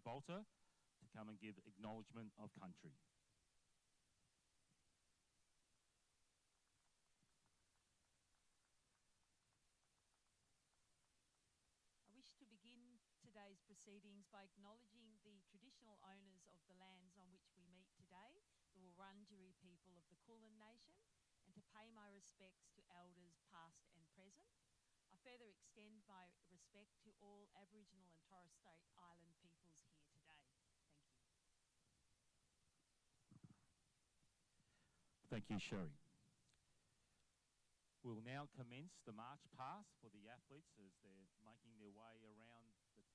Bolter to come and give acknowledgement of country. I wish to begin today's proceedings by acknowledging the traditional owners of the lands on which we meet today, the Wurundjeri people of the Kulin Nation, and to pay my respects to elders past and present. I further extend my respect to all Aboriginal and Torres Strait Island peoples here today. Thank you. Thank you, Sherry. We'll now commence the march past for the athletes as they're making their way around the track.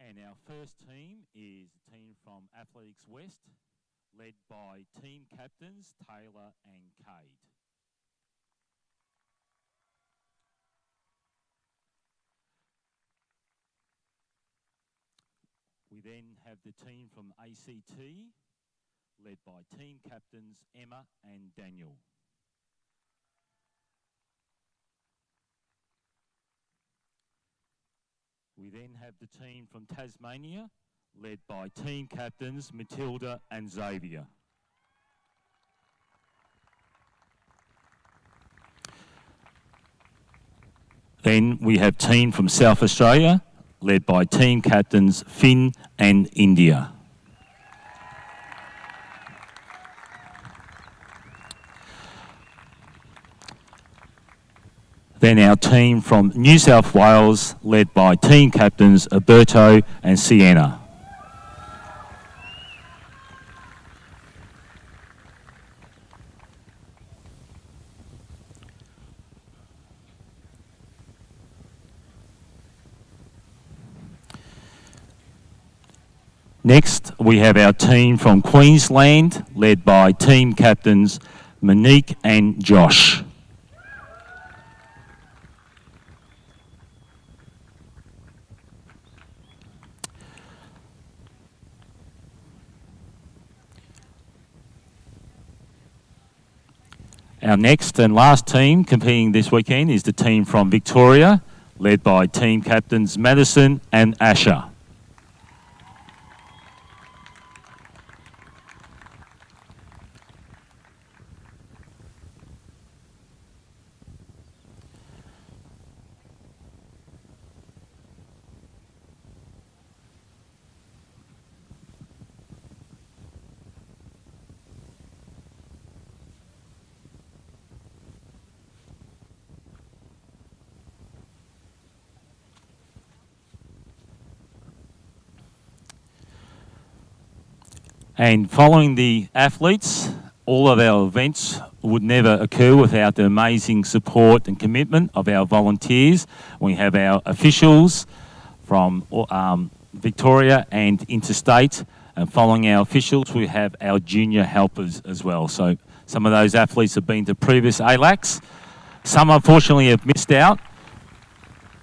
And our first team is a team from Athletics West, led by team captains Taylor and Cade. We then have the team from ACT, led by team captains Emma and Daniel. We then have the team from Tasmania, led by team captains Matilda and Xavier. Then we have team from South Australia, led by team captains Finn and India. Then our team from New South Wales, led by team captains Alberto and Sienna. Next, we have our team from Queensland, led by team captains Monique and Josh. Our next and last team competing this weekend is the team from Victoria, led by team captains Madison and Asher. And following the athletes, all of our events would never occur without the amazing support and commitment of our volunteers. We have our officials from Victoria and interstate, and following our officials, we have our junior helpers as well. So some of those athletes have been to previous ALACs. Some unfortunately have missed out,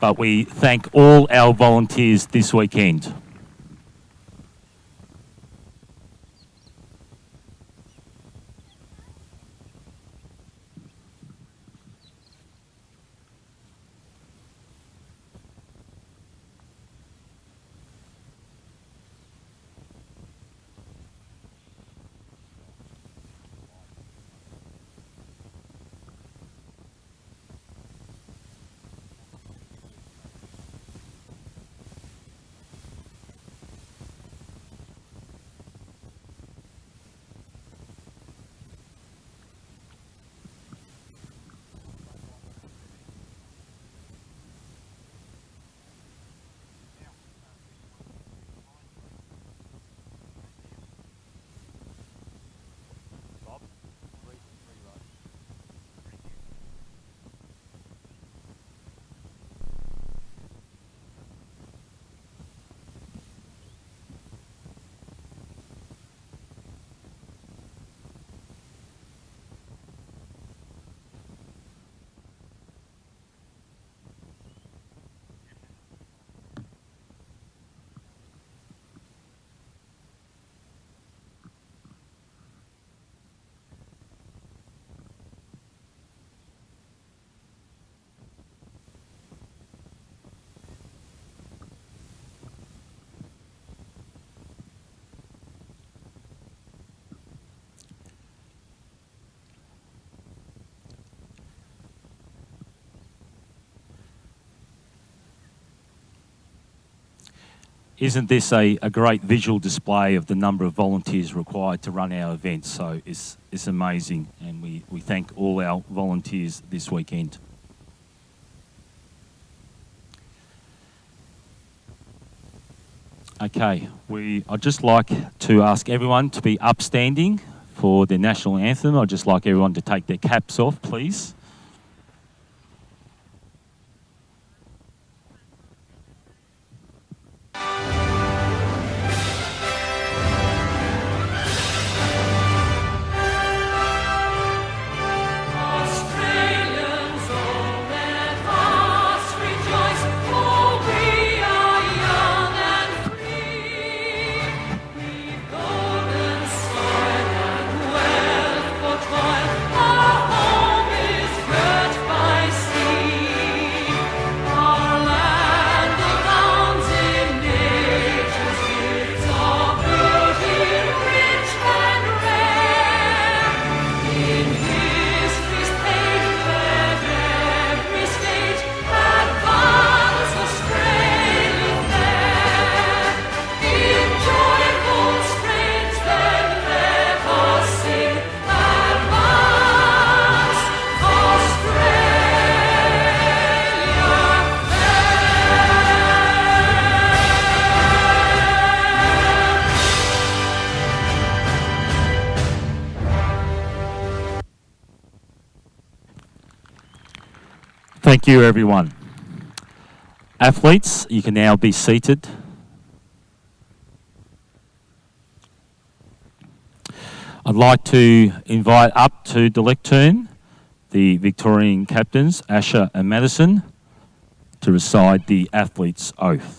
but we thank all our volunteers this weekend. isn't this a great visual display of the number of volunteers required to run our events? So it's amazing, and we thank all our volunteers this weekend. Okay, I'd just like to ask everyone to be upstanding for the national anthem. I'd just like everyone to take their caps off, please. Thank you, everyone. Athletes, you can now be seated. I'd like to invite up to the lectern the Victorian captains, Asher and Madison, to recite the athlete's oath.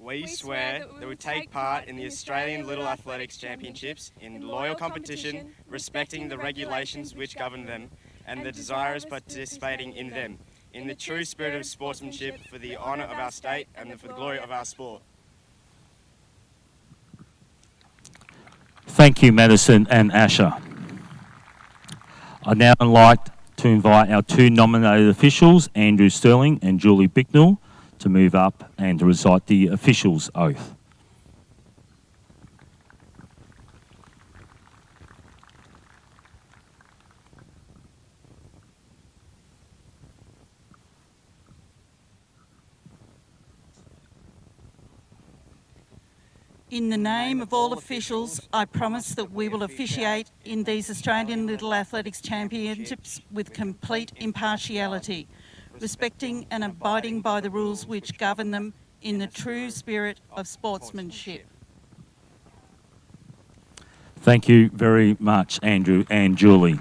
We swear that we will take part in the Australian Little Athletics Championships in loyal competition, respecting the regulations which govern them, and the desirous participating in them, in the true spirit of sportsmanship for the honour of our state and for the glory of our sport. Thank you, Madison and Asher. I'd now like to invite our two nominated officials, Andrew Sterling and Julie Bicknell, to move up and to recite the official's oath. In the name of all officials, I promise that we will officiate in these Australian Little Athletics Championships with complete impartiality, respecting and abiding by the rules which govern them in the true spirit of sportsmanship. Thank you very much, Andrew and Julie.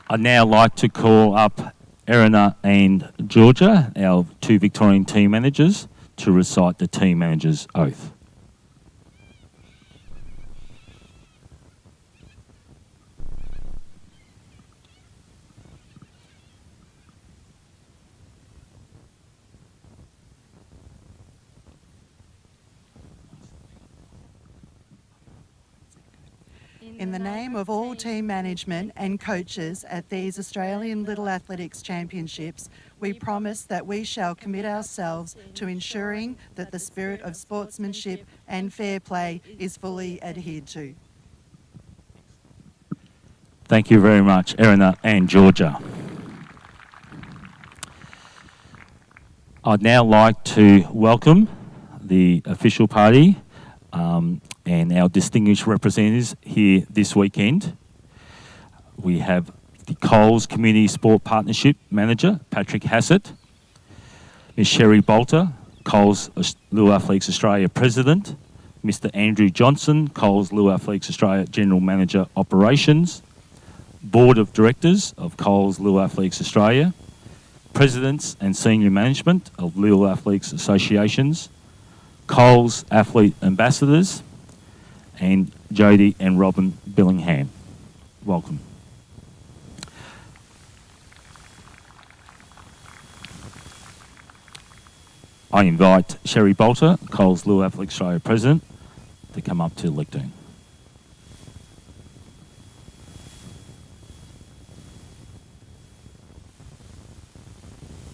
I'd now like to call up Erina and Georgia, our two Victorian team managers, to recite the team manager's oath. In the name of all team management and coaches at these Australian Little Athletics Championships, we promise that we shall commit ourselves to ensuring that the spirit of sportsmanship and fair play is fully adhered to. Thank you very much, Erina and Georgia. I'd now like to welcome the official party and our distinguished representatives here this weekend. We have the Coles Community Sport Partnership Manager, Patrick Hassett, Ms Sherry Bolter, Coles Little Athletics Australia President, Mr Andrew Johnson, Coles Little Athletics Australia General Manager Operations, Board of Directors of Coles Little Athletics Australia, Presidents and Senior Management of Little Athletics Associations, Coles Athlete Ambassadors, and Jodie and Robin Billingham. Welcome. I invite Sherry Bolter, Coles Little Athletics Australia President, to come up to lectern.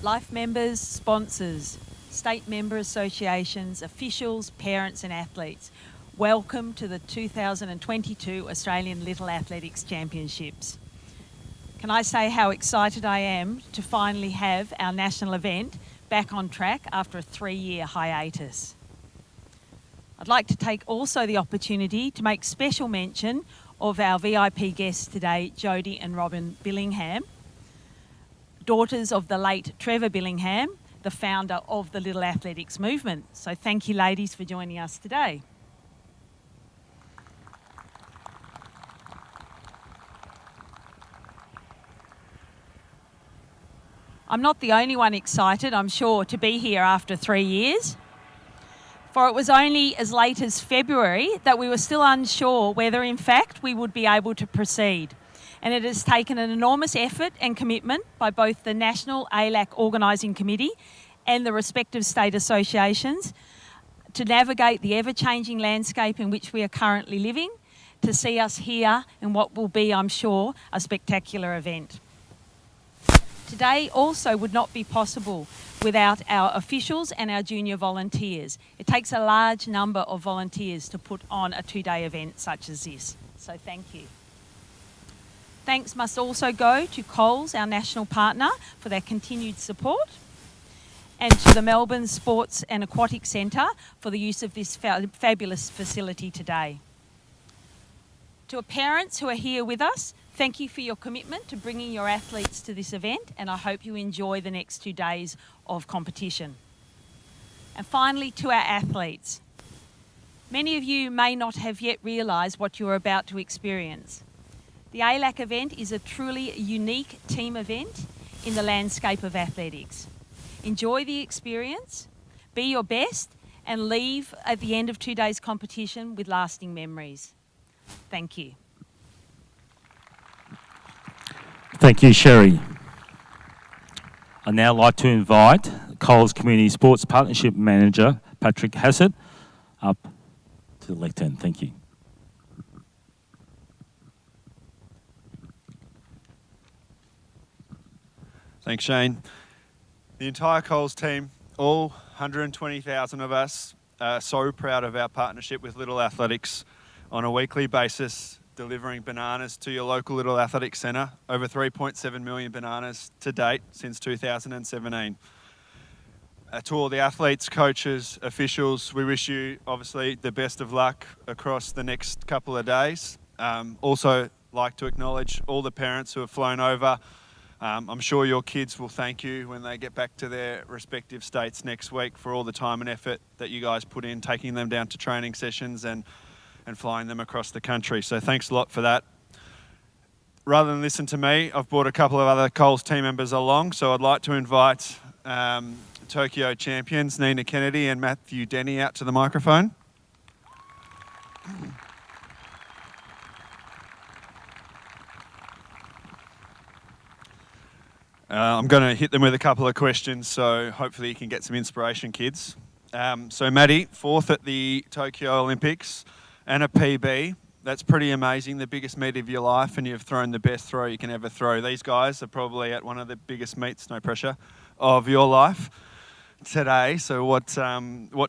Life members, sponsors, state member associations, officials, parents and athletes, welcome to the 2022 Australian Little Athletics Championships. Can I say how excited I am to finally have our national event back on track after a 3-year hiatus. I'd like to take also the opportunity to make special mention of our VIP guests today, Jodie and Robin Billingham, daughters of the late Trevor Billingham, the founder of the Little Athletics movement. So thank you ladies for joining us today. I'm not the only one excited, I'm sure, to be here after 3 years. For it was only as late as February that we were still unsure whether in fact we would be able to proceed. And it has taken an enormous effort and commitment by both the National ALAC Organising Committee and the respective state associations to navigate the ever-changing landscape in which we are currently living, to see us here in what will be, I'm sure, a spectacular event. Today also would not be possible without our officials and our junior volunteers. It takes a large number of volunteers to put on a 2-day event such as this. So thank you. Thanks must also go to Coles, our national partner, for their continued support, and to the Melbourne Sports and Aquatic Centre for the use of this fabulous facility today. To our parents who are here with us, thank you for your commitment to bringing your athletes to this event, and I hope you enjoy the next 2 days of competition. And finally, to our athletes. Many of you may not have yet realised what you're about to experience. The ALAC event is a truly unique team event in the landscape of athletics. Enjoy the experience, be your best, and leave at the end of 2 days' competition with lasting memories. Thank you. Thank you, Sherry. I'd now like to invite Coles Community Sports Partnership Manager, Patrick Hassett, up to the lectern. Thank you. Thanks, Shane. The entire Coles team, all 120,000 of us, are so proud of our partnership with Little Athletics on a weekly basis, delivering bananas to your local Little Athletics Centre, over 3.7 million bananas to date since 2017. To all the athletes, coaches, officials, we wish you obviously the best of luck across the next couple of days. Also like to acknowledge all the parents who have flown over. I'm sure your kids will thank you when they get back to their respective states next week for all the time and effort that you guys put in, taking them down to training sessions and flying them across the country. So thanks a lot for that. Rather than listen to me, I've brought a couple of other Coles team members along. So I'd like to invite Tokyo champions Nina Kennedy and Matthew Denny out to the microphone. I'm going to hit them with a couple of questions, so hopefully you can get some inspiration, kids. So Maddie, 4th at the Tokyo Olympics and a PB. That's pretty amazing, the biggest meet of your life, and you've thrown the best throw you can ever throw. These guys are probably at one of the biggest meets, no pressure, of your life today. So what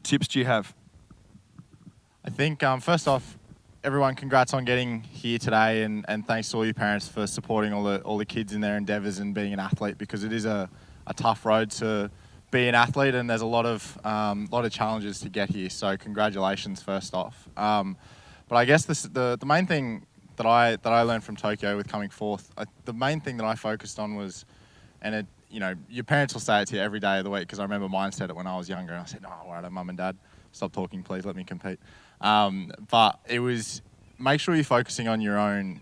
tips do you have? I think, first off, everyone, congrats on getting here today, and thanks to all your parents for supporting all the kids in their endeavours and being an athlete, because it is a tough road to be an athlete, and there's a lot of challenges to get here. So congratulations, first off. But I guess the main thing that I learned from Tokyo with coming 4th, the main thing that I focused on was, and it, you know, your parents will say it to you every day of the week, because I remember mine said it when I was younger, and I said, "No, all right, Mum and Dad, stop talking, please, let me compete." But it was, make sure you're focusing on your own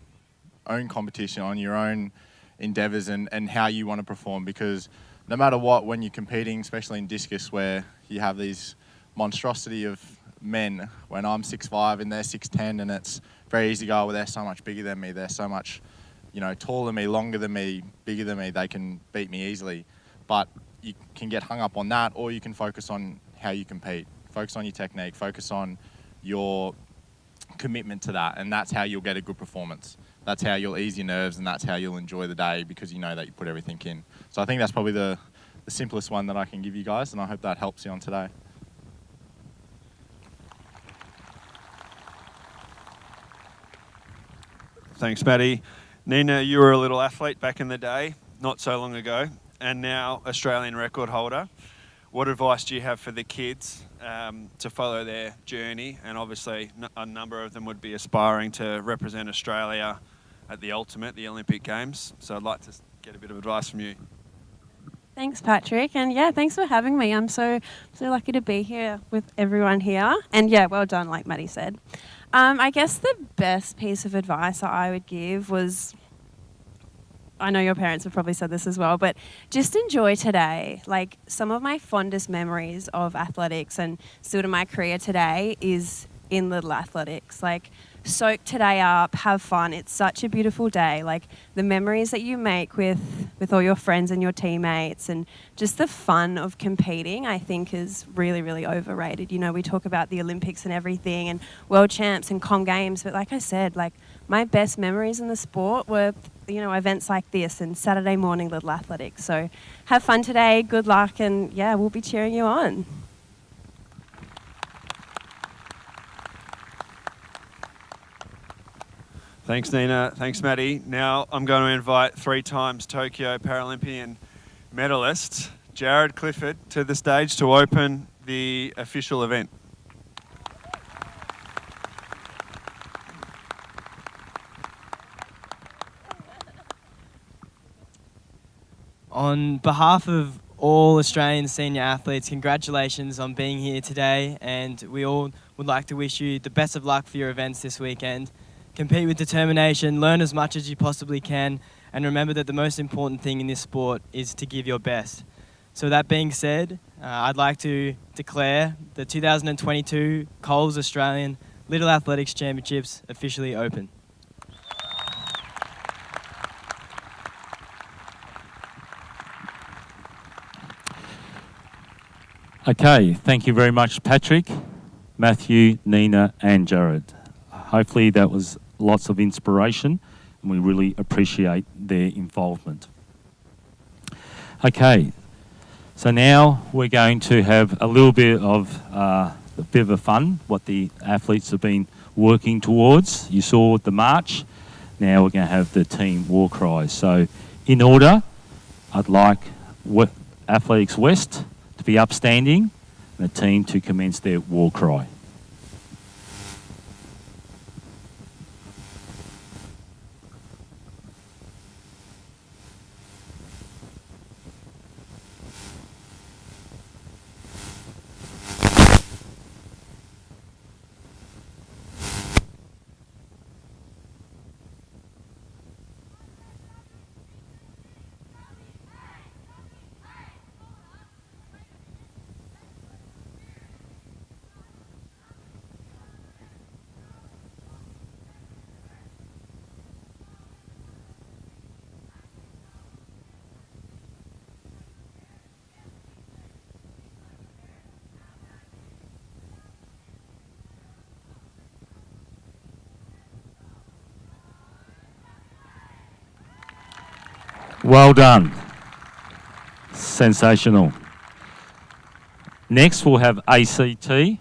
competition, on your own endeavours and how you want to perform, because no matter what, when you're competing, especially in discus where you have these monstrosity of men, when I'm 6'5" and they're 6'10", and it's very easy to go, well, they're so much bigger than me, they're so much, you know, taller than me, longer than me, bigger than me, they can beat me easily. But you can get hung up on that, or you can focus on how you compete. Focus on your technique, focus on your commitment to that, and that's how you'll get a good performance. That's how you'll ease your nerves, and that's how you'll enjoy the day, because you know that you put everything in. So I think that's probably the simplest one that I can give you guys, and I hope that helps you on today. Thanks, Maddie. Nina, you were a little athlete back in the day, not so long ago, and now Australian record holder. What advice do you have for the kids to follow their journey? And obviously a number of them would be aspiring to represent Australia at the ultimate, the Olympic Games. So I'd like to get a bit of advice from you. Thanks, Patrick. And yeah, thanks for having me. I'm so lucky to be here with everyone here. And yeah, well done, like Maddie said. I guess the best piece of advice that I would give was, I know your parents have probably said this as well, but just enjoy today. Like, some of my fondest memories of athletics and still to my career today is in little athletics. Like, soak today up, have fun. It's such a beautiful day. Like, the memories that you make with all your friends and your teammates, and just the fun of competing, I think is really, really overrated. You know, we talk about the Olympics and everything and world champs and Com Games, but like I said, like, my best memories in the sport were, you know, events like this and Saturday morning little athletics. So have fun today, good luck, and yeah, we'll be cheering you on. Thanks, Nina. Thanks, Maddie. Now I'm going to invite 3 times Tokyo Paralympian medalist Jared Clifford to the stage to open the official event. On behalf of all Australian senior athletes, congratulations on being here today, and we all would like to wish you the best of luck for your events this weekend. Compete with determination, learn as much as you possibly can, and remember that the most important thing in this sport is to give your best. So that being said, I'd like to declare the 2022 Coles Australian Little Athletics Championships officially open. Okay, thank you very much, Patrick, Matthew, Nina and Jared. Hopefully that was lots of inspiration, and we really appreciate their involvement. Okay, so now we're going to have a little bit of fun, what the athletes have been working towards. You saw the march, now we're going to have the team war cries. So in order, I'd like Athletics West to be upstanding and the team to commence their war cry. Well done. Sensational. Next we'll have ACT.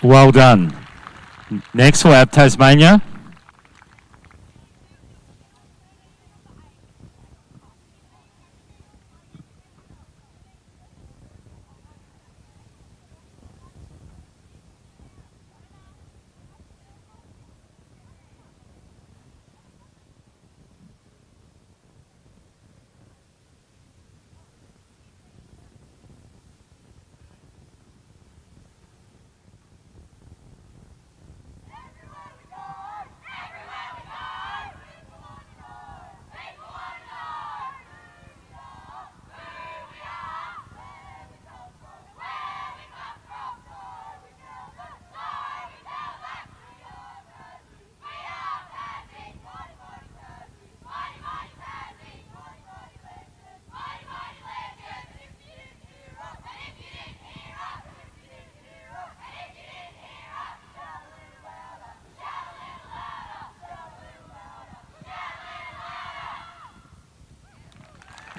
Well done. Next we'll have Tasmania.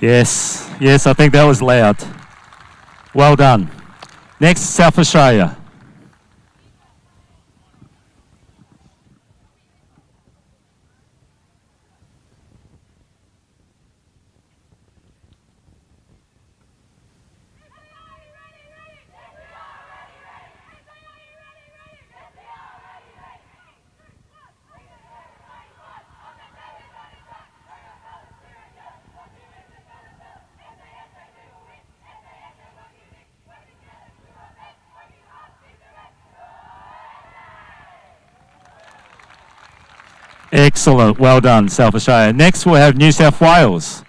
Yes, I think that was loud. Well done. Next, South Australia. Excellent. Well done, South Australia. Next, we'll have New South Wales.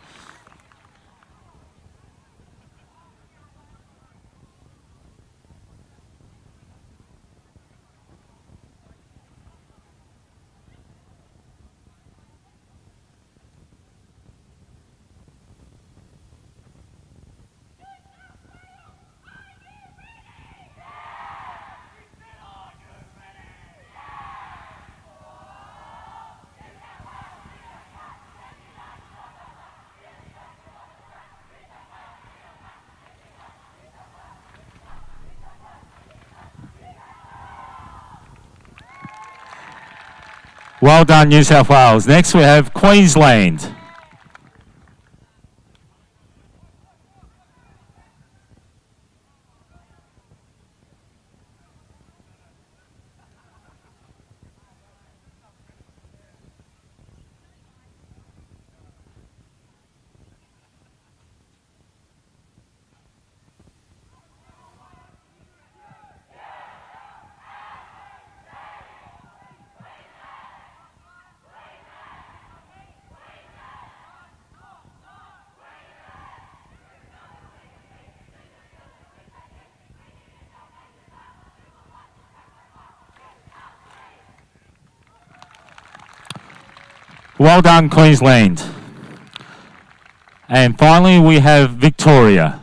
Well done, New South Wales. Next, we have Queensland. Well done, Queensland. And finally, we have Victoria.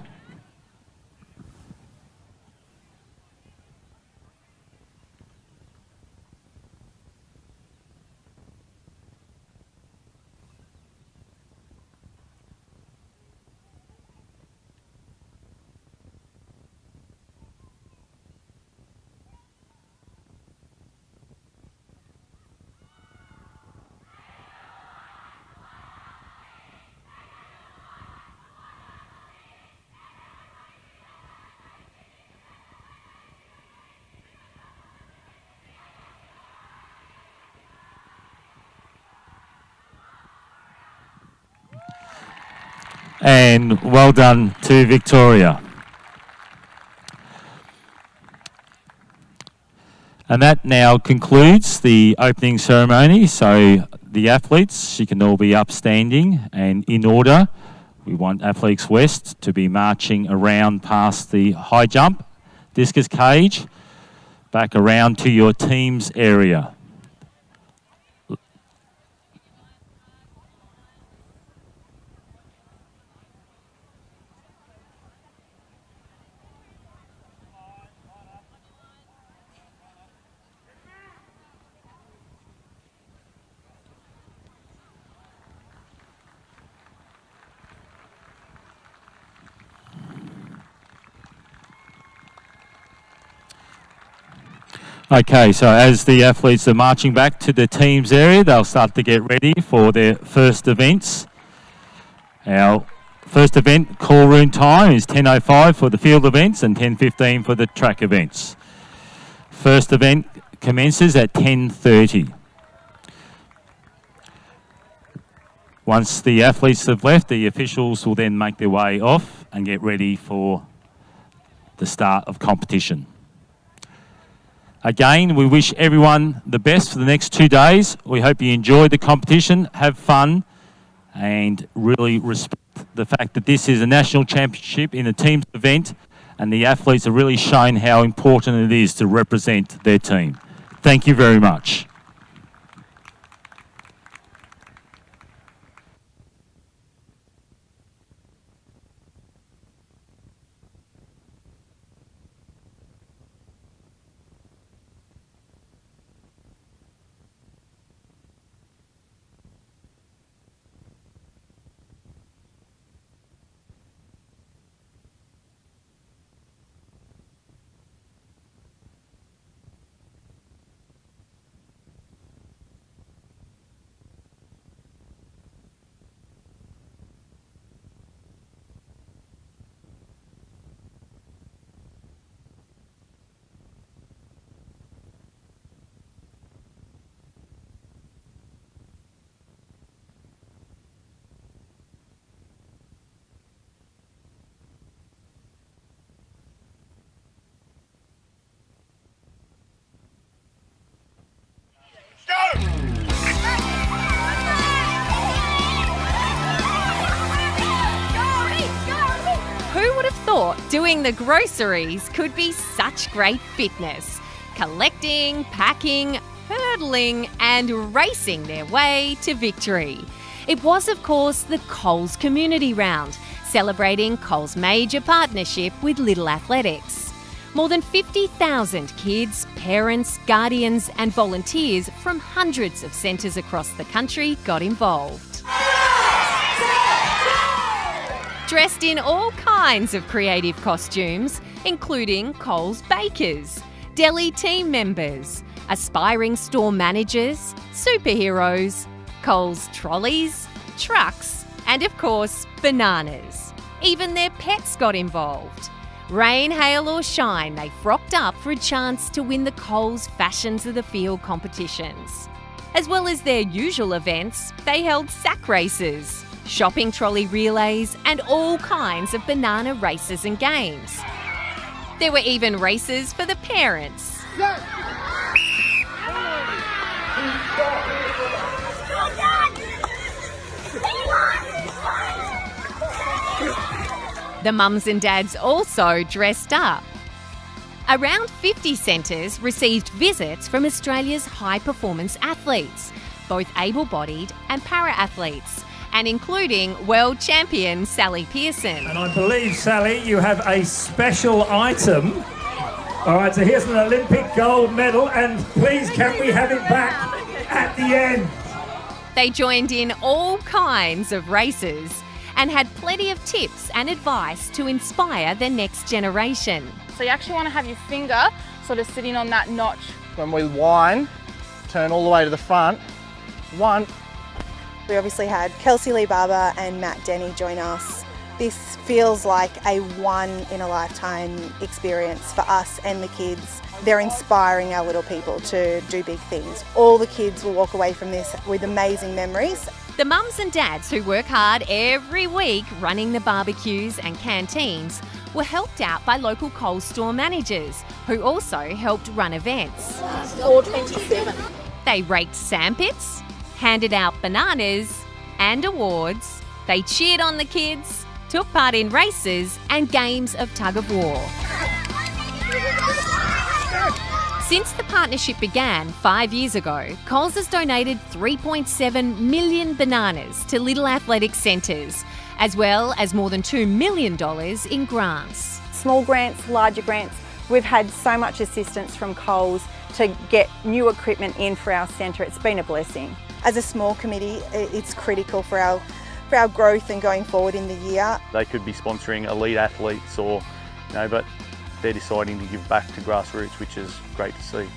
And well done to Victoria. And that now concludes the opening ceremony. So the athletes, you can all be upstanding and in order. We want Athletics West to be marching around past the high jump, discus cage, back around to your team's area. Okay, so as the athletes are marching back to the team's area, they'll start to get ready for their first events. Our first event call room time is 10:05 for the field events and 10:15 for the track events. First event commences at 10:30. Once the athletes have left, the officials will then make their way off and get ready for the start of competition. Again, we wish everyone the best for the next 2 days. We hope you enjoy the competition, have fun, and really respect the fact that this is a national championship in a team's event, and the athletes have really shown how important it is to represent their team. Thank you very much. thought doing the groceries could be such great fitness? Collecting, packing, hurdling and racing their way to victory. It was, of course, the Coles Community Round, celebrating Coles' major partnership with Little Athletics. More than 50,000 kids, parents, guardians and volunteers from hundreds of centres across the country got involved. Dressed in all kinds of creative costumes, including Coles bakers, deli team members, aspiring store managers, superheroes, Coles trolleys, trucks, and of course, bananas. Even their pets got involved. Rain, hail or shine, they frocked up for a chance to win the Coles Fashions of the Field competitions. As well as their usual events, they held sack races, shopping trolley relays, and all kinds of banana races and games. There were even races for the parents. The mums and dads also dressed up. Around 50 centres received visits from Australia's high-performance athletes, both able-bodied and para-athletes, and including world champion Sally Pearson. And I believe, Sally, you have a special item. All right, so here's an Olympic gold medal, and please can we have it back at the end? They joined in all kinds of races and had plenty of tips and advice to inspire the next generation. So you actually want to have your finger sort of sitting on that notch. When we wind, turn all the way to the front. 1. We obviously had Kelsey Lee Barber and Matt Denny join us. This feels like a one-in-a-lifetime experience for us and the kids. They're inspiring our little people to do big things. All the kids will walk away from this with amazing memories. The mums and dads who work hard every week running the barbecues and canteens were helped out by local Coles store managers who also helped run events. 427. They raked sandpits, handed out bananas and awards. They cheered on the kids, took part in races and games of tug of war. Since the partnership began 5 years ago, Coles has donated 3.7 million bananas to Little Athletic centres, as well as more than $2 million in grants. Small grants, larger grants. We've had so much assistance from Coles to get new equipment in for our centre. It's been a blessing. As a small committee, it's critical for our growth and going forward in the year. They could be sponsoring elite athletes or, but they're deciding to give back to grassroots, which is great to see.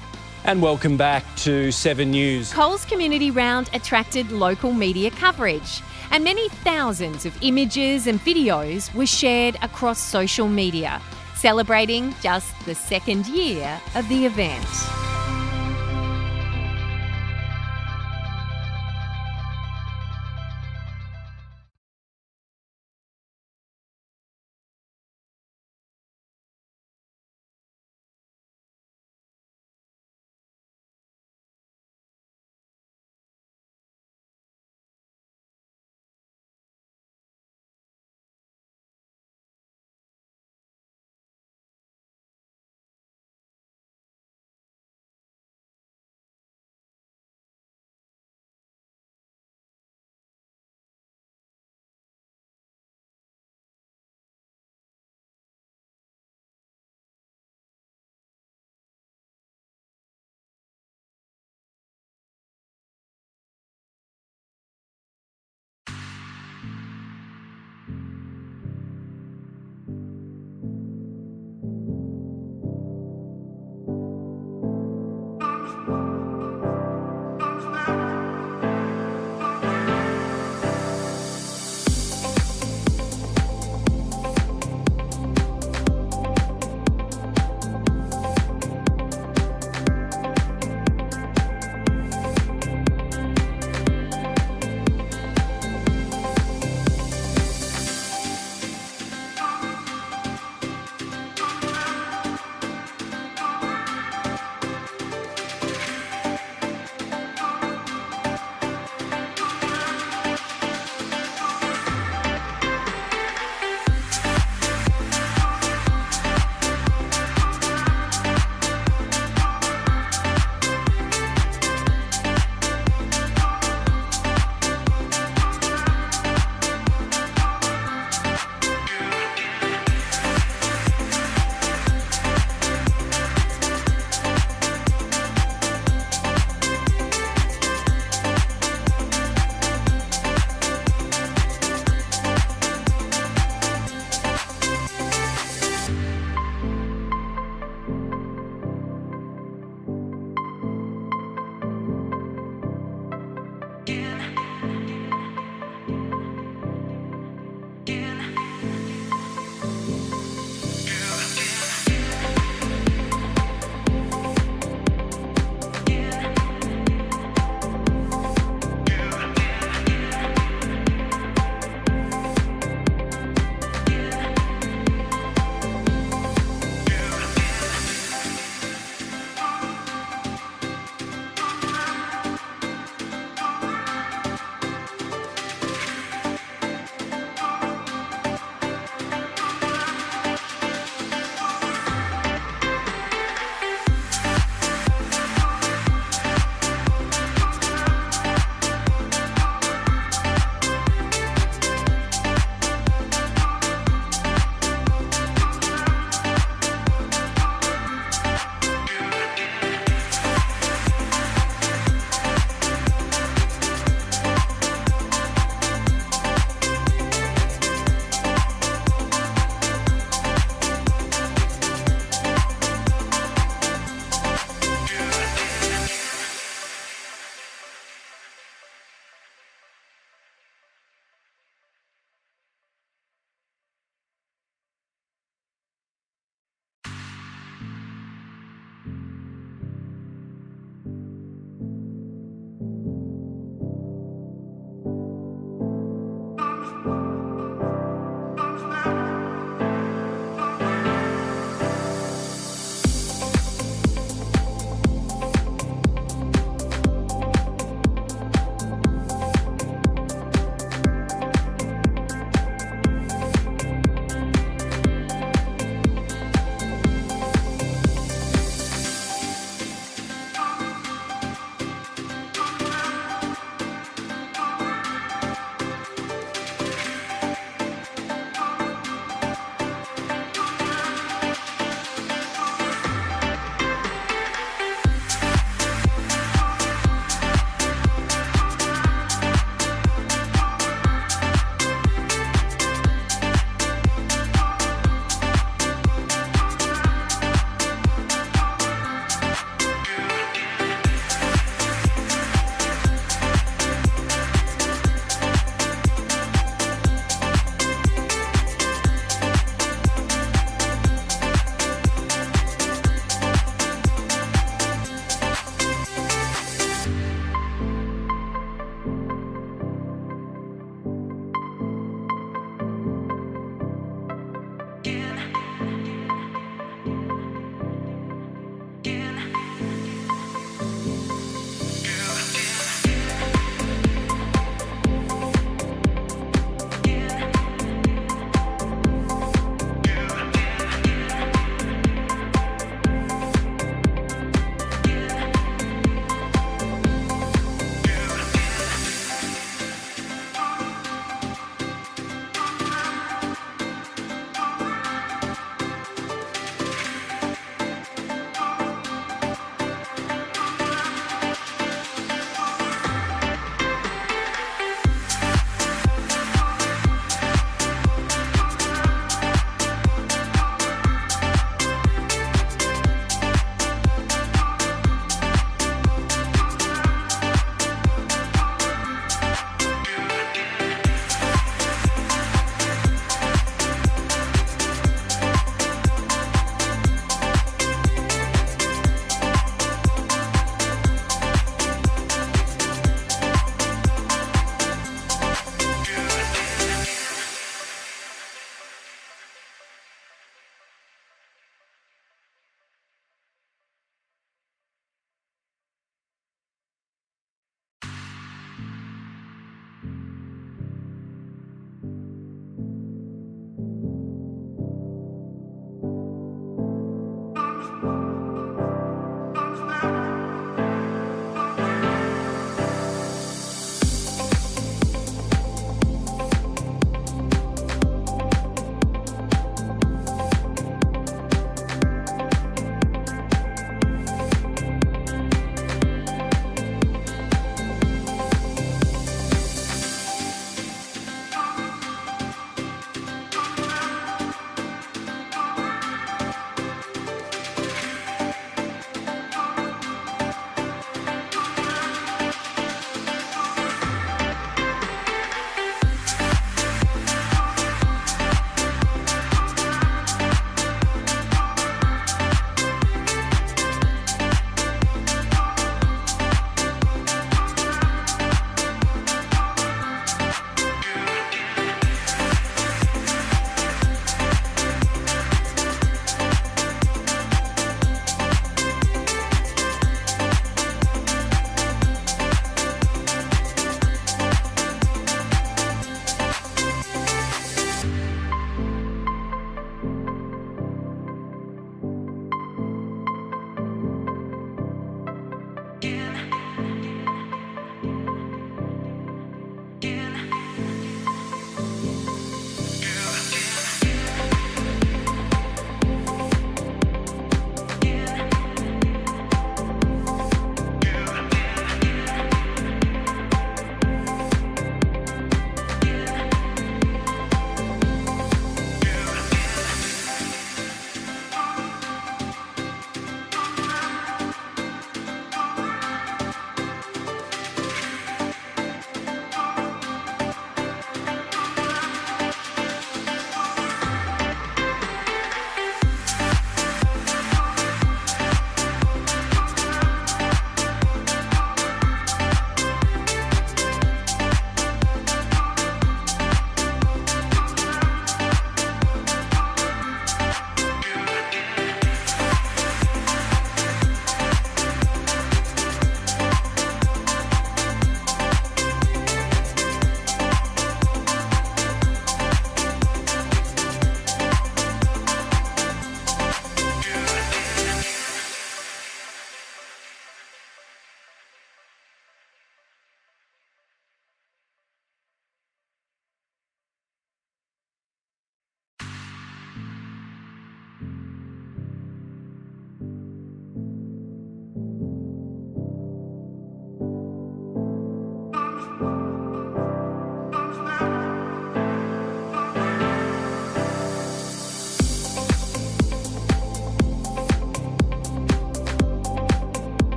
And welcome back to 7 News. Coles Community Round attracted local media coverage, and many thousands of images and videos were shared across social media, celebrating just the second year of the event.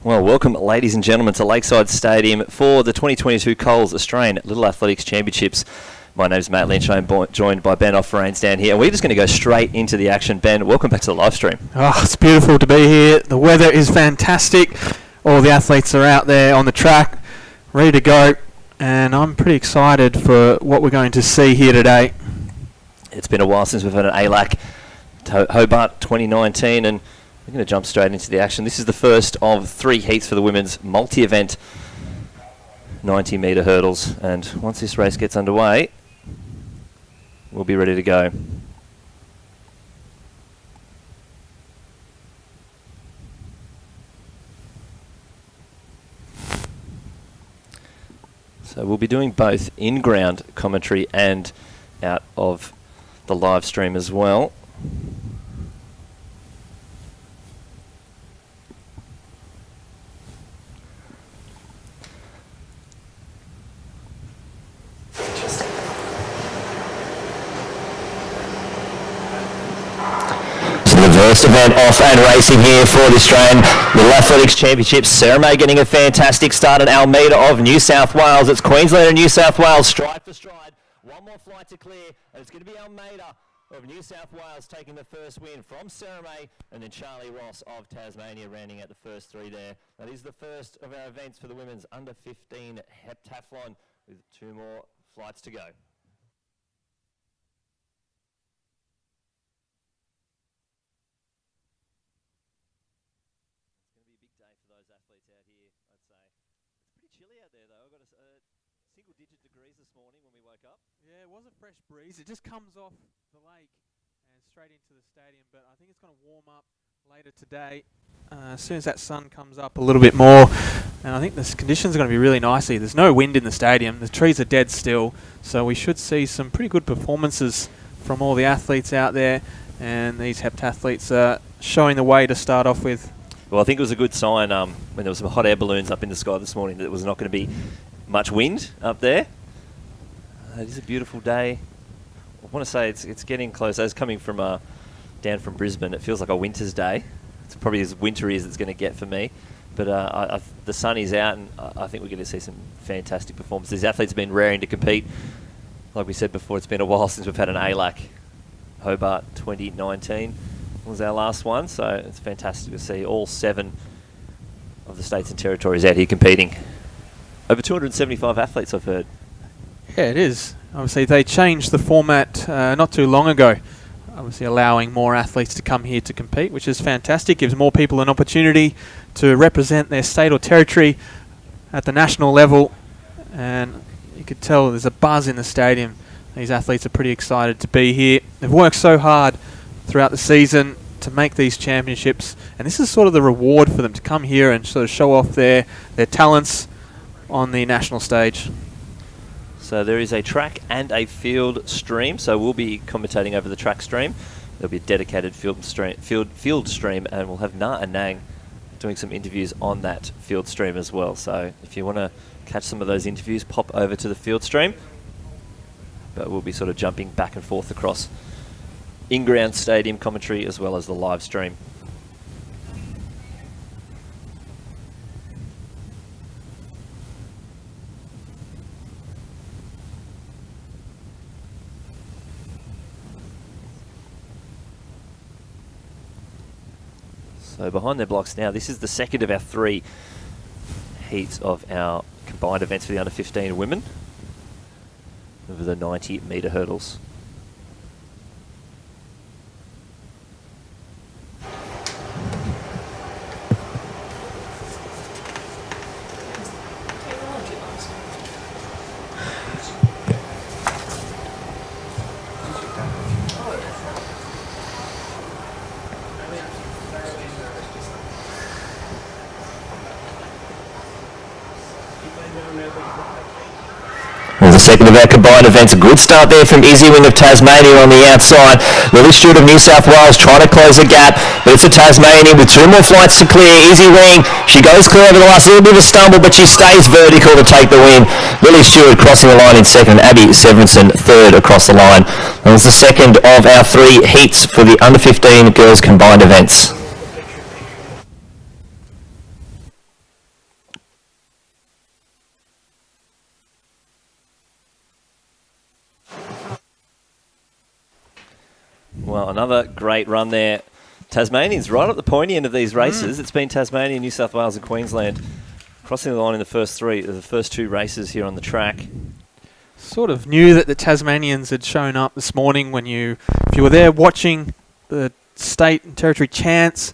Well, welcome, ladies and gentlemen, to Lakeside Stadium for the 2022 Coles Australian Little Athletics Championships. My name's Matt Lynch. I'm joined by Ben Off-Rains down here. And we're just going to go straight into the action. Ben, welcome back to the live stream. Oh, it's beautiful to be here. The weather is fantastic. All the athletes are out there on the track, ready to go. And I'm pretty excited for what we're going to see here today. It's been a while since we've had an ALAC Hobart 2019, and we're going to jump straight into the action. This is the first of 3 heats for the women's multi-event 90-metre hurdles. And once this race gets underway, we'll be ready to go. So we'll be doing both in-ground commentary and out of the live stream as well. The first event off and racing here for the Australian Little Athletics Championships. Sarah May getting a fantastic start at Almeida of New South Wales. It's Queensland and New South Wales stride for stride. One more flight to clear, and it's going to be Almeida of New South Wales taking the first win from Sarah May, and then Charlie Ross of Tasmania rounding out the first 3 there. That is the first of our events for the women's under 15 heptathlon, with 2 more flights to go. Athletes out here, I'd say. It's pretty chilly out there, though. I got a single-digit degrees this morning when we woke up. Yeah, it was a fresh breeze. It just comes off the lake and straight into the stadium, but I think it's going to warm up later today as soon as that sun comes up a little bit more. And I think the conditions are going to be really nice here. There's no wind in the stadium. The trees are dead still, so we should see some pretty good performances from all the athletes out there, and these heptathletes are showing the way to start off with. Well, I think it was a good sign when there was some hot air balloons up in the sky this morning that there was not going to be much wind up there. It is a beautiful day. I want to say it's getting close. As coming from down from Brisbane, it feels like a winter's day. It's probably as wintry as it's going to get for me. But the sun is out, and I think we're going to see some fantastic performances. These athletes have been raring to compete. Like we said before, it's been a while since we've had an ALAC Hobart 2019. Was our last one, so it's fantastic to see all 7 of the states and territories out here competing. Over 275 athletes, I've heard. Yeah, it is. Obviously, they changed the format not too long ago, obviously allowing more athletes to come here to compete, which is fantastic. Gives more people an opportunity to represent their state or territory at the national level, and you could tell there's a buzz in the stadium. These athletes are pretty excited to be here. They've worked so hard throughout the season to make these championships, and this is sort of the reward for them to come here and sort of show off their talents on the national stage. So there is a track and a field stream, so we'll be commentating over the track stream. There'll be a dedicated field stream, and we'll have Na and Nang doing some interviews on that field stream as well. So if you want to catch some of those interviews, pop over to the field stream. But we'll be sort of jumping back and forth across in-ground stadium commentary as well as the live stream. So behind their blocks now, this is the second of our 3 heats of our combined events for the under 15 women over the 90-metre hurdles. Well, the second of our combined events, a good start there from Izzy Wing of Tasmania on the outside. Lily Stewart of New South Wales trying to close the gap, but it's a Tasmanian with 2 more flights to clear. Izzy Wing, she goes clear over the last little bit of a stumble, but she stays vertical to take the win. Lily Stewart crossing the line in second, Abby Severinson third across the line. That was the second of our 3 heats for the under 15 girls combined events. Well, another great run there. Tasmanians right at the pointy end of these races. It's been Tasmania, New South Wales and Queensland crossing the line in the first two races here on the track. Sort of knew that the Tasmanians had shown up this morning if you were there watching the state and territory chants,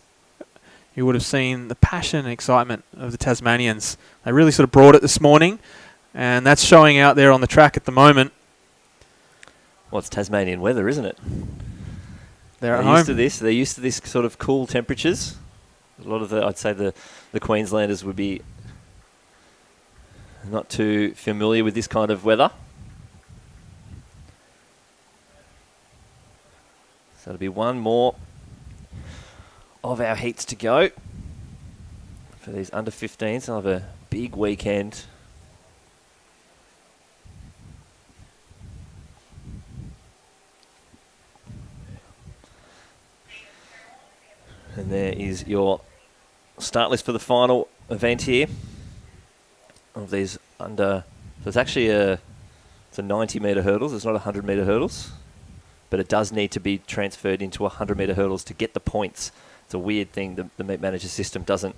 you would have seen the passion and excitement of the Tasmanians. They really sort of brought it this morning, and that's showing out there on the track at the moment. Well, it's Tasmanian weather, isn't it? They're used to this. They're used to this sort of cool temperatures. A lot of I'd say the Queenslanders would be not too familiar with this kind of weather. So it'll be one more of our heats to go for these under 15s. They'll have a big weekend. And there is your start list for the final event here of these under. So it's actually it's a 90-metre hurdles. It's not 100-metre hurdles, but it does need to be transferred into 100-metre hurdles to get the points. It's a weird thing. The meet manager system doesn't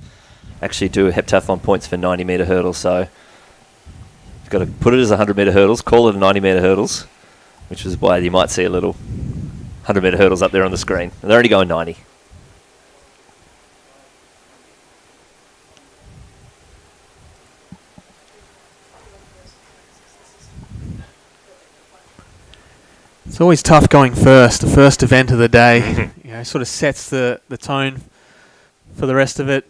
actually do heptathlon points for 90-metre hurdles, so you've got to put it as 100-metre hurdles, call it a 90-metre hurdles, which is why you might see a little 100-metre hurdles up there on the screen. They're only going 90. It's always tough going first, the first event of the day. Sort of sets the tone for the rest of it.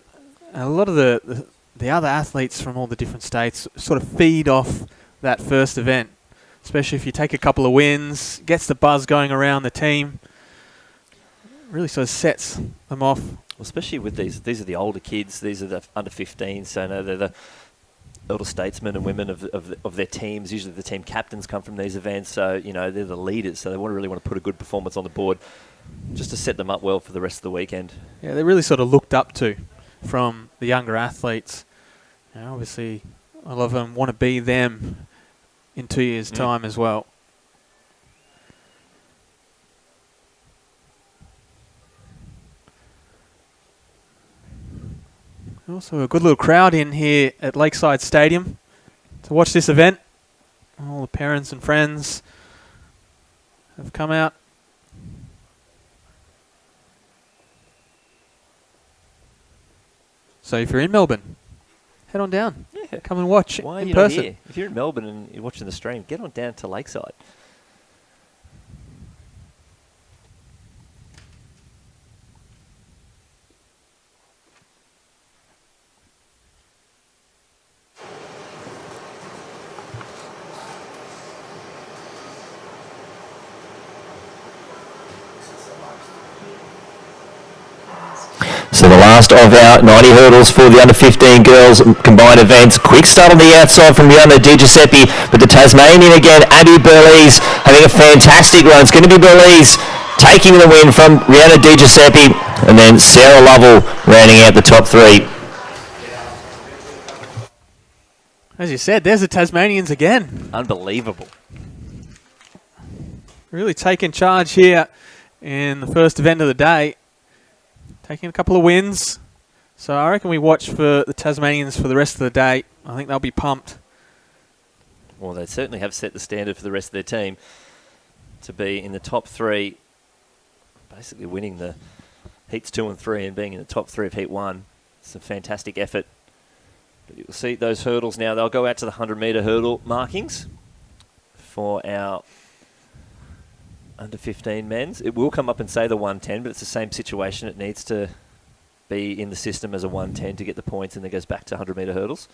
And a lot of the other athletes from all the different states sort of feed off that first event, especially if you take a couple of wins, gets the buzz going around the team. Really sort of sets them off. Well, especially with these are the older kids. These are the under 15s, so they're the elder statesmen and women of their teams. Usually the team captains come from these events, so they're the leaders, so they really want to put a good performance on the board just to set them up well for the rest of the weekend. Yeah, they're really sort of looked up to from the younger athletes. Obviously, a lot of them want to be them in 2 years' time as well. Also a good little crowd in here at Lakeside Stadium to watch this event. All the parents and friends have come out. So if you're in Melbourne, head on down. Yeah. Come and watch Why in are you not person. here? If you're in Melbourne and you're watching the stream, get on down to Lakeside. So the last of our 90 hurdles for the under 15 girls combined events. Quick start on the outside from Rihanna Di Giuseppe, but the Tasmanian again, Abby Burlees, having a fantastic run. It's going to be Burlees taking the win from Rihanna Di Giuseppe, and then Sarah Lovell rounding out the top three. As you said, there's the Tasmanians again. Unbelievable. Really taking charge here in the first event of the day. Taking a couple of wins. So I reckon we watch for the Tasmanians for the rest of the day. I think they'll be pumped. Well, they certainly have set the standard for the rest of their team to be in the top three, basically winning the heats 2 and 3 and being in the top 3 of heat 1. It's a fantastic effort. But you'll see those hurdles now. They'll go out to the 100-metre hurdle markings for our under 15 men's. It will come up and say the 110, but it's the same situation. It needs to be in the system as a 110 to get the points, and then goes back to 100-metre hurdles.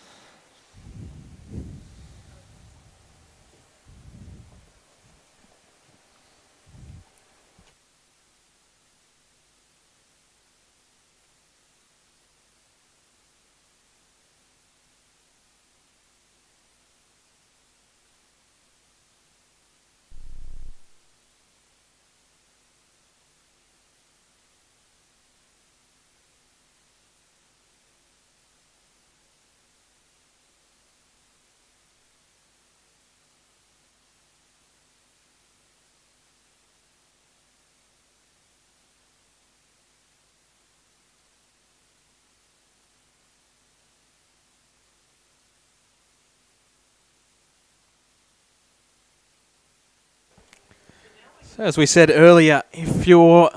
So as we said earlier, if you're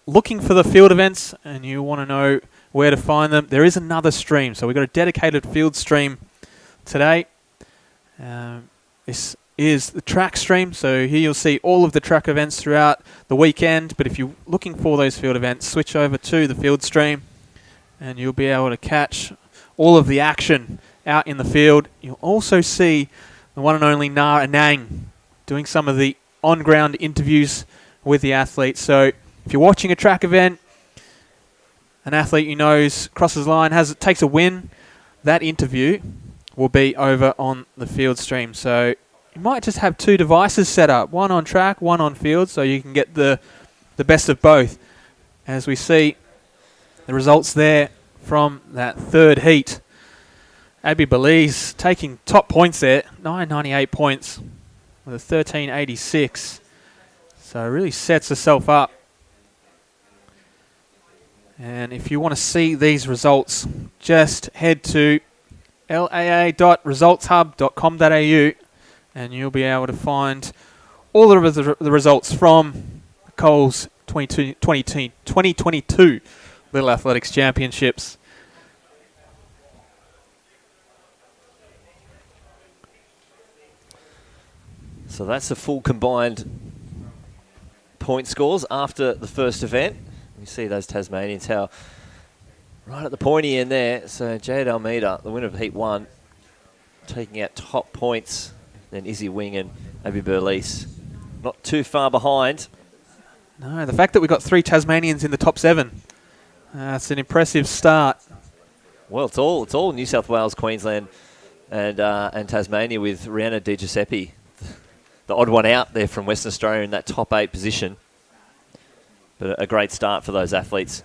looking for the field events and you want to know where to find them, there is another stream. So we've got a dedicated field stream today. This is the track stream. So here you'll see all of the track events throughout the weekend. But if you're looking for those field events, switch over to the field stream and you'll be able to catch all of the action out in the field. You'll also see the one and only Na Anang doing some of the on-ground interviews with the athletes. So if you're watching a track event, an athlete you knows crosses the line, takes a win, that interview will be over on the field stream. So you might just have two devices set up, one on track, one on field, so you can get the best of both. As we see the results there from that third heat. Abby Belize taking top points there, 998 points with a 1386. So it really sets herself up. And if you want to see these results, just head to laa.resultshub.com.au and you'll be able to find all of the results from Coles 2022 Little Athletics Championships. So that's the full combined point scores after the first event. You see those Tasmanians, how right at the pointy end there. So Jade Almeida, the winner of Heat 1, taking out top points. Then Izzy Wing and Abby Burleese not too far behind. No, the fact that we got 3 Tasmanians in the top 7, it's an impressive start. Well, it's all New South Wales, Queensland, and Tasmania with Rihanna Di Giuseppe, the odd one out there from Western Australia in that top 8 position. But a great start for those athletes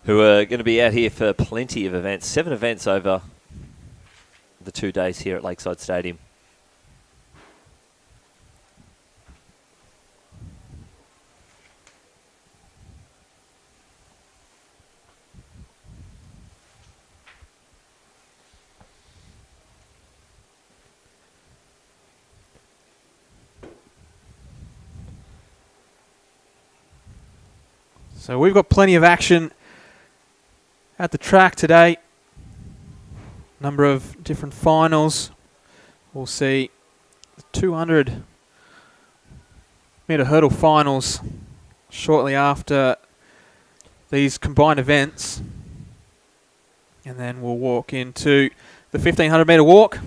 who are going to be out here for plenty of events. 7 events over the 2 days here at Lakeside Stadium. So we've got plenty of action at the track today. Number of different finals. We'll see the 200 metre hurdle finals shortly after these combined events. And then we'll walk into the 1500 metre walk.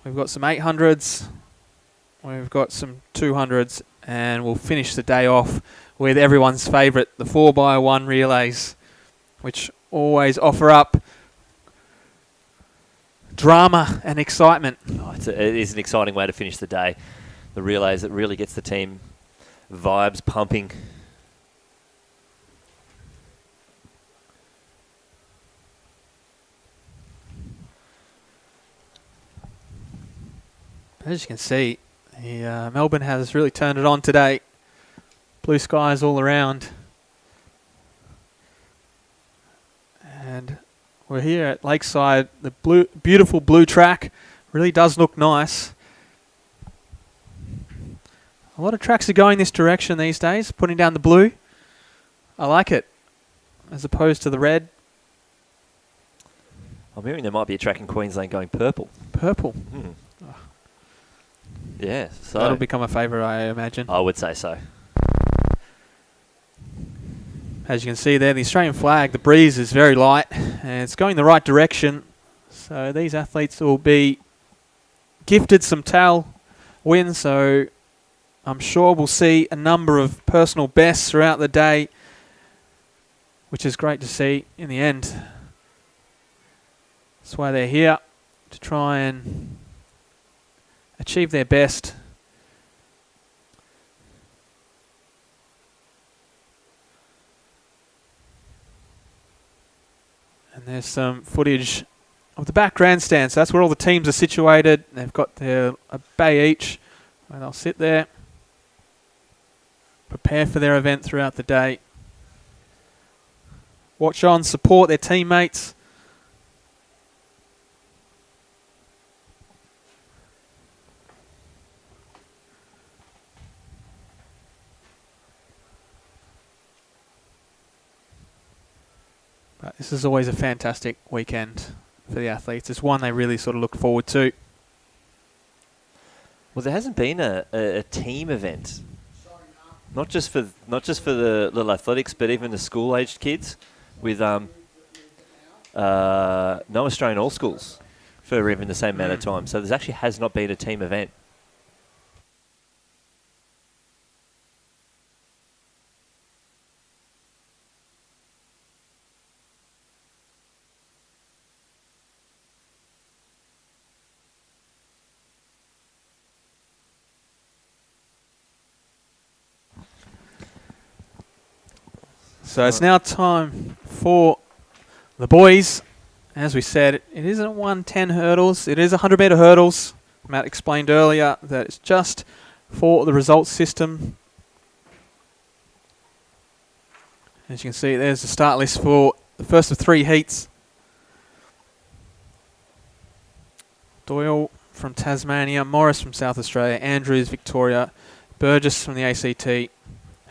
We've got some 800s. We've got some 200s. And we'll finish the day off with everyone's favourite, the 4x1 relays, which always offer up drama and excitement. Oh, it is an exciting way to finish the day. The relays, it really gets the team vibes pumping. As you can see, Melbourne has really turned it on today. Blue skies all around. And we're here at Lakeside. The beautiful blue track really does look nice. A lot of tracks are going this direction these days, putting down the blue. I like it, as opposed to the red. I'm hearing there might be a track in Queensland going purple. Purple? Mm. Oh. Yeah, so that'll become a favourite, I imagine. I would say so. As you can see there, the Australian flag, the breeze is very light and it's going the right direction. So these athletes will be gifted some tail wins. So I'm sure we'll see a number of personal bests throughout the day, which is great to see in the end. That's why they're here, to try and achieve their best. And there's some footage of the back grandstand. So that's where all the teams are situated. They've got a bay each, and they'll sit there, prepare for their event throughout the day. Watch on, support their teammates. this is always a fantastic weekend for the athletes. It's one they really sort of look forward to. Well, there hasn't been a team event, not just for the little athletics, but even the school-aged kids, with no Australian all schools for even the same amount of time. So there actually has not been a team event. So it's now time for the boys. As we said, it isn't 110 hurdles. It is 100-metre hurdles. Matt explained earlier that it's just for the results system. As you can see, there's the start list for the first of 3 heats. Doyle from Tasmania, Morris from South Australia, Andrews, Victoria, Burgess from the ACT,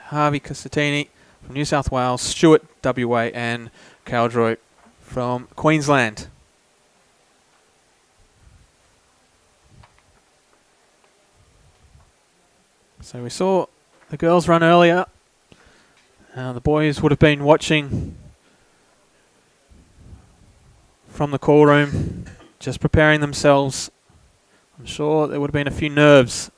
Harvey Costantini from New South Wales, Stewart, WA, and Caldroy from Queensland. So we saw the girls run earlier. The boys would have been watching from the call room, just preparing themselves. I'm sure there would have been a few nerves.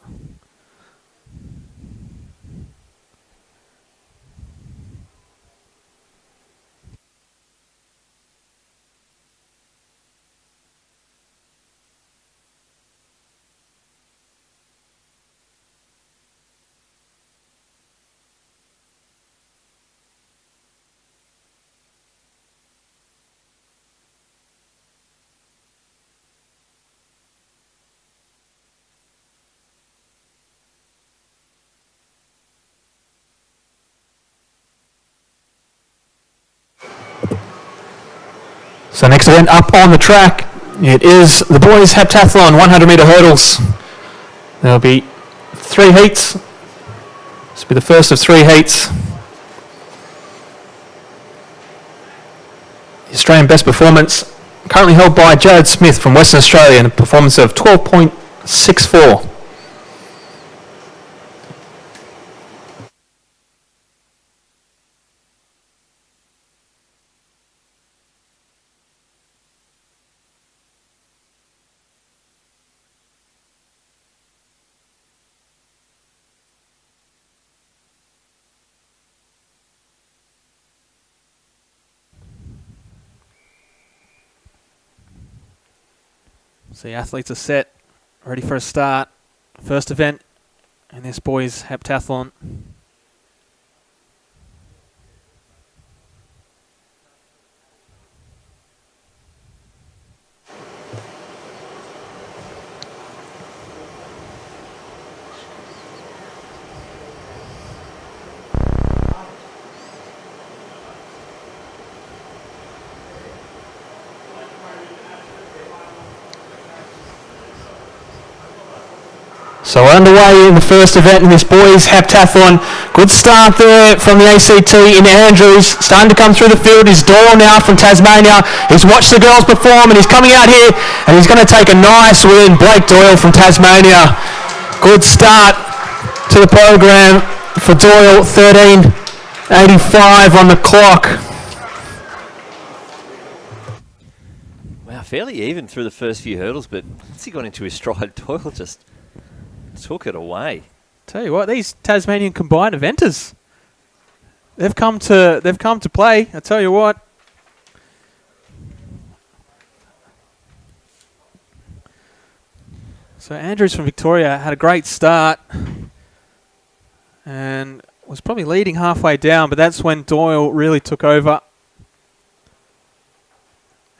So next event up on the track, it is the boys heptathlon 100-metre hurdles. There'll be 3 heats. This will be the first of 3 heats. The Australian best performance currently held by Jared Smith from Western Australia in a performance of 12.64. So the athletes are set, ready for a start. First event in this boys heptathlon. So we're underway in the first event in this boys heptathlon. Good start there from the ACT in Andrews. Starting to come through the field is Doyle now from Tasmania. He's watched the girls perform and he's coming out here and he's going to take a nice win. Blake Doyle from Tasmania. Good start to the program for Doyle. 13.85 on the clock. Wow, fairly even through the first few hurdles, but once he got into his stride, Doyle just took it away. Tell you what, these Tasmanian combined eventers, they've come to play. I tell you what. So Andrews from Victoria had a great start and was probably leading halfway down, but that's when Doyle really took over.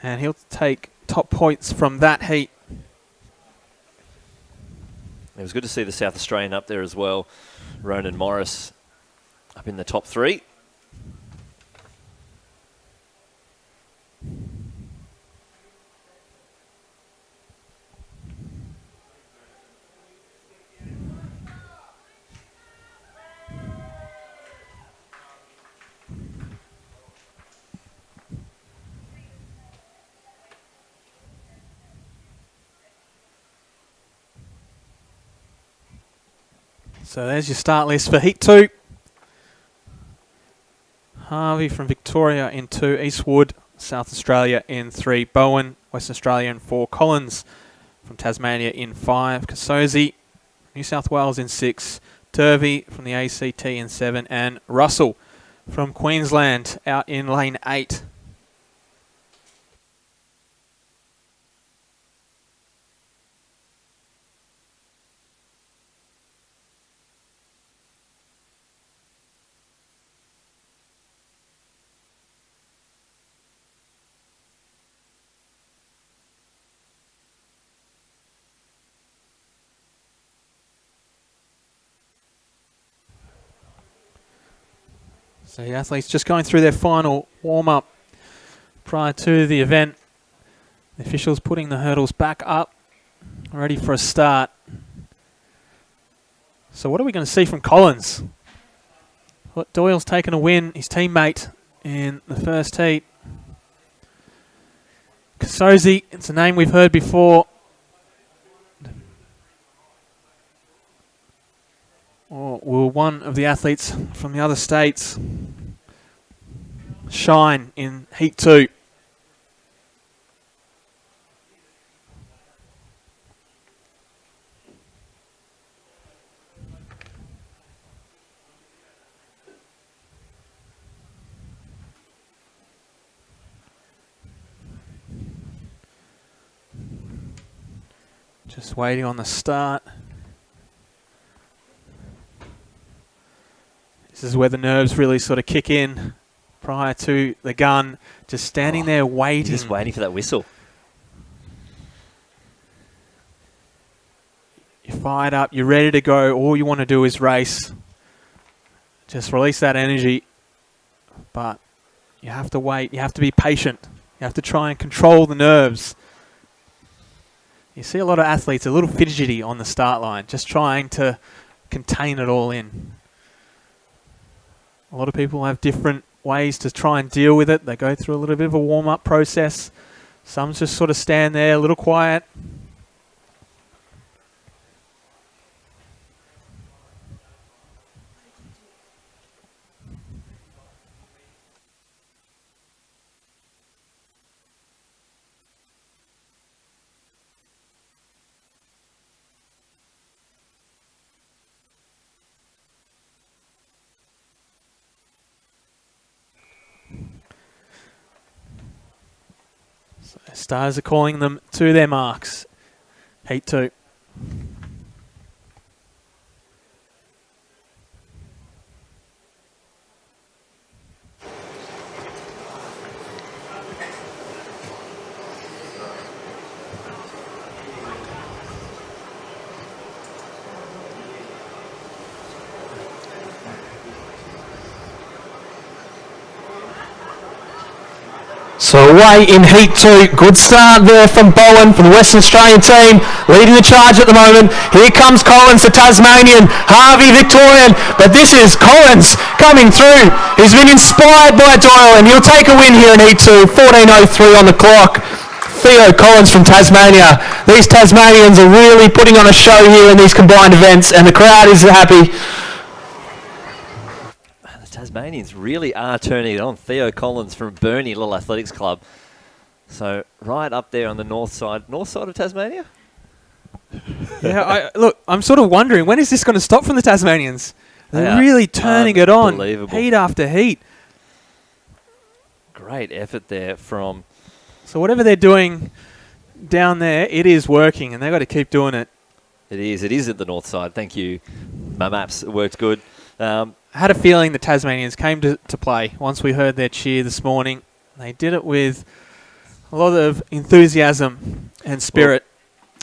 And he'll take top points from that heat. It was good to see the South Australian up there as well. Ronan Morris up in the top 3. So there's your start list for Heat 2. Harvey from Victoria in 2, Eastwood, South Australia in 3, Bowen, Western Australia in 4, Collins from Tasmania in 5, Kasozi, New South Wales in 6, Turvey from the ACT in 7, and Russell from Queensland out in lane 8. So the athletes just going through their final warm-up prior to the event. The officials putting the hurdles back up, ready for a start. So what are we going to see from Collins? Doyle's taken a win, his teammate in the first heat. Kasozi, it's a name we've heard before. Or will one of the athletes from the other states shine in Heat 2? Just waiting on the start. This is where the nerves really sort of kick in prior to the gun. Just standing there waiting. Just waiting for that whistle. You're fired up. You're ready to go. All you want to do is race. Just release that energy. But you have to wait. You have to be patient. You have to try and control the nerves. You see a lot of athletes a little fidgety on the start line, just trying to contain it all in. A lot of people have different ways to try and deal with it. They go through a little bit of a warm-up process. Some just sort of stand there a little quiet. Stars are calling them to their marks. Heat 2. So away in Heat 2, good start there from Bowen from the Western Australian team, leading the charge at the moment. Here comes Collins, the Tasmanian, Harvey, Victorian, but this is Collins coming through. He's been inspired by Doyle and he'll take a win here in Heat 2, 14:03 on the clock. Theo Collins from Tasmania. These Tasmanians are really putting on a show here in these combined events and the crowd is happy. Tasmanians really are turning it on. Theo Collins from Burnie Little Athletics Club. So right up there on the north side of Tasmania. Yeah, look, I'm sort of wondering, when is this going to stop from the Tasmanians? They're really turning it on, heat after heat. Great effort there from... So whatever they're doing down there, it is working, and they've got to keep doing it. It is at the north side. Thank you. My maps worked good. I had a feeling the Tasmanians came to play once we heard their cheer this morning. They did it with a lot of enthusiasm and spirit.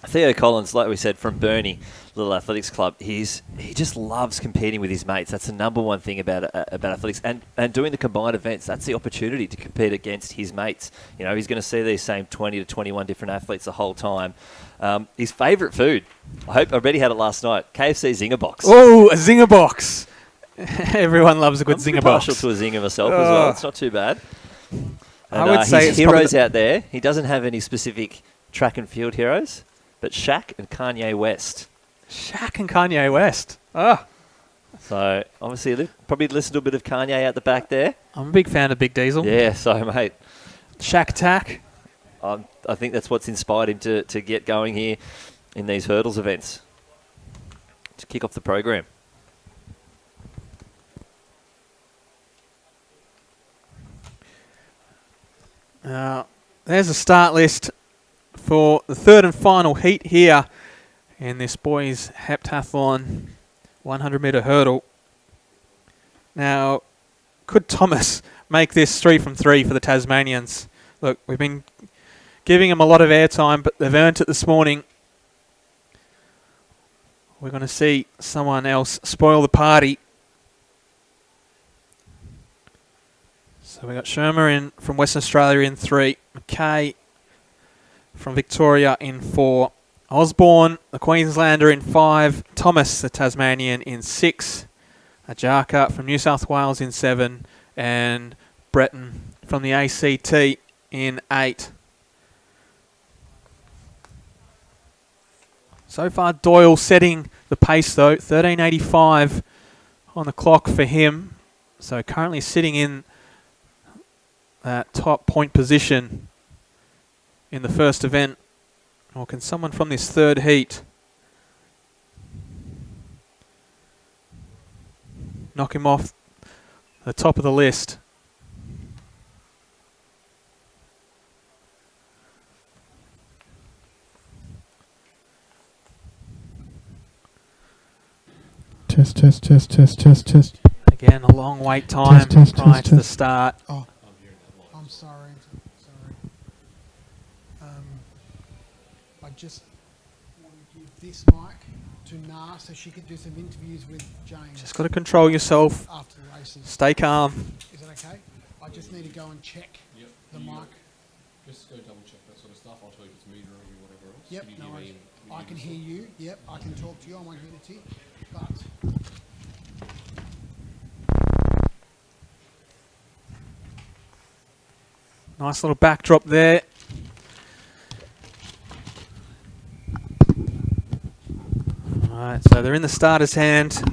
Well, Theo Collins, like we said, from Burnie Little Athletics Club, he just loves competing with his mates. That's the number one thing about athletics. And doing the combined events, that's the opportunity to compete against his mates. You know, he's going to see these same 20 to 21 different athletes the whole time. His favourite food, I already had it last night, KFC Zinger Box. Oh, a Zinger Box. Everyone loves a good Zinger Box. I'm partial to a Zinger myself as well. It's not too bad. And, I would say his heroes out there, he doesn't have any specific track and field heroes, but Shaq and Kanye West. Shaq and Kanye West. Oh. So, obviously, probably listen to a bit of Kanye out the back there. I'm a big fan of Big Diesel. Yeah, so, mate. Shack Attack. I think that's what's inspired him to get going here in these hurdles events to kick off the program. There's a start list for the third and final heat here in this boys' heptathlon 100-metre hurdle. Now, could Thomas make this 3 from 3 for the Tasmanians? Look, we've been giving them a lot of airtime, but they've earned it this morning. We're going to see someone else spoil the party. So we got Shermer in from Western Australia in 3, McKay from Victoria in 4, Osborne, the Queenslander, in 5, Thomas, the Tasmanian, in 6, Ajaka from New South Wales in 7, and Breton from the ACT in 8. So far, Doyle setting the pace though, 13.85 on the clock for him. So currently sitting in that top point position in the first event. Or can someone from this third heat knock him off the top of the list? Test. Again, a long wait time prior to the start. Oh, I'm sorry. I just want to give this mic to Na so she could do some interviews with James. Just got to control yourself. After the races. Stay calm. Is it okay? I just need to go and check the mic. Just go double check that sort of stuff. I'll tell you if it's metering or whatever else. Yep, no worries. I can hear you. Yep, I can talk to you. I won't hear it to you. But Nice little backdrop there. Alright, so they're in the starter's hand.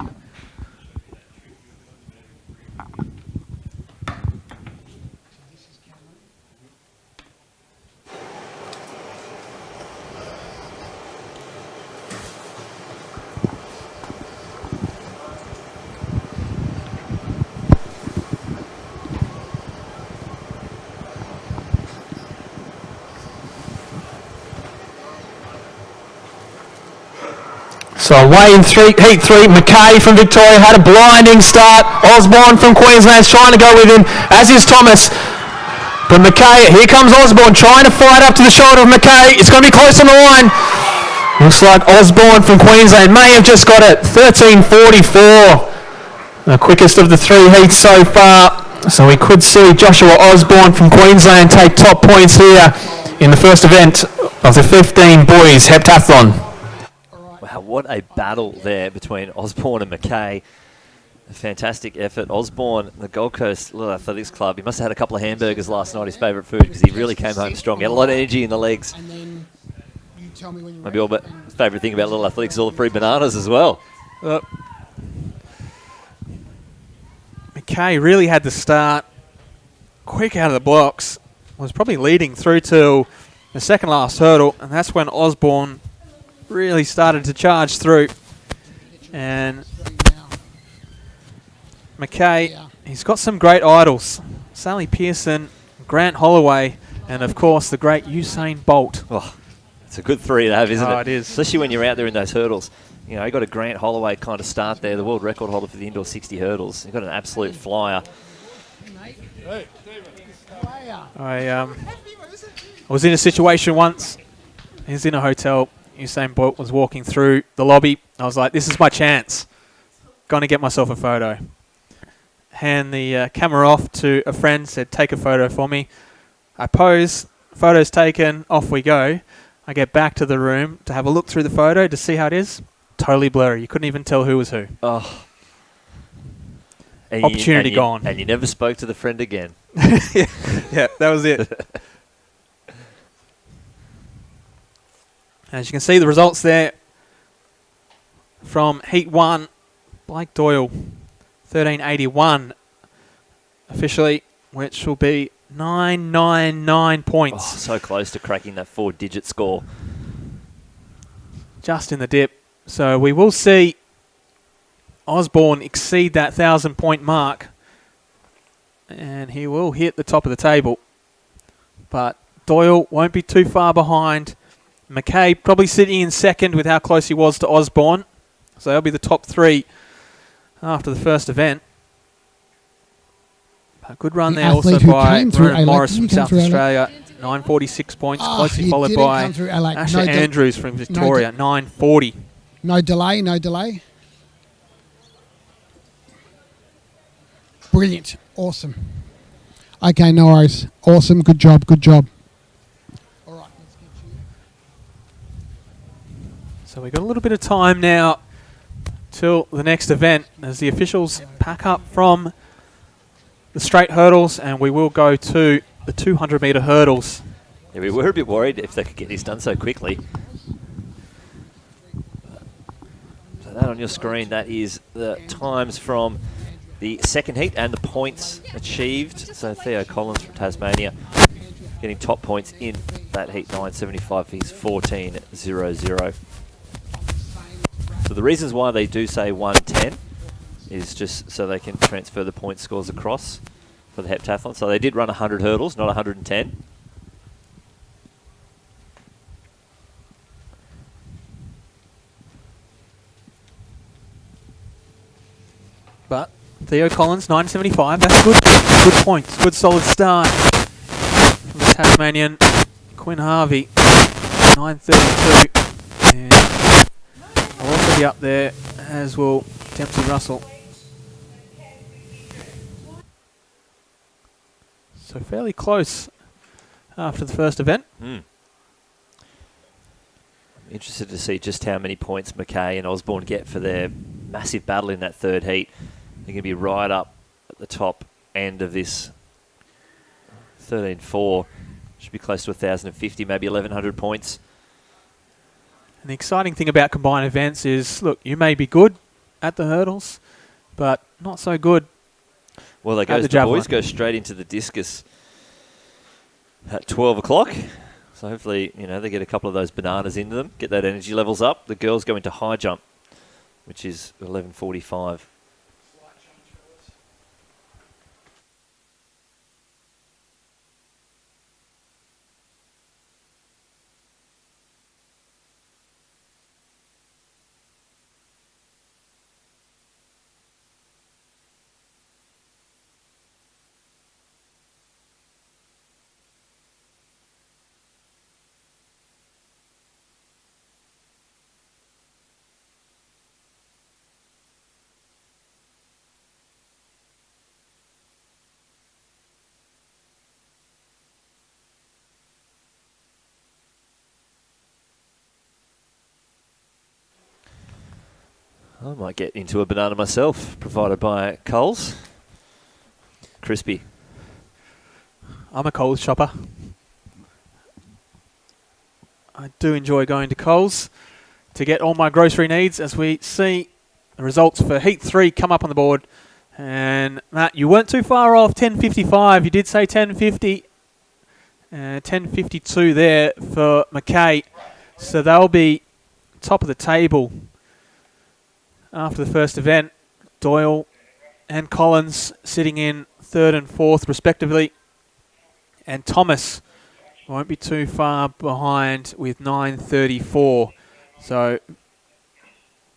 So away in heat 3, McKay from Victoria had a blinding start. Osborne from Queensland's trying to go with him, as is Thomas. But McKay, here comes Osborne trying to fight up to the shoulder of McKay. It's going to be close on the line. Looks like Osborne from Queensland may have just got it. 13.44. The quickest of the 3 heats so far. So we could see Joshua Osborne from Queensland take top points here in the first event of the 15 boys heptathlon. Wow, what a battle there between Osborne and McKay. A fantastic effort. Osborne, the Gold Coast Little Athletics Club, he must have had a couple of hamburgers last night, his favourite food, because he really came home strong. He had a lot of energy in the legs. Maybe all but his favourite thing about Little Athletics is all the free bananas as well. McKay really had the start quick out of the blocks. Was probably leading through to the second last hurdle, and that's when Osborne really started to charge through. And McKay, he's got some great idols. Sally Pearson, Grant Holloway, and of course the great Usain Bolt. Oh, it's a good 3 to have, isn't it? It is. Especially when you're out there in those hurdles. You know, you got a Grant Holloway kind of start there, the world record holder for the indoor 60 hurdles. You've got an absolute flyer. I was in a situation once. He was in a hotel. Usain Bolt was walking through the lobby. I was like, this is my chance. Going to get myself a photo. Hand the camera off to a friend, said, take a photo for me. I pose, photo's taken, off we go. I get back to the room to have a look through the photo to see how it is. Totally blurry. You couldn't even tell who was who. Oh. Opportunity gone. And you never spoke to the friend again. yeah, that was it. As you can see, the results there from Heat 1. Blake Doyle, 1381 officially, which will be 999 points. Oh, so close to cracking that 4-digit score. Just in the dip. So we will see Osborne exceed that 1,000-point mark, and he will hit the top of the table. But Doyle won't be too far behind. McKay probably sitting in second with how close he was to Osborne. So they'll be the top three after the first event. A good run there also by Ronan Morris from South Australia, 946 points, closely followed by Asher Andrews from Victoria, 940. No delay, no delay. Brilliant. Awesome. Okay, no worries. Awesome. Good job. Good job. All right. Let's get you. So we've got a little bit of time now till the next event as the officials pack up from the straight hurdles, and we will go to the 200-metre hurdles. Yeah, we were a bit worried if they could get this done so quickly. So that on your screen, that is the times from the second heat and the points achieved. So Theo Collins from Tasmania getting top points in that heat, 975 for his 14.00. So the reasons why they do say 110 is just so they can transfer the point scores across for the heptathlon. So they did run 100 hurdles, not 110. But Theo Collins, 975, that's good points, good solid start from the Tasmanian. Quinn Harvey, 932, and I'll also be up there, as will Dempsey Russell. So fairly close after the first event. I'm interested to see just how many points McKay and Osborne get for their massive battle in that third heat. They're going to be right up at the top end of this 13.4. Should be close to 1,050, maybe 1,100 points. And the exciting thing about combined events is, look, you may be good at the hurdles, but not so good. Well, the boys go straight into the discus at 12 o'clock. So hopefully, they get a couple of those bananas into them, get that energy levels up. The girls go into high jump, which is 11:45. I might get into a banana myself, provided by Coles. Crispy. I'm a Coles shopper. I do enjoy going to Coles to get all my grocery needs, as we see the results for Heat 3 come up on the board. And Matt, you weren't too far off, 10.55. You did say 10.50. 10.52 there for McKay. So they'll be top of the table after the first event. Doyle and Collins sitting in third and fourth respectively. And Thomas won't be too far behind with 9.34. So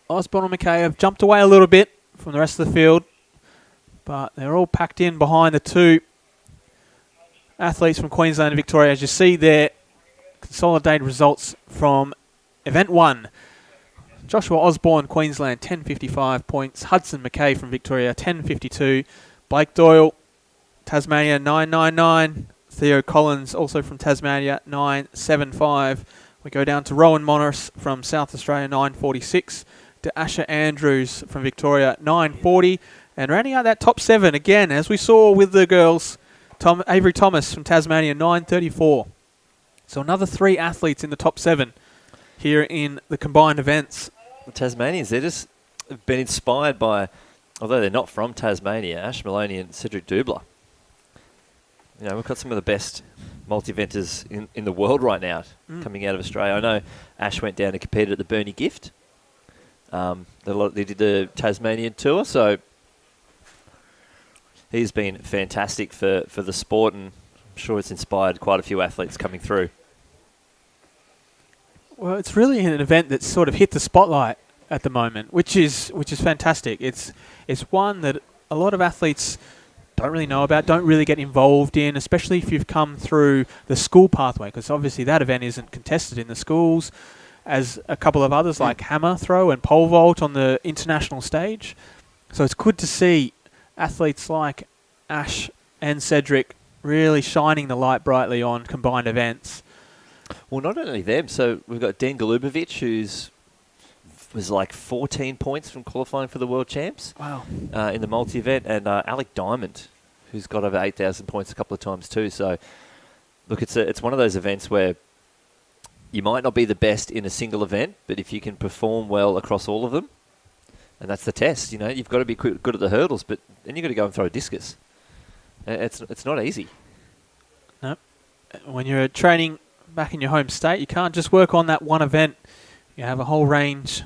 Osborne and McKay have jumped away a little bit from the rest of the field, but they're all packed in behind the two athletes from Queensland and Victoria. As you see there, consolidated results from event 1. Joshua Osborne, Queensland, 10.55 points. Hudson McKay from Victoria, 10.52. Blake Doyle, Tasmania, 9.99. Theo Collins, also from Tasmania, 9.75. We go down to Rowan Morris from South Australia, 9.46. To Asher Andrews from Victoria, 9.40. And rounding out that top 7, again, as we saw with the girls, Avery Thomas from Tasmania, 9.34. So another 3 athletes in the top 7 here in the combined events. The Tasmanians, they're just been inspired by, although they're not from Tasmania, Ash Maloney and Cedric Dubler. You know, we've got some of the best multi-eventers in the world right now coming out of Australia. I know Ash went down and competed at the Burnie Gift. They did the Tasmanian tour, so he's been fantastic for the sport, and I'm sure it's inspired quite a few athletes coming through. Well, it's really an event that's sort of hit the spotlight at the moment, which is fantastic. It's one that a lot of athletes don't really know about, don't really get involved in, especially if you've come through the school pathway, because obviously that event isn't contested in the schools, as a couple of others like hammer throw and pole vault on the international stage. So it's good to see athletes like Ash and Cedric really shining the light brightly on combined events. Well, not only them. So we've got Dan Galubovic, was like 14 points from qualifying for the World Champs. Wow. In the multi-event. And Alec Diamond, who's got over 8,000 points a couple of times too. So, look, it's one of those events where you might not be the best in a single event, but if you can perform well across all of them, and that's the test, you know, you've got to be good at the hurdles, but then you've got to go and throw a discus. It's not easy. No. When you're training back in your home state, you can't just work on that one event. You have a whole range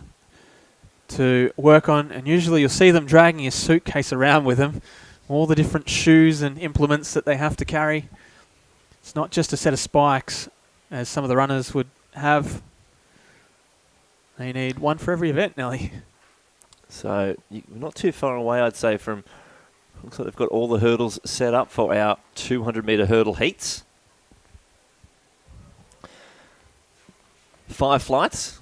to work on, and usually you'll see them dragging a suitcase around with them, all the different shoes and implements that they have to carry. It's not just a set of spikes, as some of the runners would have. They need one for every event, Nelly. So we're not too far away, I'd say, from... Looks like they've got all the hurdles set up for our 200-metre hurdle heats. 5 flights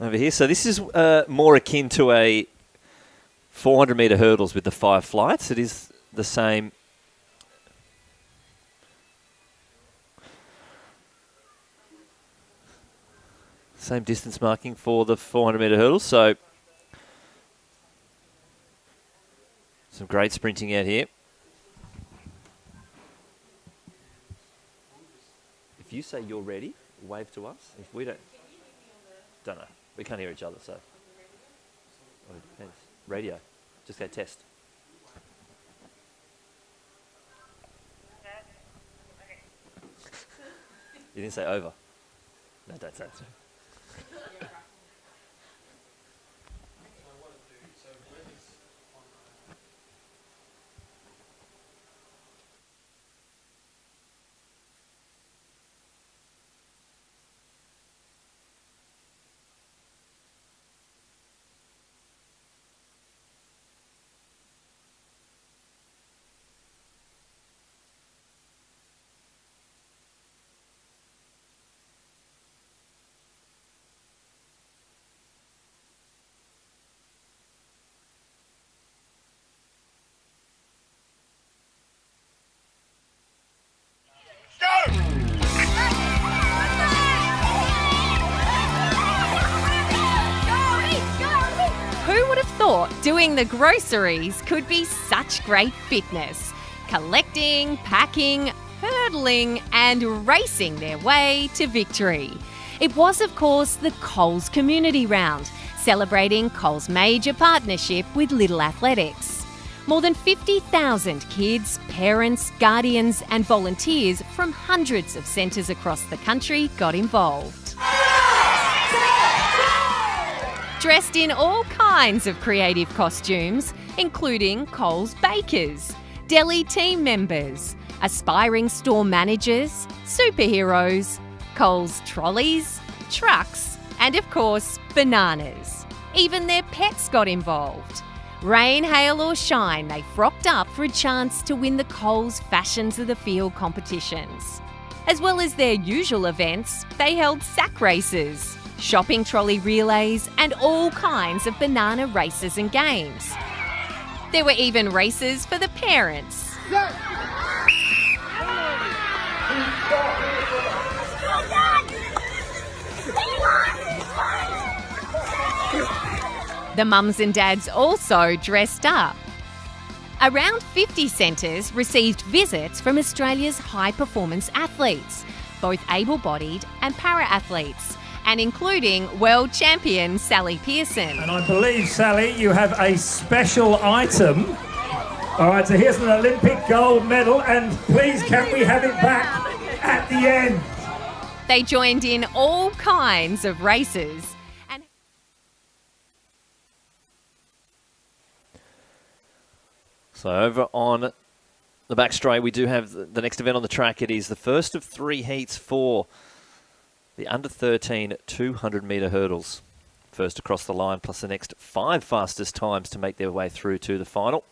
over here. So this is more akin to a 400-metre hurdles with the 5 flights. It is the same. Same distance marking for the 400-metre hurdles. So some great sprinting out here. If you say you're ready, wave to us. If we don't know. We can't hear each other, so. Oh, it depends. Radio. Just go test. You didn't say over. No, don't say it. Who would have thought doing the groceries could be such great fitness? Collecting, packing, hurdling and racing their way to victory. It was, of course, the Coles Community Round, celebrating Coles' major partnership with Little Athletics. More than 50,000 kids, parents, guardians and volunteers from hundreds of centres across the country got involved. Dressed in all kinds of creative costumes, including Coles bakers, deli team members, aspiring store managers, superheroes, Coles trolleys, trucks, and of course, bananas. Even their pets got involved. Rain, hail or shine, they frocked up for a chance to win the Coles Fashions of the Field competitions. As well as their usual events, they held sack races, shopping trolley relays, and all kinds of banana races and games. There were even races for the parents. The mums and dads also dressed up. Around 50 centres received visits from Australia's high-performance athletes, both able-bodied and para-athletes, and including world champion Sally Pearson. And I believe, Sally, you have a special item. All right, so here's an Olympic gold medal, and please can we have it back at the end? They joined in all kinds of races. So over on the back straight, we do have the next event on the track. It is the first of 3 heats for the under-13 200-metre hurdles. First across the line, plus the next 5 fastest times to make their way through to the final.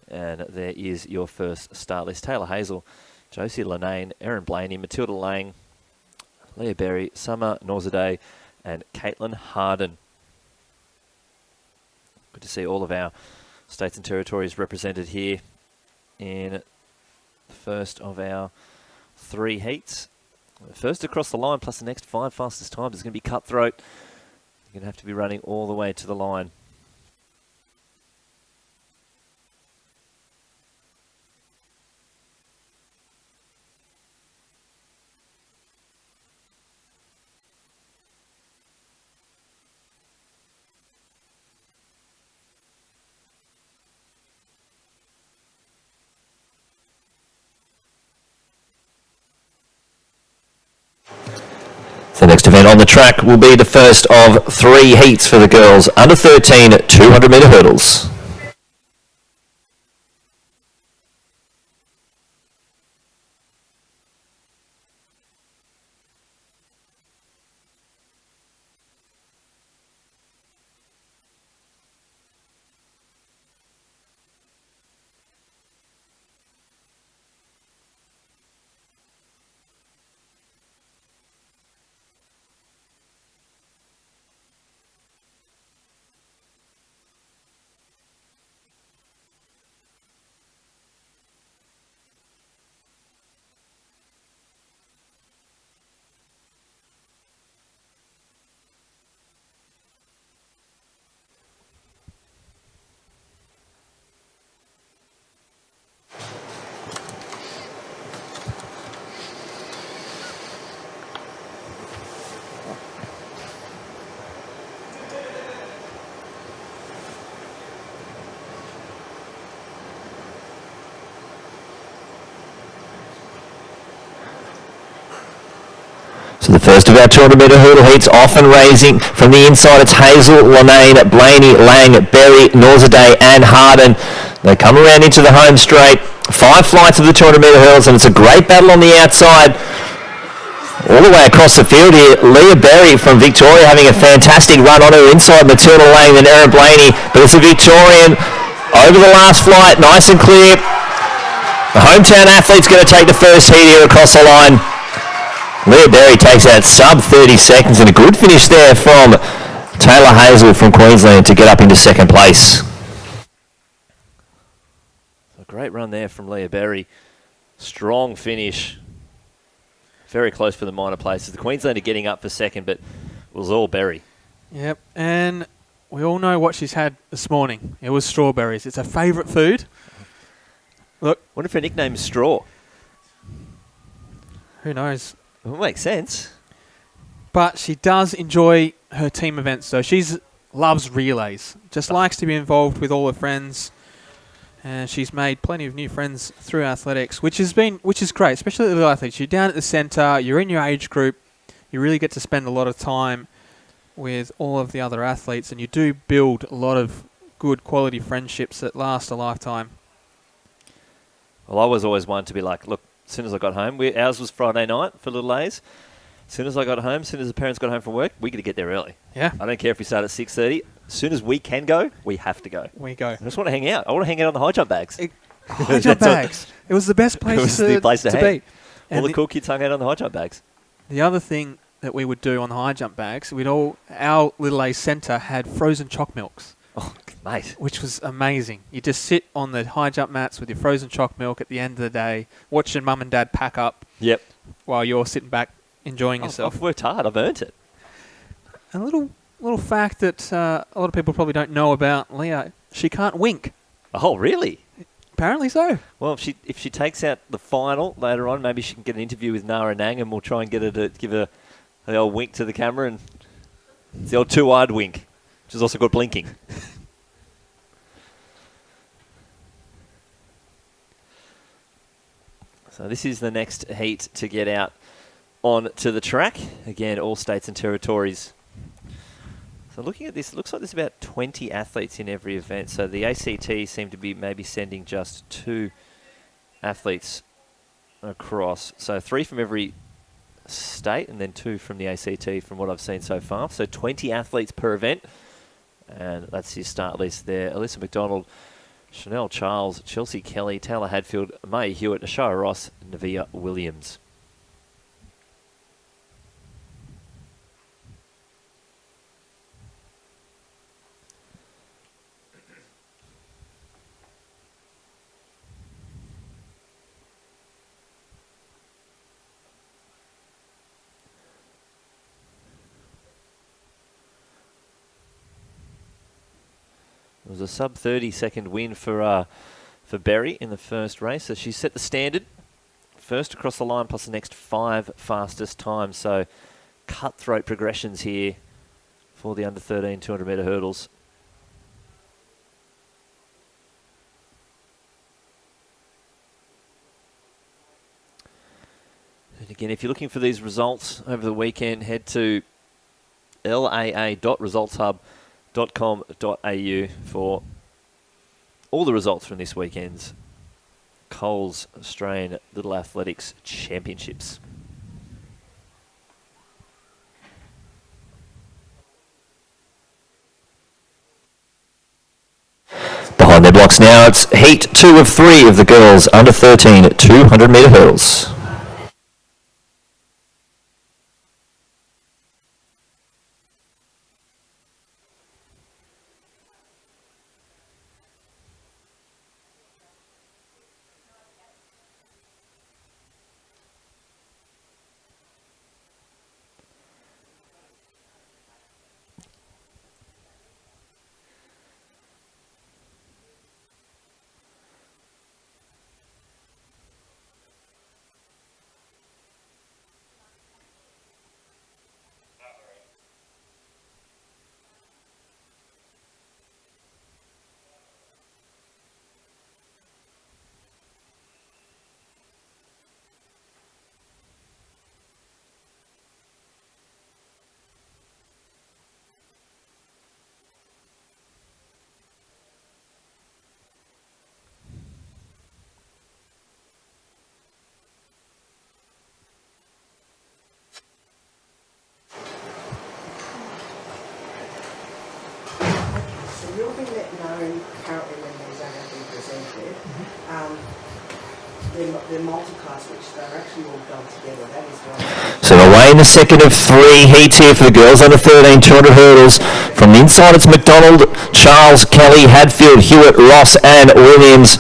And there is your first start list. Taylor Hazel, Josie Lanane, Erin Blaney, Matilda Lang, Leah Berry, Summer Norzaday, and Caitlin Harden. Good to see all of our states and territories represented here in the first of our 3 heats. First across the line, plus the next 5 fastest times is going to be cutthroat. You're going to have to be running all the way to the line. The next event on the track will be the first of 3 heats for the girls under 13 200-metre hurdles. So the first of our 200-metre hurdle heats off and raising. From the inside, it's Hazel, Lanane, Blaney, Lang, Berry, Norzaday and Harden. They come around into the home straight. 5 flights of the 200-metre hurdles, and it's a great battle on the outside. All the way across the field here, Leah Berry from Victoria having a fantastic run on her inside, Matilda Lang, then Erin Blaney. But it's a Victorian over the last flight, nice and clear. The hometown athlete's going to take the first heat here across the line. Leah Berry takes out sub 30 seconds, and a good finish there from Taylor Hazel from Queensland to get up into second place. A great run there from Leah Berry. Strong finish. Very close for the minor places. The Queenslander getting up for second, but it was all Berry. Yep, and we all know what she's had this morning. It was strawberries. It's her favourite food. Look. Wonder if her nickname is Straw. Who knows? It makes sense. But she does enjoy her team events, though. She loves relays. Just likes to be involved with all her friends. And she's made plenty of new friends through athletics, which is great, especially the little athletes. You're down at the centre, you're in your age group, you really get to spend a lot of time with all of the other athletes, and you do build a lot of good quality friendships that last a lifetime. Well, I was always one to be like, look, as soon as I got home, ours was Friday night for Little A's. As soon as I got home, as soon as the parents got home from work, we got to get there early. Yeah. I don't care if we start at 6:30. As soon as we can go, we have to go. We go. I just want to hang out. I want to hang out on the high jump bags. High jump bags. It was the best place, it was the place to be. All the cool kids hung out on the high jump bags. The other thing that we would do on the high jump bags, our Little A centre had frozen choc milks. Oh, mate. Which was amazing. You just sit on the high jump mats with your frozen choc milk at the end of the day, watching mum and dad pack up. Yep. While you're sitting back enjoying yourself. I've worked hard. I've earned it. A little fact that a lot of people probably don't know about Leah, she can't wink. Oh, really? Apparently so. Well, if she takes out the final later on, maybe she can get an interview with Nara Nang, and we'll try and get her to give a The old wink to the camera, and it's the old two-eyed wink, which is also called blinking. So this is the next heat to get out on to the track. Again, all states and territories. So looking at this, it looks like there's about 20 athletes in every event. So the ACT seem to be maybe sending just 2 athletes across. So 3 from every state and then 2 from the ACT from what I've seen so far. So 20 athletes per event. And that's your start list there. Alyssa McDonald, Chanel Charles, Chelsea Kelly, Taylor Hadfield, Maya Hewitt, Ashara Ross, Navia Williams. It was a sub 30-second win for Berry in the first race. So she set the standard first across the line plus the next 5 fastest times. So cutthroat progressions here for the under 13 200 metre hurdles. And again, if you're looking for these results over the weekend, head to laa.resultshub.com.au for all the results from this weekend's Coles Australian Little Athletics Championships. Behind their blocks now, it's heat 2 of 3 of the girls under 13 200 metre hurdles. You'll be let know currently when these are going to be presented. They're multi-class, which they're actually all done together. That is right. So away in the second of 3 heats here for the girls under 13 200 hurdles. From the inside, it's McDonald, Charles, Kelly, Hadfield, Hewitt, Ross, and Williams.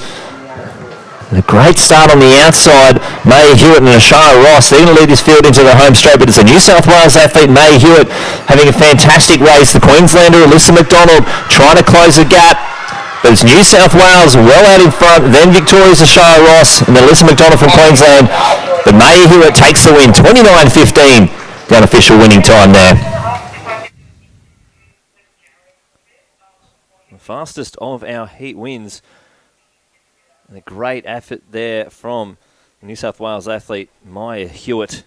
And a great start on the outside. May Hewitt and Ashara Ross, they're going to lead this field into the home straight, but it's a New South Wales athlete, May Hewitt, having a fantastic race. The Queenslander, Alyssa McDonald, trying to close the gap. But it's New South Wales well out in front, then Victoria's Ashara Ross and Alyssa McDonald from Queensland. But May Hewitt takes the win, 29.15, the unofficial winning time there. The fastest of our heat wins. And a great effort there from the New South Wales athlete, Maya Hewitt.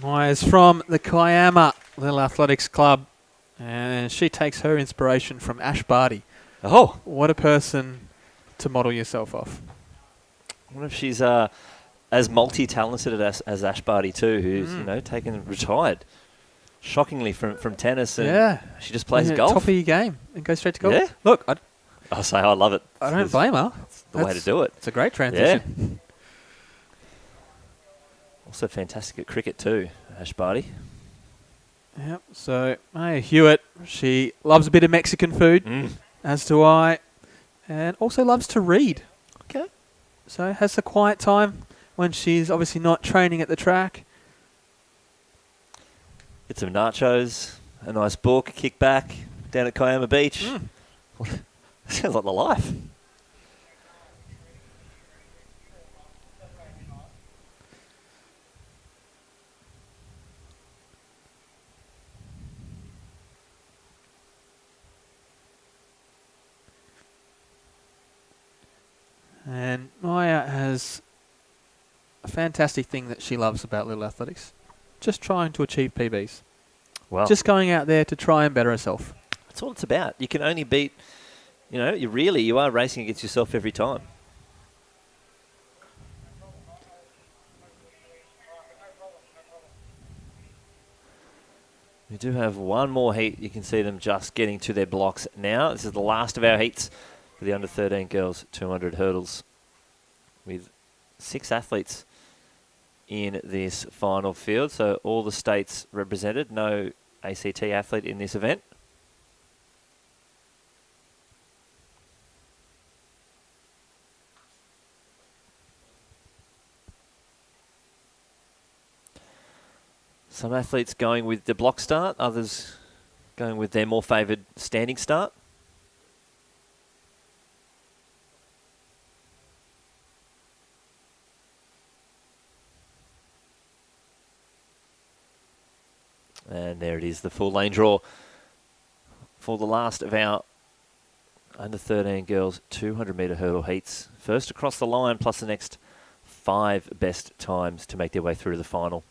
Maya's from the Kiama Little Athletics Club, and she takes her inspiration from Ash Barty. Oh! What a person to model yourself off. I wonder if she's as multi-talented as Ash Barty too, who's retired. Shockingly from tennis, and she just plays golf. Top of your game and go straight to golf. Yeah, look, I'll say I love it. I don't blame her. It's the way to do it. It's a great transition. Yeah. Also fantastic at cricket too, Ash Barty. Yep. So Maya Hewitt, she loves a bit of Mexican food, as do I, and also loves to read. Okay. So has the quiet time when she's obviously not training at the track. Get some nachos, a nice book, kick back down at Kiama Beach. Sounds like the life. And Maya has a fantastic thing that she loves about Little Athletics. Just trying to achieve PBs. Wow. Just going out there to try and better herself. That's all it's about. You can only beat, you know, you are racing against yourself every time. We do have one more heat. You can see them just getting to their blocks now. This is the last of our heats for the under-13 girls 200 hurdles, with 6 athletes in this final field. So all the states represented, no ACT athlete in this event. Some athletes going with the block start, others going with their more favoured standing start. And there it is, the full lane draw for the last of our under-13 girls 200-metre hurdle heats. First across the line, plus the next 5 best times to make their way through to the final.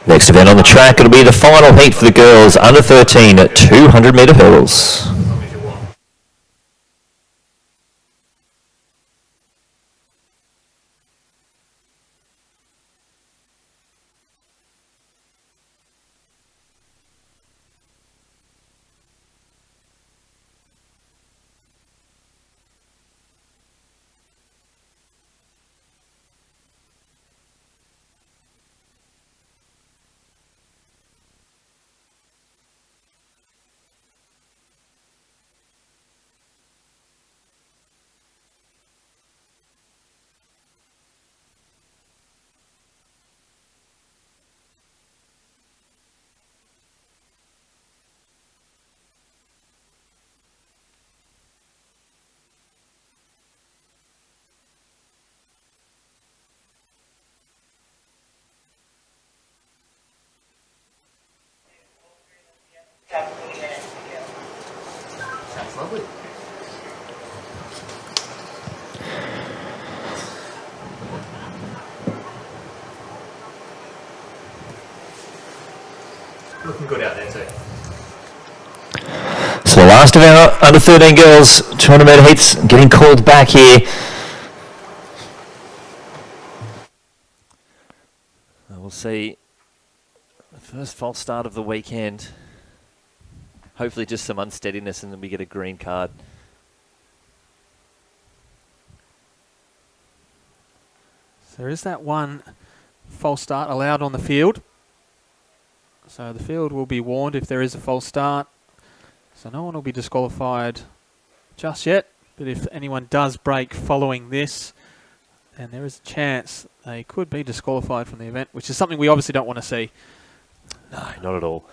Next event on the track, it'll be the final heat for the girls under 13 at 200-metre hurdles. Sounds lovely. Looking good out there too. So the last of our under 13 girls 200-metre heats getting called back here. We'll see the first false start of the weekend. Hopefully just some unsteadiness and then we get a green card. So there is that one false start allowed on the field. So the field will be warned if there is a false start. So no one will be disqualified just yet. But if anyone does break following this, then there is a chance they could be disqualified from the event, which is something we obviously don't want to see. No, not at all.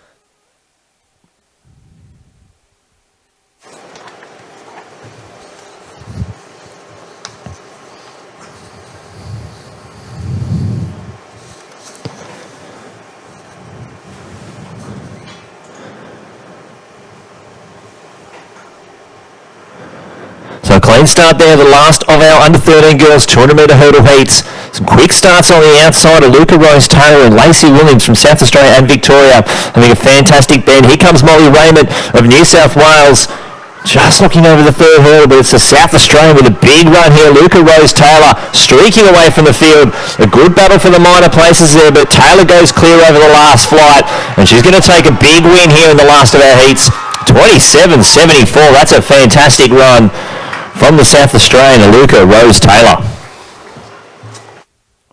So a clean start there, the last of our under-13 girls 200-metre hurdle heats. Some quick starts on the outside of Luca Rose-Taylor and Lacey Williams from South Australia and Victoria. Having a fantastic bend. Here comes Molly Raymond of New South Wales. Just looking over the third hurdle, but it's the South Australian with a big run here. Luca Rose-Taylor streaking away from the field. A good battle for the minor places there, but Taylor goes clear over the last flight, and she's going to take a big win here in the last of our heats. 27.74. That's a fantastic run from the South Australian, Luca Rose-Taylor.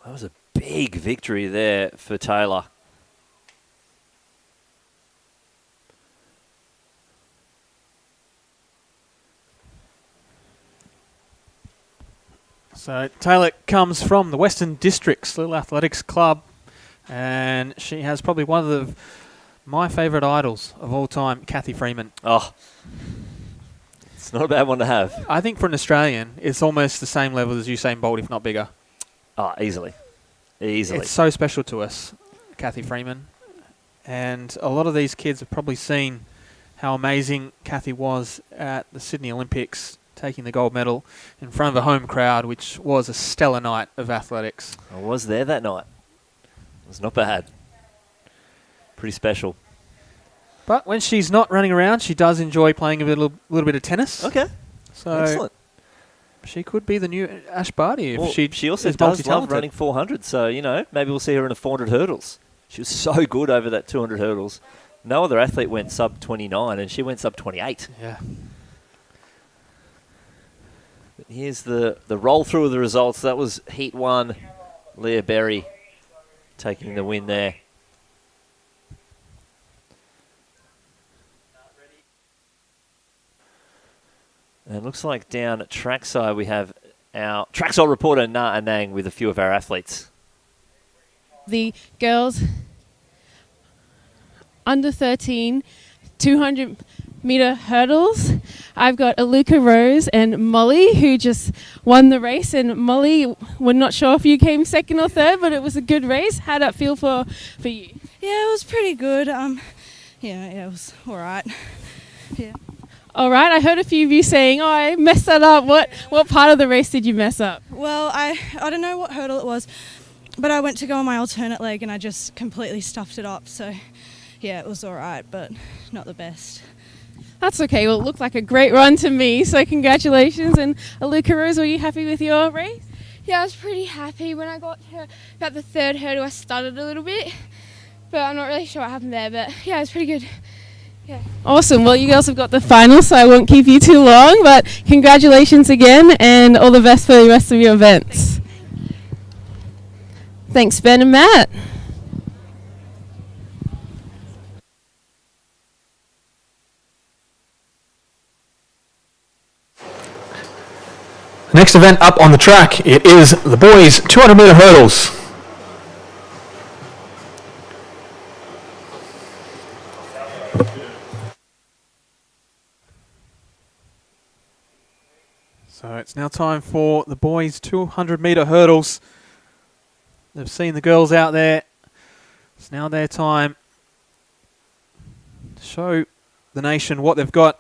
That was a big victory there for Taylor. So Taylor comes from the Western Districts Little Athletics Club. And she has probably one of my favourite idols of all time, Kathy Freeman. Oh, it's not a bad one to have. I think for an Australian, it's almost the same level as Usain Bolt, if not bigger. Oh, easily. Easily. It's so special to us, Kathy Freeman. And a lot of these kids have probably seen how amazing Kathy was at the Sydney Olympics, taking the gold medal in front of a home crowd, which was a stellar night of athletics. I was there that night. It was not bad. Pretty special. But when she's not running around, she does enjoy playing a little bit of tennis. Okay. So excellent. She could be the new Ash Barty if Well, she also is does multi-talented. love running 400, so, maybe we'll see her in the 400 hurdles. She was so good over that 200 hurdles. No other athlete went sub 29, and she went sub 28. Yeah. But here's the roll through of the results. That was Heat 1, Leah Berry taking the win there. And it looks like down at trackside we have our trackside reporter Na Anang with a few of our athletes. The girls under 13 200-meter hurdles. I've got Aluka Rose and Molly, who just won the race. And Molly, we're not sure if you came second or third, but it was a good race. How'd that feel for you? Yeah, it was pretty good. Yeah, it was all right. Yeah. All right, I heard a few of you saying, "Oh, I messed that up." What part of the race did you mess up? Well, I don't know what hurdle it was, but I went to go on my alternate leg and I just completely stuffed it up. So, yeah, it was all right, but not the best. That's okay. Well, it looked like a great run to me, so congratulations. And Aluka Rose, were you happy with your race? Yeah, I was pretty happy. When I got to about the third hurdle, I stuttered a little bit, but I'm not really sure what happened there. But yeah, it was pretty good. Yeah. Awesome. Well, you girls have got the final, so I won't keep you too long, but congratulations again and all the best for the rest of your events. Thanks, Ben and Matt. Next event up on the track, it is the boys 200-meter hurdles. So it's now time for the boys 200-meter hurdles. They've seen the girls out there. It's now their time to show the nation what they've got.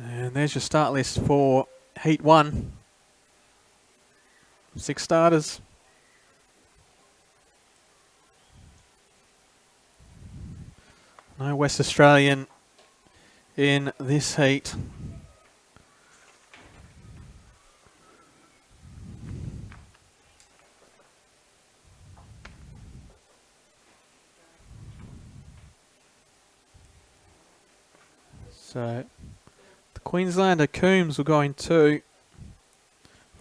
And there's your start list for Heat 1. 6 starters. No West Australian in this heat. So the Queenslander Coombs will go in 2.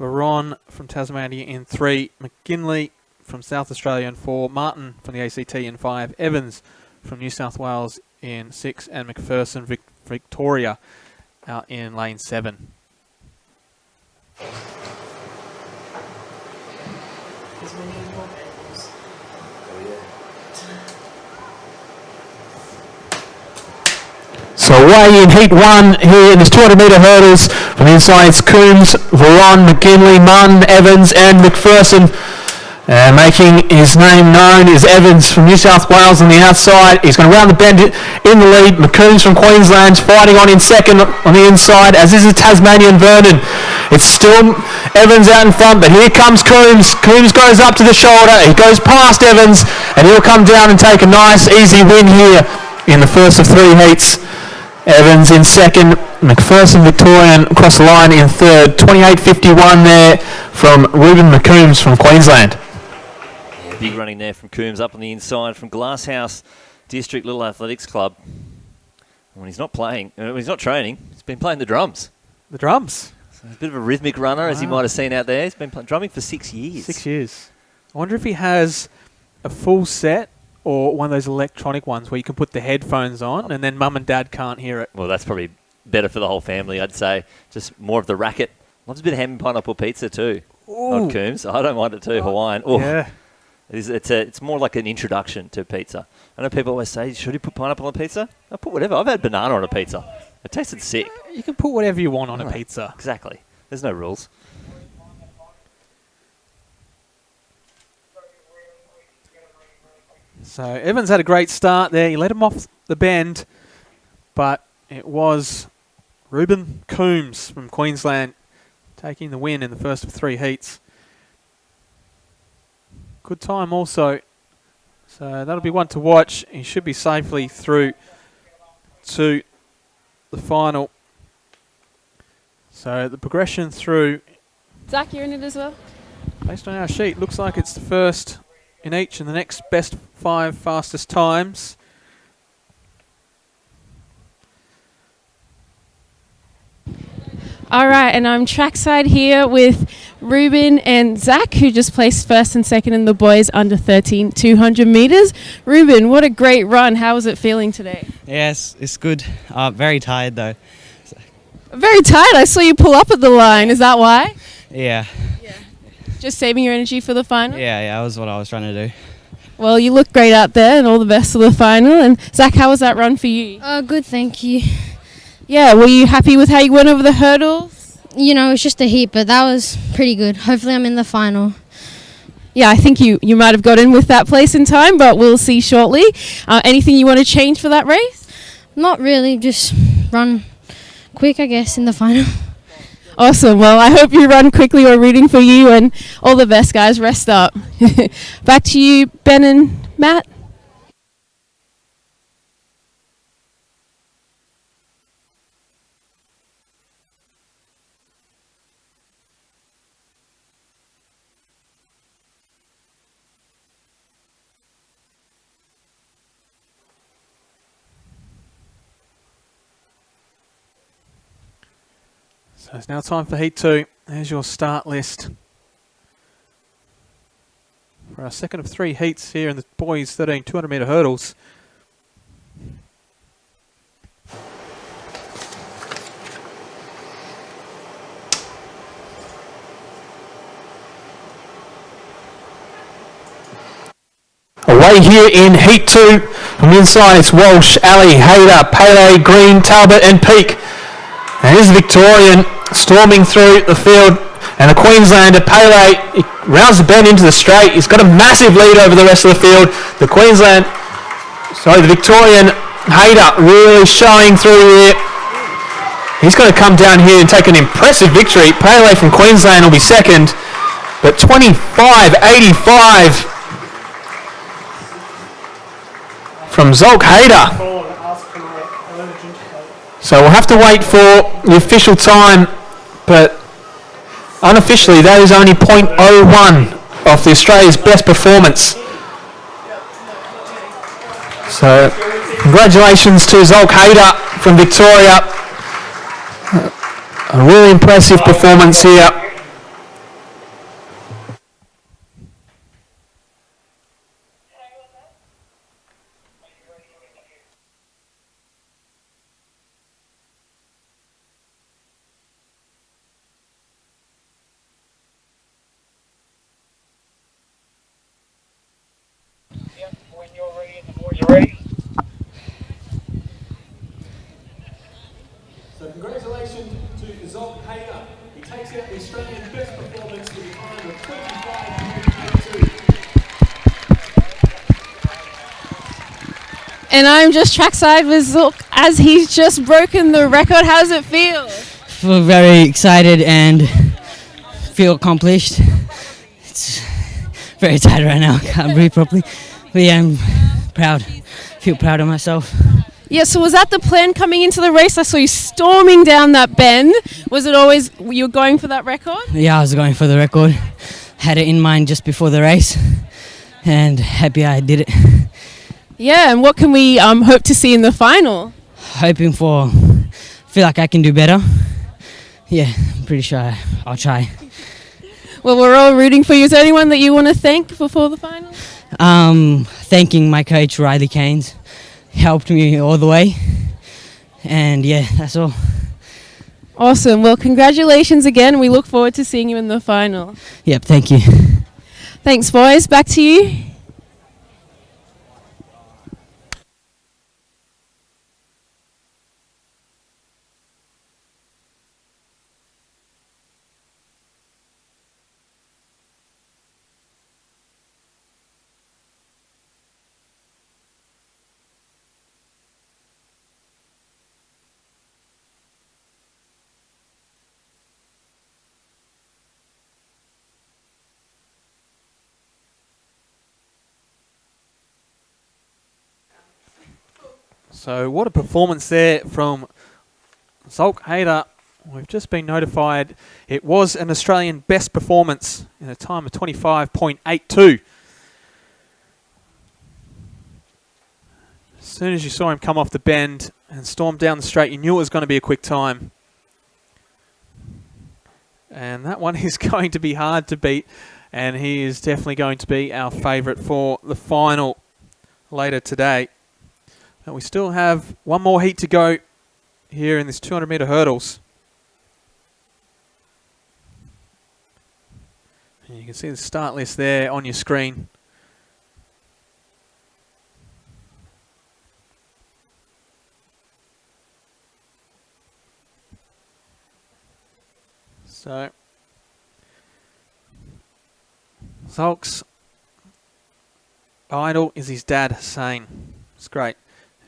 Varon from Tasmania in 3. McGinley from South Australia in 4. Martin from the ACT in 5. Evans from New South Wales in 6. And McPherson Victoria out in lane 7. So away in Heat 1 here in this 200-metre hurdles. From the inside it's Coombs, Varon, McGinley, Munn, Evans and McPherson. Making his name known is Evans from New South Wales on the outside. He's going to round the bend in the lead. McCombs from Queensland fighting on in second on the inside, as is the Tasmanian Vernon. It's still Evans out in front, but here comes Coombs. Coombs goes up to the shoulder. He goes past Evans, and he'll come down and take a nice, easy win here in the first of 3 heats Evans in second, McPherson Victorian across the line in third. 28.51 there from Ruben McCombs from Queensland. Yeah, big running there from Coombs up on the inside from Glasshouse District Little Athletics Club. When he's not playing, when he's not training, he's been playing the drums. The drums? So he's a bit of a rhythmic runner, as you might have seen out there. He's been drumming for 6 years. 6 years. I wonder if he has a full set or one of those electronic ones where you can put the headphones on and then mum and dad can't hear it. Well, that's probably better for the whole family, I'd say. Just more of the racket. Loves a bit of ham and pineapple pizza too. Odd Coombs. I don't mind it too, Hawaiian. Ooh. Yeah. It's more like an introduction to pizza. I know people always say, should you put pineapple on pizza? I put whatever. I've had banana on a pizza. It tasted sick. You can put whatever you want on a pizza. Exactly. There's no rules. So Evans had a great start there. He let him off the bend, but it was Ruben Coombs from Queensland taking the win in the first of 3 heats. Good time also. So that'll be one to watch. He should be safely through to the final. So the progression through, Zach, you're in it as well? based on our sheet, looks like it's the first in each and the next best 5 fastest times. All right, and I'm trackside here with Ruben and Zach, who just placed first and second in the boys under 13 200 metres. Ruben, what a great run. How was it feeling today? Yes, it's good. Very tired though. Very tired. I saw you pull up at the line. Is that why? Yeah. Just saving your energy for the final? Yeah, that was what I was trying to do. Well, you look great out there, and all the best for the final. And Zach, how was that run for you? Good, thank you. Yeah, were you happy with how you went over the hurdles? You know, it's just a heat, but that was pretty good. Hopefully I'm in the final. Yeah, I think you might have got in with that place in time, but we'll see shortly. Anything you want to change for that race? Not really, just run quick, I guess, in the final. Awesome. Well, I hope you run quickly. We're rooting for you, and all the best, guys. Rest up. Back to you, Ben and Matt. So it's now time for Heat 2. There's your start list for our second of 3 heats here in the boys 13 200 metre hurdles. Away here in Heat 2. From the inside, it's Walsh, Alley, Hayter, Pele, Green, Talbot and Peake. And here's the Victorian storming through the field. And the Queenslander, Pele, he rounds the bend into the straight. He's got a massive lead over the rest of the field. The Victorian, Hayter, really showing through here. He's going to come down here and take an impressive victory. Pele from Queensland will be second. But 25.85 from Zolk Hayter. So we'll have to wait for the official time, but unofficially that is only .01 of the Australia's best performance. So congratulations to Zolk Hayter from Victoria. A really impressive performance here. So congratulations to Zolk Hayter. He takes out the Australian best performance with a time of 25.82. And I'm just trackside with Zolk as he's just broken the record. How does it feel? Feel very excited and feel accomplished. It's very tired right now. I can't breathe properly. But yeah, I'm proud. Feel proud of myself. Yeah, so was that the plan coming into the race? I saw you storming down that bend. Was it always you were going for that record? Yeah, I was going for the record. Had it in mind just before the race, and happy I did it. Yeah, and what can we hope to see in the final? Hoping for, feel like I can do better. Yeah, I'm pretty sure I'll try. Well, we're all rooting for you. Is there anyone that you want to thank before the final? Thanking my coach, Riley Keynes. Helped me all the way. And yeah, that's all. Awesome. Well, congratulations again. We look forward to seeing you in the final. Yep, thank you. Thanks, boys. Back to you. So what a performance there from Zolk Hader. We've just been notified it was an Australian best performance in a time of 25.82. As soon as you saw him come off the bend and storm down the straight, you knew it was going to be a quick time. And that one is going to be hard to beat, and he is definitely going to be our favourite for the final later today. And we still have one more heat to go here in this 200 metre hurdles. And you can see the start list there on your screen. So, Zolk's idol is his dad, Hussein. It's great.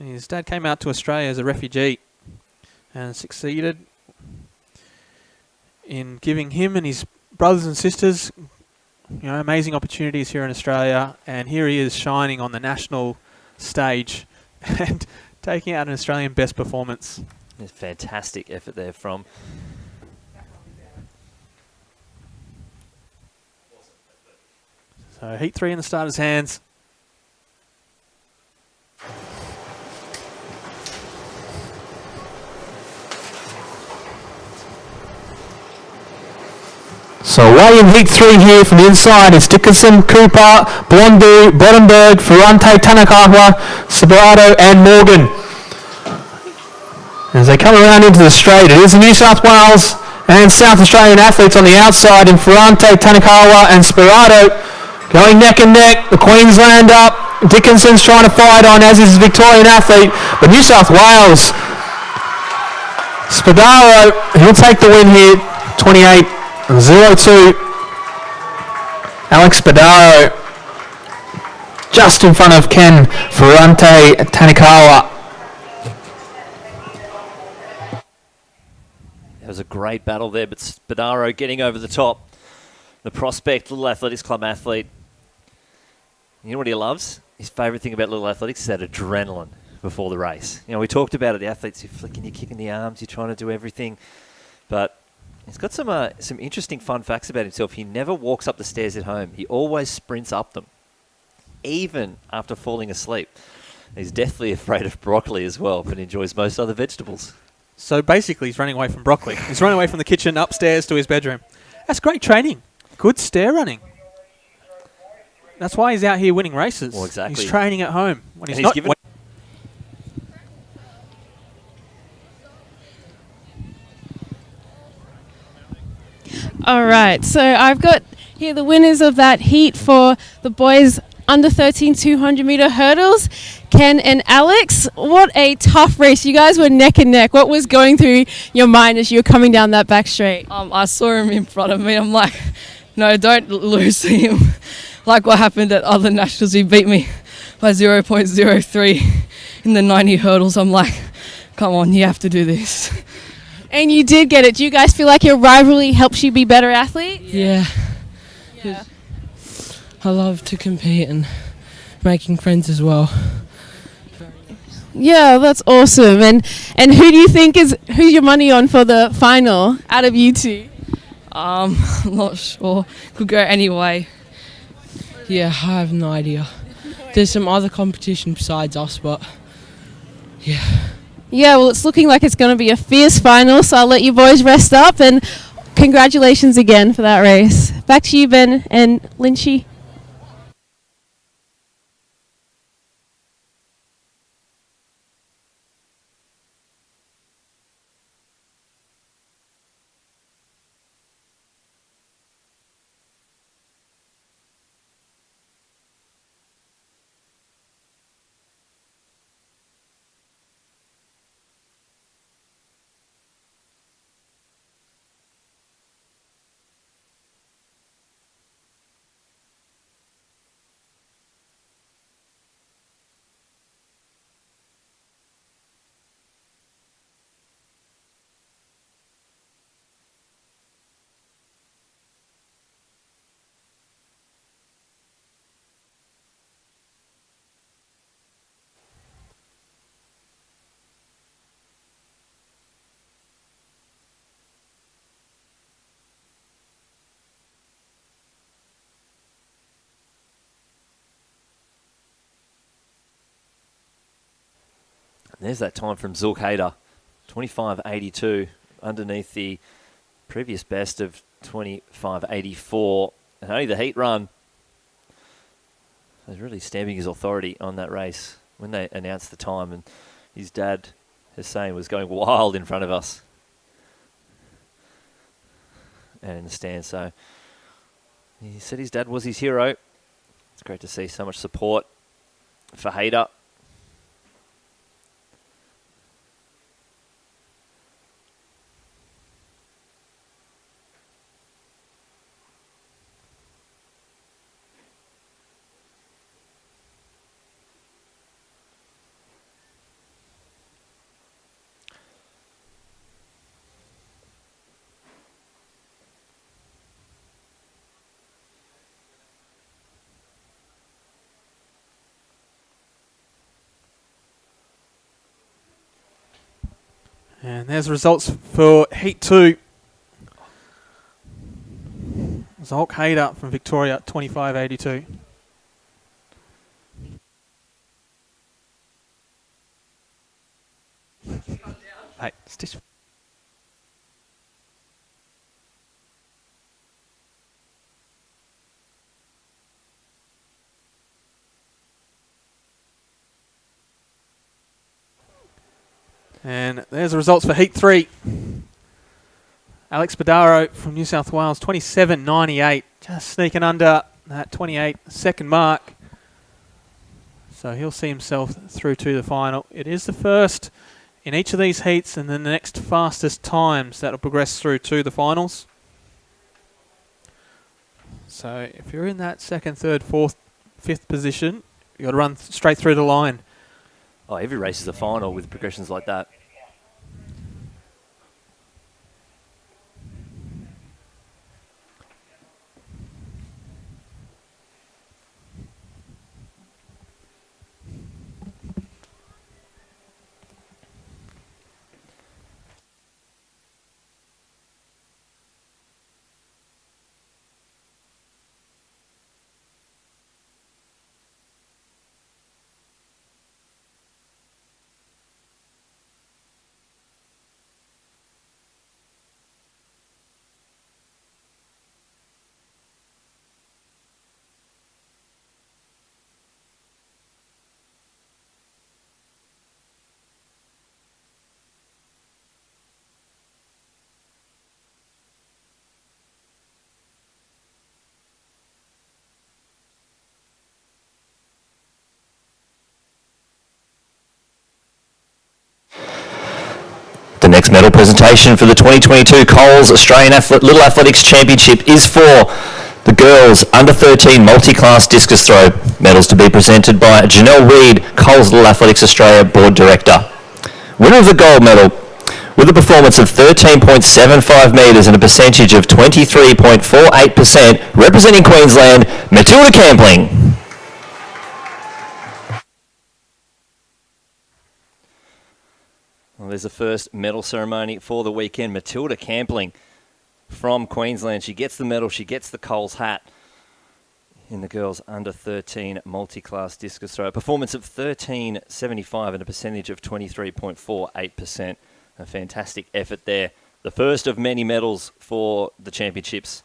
And his dad came out to Australia as a refugee and succeeded in giving him and his brothers and sisters, amazing opportunities here in Australia. And here he is shining on the national stage and taking out an Australian best performance. It's fantastic effort there from So heat 3 in the starter's hands. So away in heat 3 here from the inside is Dickinson, Cooper, Blondu, Bottomberg, Ferrante, Tanakawa, Sabarato and Morgan. As they come around into the straight, it is the New South Wales and South Australian athletes on the outside in Ferrante, Tanakawa and Sperato going neck and neck. The Queenslander, Dickinson's trying to fight on, as is the Victorian athlete, but New South Wales, Spadaro, he'll take the win here, 28.02. Alex Spadaro just in front of Ken Ferrante Tanakawa. It was a great battle there, but Spadaro getting over the top. The prospect, Little Athletics Club athlete. You know what he loves? His favourite thing about Little Athletics is that adrenaline before the race. We talked about it, the athletes, you're flicking, you're kicking the arms, you're trying to do everything. But he's got some interesting fun facts about himself. He never walks up the stairs at home. He always sprints up them, even after falling asleep. He's deathly afraid of broccoli as well, but enjoys most other vegetables. So basically he's running away from broccoli. He's running away from the kitchen upstairs to his bedroom. That's great training. Good stair running. That's why he's out here winning races. Well, exactly. He's training at home. When he's given All right, so I've got here the winners of that heat for the boys under 13 200 meter hurdles, Ken and Alex. What a tough race. You guys were neck and neck. What was going through your mind as you were coming down that back straight? I saw him in front of me. I'm like, no, don't lose to him. Like what happened at other nationals, he beat me by 0.03 in the 90 hurdles. I'm like, come on, you have to do this. And you did get it. Do you guys feel like your rivalry helps you be better athletes? Yeah. I love to compete and making friends as well. Yeah, that's awesome. And who do you think who's your money on for the final out of you two? I'm not sure. Could go any way. Yeah, I have no idea. There's some other competition besides us, but yeah. Yeah, well, it's looking like it's going to be a fierce final, so I'll let you boys rest up, and congratulations again for that race. Back to you, Ben and Lynchy. There's that time from Zulk Hader, 25.82, underneath the previous best of 25.84. And only the heat run is really stamping his authority on that race when they announced the time. And his dad, Hussein, was going wild in front of us and in the stand. So he said his dad was his hero. It's great to see so much support for Hader. And there's the results for Heat 2. Zulk Hader from Victoria, 25.82. Hey, stitch. And there's the results for Heat 3. Alex Badaro from New South Wales, 27.98. Just sneaking under that 28 second mark. So he'll see himself through to the final. It is the first in each of these heats, and then the next fastest times that will progress through to the finals. So if you're in that second, third, fourth, fifth position, you've got to run straight through the line. Oh, every race is a final with progressions like that. The next medal presentation for the 2022 Coles Australian Little Athletics Championship is for the girls under 13 multi-class discus throw. Medals to be presented by Janelle Reid, Coles Little Athletics Australia Board Director. Winner of the gold medal with a performance of 13.75 metres and a percentage of 23.48%, representing Queensland, Matilda Campling. Well, there's the first medal ceremony for the weekend. Matilda Campling from Queensland. She gets the medal. She gets the Coles hat in the girls under 13 multi-class discus throw. A performance of 13.75 and a percentage of 23.48%. A fantastic effort there. The first of many medals for the championships.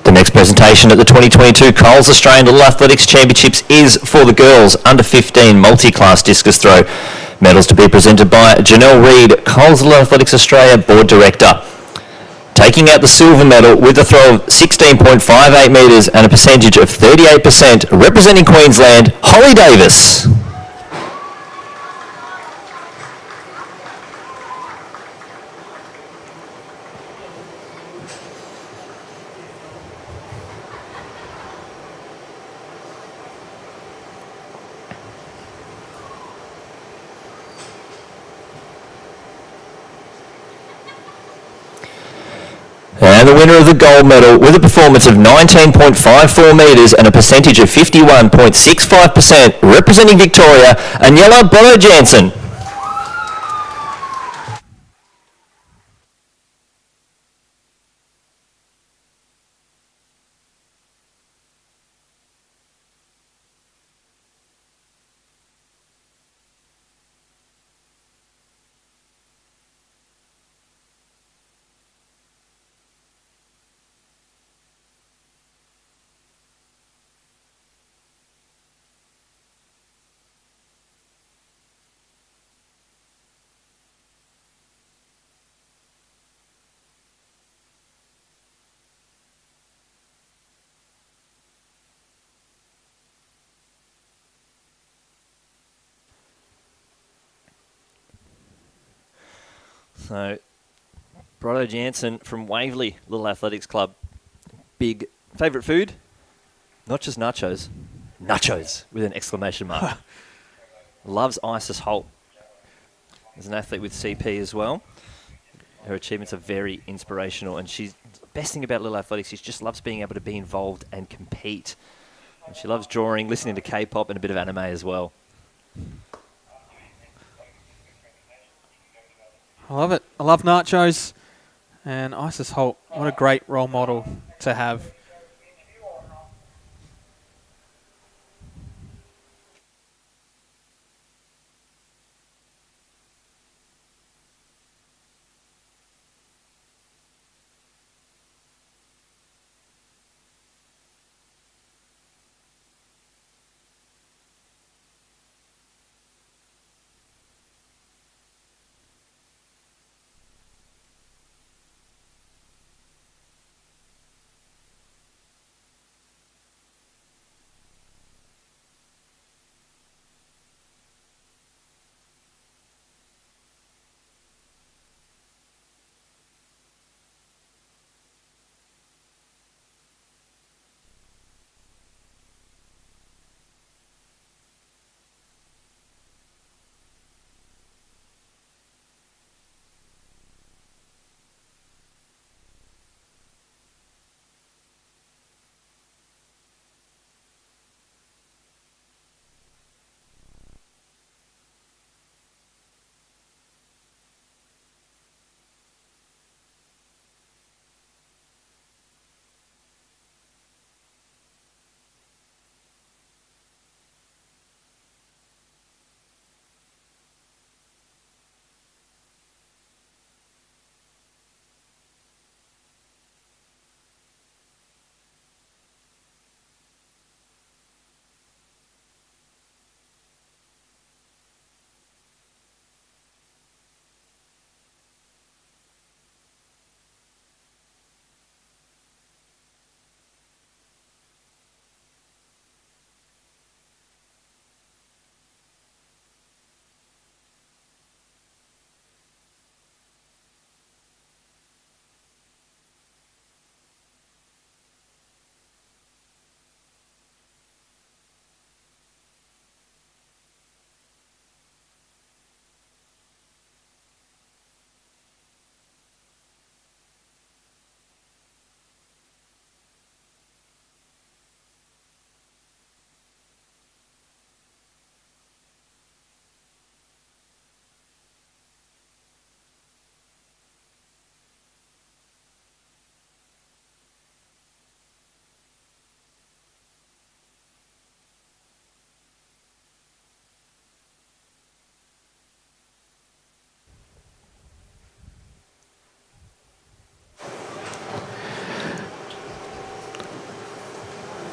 The next presentation at the 2022 Coles Australian Little Athletics Championships is for the girls under 15 multi-class discus throw. Medals to be presented by Janelle Reid, Coles Little Athletics Australia Board Director. Taking out the silver medal with a throw of 16.58 metres and a percentage of 38%, representing Queensland, Holly Davis. And the winner of the gold medal with a performance of 19.54 metres and a percentage of 51.65%, representing Victoria, Aniela Bono-Jansen. So Brotto Jansen from Waverley Little Athletics Club. Big favourite food? Not just nachos. Nachos with an exclamation mark. Loves Isis Holt. As an athlete with CP as well. Her achievements are very inspirational, and she's best thing about Little Athletics, she just loves being able to be involved and compete. And she loves drawing, listening to K-pop, and a bit of anime as well. I love it. I love nachos. And Isis Holt, what a great role model to have.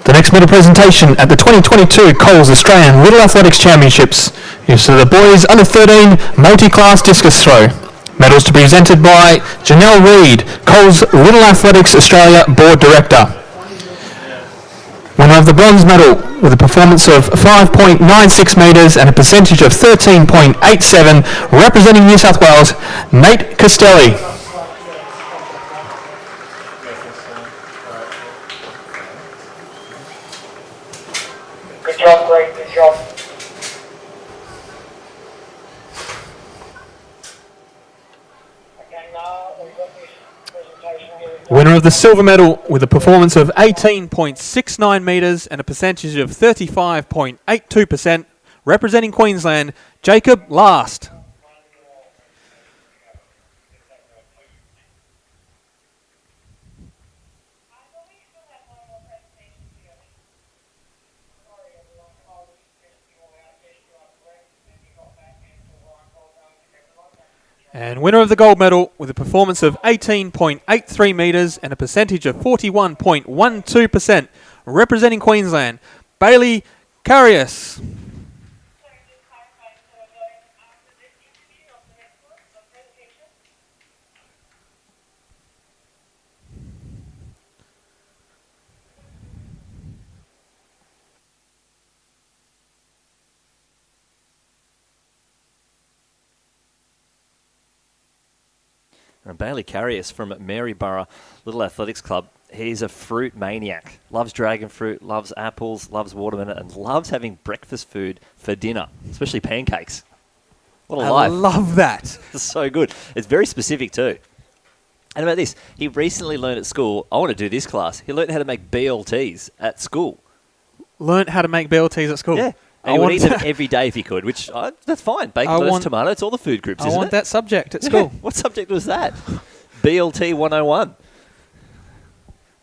The next medal presentation at the 2022 Coles Australian Little Athletics Championships is the boys under 13 multi-class discus throw. Medals to be presented by Janelle Reid, Coles Little Athletics Australia Board Director. Winner of the bronze medal with a performance of 5.96 metres and a percentage of 13.87, representing New South Wales, Nate Costelli. Good job, Greg. Good job. Winner of the silver medal with a performance of 18.69 metres and a percentage of 35.82%, representing Queensland, Jacob Last. And winner of the gold medal with a performance of 18.83 metres and a percentage of 41.12%, representing Queensland, Bailey Carius. And Bailey Carrius from Maryborough Little Athletics Club, he's a fruit maniac. Loves dragon fruit, loves apples, loves watermelon, and loves having breakfast food for dinner, especially pancakes. What a life. I love that. It's so good. It's very specific too. And about this, he recently learned at school, I want to do this class. He learned how to make BLTs at school. Learned how to make BLTs at school? Yeah. And he would eat them every day if he could, which, that's fine. Bacon, lettuce, tomato, it's all the food groups, isn't it? I want that subject at school. What subject was that? BLT 101.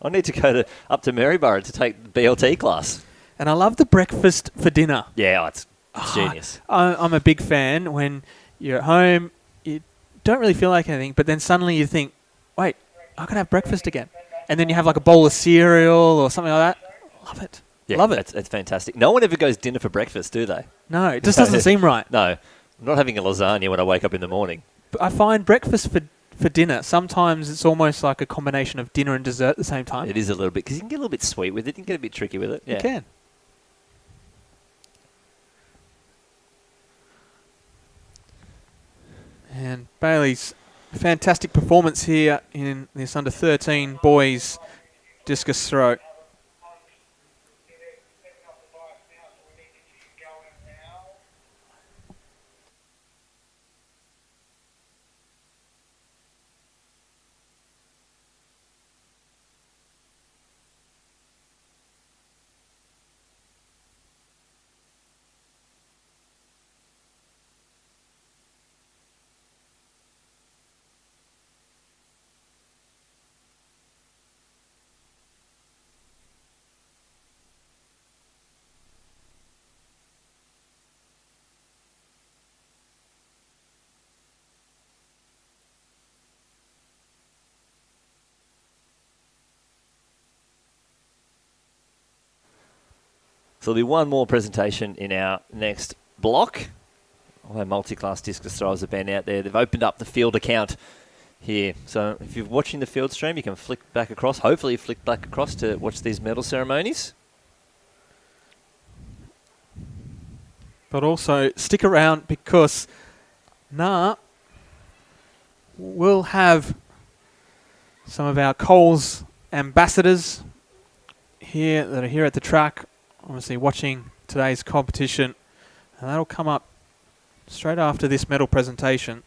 I need to go up to Maryborough to take the BLT class. And I love the breakfast for dinner. Yeah, it's genius. I'm a big fan when you're at home, you don't really feel like anything, but then suddenly you think, wait, I can have breakfast again. And then you have like a bowl of cereal or something like that. Love it. Yeah, love it. It's fantastic. No one ever goes dinner for breakfast, do they? No, it just doesn't seem right. No. I'm not having a lasagna when I wake up in the morning. But I find breakfast for dinner, sometimes it's almost like a combination of dinner and dessert at the same time. It is a little bit, because you can get a little bit sweet with it. You can get a bit tricky with it. Yeah. You can. And Bailey's fantastic performance here in this under-13 boys discus throw. So there'll be one more presentation in our next block. All our multi-class discus throwers have been out there. They've opened up the field account here. So if you're watching the field stream, you can flick back across. Hopefully you flick back across to watch these medal ceremonies. But also stick around because we'll have some of our Coles ambassadors here that are here at the track, obviously watching today's competition, and that'll come up straight after this medal presentation.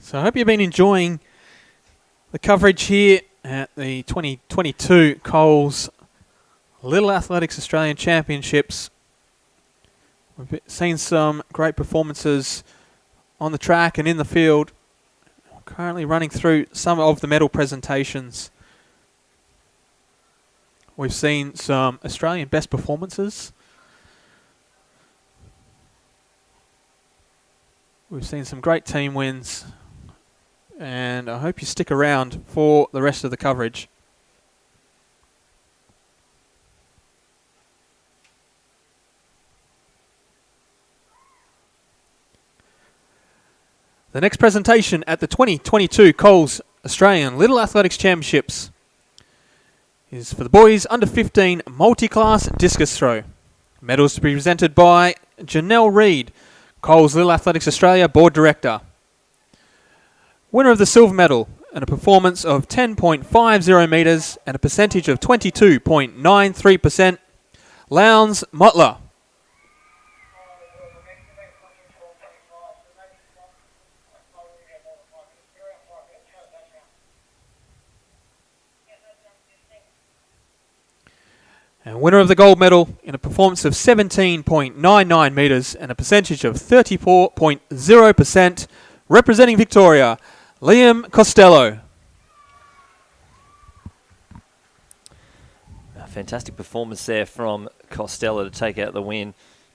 So I hope you've been enjoying the coverage here at the 2022 Coles Little Athletics Australian Championships. We've seen some great performances on the track and in the field. We're currently running through some of the medal presentations. We've seen some Australian best performances. We've seen some great team wins. and I hope you stick around for the rest of the coverage. The next presentation at the 2022 Coles Australian Little Athletics Championships is for the boys under 15 multi-class discus throw. Medals to be presented by Janelle Reid, Coles Little Athletics Australia Board Director. Winner of the silver medal and a performance of 10.50 metres and a percentage of 22.93%, Lowndes Motler. And winner of the gold medal in a performance of 17.99 metres and a percentage of 34.0%, representing Victoria, Liam Costello. A fantastic performance there from Costello to take out the win.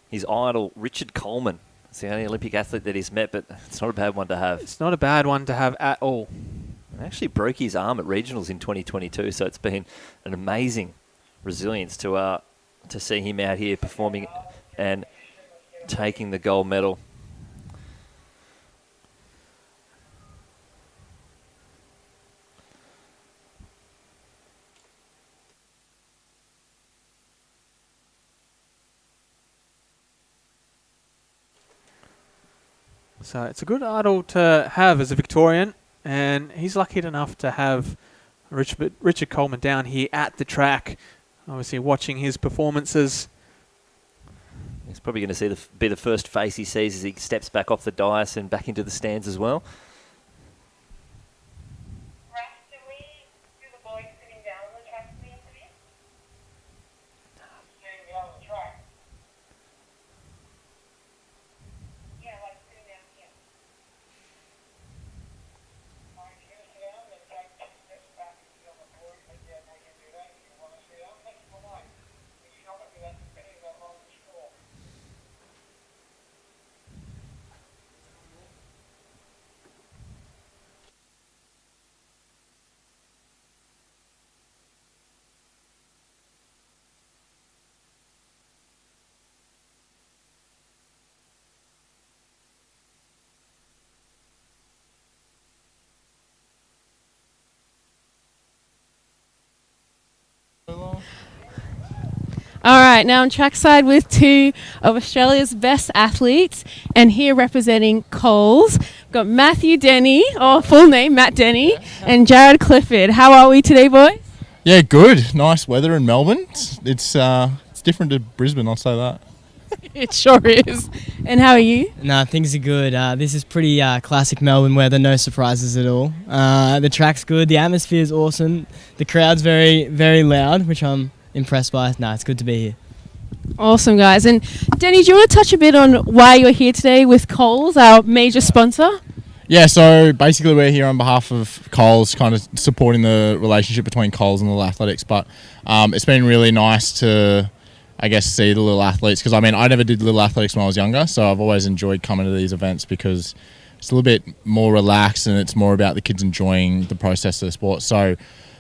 His idol, Richard Coleman. It's the only Olympic athlete that he's met, but it's not a bad one to have. It's not a bad one to have at all. He actually broke his arm at regionals in 2022, so it's been an amazing resilience to see him out here performing and taking the gold medal. So it's a good idol to have as a Victorian, and he's lucky enough to have Richard Coleman down here at the track, obviously watching his performances. He's probably going to be the first face he sees as he steps back off the dais and back into the stands as well. All right, now on trackside with two of Australia's best athletes, and here representing Coles, we've got Matthew Denny, or full name Matt Denny, and Jared Clifford. How are we today, boys? Yeah, good. Nice weather in Melbourne. It's different to Brisbane, I'll say that. It sure is. And how are you? Nah, things are good. This is pretty classic Melbourne weather, no surprises at all. The track's good, the atmosphere is awesome, the crowd's very, very loud, which I'm impressed by. Nah, it's good to be here. Awesome, guys. And Denny, do you want to touch a bit on why you're here today with Coles, our major sponsor? Yeah, so basically we're here on behalf of Coles, kind of supporting the relationship between Coles and Little Athletics, but it's been really nice to, I guess, see the little athletes, because I mean, I never did Little Athletics when I was younger, so I've always enjoyed coming to these events because it's a little bit more relaxed and it's more about the kids enjoying the process of the sport. So,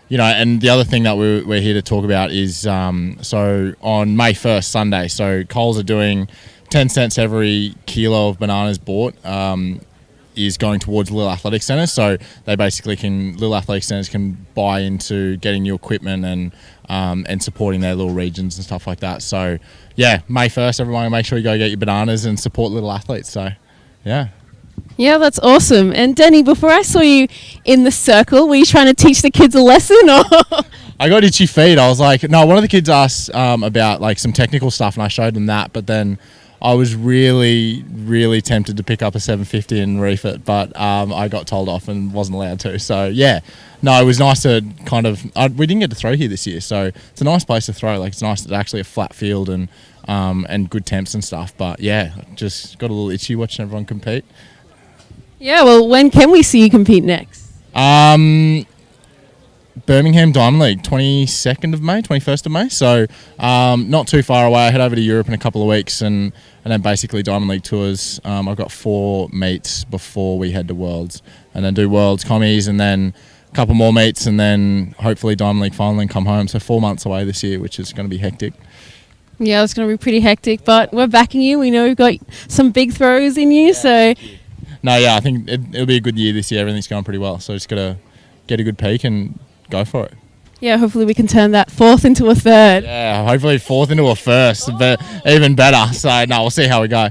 you know, and the other thing that we're here to talk about is, so on May 1st, Sunday, so Coles are doing 10 cents every kilo of bananas bought is going towards Little Athletics Centres. So they basically Little Athletics Centres can buy into getting new equipment and supporting their little regions and stuff like that. So yeah, May 1st, everyone make sure you go get your bananas and support little athletes. So yeah. Yeah, that's awesome. And Denny, before I saw you in the circle, were you trying to teach the kids a lesson, or? I got itchy feet. I was like, no, one of the kids asked about like some technical stuff and I showed them that, but then I was really, really tempted to pick up a 750 and reef it, but I got told off and wasn't allowed to. So yeah, no, it was nice to kind of, we didn't get to throw here this year, so it's a nice place to throw. Like it's nice that it's actually a flat field and good temps and stuff. But yeah, just got a little itchy watching everyone compete. Yeah, well, when can we see you compete next? Birmingham Diamond League, 22nd of May, 21st of May. So not too far away. I head over to Europe in a couple of weeks and then basically Diamond League tours. I've got 4 meets before we head to Worlds, and then do Worlds, commies, and then a couple more meets, and then hopefully Diamond League final and come home. So 4 months away this year, which is going to be hectic. Yeah, it's going to be pretty hectic, but we're backing you. We know we've got some big throws in you, so... No, yeah, I think it'll be a good year this year. Everything's going pretty well. So just got to get a good peak and go for it. Yeah, hopefully we can turn that 4th into a 3rd. Yeah, hopefully 4th into a 1st, but even better. So, no, we'll see how we go.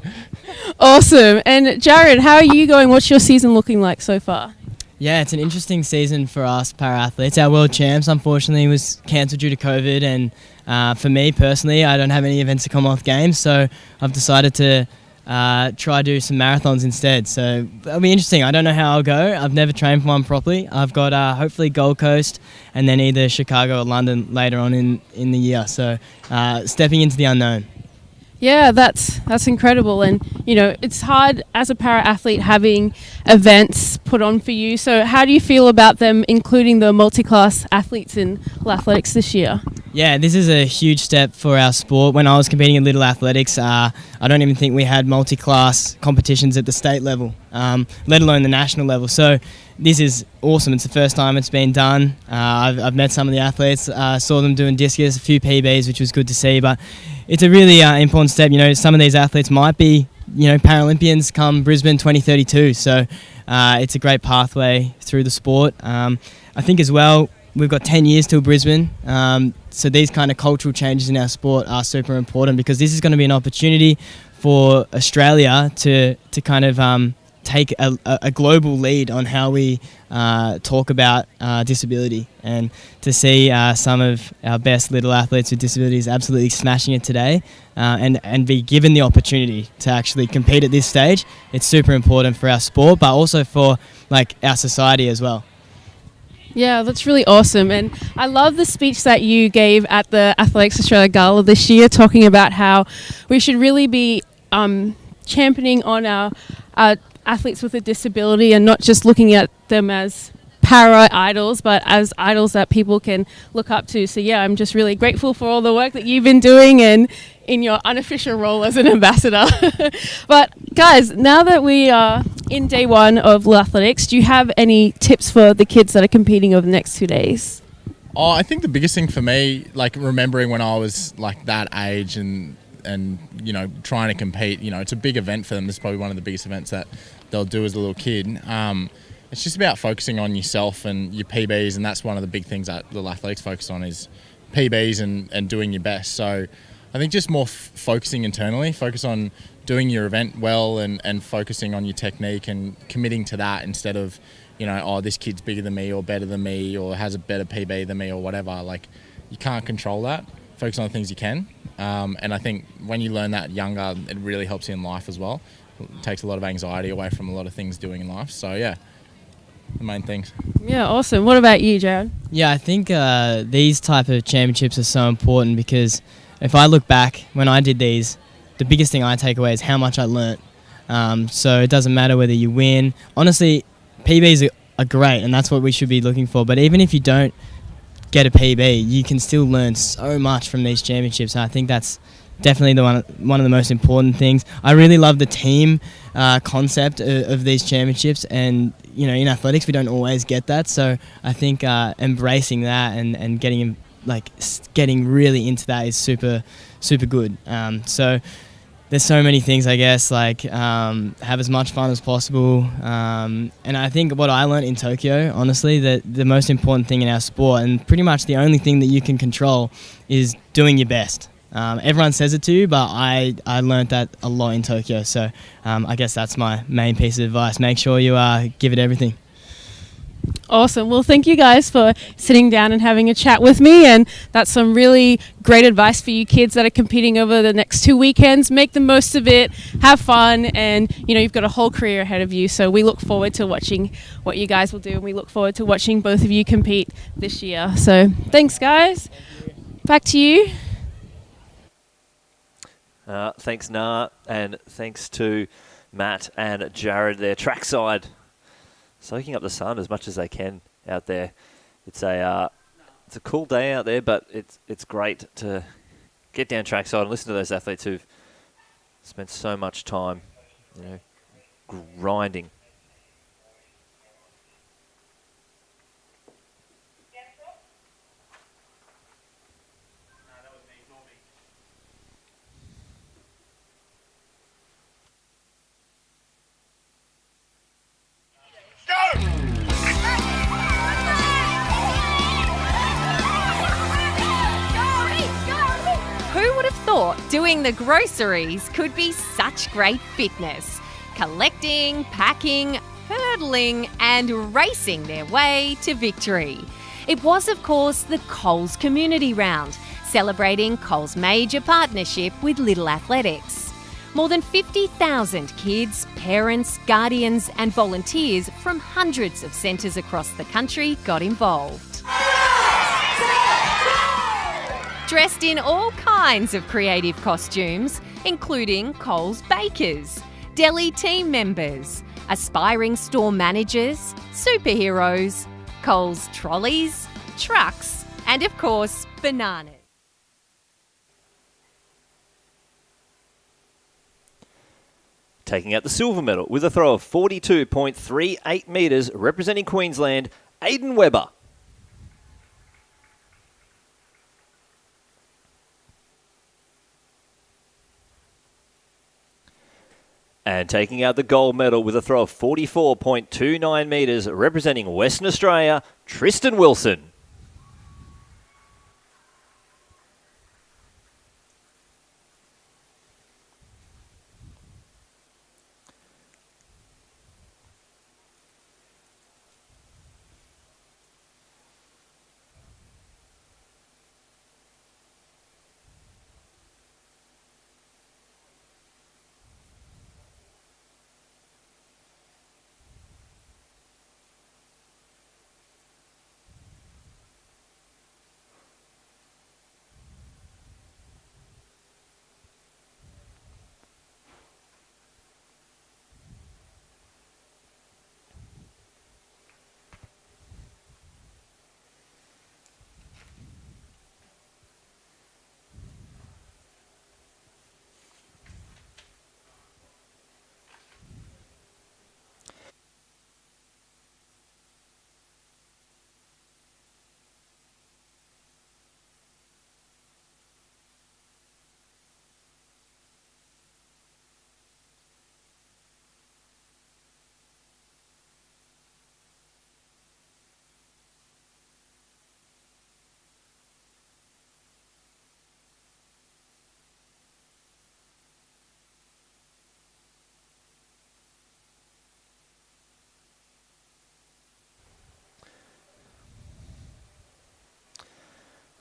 Awesome. And Jared, how are you going? What's your season looking like so far? Yeah, it's an interesting season for us para-athletes. Our World Champs, unfortunately, was cancelled due to COVID, and for me personally, I don't have any events to Commonwealth Games, so I've decided to try do some marathons instead. So it'll be interesting. I don't know how I'll go. I've never trained for one properly. I've got hopefully Gold Coast and then either Chicago or London later on in the year. So stepping into the unknown. Yeah, that's incredible, and you know it's hard as a para-athlete having events put on for you. So how do you feel about them including the multi-class athletes in athletics this year? Yeah, this is a huge step for our sport. When I was competing in Little Athletics, I don't even think we had multi-class competitions at the state level, let alone the national level. So this is awesome. It's the first time it's been done. I've met some of the athletes, saw them doing discus, a few PBs, which was good to see. But it's a really important step. You know, some of these athletes might be, Paralympians come Brisbane 2032. So it's a great pathway through the sport. I think as well, we've got 10 years till Brisbane. So these kind of cultural changes in our sport are super important because this is going to be an opportunity for Australia to kind of take a global lead on how we talk about disability, and to see some of our best little athletes with disabilities absolutely smashing it today, and be given the opportunity to actually compete at this stage. It's super important for our sport, but also for our society as well. Yeah, that's really awesome. And I love the speech that you gave at the Athletics Australia Gala this year, talking about how we should really be championing on our athletes with a disability and not just looking at them as para-idols, but as idols that people can look up to. So yeah, I'm just really grateful for all the work that you've been doing and in your unofficial role as an ambassador. But guys, now that we are in day 1 of Little Athletics, do you have any tips for the kids that are competing over the next 2 days? Oh, I think the biggest thing for me, remembering when I was that age and trying to compete, it's a big event for them. This is probably one of the biggest events that they'll do as a little kid. It's just about focusing on yourself and your PBs, and that's one of the big things that Little Athletics focus on is PBs and doing your best. So I think just more focusing internally, focus on doing your event well and focusing on your technique and committing to that instead of, this kid's bigger than me or better than me or has a better PB than me or whatever. You can't control that. Focus on the things you can. And I think when you learn that younger, it really helps you in life as well. It takes a lot of anxiety away from a lot of things doing in life. So yeah, the main things. Yeah, awesome. What about you, Jared? Yeah, I think these type of championships are so important because if I look back when I did these, the biggest thing I take away is how much I learnt. So it doesn't matter whether you win. Honestly, PBs are great and that's what we should be looking for. But even if you don't get a PB, you can still learn so much from these championships. And I think that's definitely one of the most important things. I really love the team concept of these championships, and in athletics we don't always get that. So I think embracing that and getting really into that is super good. So there's so many things, I guess, have as much fun as possible. And I think what I learned in Tokyo, honestly, that the most important thing in our sport, and pretty much the only thing that you can control, is doing your best. Everyone says it to you, but I learned that a lot in Tokyo. So I guess that's my main piece of advice. Make sure you give it everything. Awesome. Well, thank you guys for sitting down and having a chat with me, and that's some really great advice for you kids that are competing over the next 2 weekends. Make the most of it, have fun, and you've got a whole career ahead of you. So we look forward to watching what you guys will do, and we look forward to watching both of you compete this year. So thanks, guys. Back to you. Thanks, Nah, and thanks to Matt and Jared there. Trackside, soaking up the sun as much as they can out there. It's a it's a cool day out there, but it's great to get down trackside and listen to those athletes who've spent so much time, grinding. Who would have thought doing the groceries could be such great fitness? Collecting, packing, hurdling and racing their way to victory. It was, of course, the Coles Community Round, celebrating Coles' major partnership with Little Athletics. More than 50,000 kids, parents, guardians and volunteers from hundreds of centres across the country got involved. Dressed in all kinds of creative costumes, including Coles bakers, deli team members, aspiring store managers, superheroes, Coles trolleys, trucks, and of course, bananas. Taking out the silver medal with a throw of 42.38 metres, representing Queensland, Aidan Webber. And taking out the gold medal with a throw of 44.29 metres, representing Western Australia, Tristan Wilson.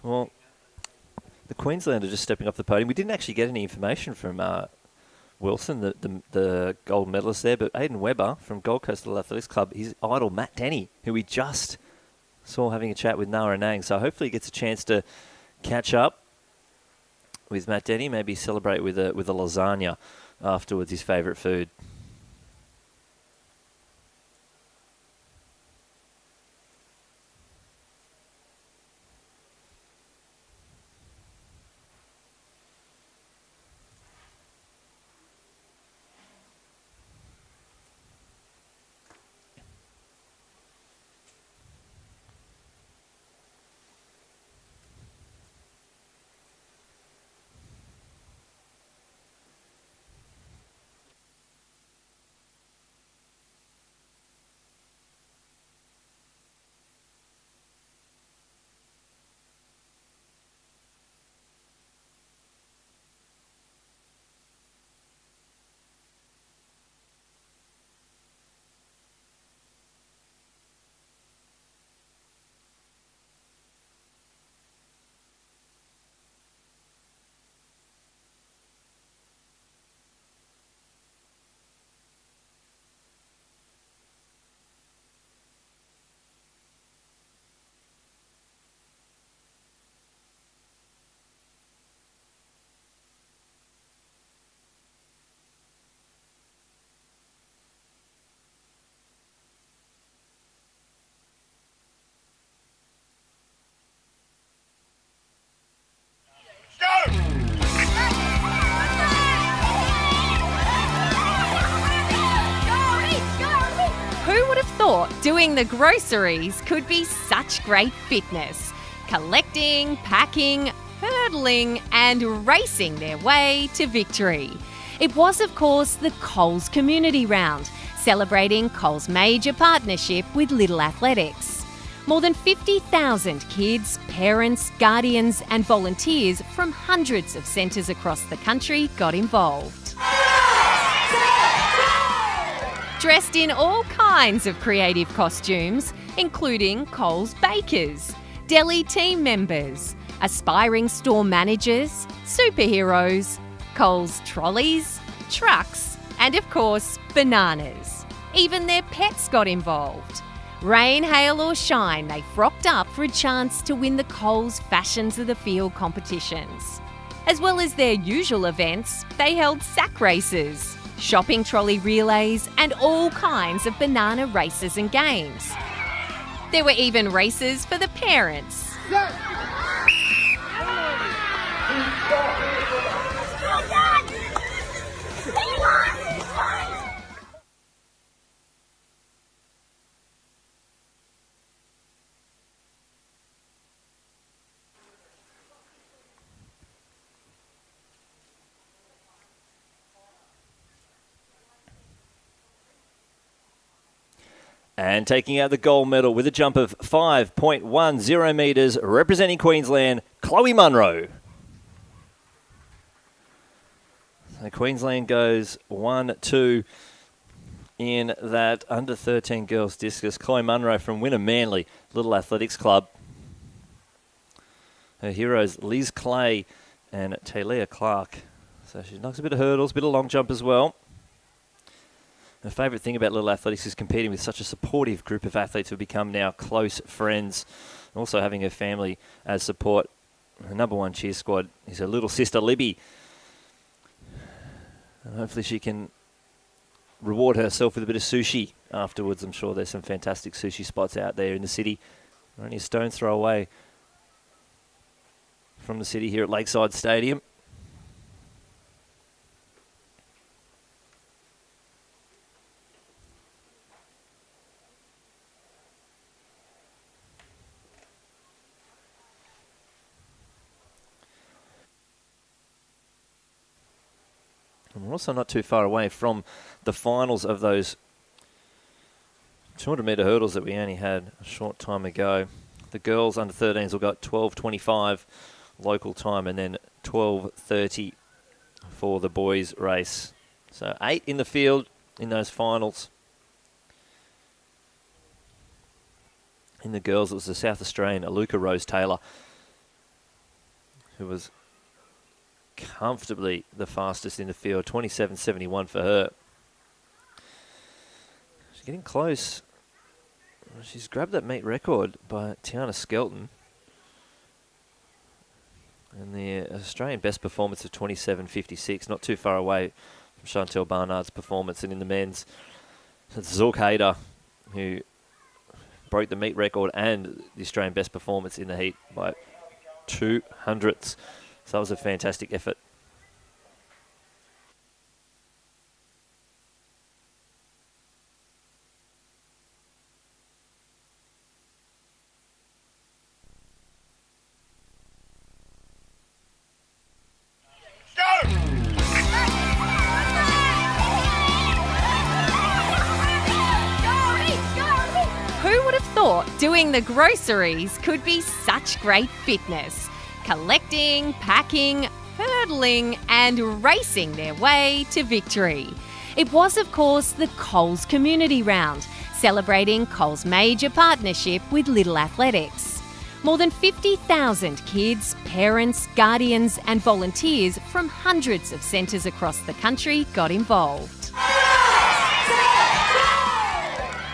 Well, the Queenslander just stepping off the podium. We didn't actually get any information from Wilson, the gold medalist there, but Aidan Webber from Gold Coast Little Athletics Club, his idol Matt Denny, who we just saw having a chat with Nara Nang. So hopefully he gets a chance to catch up with Matt Denny, maybe celebrate with a lasagna afterwards, his favourite food. doing the groceries could be such great fitness. Collecting, packing, hurdling and racing their way to victory. It was, of course, the Coles Community Round, celebrating Coles' major partnership with Little Athletics. More than 50,000 kids, parents, guardians and volunteers from hundreds of centres across the country got involved. Dressed in all kinds of creative costumes, including Coles bakers, deli team members, aspiring store managers, superheroes, Coles trolleys, trucks, and of course, bananas. Even their pets got involved. Rain, hail or shine, they frocked up for a chance to win the Coles Fashions of the Field competitions. As well as their usual events, they held sack races, shopping trolley relays, and all kinds of banana races and games. There were even races for the parents. And taking out the gold medal with a jump of 5.10 metres, representing Queensland, Chloe Munro. So Queensland goes 1-2 in that under-13 girls discus. Chloe Munro from Wynnum Manly Little Athletics Club. Her heroes, Liz Clay and Talia Clark. So she knocks a bit of hurdles, a bit of long jump as well. Her favourite thing about Little Athletics is competing with such a supportive group of athletes who have become now close friends. And also having her family as support. Her number one cheer squad is her little sister Libby. And hopefully she can reward herself with a bit of sushi afterwards. I'm sure there's some fantastic sushi spots out there in the city. We're only a stone's throw away from the city here at Lakeside Stadium. And we're also not too far away from the finals of those 200-metre hurdles that we only had a short time ago. The girls under 13s will go at 12:25 local time and then 12:30 for the boys race. So 8 in the field in those finals. In the girls, it was the South Australian Aluka Rose Taylor who was comfortably the fastest in the field, 27.71 for her. She's getting close. She's grabbed that meet record by Tiana Skelton. And the Australian best performance of 27.56, not too far away from Chantel Barnard's performance. And in the men's, it's Zork Hader who broke the meet record and the Australian best performance in the heat by 200ths. So that was a fantastic effort. Who would have thought doing the groceries could be such great fitness? Collecting, packing, hurdling and racing their way to victory. It was, of course, the Coles Community Round, celebrating Coles' major partnership with Little Athletics. More than 50,000 kids, parents, guardians and volunteers from hundreds of centres across the country got involved.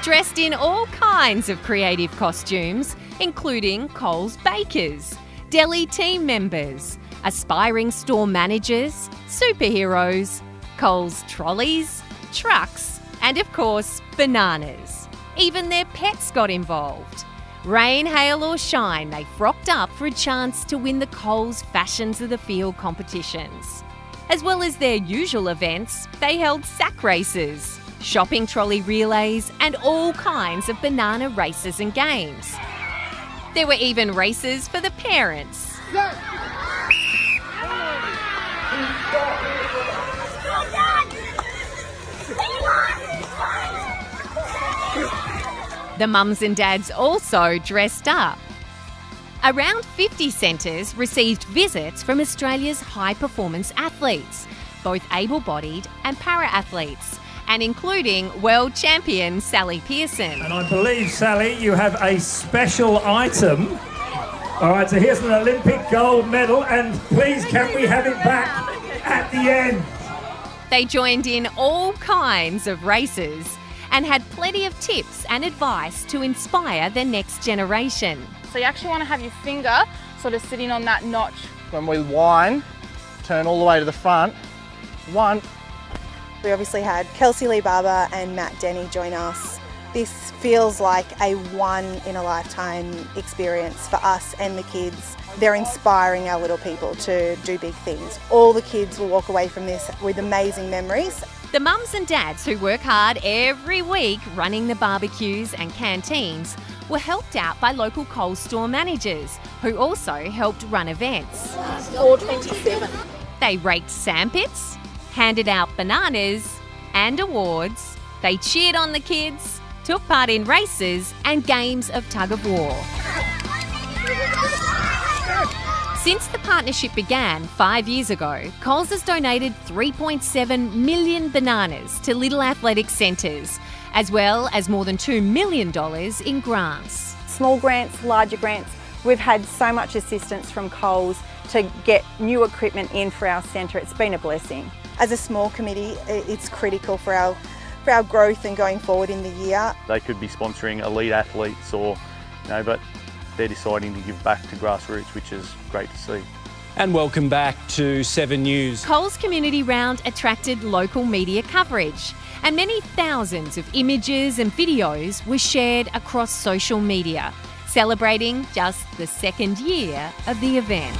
Dressed in all kinds of creative costumes, including Coles bakers, deli team members, aspiring store managers, superheroes, Coles trolleys, trucks, and of course, bananas. Even their pets got involved. Rain, hail or shine, they frocked up for a chance to win the Coles Fashions of the Field competitions. As well as their usual events, they held sack races, shopping trolley relays, and all kinds of banana races and games. There were even races for the parents. The mums and dads also dressed up. Around 50 centres received visits from Australia's high-performance athletes, both able-bodied and para-athletes, and including world champion Sally Pearson. And I believe, Sally, you have a special item. All right, so here's an Olympic gold medal, and please can we have it back at the end? They joined in all kinds of races and had plenty of tips and advice to inspire the next generation. So you actually want to have your finger sort of sitting on that notch. When we wind, turn all the way to the front. 1. We obviously had Kelsey Lee Barber and Matt Denny join us. This feels like a one-in-a-lifetime experience for us and the kids. They're inspiring our little people to do big things. All the kids will walk away from this with amazing memories. The mums and dads who work hard every week running the barbecues and canteens were helped out by local Coles store managers who also helped run events. 427. They raked sandpits, handed out bananas and awards. They cheered on the kids, took part in races and games of tug of war. Since the partnership began 5 years ago, Coles has donated 3.7 million bananas to Little Athletic Centres, as well as more than $2 million in grants. Small grants, larger grants. We've had so much assistance from Coles to get new equipment in for our centre. It's been a blessing. As a small committee, it's critical for our growth and going forward in the year. They could be sponsoring elite athletes or, but they're deciding to give back to grassroots, which is great to see. And welcome back to 7 News. Coles Community Round attracted local media coverage, and many thousands of images and videos were shared across social media, celebrating just the second year of the event.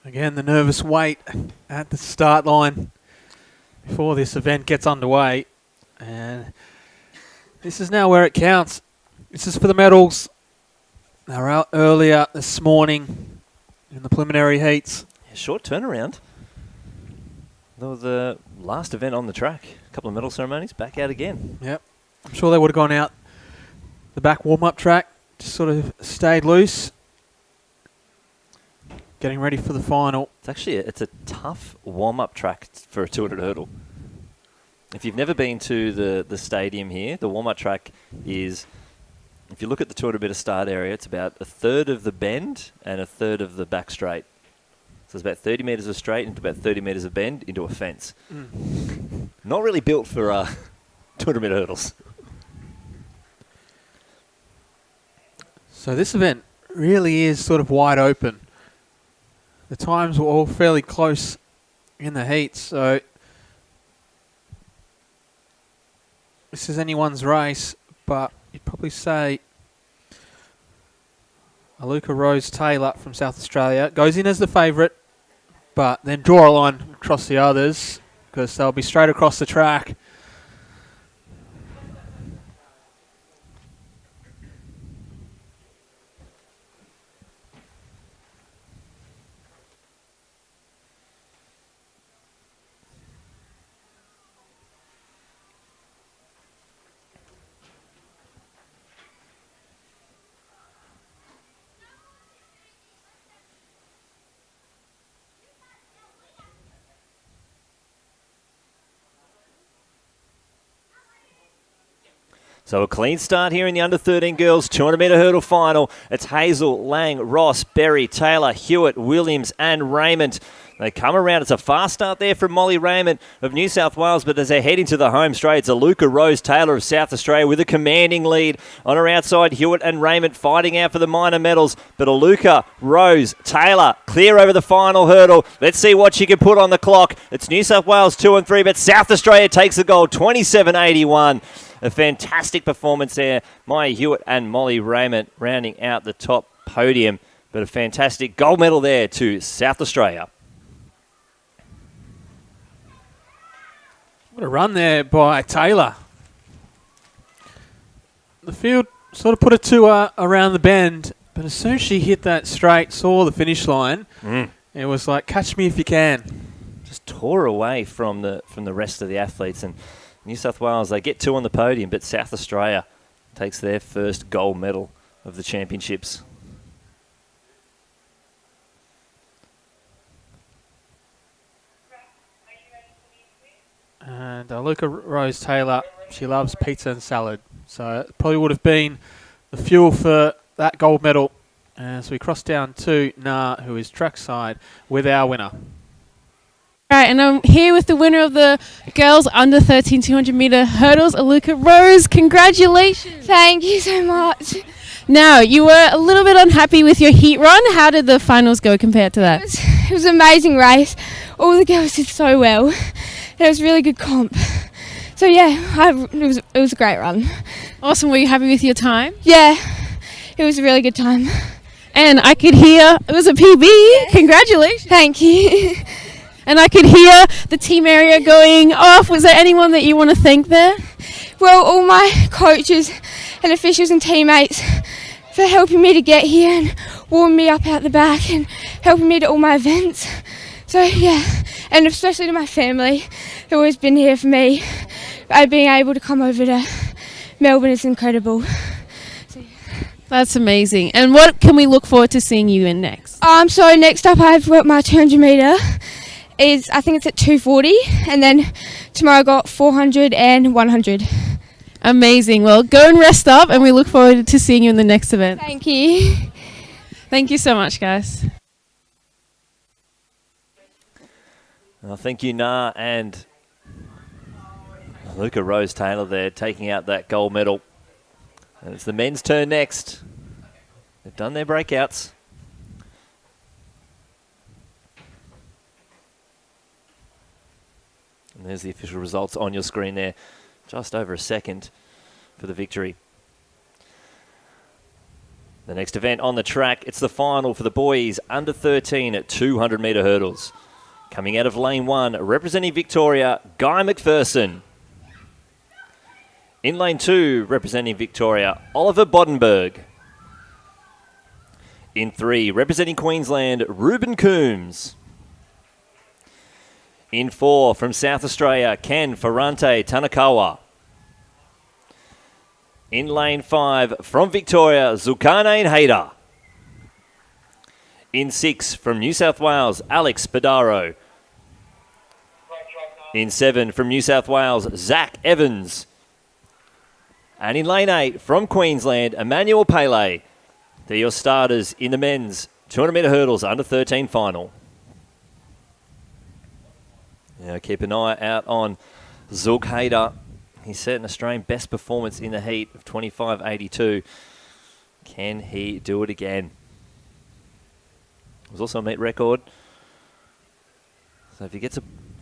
Again, the nervous wait at the start line before this event gets underway. And this is now where it counts. This is for the medals. They were out earlier this morning in the preliminary heats. Yeah, short turnaround. That was the last event on the track. A couple of medal ceremonies, back out again. Yep. I'm sure they would have gone out the back warm-up track, just sort of stayed loose. Getting ready for the final. It's actually it's a tough warm-up track for a 200 hurdle. If you've never been to the stadium here, the warm-up track is, if you look at the 200 metre start area, it's about a third of the bend and a third of the back straight. So it's about 30 metres of straight into about 30 metres of bend into a fence. Not really built for 200 metre hurdles. So this event really is sort of wide open. The times were all fairly close in the heat, so this is anyone's race, but you'd probably say Aluka Rose Taylor from South Australia goes in as the favourite, but then draw a line across the others because they'll be straight across the track. So a clean start here in the under-13 girls 200-metre hurdle final. It's Hazel, Lang, Ross, Berry, Taylor, Hewitt, Williams and Raymond. They come around. It's a fast start there from Molly Raymond of New South Wales, but as they head into the home straight, it's Aluka Rose Taylor of South Australia with a commanding lead. On her outside, Hewitt and Raymond fighting out for the minor medals, but Aluka Rose Taylor clear over the final hurdle. Let's see what she can put on the clock. It's New South Wales 2 and 3, but South Australia takes the gold, 27.81. A fantastic performance there. Maya Hewitt and Molly Raymond rounding out the top podium, but a fantastic gold medal there to South Australia. What a run there by Taylor. The field sort of put it to her around the bend, but as soon as she hit that straight, saw the finish line, it was like, catch me if you can. Just tore away from the rest of the athletes. And New South Wales, they get 2 on the podium, but South Australia takes their first gold medal of the championships. And Luca Rose Taylor, she loves pizza and salad. So it probably would have been the fuel for that gold medal. So we cross down to Na, who is trackside, with our winner. Right, and I'm here with the winner of the girls under 13 200-metre hurdles, Aluka Rose. Congratulations. Thank you so much. Now, you were a little bit unhappy with your heat run. How did the finals go compared to that? It was an amazing race. All the girls did so well. It was a really good comp. So yeah, it was a great run. Awesome. Were you happy with your time? Yeah, it was a really good time. And I could hear it was a PB. Yeah. Congratulations. Thank you. And I could hear the team area going off. Was there anyone that you want to thank there? Well, all my coaches and officials and teammates for helping me to get here and warming me up out the back and helping me to all my events. So yeah, and especially to my family who always been here for me. Being able to come over to Melbourne is incredible. So, yeah. That's amazing. And what can we look forward to seeing you in next? So next up I've got my 200-metre. I think it's at 2:40, and then tomorrow I got 400 and 100. Amazing. Well, go and rest up, and we look forward to seeing you in the next event. Thank you. Thank you so much, guys. Well, thank you, Na, and Luca Rose Taylor there taking out that gold medal. And it's the men's turn next. They've done their breakouts. And there's the official results on your screen there. Just over a second for the victory. The next event on the track, it's the final for the boys under 13 at 200-metre hurdles. Coming out of lane 1, representing Victoria, Guy McPherson. In lane 2, representing Victoria, Oliver Bodenberg. In 3, representing Queensland, Ruben Coombs. In 4, from South Australia, Ken Ferrante Tanakawa. In lane 5, from Victoria, Zulkarnain Hayder. In 6, from New South Wales, Alex Spadaro. In 7, from New South Wales, Zach Evans. And in lane 8, from Queensland, Emmanuel Pele. They're your starters in the men's 200-metre hurdles under 13 final. Now keep an eye out on Zulk Hayder. He set an Australian best performance in the heat of 25.82. Can he do it again? It was also a meet record. So if he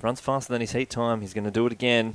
runs faster than his heat time, he's going to do it again.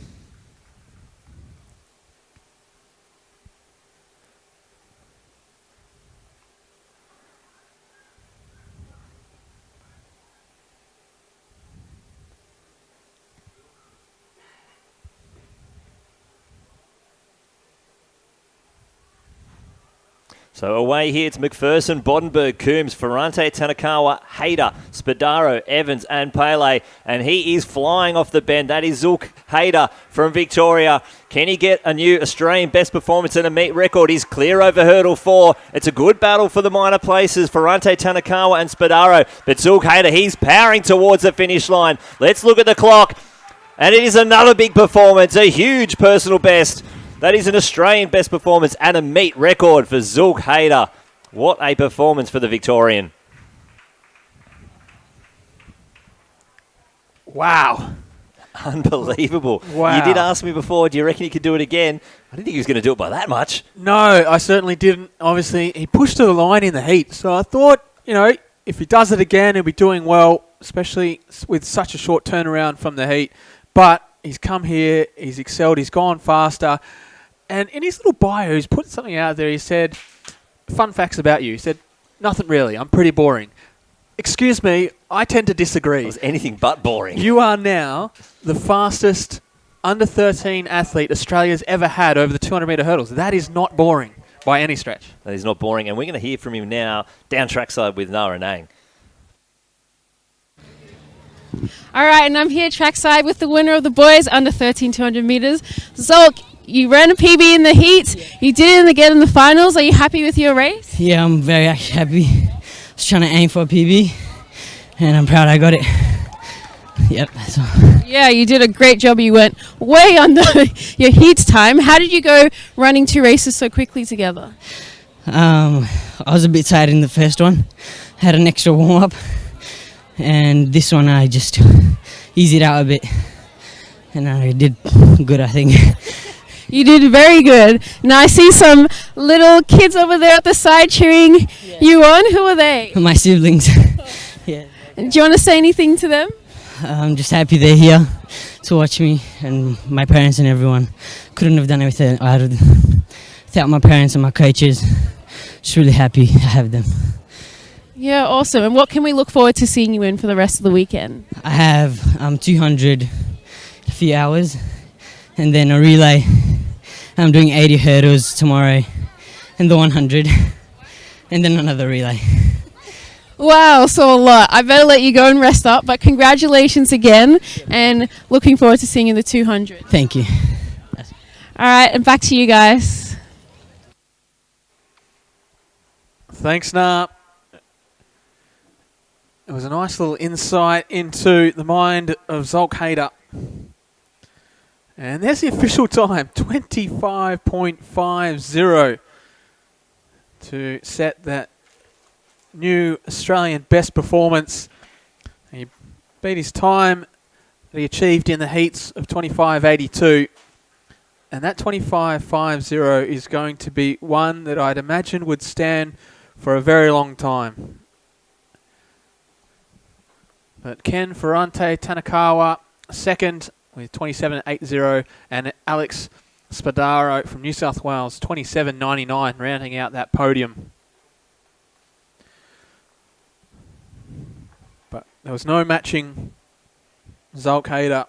So away here, it's McPherson, Bodenberg, Coombs, Ferrante, Tanakawa, Hayder, Spadaro, Evans and Pele. And he is flying off the bend. That is Zulk Hayder from Victoria. Can he get a new Australian best performance and a meet record? He's clear over hurdle 4. It's a good battle for the minor places, Ferrante, Tanakawa and Spadaro. But Zulk Hayder, he's powering towards the finish line. Let's look at the clock. And it is another big performance, a huge personal best That is an Australian best performance and a meet record for Zulk Hayter. What a performance for the Victorian. Wow. Unbelievable. Wow. You did ask me before, do you reckon he could do it again? I didn't think he was going to do it by that much. No, I certainly didn't. Obviously, he pushed to the line in the heat. So I thought, if he does it again, he'll be doing well, especially with such a short turnaround from the heat. But he's come here, he's excelled, he's gone faster. And in his little bio, he's put something out there. He said, fun facts about you. He said, nothing really. I'm pretty boring. Excuse me, I tend to disagree. It was anything but boring. You are now the fastest under-13 athlete Australia's ever had over the 200-metre hurdles. That is not boring by any stretch. That is not boring. And we're going to hear from him now down trackside with Nara Nang. All right, and I'm here trackside with the winner of the boys under 13 200 metres. Zulk, you ran a PB in the heat. You did it again in the finals. Are you happy with your race? Yeah, I'm very happy. I was trying to aim for a PB, and I'm proud I got it. Yep, that's all. Yeah, you did a great job. You went way under your heat time. How did you go running 2 races so quickly together? I was a bit tired in the first one. Had an extra warm-up, and this one I just eased it out a bit, and I did good, I think. You did very good. Now I see some little kids over there at the side cheering you on. Who are they? My siblings. Yeah. Do you want to say anything to them? I'm just happy they're here to watch me, and my parents and everyone. Couldn't have done it without my parents and my coaches. Just really happy I have them. Yeah, awesome. And what can we look forward to seeing you in for the rest of the weekend? I have 200 in a few hours, and then a relay. I'm doing 80 hurdles tomorrow, and the 100, and then another relay. Wow, so a lot. I better let you go and rest up, but congratulations again, and looking forward to seeing you in the 200. Thank you. All right, and back to you guys. Thanks, Nah. It was a nice little insight into the mind of Zulk Hayter. And there's the official time, 25.50 to set that new Australian best performance. He beat his time that he achieved in the heats of 25.82. And that 25.50 is going to be one that I'd imagine would stand for a very long time. But Ken Ferrante Tanakawa, second with 27.80, and Alex Spadaro from New South Wales, 27.99, rounding out that podium. But there was no matching Zulk Hayter.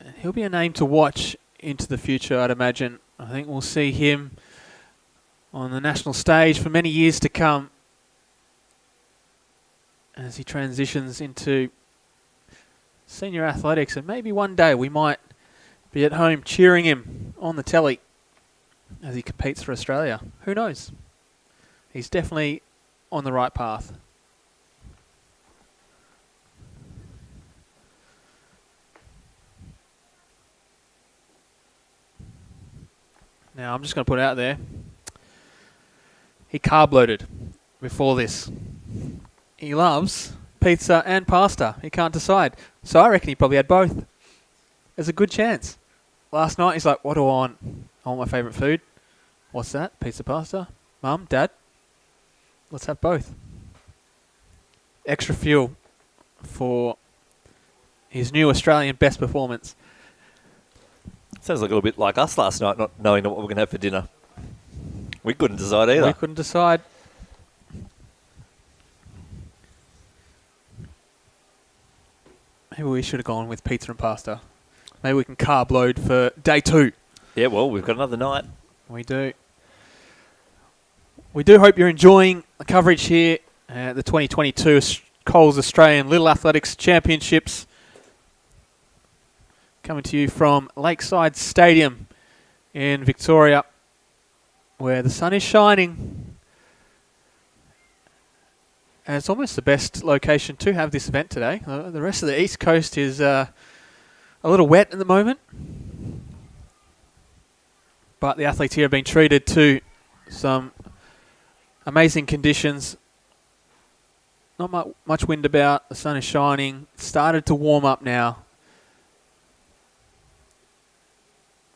And he'll be a name to watch into the future, I'd imagine. I think we'll see him on the national stage for many years to come as he transitions into senior athletics, and maybe one day we might be at home cheering him on the telly as he competes for Australia. Who knows? He's definitely on the right path. Now I'm just going to put it out there, he carb loaded before this. He loves pizza and pasta. He can't decide. So I reckon he probably had both. There's a good chance. Last night he's like, what do I want? I want my favourite food. What's that? Pizza, pasta? Mum, Dad? Let's have both. Extra fuel for his new Australian best performance. Sounds like a little bit like us last night, not knowing what we're going to have for dinner. We couldn't decide either. We couldn't decide. Maybe we should have gone with pizza and pasta. Maybe we can carb load for day 2. Yeah, well, we've got another night. We do. We do hope you're enjoying the coverage here at the 2022 Coles Australian Little Athletics Championships. Coming to you from Lakeside Stadium in Victoria, where the sun is shining. And it's almost the best location to have this event today. The rest of the East Coast is a little wet at the moment. But the athletes here have been treated to some amazing conditions. Not much wind about. The sun is shining. Started to warm up now.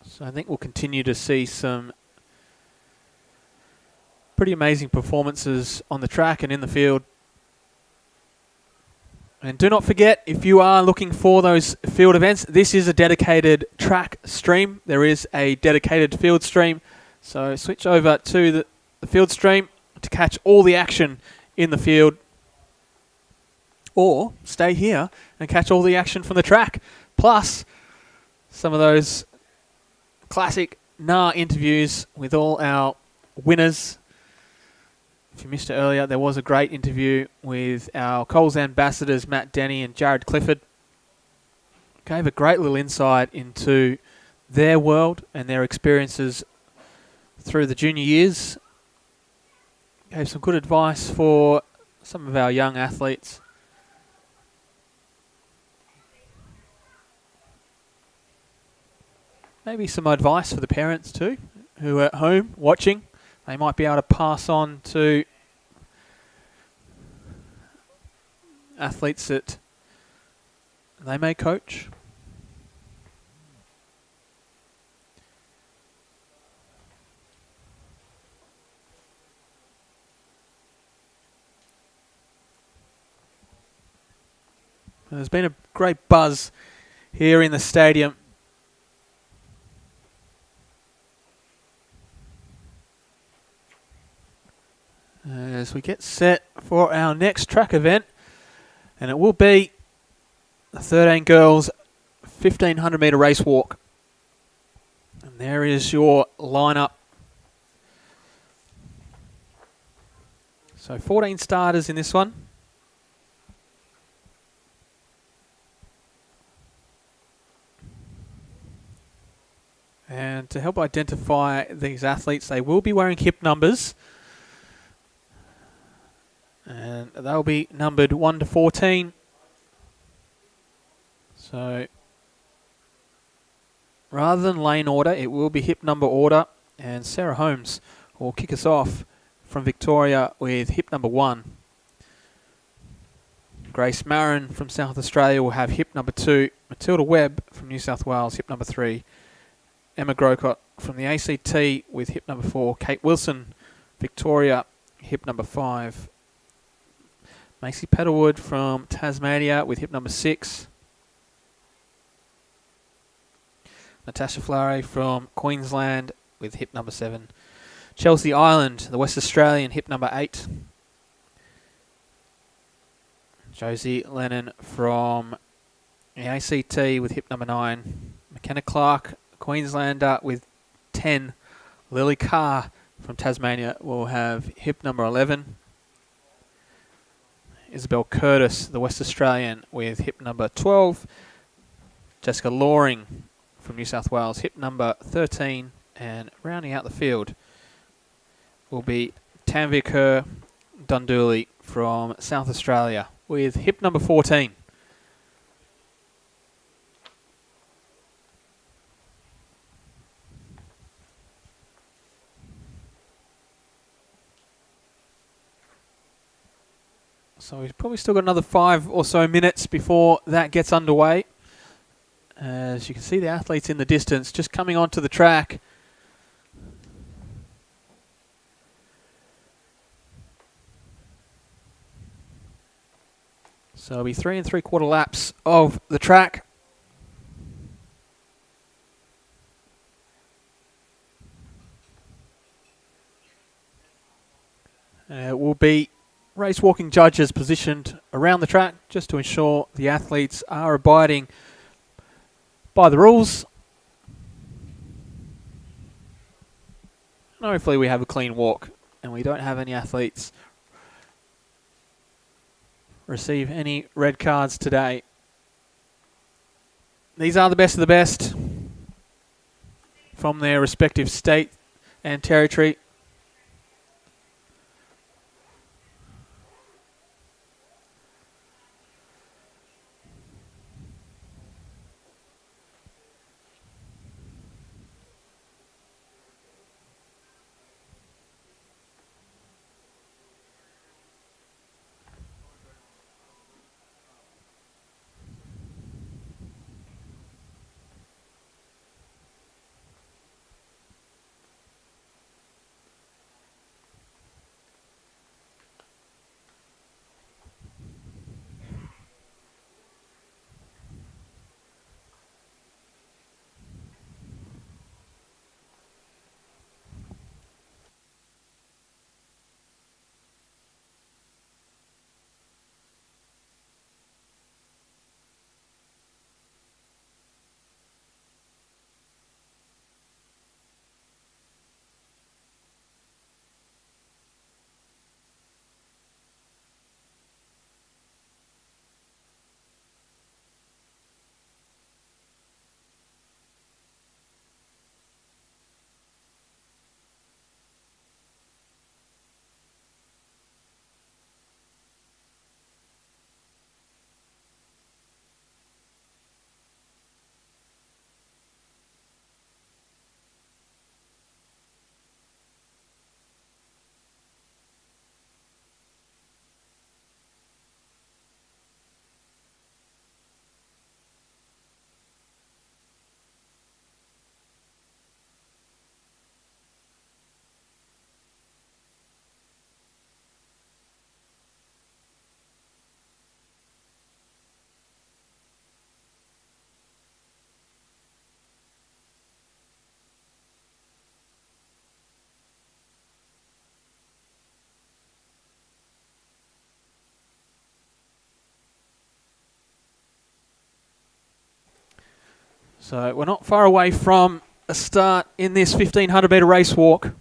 So I think we'll continue to see some pretty amazing performances on the track and in the field. And do not forget, if you are looking for those field events, this is a dedicated track stream. There is a dedicated field stream. So switch over to the field stream to catch all the action in the field. Or stay here and catch all the action from the track. Plus some of those classic NAR interviews with all our winners. If you missed it earlier, there was a great interview with our Coles ambassadors, Matt Denny and Jared Clifford. Gave a great little insight into their world and their experiences through the junior years. Gave some good advice for some of our young athletes. Maybe some advice for the parents too, who are at home watching. They might be able to pass on to athletes that they may coach. There's been a great buzz here in the stadium. As we get set for our next track event, and it will be the 13 girls 1500 metre race walk. And there is your lineup. So 14 starters in this one. And to help identify these athletes, they will be wearing hip numbers. And they'll be numbered 1 to 14. So rather than lane order, it will be hip number order. And Sarah Holmes will kick us off from Victoria with hip number 1. Grace Marin from South Australia will have hip number 2. Matilda Webb from New South Wales, hip number 3. Emma Grocott from the ACT with hip number 4. Kate Wilson, Victoria, hip number 5. Macy Petalwood from Tasmania with hip number 6. Natasha Flare from Queensland with hip number 7. Chelsea Island, the West Australian, hip number 8. Josie Lennon from the ACT with hip number 9. McKenna Clark, Queenslander with 10. Lily Carr from Tasmania will have hip number 11. Isabel Curtis, the West Australian, with hip number 12. Jessica Loring from New South Wales, hip number 13. And rounding out the field will be Tanvir Kerr Dunduli from South Australia with hip number 14. So we've probably still got another 5 or so minutes before that gets underway. As you can see the athletes in the distance just coming onto the track. So it'll be 3 3/4 laps of the track. It will be race walking judges positioned around the track just to ensure the athletes are abiding by the rules. And hopefully we have a clean walk and we don't have any athletes receive any red cards today. These are the best of the best from their respective state and territory. So we're not far away from a start in this 1500 metre race walk.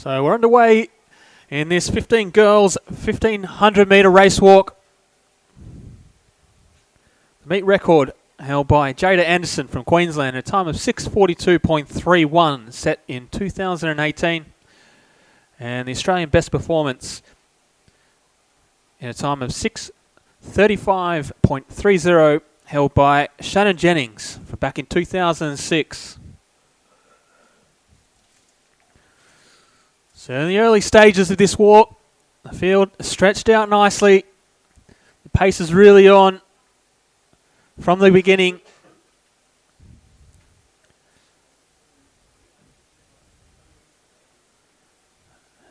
So we're underway in this 15 girls 1500 metre race walk. The meet record held by Jada Anderson from Queensland, a time of 6:42.31 set in 2018. And the Australian best performance in a time of 6:35.30 held by Shannon Jennings from back in 2006. So in the early stages of this walk, the field stretched out nicely. The pace is really on from the beginning.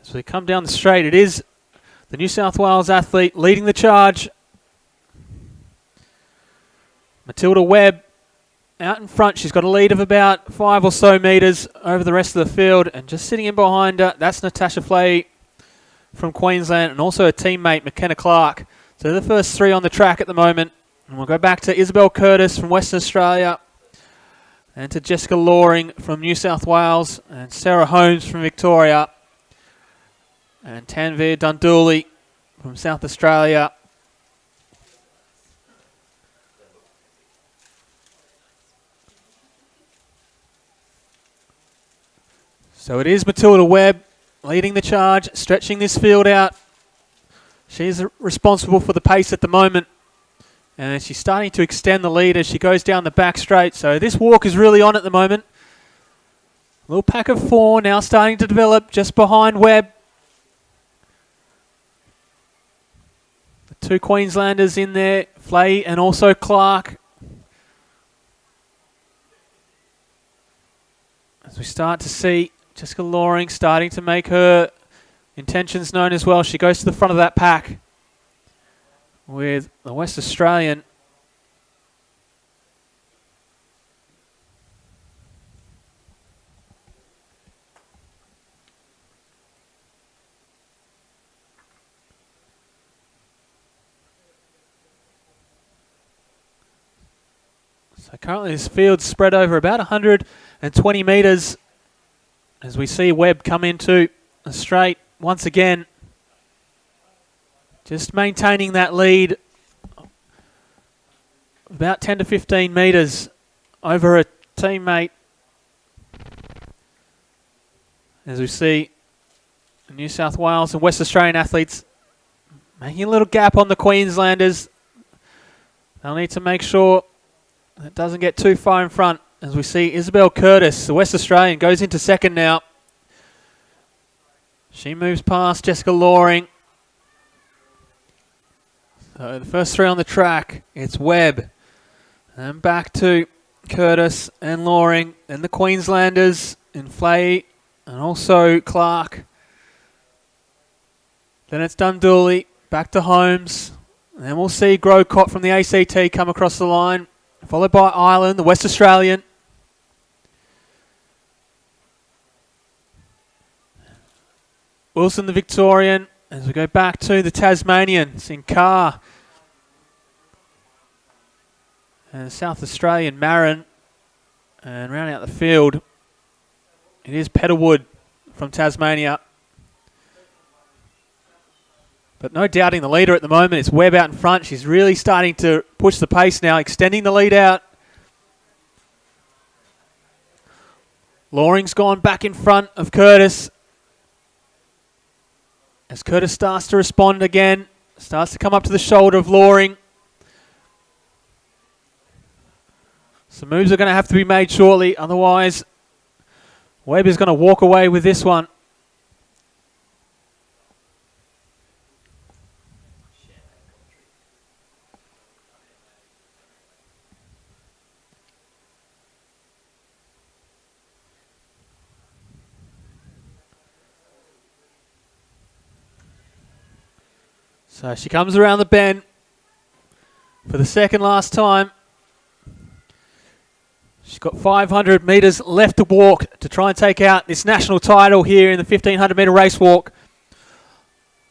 As we come down the straight, it is the New South Wales athlete leading the charge. Matilda Webb out in front. She's got a lead of about 5 or so metres over the rest of the field. And just sitting in behind her, that's Natasha Flay from Queensland and also her teammate McKenna Clark. So they're the first three on the track at the moment. And we'll go back to Isabel Curtis from Western Australia and to Jessica Loring from New South Wales and Sarah Holmes from Victoria and Tanvir Dunduli from South Australia. So it is Matilda Webb leading the charge, stretching this field out. She's responsible for the pace at the moment. And she's starting to extend the lead as she goes down the back straight. So this walk is really on at the moment. A little pack of four now starting to develop just behind Webb. The two Queenslanders in there, Flay and also Clark. As we start to see Jessica Loring starting to make her intentions known as well. She goes to the front of that pack with the West Australian. So currently this field's spread over about 120 metres as we see Webb come into a straight once again. Just maintaining that lead about 10 to 15 metres over a teammate. As we see the New South Wales and West Australian athletes making a little gap on the Queenslanders. They'll need to make sure it doesn't get too far in front. As we see Isabel Curtis, the West Australian, goes into second now. She moves past Jessica Loring. So the first three on the track, it's Webb. And back to Curtis and Loring. And the Queenslanders in Flay and also Clark. Then it's Dunduli, back to Holmes. And then we'll see Grocott from the ACT come across the line. Followed by Ireland, the West Australian. Wilson, the Victorian. As we go back to the Tasmanian, Sinkar. And the South Australian, Marin. And rounding out the field, it is Petalwood from Tasmania. But no doubting the leader at the moment. It's Webb out in front. She's really starting to push the pace now, extending the lead out. Loring's gone back in front of Curtis. As Curtis starts to respond again, starts to come up to the shoulder of Loring. Some moves are going to have to be made shortly, otherwise Webb is going to walk away with this one. So she comes around the bend for the second last time. She's got 500 metres left to walk to try and take out this national title here in the 1500 metre race walk.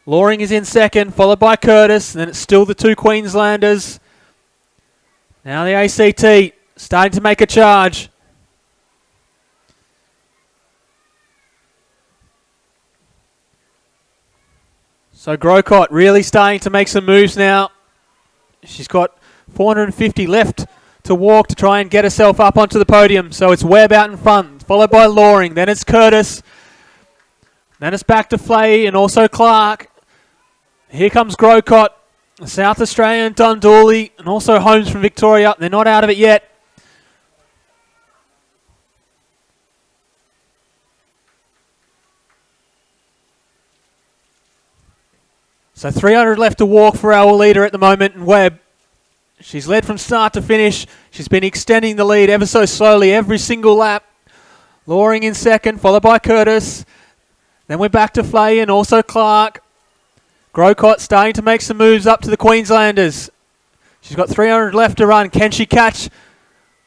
Loring is in second, followed by Curtis. And then it's still the two Queenslanders. Now the ACT starting to make a charge. So Grocott really starting to make some moves now. She's got 450 left to walk to try and get herself up onto the podium. So it's Webb out in front, followed by Loring. Then it's Curtis. Then it's back to Flay and also Clark. Here comes Grocott, South Australian, Dundalli, and also Holmes from Victoria. They're not out of it yet. So 300 left to walk for our leader at the moment, and Webb. She's led from start to finish. She's been extending the lead ever so slowly every single lap. Loring in second, followed by Curtis. Then we're back to Flay and also Clark. Grocott starting to make some moves up to the Queenslanders. She's got 300 left to run. Can she catch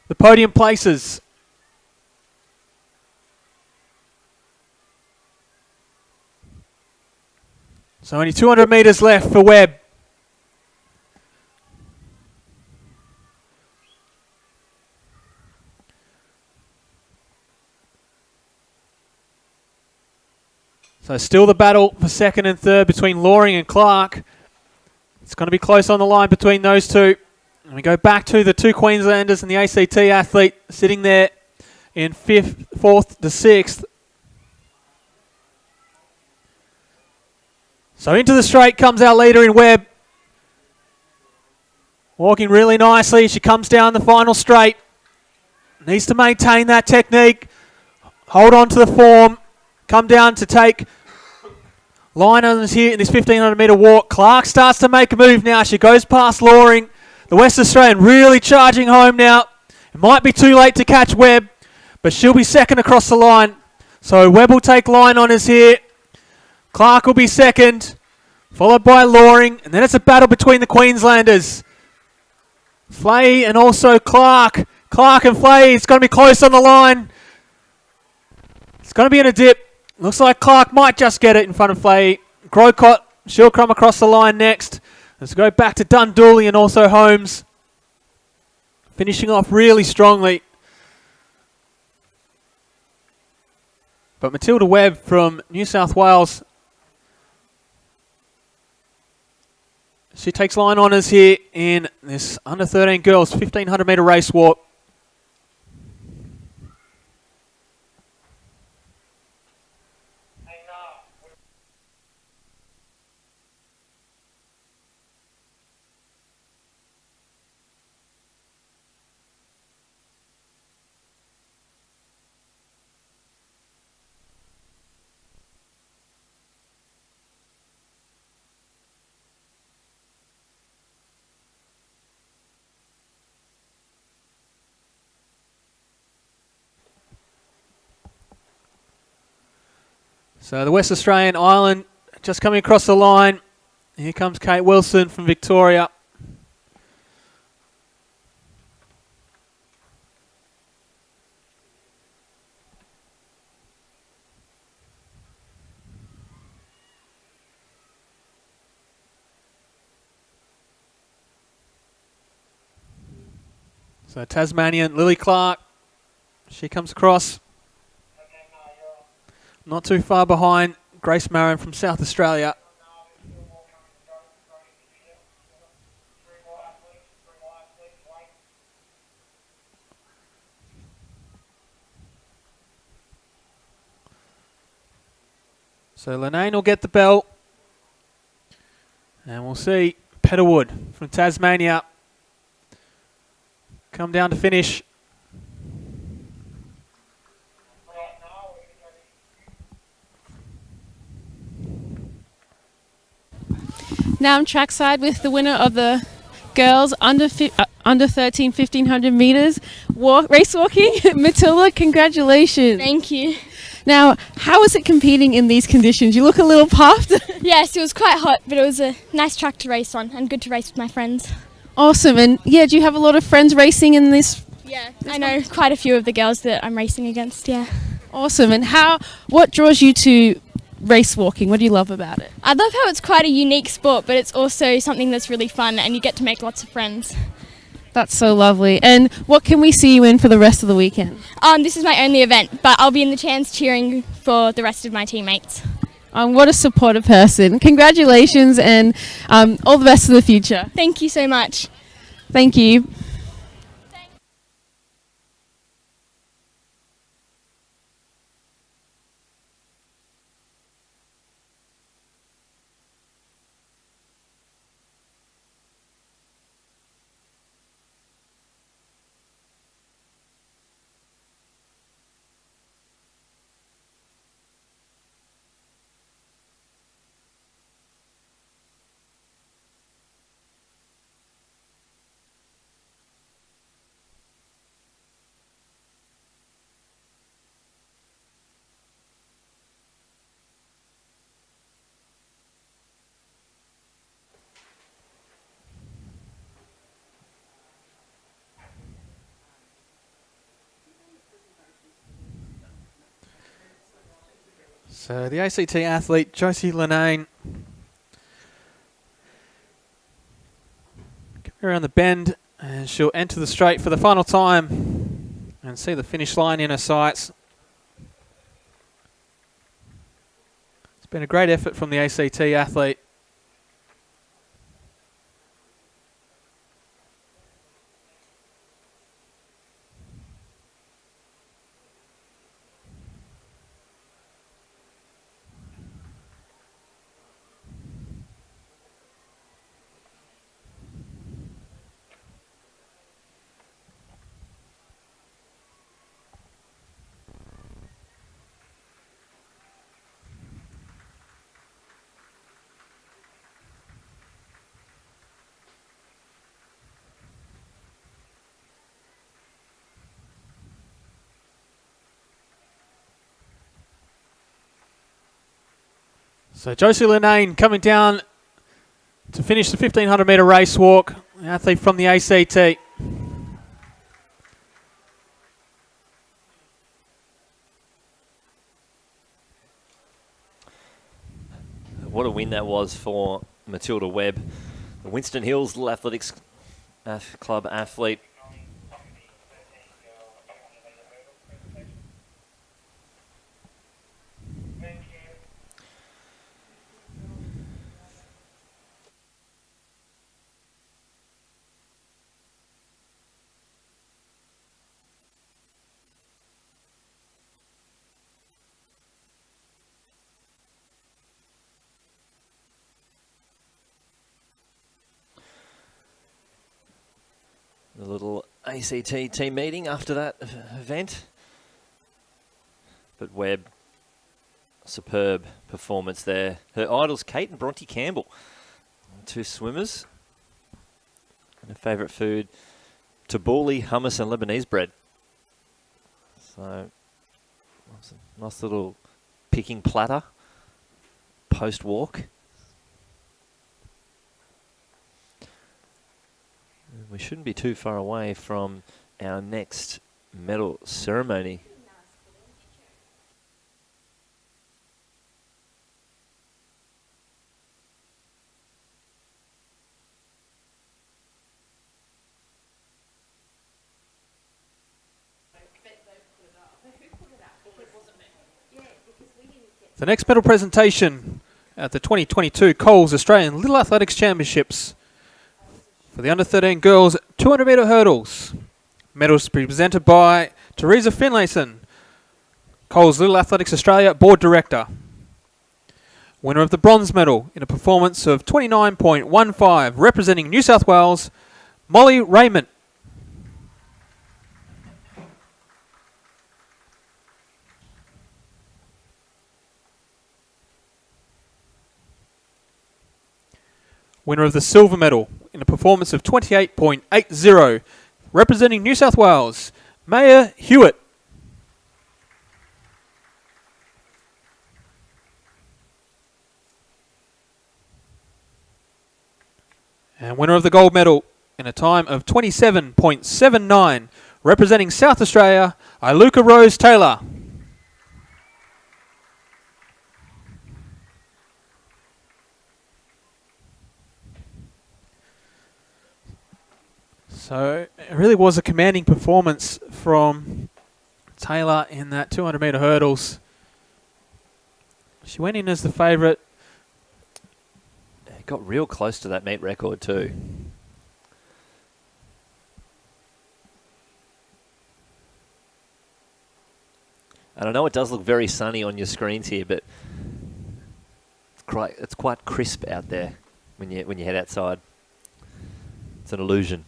the podium places? So only 200 metres left for Webb. So still the battle for second and third between Loring and Clark. It's going to be close on the line between those two. And we go back to the two Queenslanders and the ACT athlete sitting there in fourth to sixth. So into the straight comes our leader in Webb. Walking really nicely. She comes down the final straight. Needs to maintain that technique. Hold on to the form. Come down to take line on this here in this 1500 metre walk. Clark starts to make a move now. She goes past Loring. The West Australian really charging home now. It might be too late to catch Webb, but she'll be second across the line. So Webb will take line on us here. Clark will be second, followed by Loring. And then it's a battle between the Queenslanders. Flay and also Clark. Clark and Flay, it's going to be close on the line. It's going to be in a dip. Looks like Clark might just get it in front of Flay. Grocott, she'll come across the line next. Let's go back to Dundalli and also Holmes. Finishing off really strongly. But Matilda Webb from New South Wales, she takes line honours here in this under 13 girls 1500 metre race walk. So the West Australian Island just coming across the line. Here comes Kate Wilson from Victoria. So Tasmanian Lily Clark, she comes across. Not too far behind Grace Marin from South Australia. So Lenane will get the belt. And we'll see Petterwood from Tasmania come down to finish. Now I'm trackside with the winner of the girls under 13 1500 metres race walking. Matilda, congratulations. Thank you. Now, how is it competing in these conditions? You look a little puffed. Yes, it was quite hot, but it was a nice track to race on and good to race with my friends. Awesome. And yeah, do you have a lot of friends racing in this? Yeah, I know quite a few of the girls that I'm racing against, yeah. Awesome. And what draws you to race walking? What do you love about it? I love how it's quite a unique sport, but it's also something that's really fun and you get to make lots of friends. That's so lovely. And what can we see you in for the rest of the weekend? This is my only event, but I'll be in the chance cheering for the rest of my teammates. What a supportive person. Congratulations and all the best for the future. Thank you so much. Thank you. So the ACT athlete, Josie Linane, coming around the bend, and she'll enter the straight for the final time and see the finish line in her sights. It's been a great effort from the ACT athlete. So Josie Linane coming down to finish the 1500 metre race walk, the athlete from the ACT. What a win that was for Matilda Webb, the Winston Hills Athletics Club athlete. The little ACT team meeting after that event. But Webb, superb performance there. Her idols, Kate and Bronte Campbell, two swimmers. And her favourite food, tabbouleh, hummus and Lebanese bread. So, nice little picking platter post-walk. We shouldn't be too far away from our next medal ceremony. The next medal presentation at the 2022 Coles Australian Little Athletics Championships for the under-13 girls 200 metre hurdles. Medals presented by Teresa Finlayson, Coles Little Athletics Australia Board Director. Winner of the bronze medal in a performance of 29.15, representing New South Wales, Molly Raymond. Winner of the silver medal in a performance of 28.80, representing New South Wales, Maya Hewitt. And winner of the gold medal in a time of 27.79, representing South Australia, Iluka Rose Taylor. So it really was a commanding performance from Taylor in that 200 metre hurdles. She went in as the favourite. It got real close to that meet record too. And I know it does look very sunny on your screens here, but it's quite crisp out there when you head outside. It's an illusion.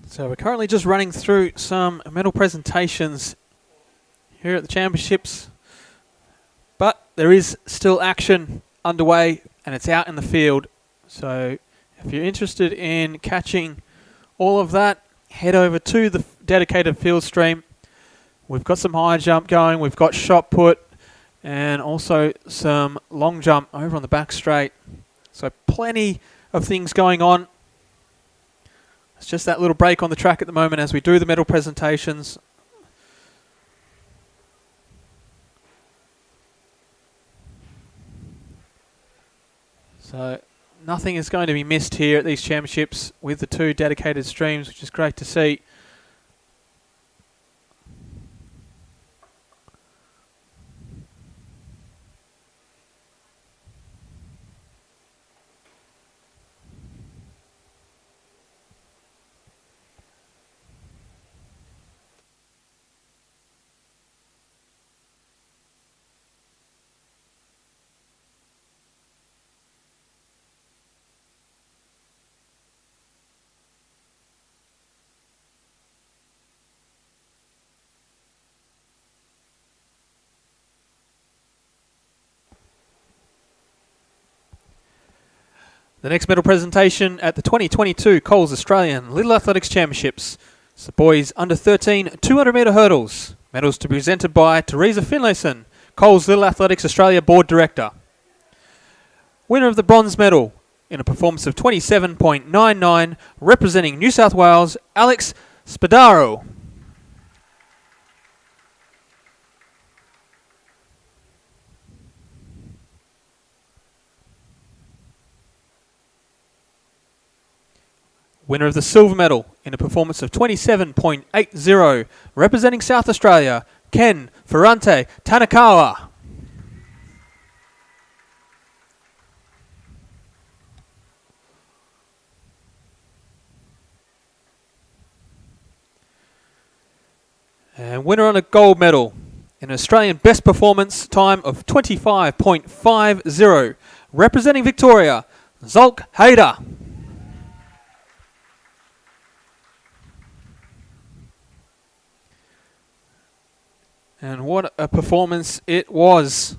So we're currently just running through some medal presentations here at the championships, but there is still action underway and it's out in the field. So if you're interested in catching all of that, head over to the dedicated field stream. We've got some high jump going, we've got shot put, and also some long jump over on the back straight. So plenty of things going on. It's just that little break on the track at the moment as we do the medal presentations. So nothing is going to be missed here at these championships with the two dedicated streams, which is great to see. The next medal presentation at the 2022 Coles Australian Little Athletics Championships. It's the boys under 13 200 metre hurdles. Medals to be presented by Teresa Finlayson, Coles Little Athletics Australia Board Director. Winner of the bronze medal in a performance of 27.99, representing New South Wales, Alex Spadaro. Winner of the silver medal in a performance of 27.80, representing South Australia, Ken Ferrante Tanakawa. And winner on a gold medal An Australian best performance time of 25.50. Representing Victoria, Zolk Hayder. And what a performance it was.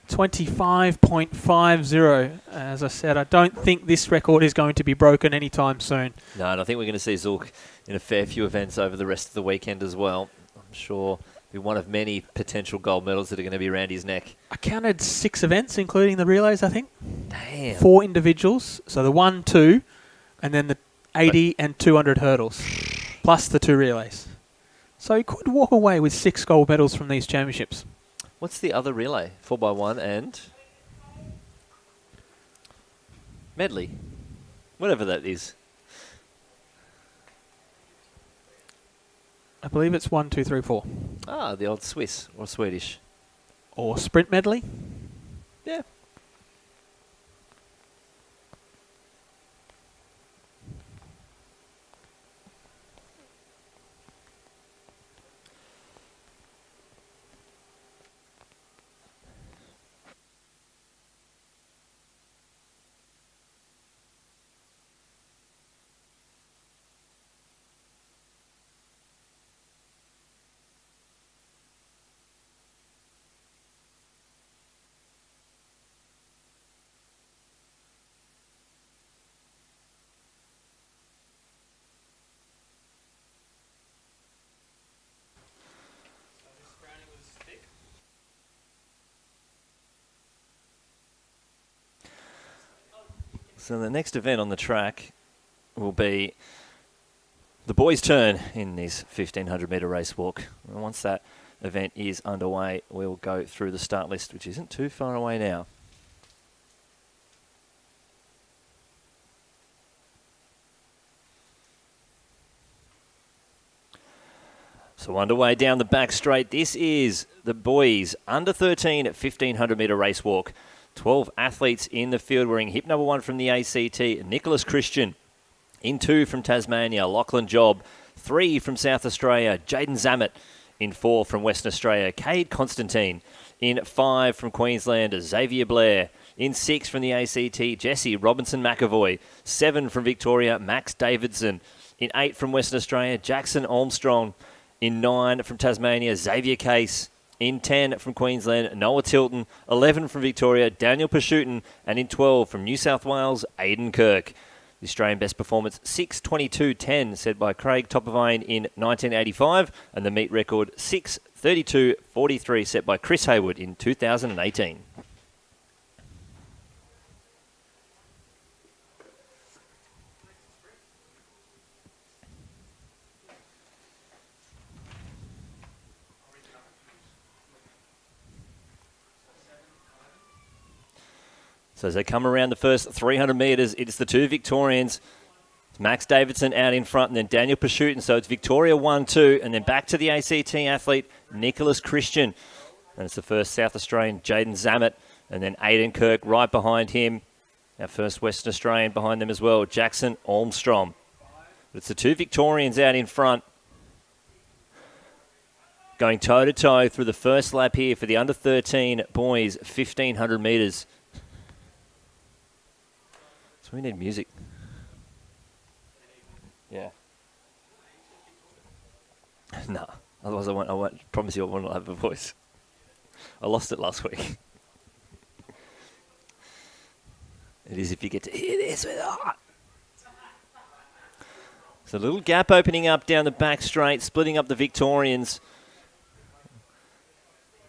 25.50. As I said, I don't think this record is going to be broken anytime soon. No, and I think we're going to see Zulk in a fair few events over the rest of the weekend as well. I'm sure be one of many potential gold medals that are going to be around his neck. I counted 6 events, including the relays, I think. Damn. 4 individuals. So the 1, 2, and then the 80 and 200 hurdles, plus the 2 relays. So he could walk away with 6 gold medals from these championships. What's the other relay? 4x1 and medley. Whatever that is. I believe it's 1, 2, 3, 4. Ah, the old Swiss or Swedish. Or sprint medley. Yeah. So the next event on the track will be the boys' turn in this 1,500 metre race walk. And once that event is underway, we'll go through the start list, which isn't too far away now. So underway down the back straight. This is the boys under 13 at 1,500 metre race walk. 12 athletes in the field wearing hip number 1 from the ACT, Nicholas Christian. In 2 from Tasmania, Lachlan Job. 3 from South Australia, Jaden Zammit. In 4 from Western Australia, Cade Constantine. In 5 from Queensland, Xavier Blair. In 6 from the ACT, Jesse Robinson McAvoy. 7 from Victoria, Max Davidson. In 8 from Western Australia, Jackson Armstrong. In 9 from Tasmania, Xavier Case. In 10 from Queensland, Noah Tilton. 11 from Victoria, Daniel Pashutin. And in 12 from New South Wales, Aidan Kirk. The Australian best performance, 6:22.10, set by Craig Topavine in 1985. And the meet record, 6:32.43, set by Chris Hayward in 2018. So as they come around the first 300 metres, it's the 2 Victorians. It's Max Davidson out in front and then Daniel Pashutin. So it's Victoria 1-2 and then back to the ACT athlete, Nicholas Christian. And it's the first South Australian, Jaden Zammit. And then Aidan Kirk right behind him. Our first Western Australian behind them as well, Jackson Armstrong. But it's the 2 Victorians out in front. Going toe-to-toe through the first lap here for the under-13 boys, 1,500 metres. We need music. Yeah. No. Otherwise I won't promise you I will not have a voice. I lost it last week. It is if you get to hear this with heart. So a little gap opening up down the back straight, splitting up the Victorians.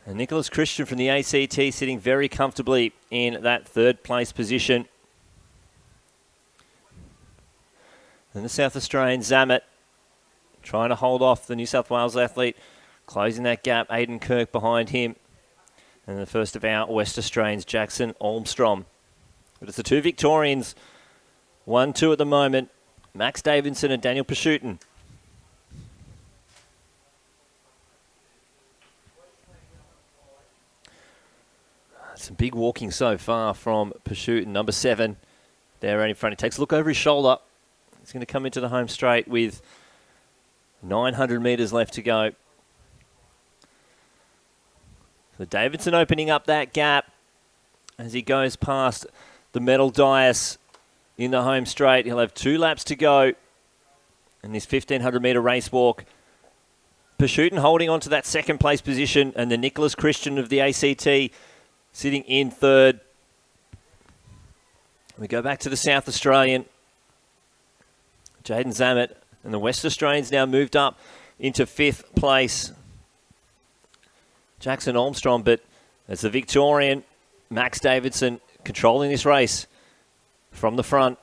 And Nicholas Christian from the ACT sitting very comfortably in that 3rd place position. And the South Australian Zammit trying to hold off the New South Wales athlete, closing that gap, Aidan Kirk behind him. And the first of our West Australians, Jackson Armstrong. But it's the 2 Victorians, 1-2 at the moment, Max Davidson and Daniel Pashutin. Some big walking so far from Pashutin, number 7. There right in front. He takes a look over his shoulder. He's going to come into the home straight with 900 metres left to go. So Davidson opening up that gap as he goes past the medal dais in the home straight. He'll have 2 laps to go in this 1,500-metre race walk. Pashutin holding on to that second place position, and the Nicholas Christian of the ACT sitting in third. We go back to the South Australian. Jaden Zammit and the West Australians now moved up into 5th place. Jackson Armstrong, but as the Victorian, Max Davidson controlling this race from the front.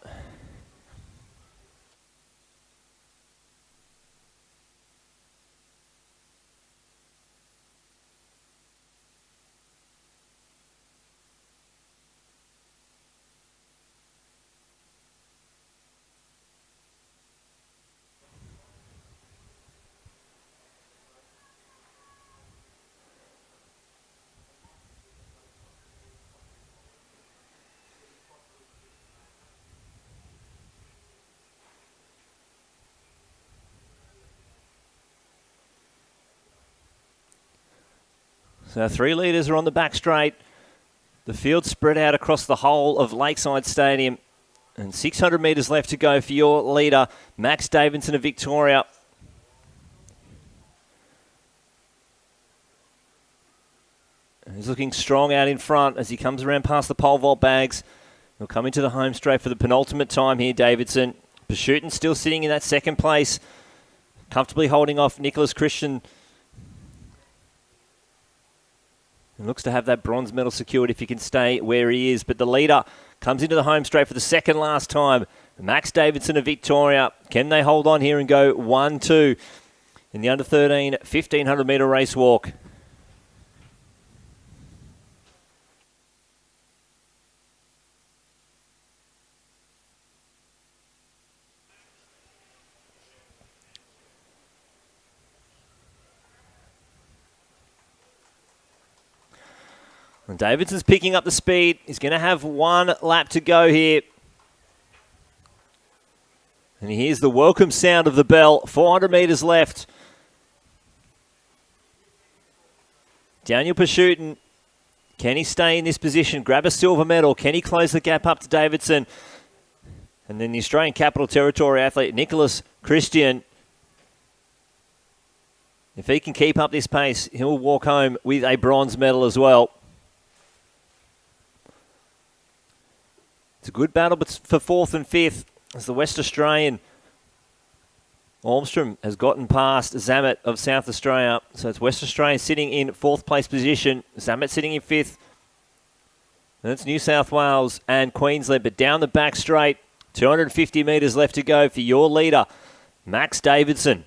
So 3 leaders are on the back straight. The field spread out across the whole of Lakeside Stadium. And 600 metres left to go for your leader, Max Davidson of Victoria. And he's looking strong out in front as he comes around past the pole vault bags. He'll come into the home straight for the penultimate time here, Davidson. Pashutin still sitting in that second place, comfortably holding off Nicholas Christian. And looks to have that bronze medal secured if he can stay where he is. But the leader comes into the home straight for the second last time. Max Davidson of Victoria. Can they hold on here and go 1-2 in the under-13 1,500-metre race walk? And Davidson's picking up the speed. He's going to have 1 lap to go here. And here's the welcome sound of the bell. 400 metres left. Daniel Pashutin, can he stay in this position? Grab a silver medal. Can he close the gap up to Davidson? And then the Australian Capital Territory athlete, Nicholas Christian. If he can keep up this pace, he'll walk home with a bronze medal as well. It's a good battle for 4th and 5th as the West Australian Armstrong has gotten past Zammit of South Australia. So it's West Australia sitting in 4th place position. Zammit sitting in 5th. And it's New South Wales and Queensland. But down the back straight, 250 metres left to go for your leader, Max Davidson.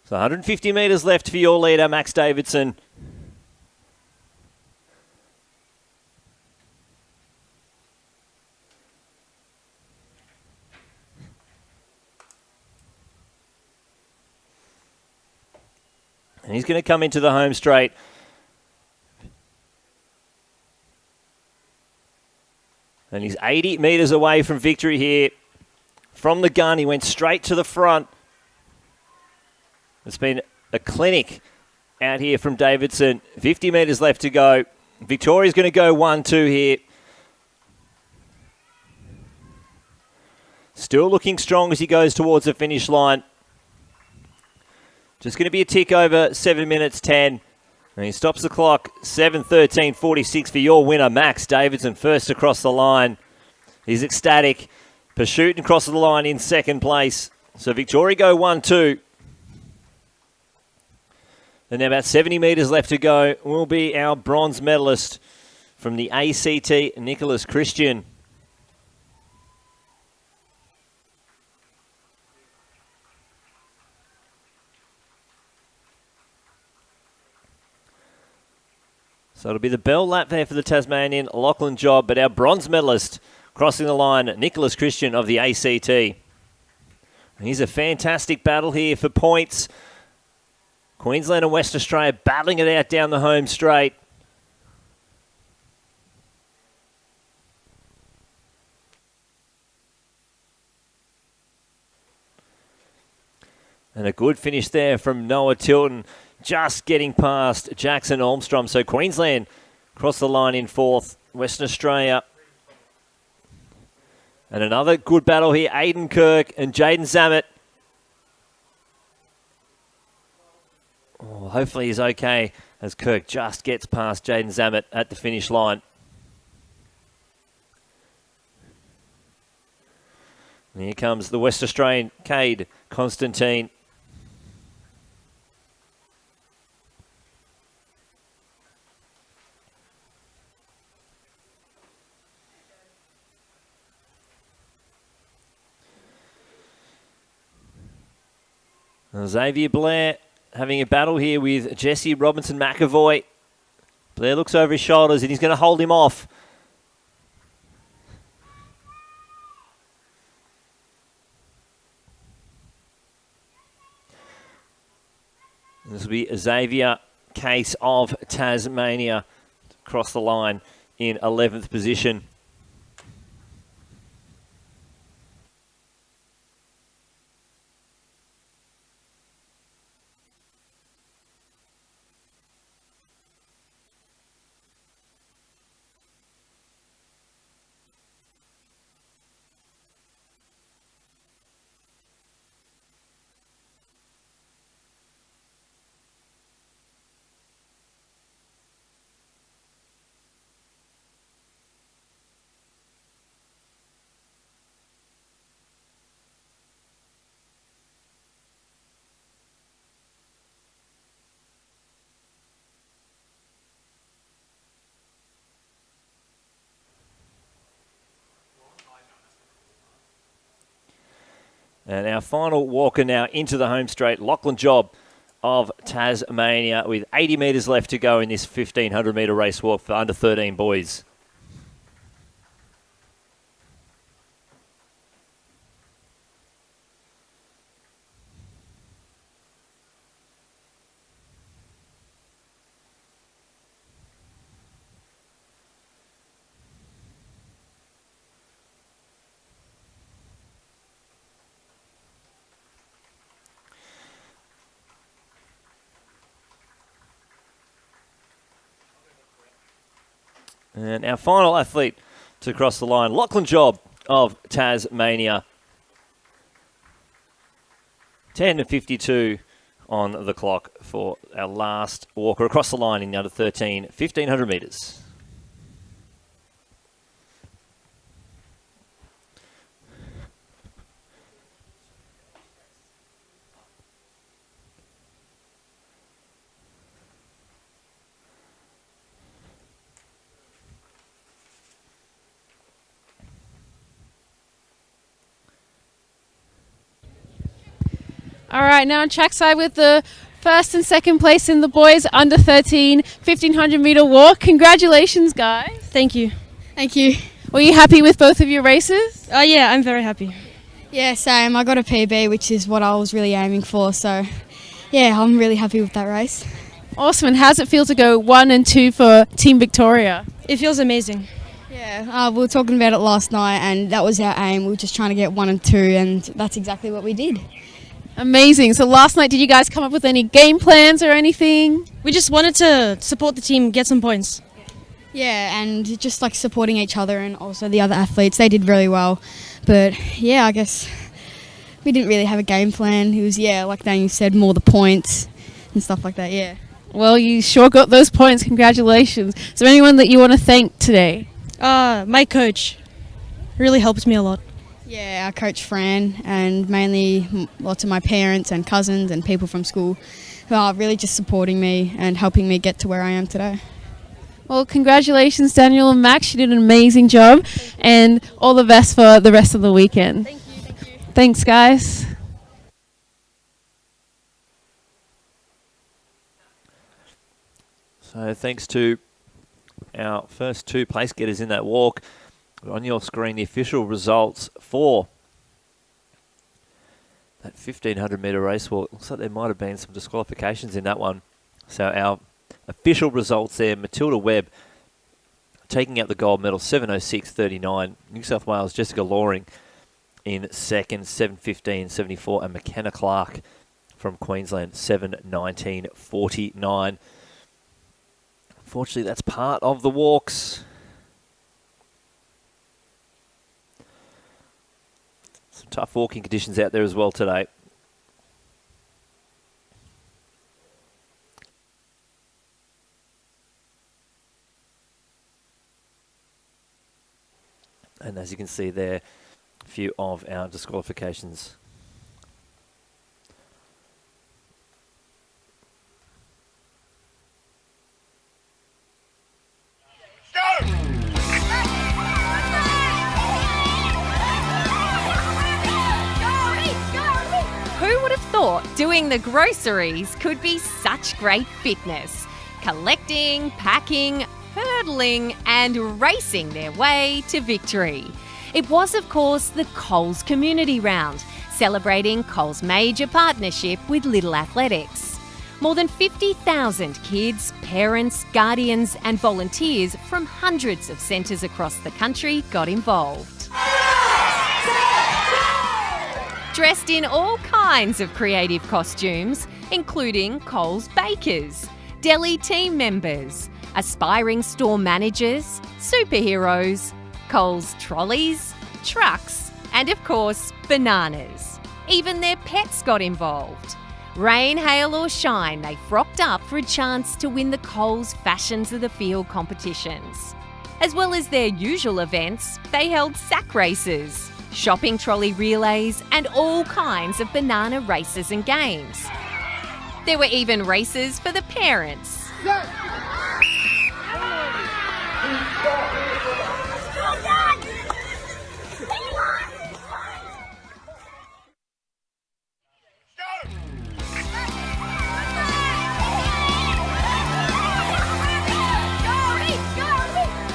So 150 metres left for your leader, Max Davidson. And he's going to come into the home straight. And he's 80 metres away from victory here. From the gun, he went straight to the front. It's been a clinic out here from Davidson. 50 metres left to go. Victoria's going to go 1-2 here. Still looking strong as he goes towards the finish line. Just going to be a tick over 7 minutes 10. And he stops the clock. 7:13:46 for your winner, Max Davidson, first across the line. He's ecstatic. Pashutin crosses the line in second place. So Victoria go 1-2. And now about 70 metres left to go will be our bronze medalist from the ACT, Nicholas Christian. So it'll be the bell lap there for the Tasmanian, Lachlan Job, but our bronze medalist Crossing the line, Nicholas Christian of the ACT. He's a fantastic battle here for points. Queensland and West Australia battling it out down the home straight. And a good finish there from Noah Tilton, just getting past Jackson Olmstrom. So Queensland cross the line in fourth. Western Australia. And another good battle here, Aiden Kirk and Jaden Zammit. Oh, hopefully he's okay as Kirk just gets past Jaden Zammit at the finish line. And here comes the West Australian, Cade Constantine. Xavier Blair having a battle here with Jesse Robinson McAvoy. Blair looks over his shoulders and he's going to hold him off. This will be Xavier Case of Tasmania across the line in 11th position. And our final walker now into the home straight, Lachlan Job of Tasmania, with 80 metres left to go in this 1,500 metre race walk for under 13 boys. And our final athlete to cross the line, Lachlan Job of Tasmania. 10:52 on the clock for our last walker across the line in the under 13, 1,500 metres. All right, now on trackside with the first and second place in the boys under 13 1,500 metre walk. Congratulations, guys. Thank you. Thank you. Were you happy with both of your races? Oh yeah, I'm very happy. Yeah, same. I got a PB, which is what I was really aiming for. So, yeah, I'm really happy with that race. Awesome. And how's it feel to go 1 and 2 for Team Victoria? It feels amazing. Yeah, we were talking about it last night, and that was our aim. We were just trying to get 1 and 2, and that's exactly what we did. Amazing. So last night, did you guys come up with any game plans or anything? We just wanted to support the team, get some points. Yeah, and just like supporting each other and also the other athletes. They did really well. But yeah, I guess we didn't really have a game plan. It was, yeah, like Daniel said, more the points and stuff like that, yeah. Well, you sure got those points. Congratulations. Is there anyone that you want to thank today? My coach really helped me a lot. Yeah, our coach Fran, and mainly lots of my parents and cousins and people from school who are really just supporting me and helping me get to where I am today. Well, congratulations, Daniel and Max. You did an amazing job, and all the best for the rest of the weekend. Thank you. Thank you. Thanks, guys. So thanks to our first two place getters in that walk. On your screen, the official results for that 1500 metre race walk. Looks like there might have been some disqualifications in that one. So our official results there, Matilda Webb taking out the gold medal, 7:06.39. New South Wales, Jessica Loring in second, 7:15.74. And McKenna Clark from Queensland, 7:19.49. Unfortunately, that's part of the walks. Some tough walking conditions out there as well today. And as you can see there, a few of our disqualifications. Who would have thought doing the groceries could be such great fitness? Collecting, packing, hurdling and racing their way to victory. It was, of course, the Coles Community Round, celebrating Coles' major partnership with Little Athletics. More than 50,000 kids, parents, guardians and volunteers from hundreds of centres across the country got involved. Dressed in all kinds of creative costumes, including Coles bakers, deli team members, aspiring store managers, superheroes, Coles trolleys, trucks, and of course, bananas. Even their pets got involved. Rain, hail or shine, they frocked up for a chance to win the Coles Fashions of the Field competitions. As well as their usual events, they held sack races, shopping trolley relays, and all kinds of banana races and games. There were even races for the parents.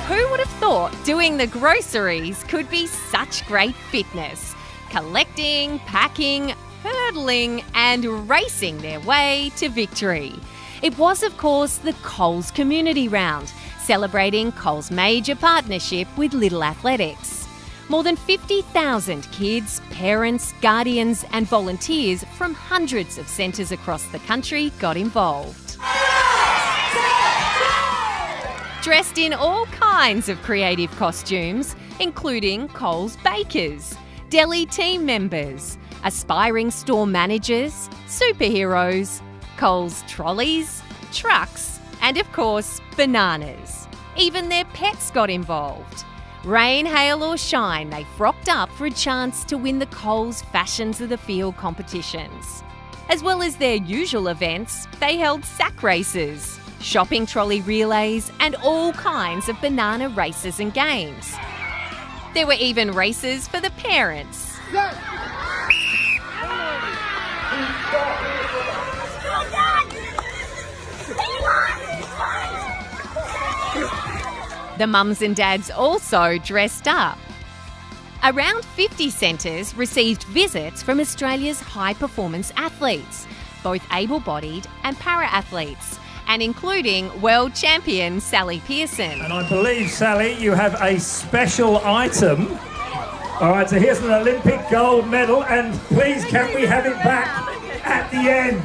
Who would have thought doing the groceries could be such great fitness? Collecting, packing, hurdling and racing their way to victory. It was, of course, the Coles Community Round, celebrating Coles' major partnership with Little Athletics. More than 50,000 kids, parents, guardians and volunteers from hundreds of centres across the country got involved. Dressed in all kinds of creative costumes, including Coles bakers, deli team members, aspiring store managers, superheroes, Coles trolleys, trucks, and of course, bananas. Even their pets got involved. Rain, hail or shine, they frocked up for a chance to win the Coles Fashions of the Field competitions. As well as their usual events, they held sack races, shopping trolley relays, and all kinds of banana races and games. There were even races for the parents. The mums and dads also dressed up. Around 50 centres received visits from Australia's high-performance athletes, both able-bodied and para-athletes, and including world champion Sally Pearson. And I believe, Sally, you have a special item. All right, so here's an Olympic gold medal, and please can we have it back at the end?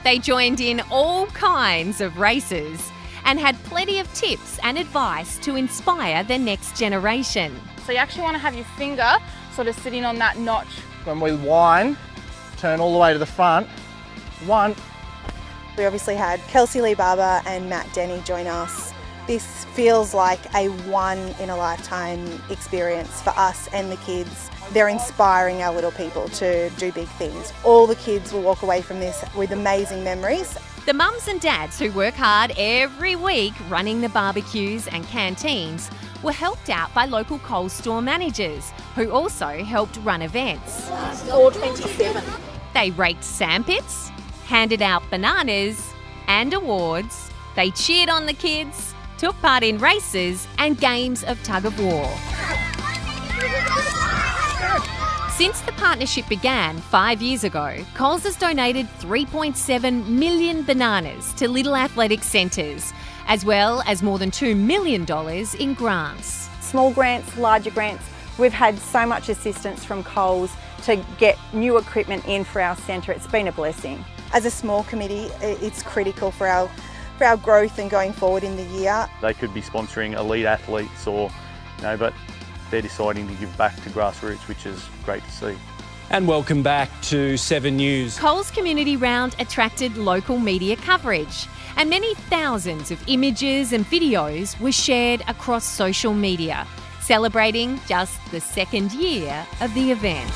They joined in all kinds of races and had plenty of tips and advice to inspire the next generation. So you actually want to have your finger sort of sitting on that notch. When we wind, turn all the way to the front. One. We obviously had Kelsey Lee Barber and Matt Denny join us. This feels like a one-in-a-lifetime experience for us and the kids. They're inspiring our little people to do big things. All the kids will walk away from this with amazing memories. The mums and dads who work hard every week running the barbecues and canteens were helped out by local Coles store managers who also helped run events. 427. They raked sandpits, handed out bananas and awards. They cheered on the kids, took part in races and games of tug of war. Since the partnership began 5 years ago, Coles has donated 3.7 million bananas to Little Athletic Centres, as well as more than $2 million in grants. Small grants, larger grants. We've had so much assistance from Coles to get new equipment in for our centre. It's been a blessing. As a small committee, it's critical for our growth and going forward in the year. They could be sponsoring elite athletes or, but they're deciding to give back to grassroots, which is great to see. And welcome back to 7 News. Coles Community Round attracted local media coverage, and many thousands of images and videos were shared across social media, celebrating just the second year of the event.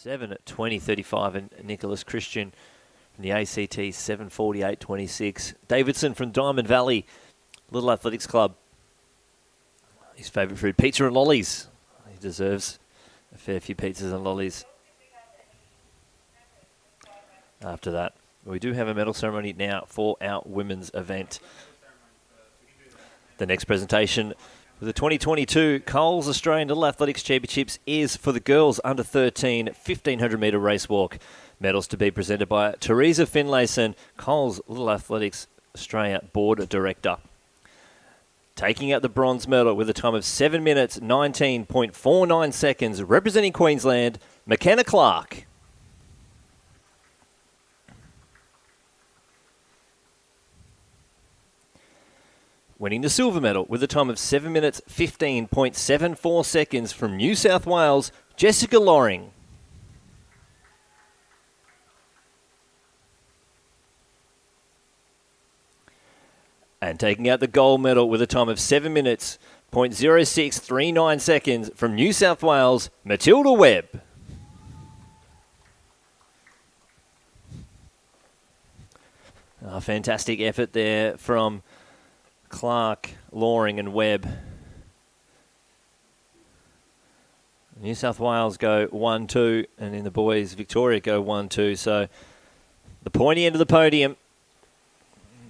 Seven at 20:35, and Nicholas Christian from the ACT 7:48.26. Davidson from Diamond Valley Little Athletics Club. His favourite food, pizza and lollies. He deserves a fair few pizzas and lollies. After that, we do have a medal ceremony now for our women's event. The next presentation for the 2022 Coles Australian Little Athletics Championships is for the girls under 13 1500 metre race walk. Medals to be presented by Teresa Finlayson, Coles Little Athletics Australia Board Director. Taking out the bronze medal with a time of 7 minutes 19.49 seconds, representing Queensland, McKenna Clark. Winning the silver medal with a time of 7 minutes 15.74 seconds from New South Wales, Jessica Loring. And taking out the gold medal with a time of 7 minutes 0.0639 seconds from New South Wales, Matilda Webb. A fantastic effort there from Clark, Loring and Webb. New South Wales go 1-2, and in the boys, Victoria go 1-2. So the pointy end of the podium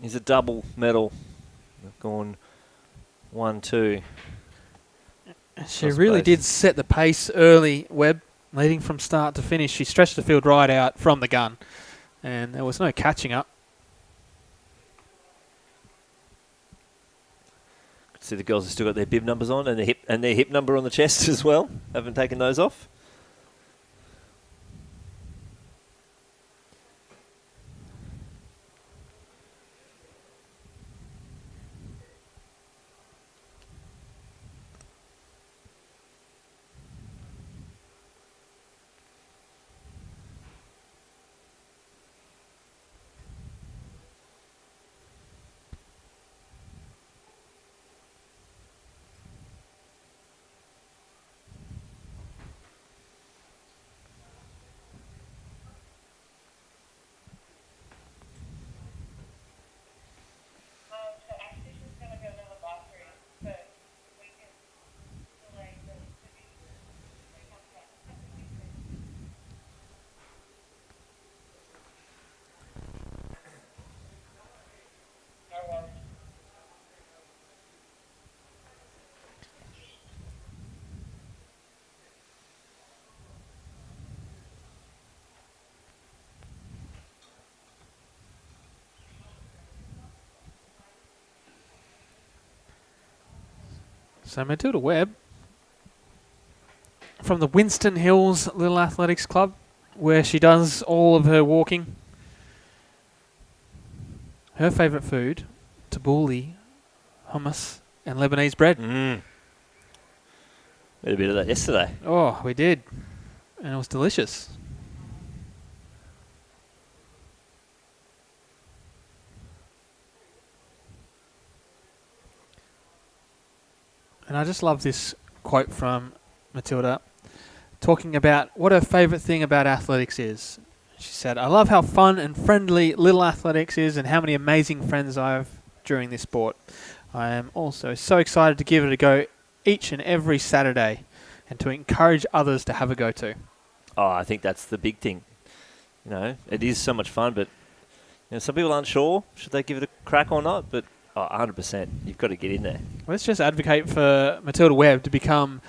is a double medal. They've gone 1-2. She really did set the pace early, Webb, leading from start to finish. She stretched the field right out from the gun, and there was no catching up. See, the girls have still got their bib numbers on and their hip number on the chest as well. Haven't taken those off. So Matilda Webb from the Winston Hills Little Athletics Club, where she does all of her walking. Her favourite food, tabbouleh, hummus and Lebanese bread. We had a bit of that yesterday. Oh, we did. And it was delicious. And I just love this quote from Matilda, talking about what her favourite thing about athletics is. She said, "I love how fun and friendly little athletics is and how many amazing friends I have during this sport. I am also so excited to give it a go each and every Saturday. and to encourage others to have a go too. Oh, I think that's the big thing. You know, it is so much fun, but some people aren't sure should they give it a crack or not. But 100%, you've got to get in there. Let's just advocate for Matilda Webb to become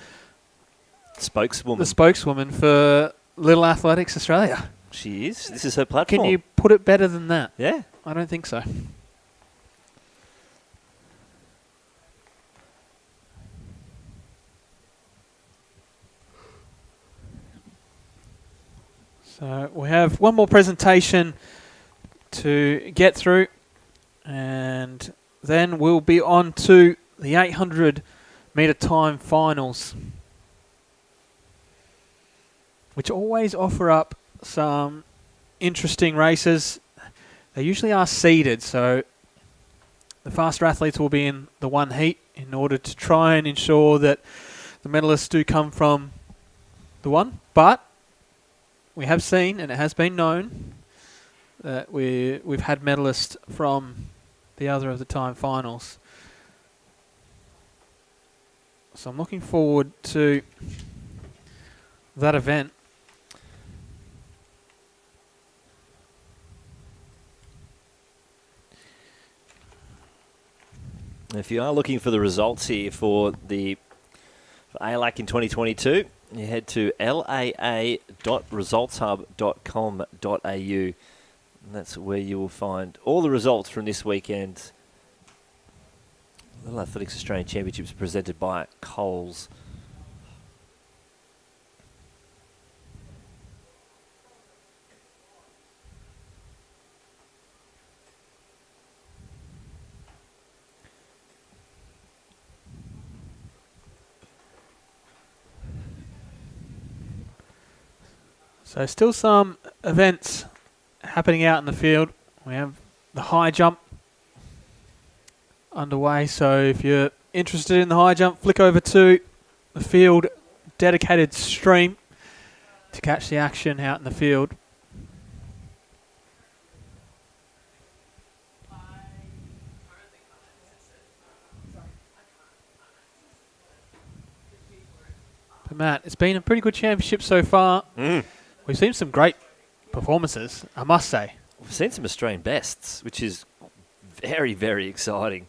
the spokeswoman for Little Athletics Australia. She is. This is her platform. Can you put it better than that? Yeah. I don't think so. So we have one more presentation to get through, and then we'll be on to the 800 metre time finals, which always offer up some interesting races. They usually are seeded, so the faster athletes will be in the one heat in order to try and ensure that the medalists do come from the one. But we have seen, and it has been known, that we've had medalists from the other of the time finals. So I'm looking forward to that event. If you are looking for the results here for ALAC in 2022, you head to laa.resultshub.com.au, and that's where you will find all the results from this weekend. Little Athletics Australian Championships presented by Coles. So still some events happening out in the field. We have the high jump underway. So if you're interested in the high jump, flick over to the field dedicated stream to catch the action out in the field. But Matt, it's been a pretty good championship so far. We've seen some great performances, I must say. We've seen some Australian bests, which is very, very exciting.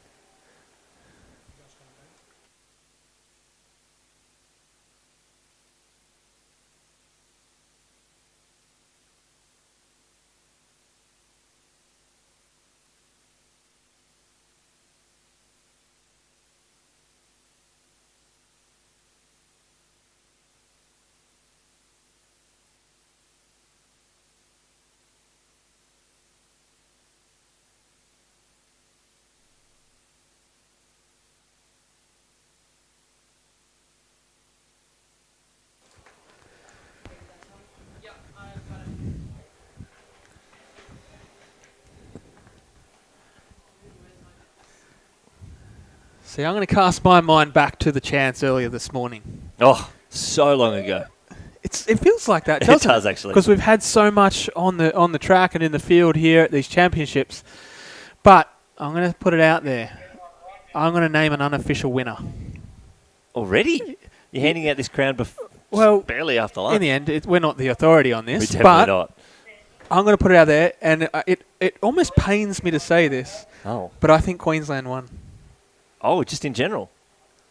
See, I'm going to cast my mind back to the chance earlier this morning. Oh, so long ago. It feels like that, doesn't it? It does, actually. Because we've had so much on the track and in the field here at these championships. But I'm going to put it out there. I'm going to name an unofficial winner. Already? You're handing out this crown barely after lunch. In the end, we're not the authority on this. We're definitely not. I'm going to put it out there, and it almost pains me to say this, but I think Queensland won. Oh, just in general?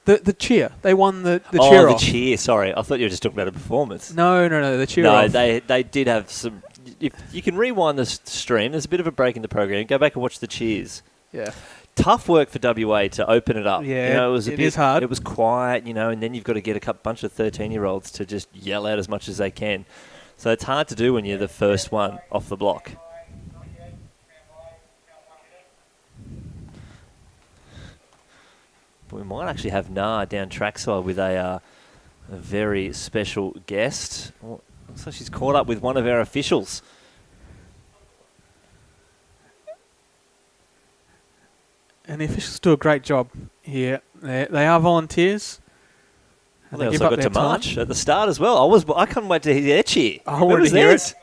The cheer. They won the cheer off. Oh, the cheer. Sorry. I thought you were just talking about a performance. No, the cheer off. No, they did have some... If you can rewind the stream, there's a bit of a break in the program. Go back and watch the cheers. Yeah. Tough work for WA to open it up. Yeah, it was it is hard. It was quiet, and then you've got to get a bunch of 13-year-olds to just yell out as much as they can. So it's hard to do when you're the first one off the block. But we might actually have Nah down trackside with a very special guest. Well, looks like she's caught up with one of our officials. And the officials do a great job here. They are volunteers. Well, they also got to march at the start as well. I couldn't wait to hear their cheer. I wanted to hear it.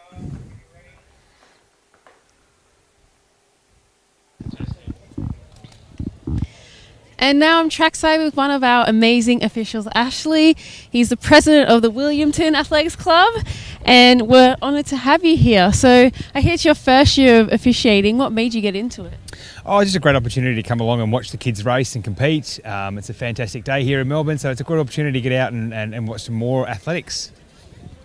And now I'm trackside with one of our amazing officials, Ashley. He's the president of the Williamton Athletics Club, and we're honoured to have you here. So I hear it's your first year of officiating. What made you get into it? Oh, it's just a great opportunity to come along and watch the kids race and compete. It's a fantastic day here in Melbourne, so it's a good opportunity to get out and watch some more athletics.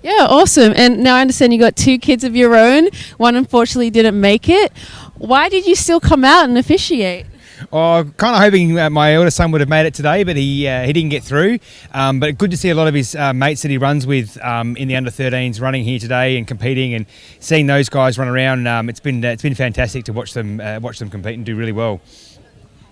Yeah, awesome. And now I understand you got 2 kids of your own. One unfortunately didn't make it. Why did you still come out and officiate? Oh, kind of hoping my eldest son would have made it today, but he didn't get through. But good to see a lot of his mates that he runs with in the under-13s running here today and competing, and seeing those guys run around. It's been fantastic to watch them compete and do really well.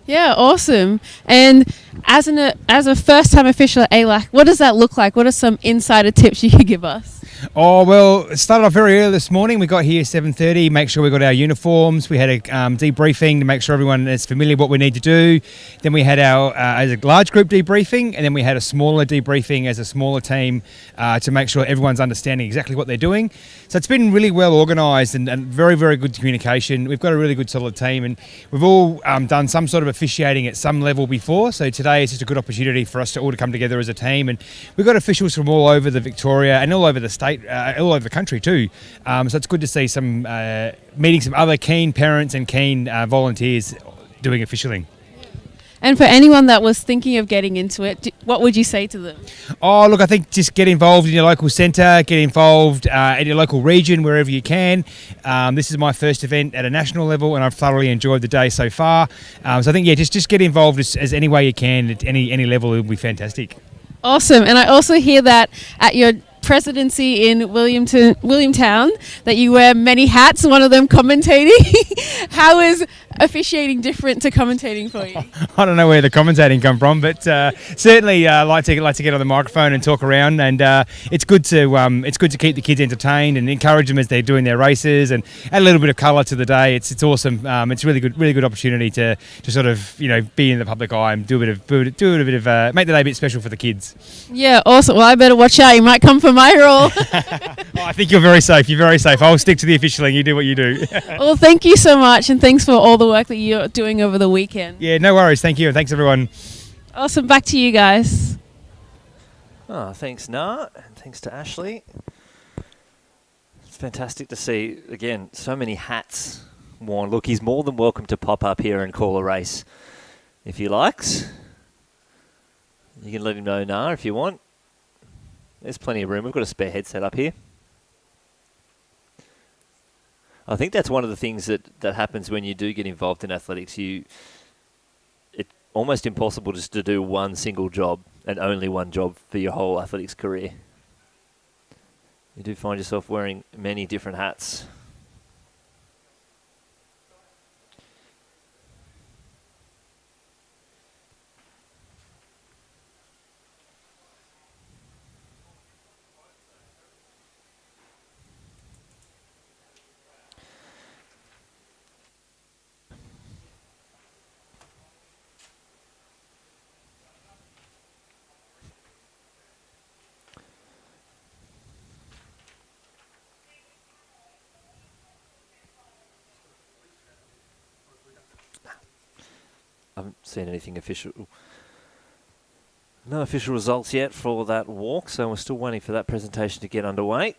Yeah, awesome. And as a first-time official at ALAC, what does that look like? What are some insider tips you could give us? Oh, well, it started off very early this morning. We got here 7:30, make sure we got our uniforms. We had a debriefing to make sure everyone is familiar with what we need to do. Then we had our as a large group debriefing, and then we had a smaller debriefing as a smaller team to make sure everyone's understanding exactly what they're doing. So it's been really well organised and very, very good communication. We've got a really good solid team, and we've all done some sort of officiating at some level before. So today is just a good opportunity for us to all to come together as a team. And we've got officials from all over the Victoria and all over the state, all over the country too. So it's good to see some meeting some other keen parents and keen volunteers doing officialing. And for anyone that was thinking of getting into it, what would you say to them? Oh, look, I think just get involved in your local centre, get involved in your local region, wherever you can. This is my first event at a national level, and I've thoroughly enjoyed the day so far. So I think, just get involved as any way you can at any level. It will be fantastic. Awesome. And I also hear that at your presidency in Williamtown that you wear many hats, one of them commentating. How is officiating different to commentating for you? I don't know where the commentating come from, but certainly like to get on the microphone and talk around, and it's good to keep the kids entertained and encourage them as they're doing their races and add a little bit of colour to the day. It's awesome. It's a really good opportunity to sort of be in the public eye and do a bit of make the day a bit special for the kids. Yeah, awesome. Well, I better watch out. You might come for my role. I think you're very safe. You're very safe. I'll stick to the officialing. You do what you do. Well, thank you so much, and thanks for all the work that you're doing over the weekend. Yeah, no worries. Thank you, and thanks everyone. Awesome. Back to you guys. Oh, thanks, Nah, and thanks to Ashley. It's fantastic to see, again, so many hats worn. Look, he's more than welcome to pop up here and call a race if he likes. You can let him know, Nah, if you want. There's plenty of room. We've got a spare headset up here. I think that's one of the things that happens when you do get involved in athletics. It's almost impossible just to do one single job and only one job for your whole athletics career. You do find yourself wearing many different hats. I haven't seen anything official. No official results yet for that walk, so we're still waiting for that presentation to get underway.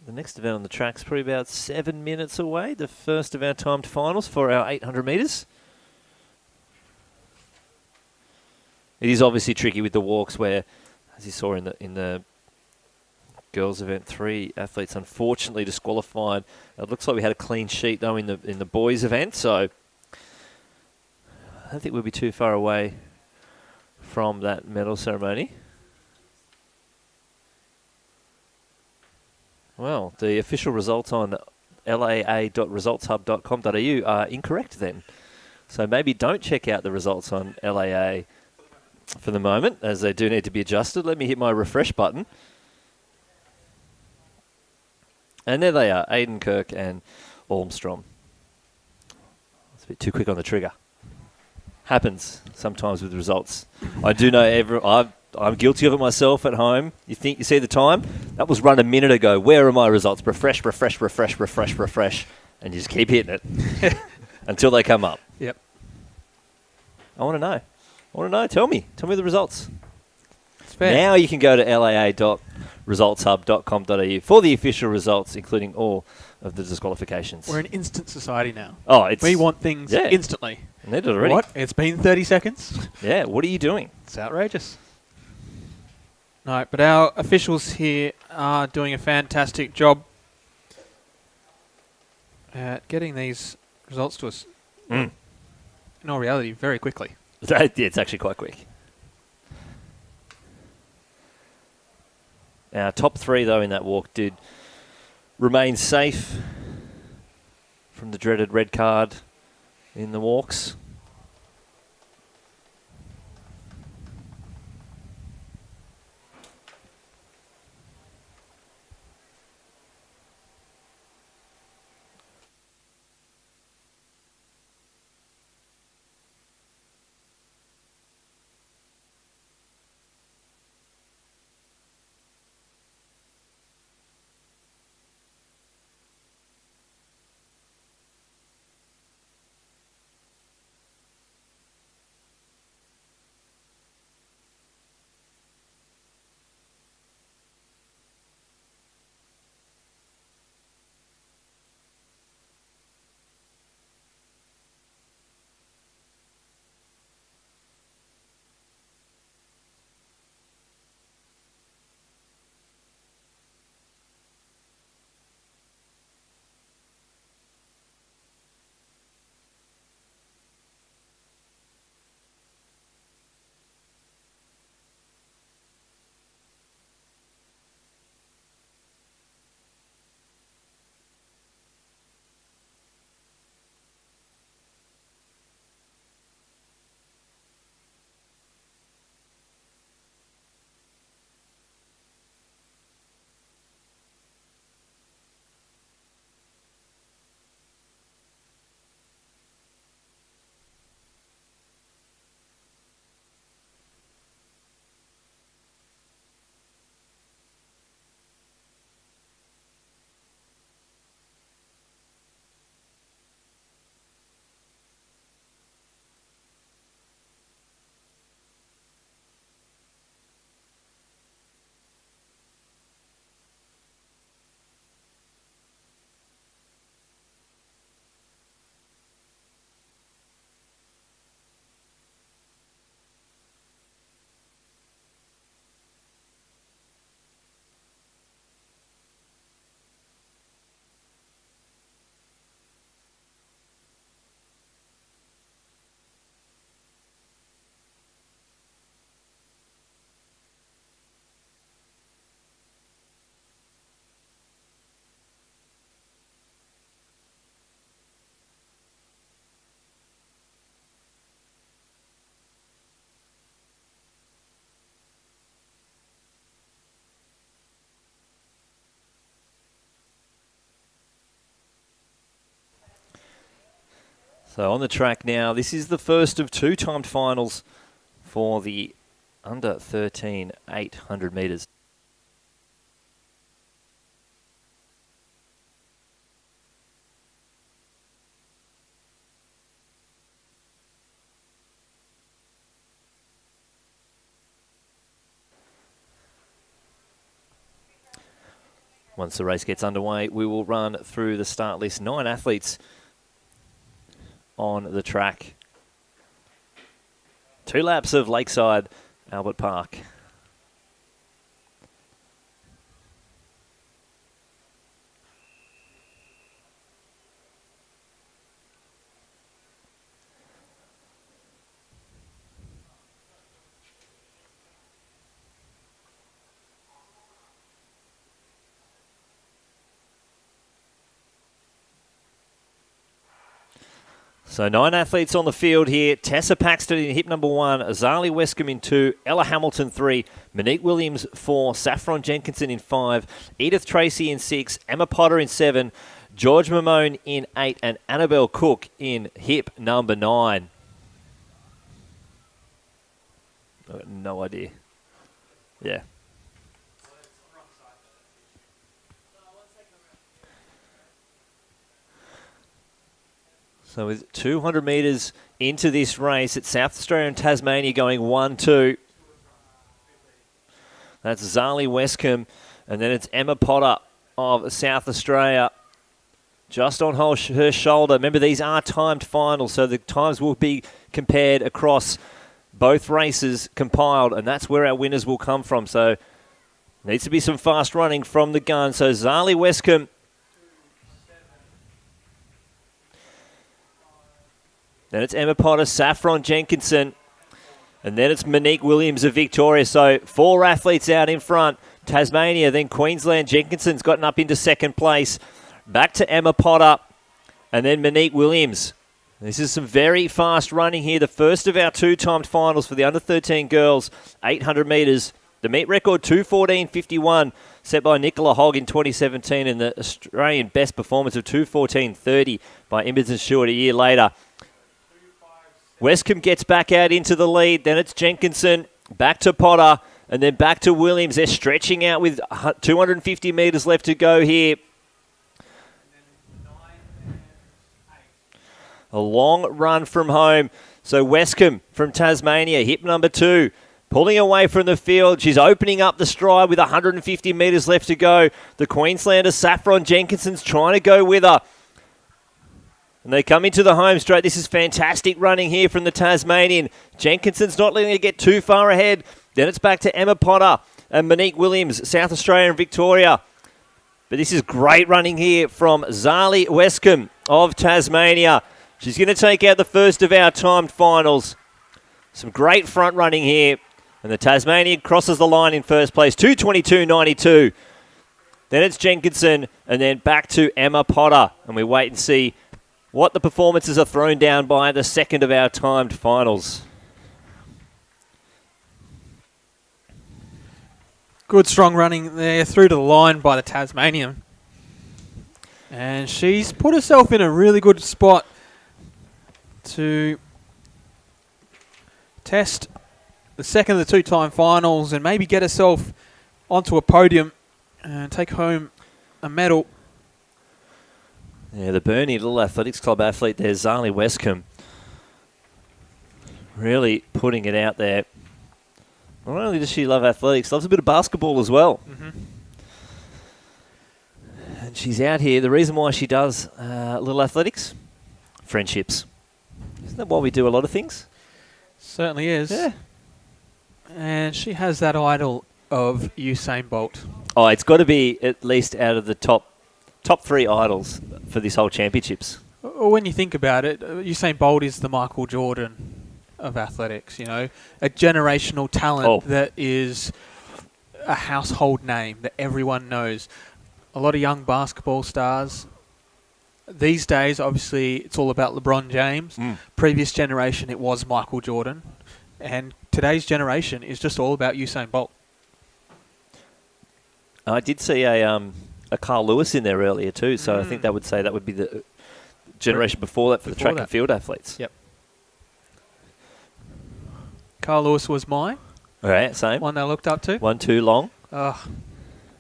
The next event on the track's probably about 7 minutes away, the first of our timed finals for our 800 metres. It is obviously tricky with the walks where, as you saw in the girls event, 3 athletes unfortunately disqualified. It looks like we had a clean sheet though in the boys event, so I don't think we'll be too far away from that medal ceremony. Well, the official results on laa.resultshub.com.au are incorrect then. So maybe don't check out the results on LAA for the moment, as they do need to be adjusted. Let me hit my refresh button. And there they are, Aiden Kirk and Ormstrom. It's a bit too quick on the trigger. Happens sometimes with results. I do know I'm guilty of it myself at home. You see the time? That was run a minute ago. Where are my results? Refresh, refresh, refresh, refresh, refresh. And you just keep hitting it until they come up. Yep. I want to know. Tell me the results. Fair. Now you can go to laa.resultshub.com.au for the official results, including all of the disqualifications. We're an instant society now. Oh, we want things instantly. And they did it already. What? It's been 30 seconds? Yeah, what are you doing? It's outrageous. No, but our officials here are doing a fantastic job at getting these results to us. In all reality, very quickly. Yeah, it's actually quite quick. Our top three, though, in that walk did remain safe from the dreaded red card in the walks. So on the track now, this is the first of two timed finals for the under 13 800 metres. Once the race gets underway, we will run through the start list. 9 athletes on the track. 2 laps of Lakeside, Albert Park. So 9 athletes on the field here. Tessa Paxton in hip number 1, Azali Westcombe in 2, Ella Hamilton 3, Monique Williams 4, Saffron Jenkinson in 5, Edith Tracy in 6, Emma Potter in 7, George Mamone in 8, and Annabelle Cook in hip number 9. I've got no idea. Yeah. So with 200 metres into this race, it's South Australia and Tasmania going 1-2. That's Zali Westcombe, and then it's Emma Potter of South Australia. Just on her shoulder. Remember, these are timed finals, so the times will be compared across both races compiled, and that's where our winners will come from. So needs to be some fast running from the gun. So Zali Westcombe. Then it's Emma Potter, Saffron Jenkinson, and then it's Monique Williams of Victoria. So 4 athletes out in front. Tasmania, then Queensland. Jenkinson's gotten up into second place. Back to Emma Potter, and then Monique Williams. This is some very fast running here. The first of our 2-timed finals for the under-13 girls, 800 metres. The meet record, 2:14.51, set by Nicola Hogg in 2017, and the Australian best performance of 2:14.30 by Imogen Stewart a year later. Westcombe gets back out into the lead. Then it's Jenkinson, back to Potter, and then back to Williams. They're stretching out with 250 metres left to go here. A long run from home. So Westcombe from Tasmania, hip number 2, pulling away from the field. She's opening up the stride with 150 metres left to go. The Queenslander, Saffron Jenkinson's trying to go with her. And they come into the home straight. This is fantastic running here from the Tasmanian. Jenkinson's not letting her get too far ahead. Then it's back to Emma Potter and Monique Williams, South Australia and Victoria. But this is great running here from Zali Westcombe of Tasmania. She's going to take out the first of our timed finals. Some great front running here. And the Tasmanian crosses the line in first place, 2:22.92. Then it's Jenkinson, and then back to Emma Potter. And we wait and see what the performances are thrown down by the second of our timed finals. Good strong running there through to the line by the Tasmanian. And she's put herself in a really good spot to test the second of the 2-time finals and maybe get herself onto a podium and take home a medal. Yeah, the Burnie Little Athletics Club athlete there, Zali Westcombe, really putting it out there. Not only does she love athletics, loves a bit of basketball as well. Mm-hmm. And she's out here. The reason why she does little athletics, friendships. Isn't that why we do a lot of things? Certainly is. Yeah. And she has that idol of Usain Bolt. Oh, it's got to be at least out of the top 3 idols for this whole championships. Well, when you think about it, Usain Bolt is the Michael Jordan of athletics, you know, a generational talent that is a household name that everyone knows. A lot of young basketball stars. These days, obviously, it's all about LeBron James. Previous generation, it was Michael Jordan. And today's generation is just all about Usain Bolt. I did see a Carl Lewis in there earlier too, so I think that would say that would be the generation before that for the track and field athletes. Yep. Carl Lewis was mine. All right, same. One I looked up to. 1-2 long. Oh,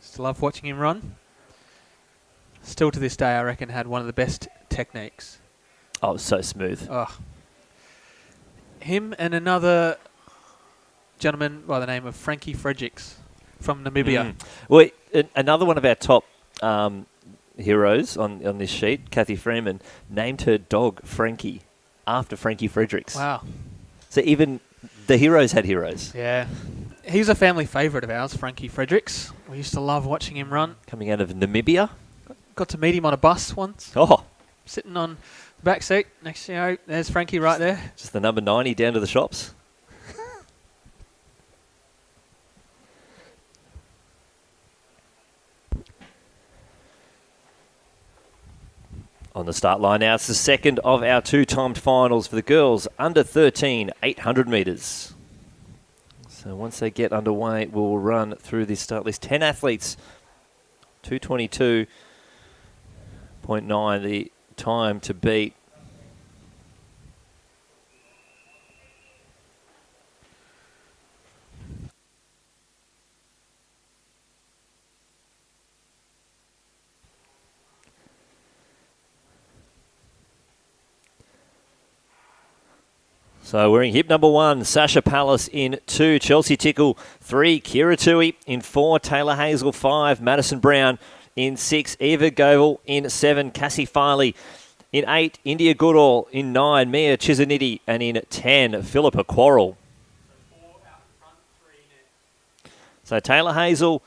just love watching him run. Still to this day, I reckon, had one of the best techniques. Oh, it was so smooth. Oh. Him and another gentleman by the name of Frankie Fredericks from Namibia. Well, another one of our top heroes on this sheet, Kathy Freeman, named her dog Frankie after Frankie Fredericks. Wow. So even the heroes had heroes. Yeah. He's a family favourite of ours, Frankie Fredericks. We used to love watching him run. Coming out of Namibia. Got to meet him on a bus once. Oh. Sitting on the back seat next to you. There's Frankie right there. Just the number 90 down to the shops. On the start line now, it's the second of our 2-timed finals for the girls under 13, 800 metres. So once they get underway, we'll run through this start list. 10 athletes, 2:22.9, the time to beat. So we're in hip number 1, Sasha Palace in 2, Chelsea Tickle 3, Kira Tui in 4, Taylor Hazel 5, Madison Brown in 6, Eva Govel in 7, Cassie Farley in 8, India Goodall in 9, Mia Chisaniti, and in 10, Philippa Quarrel. So Taylor Hazel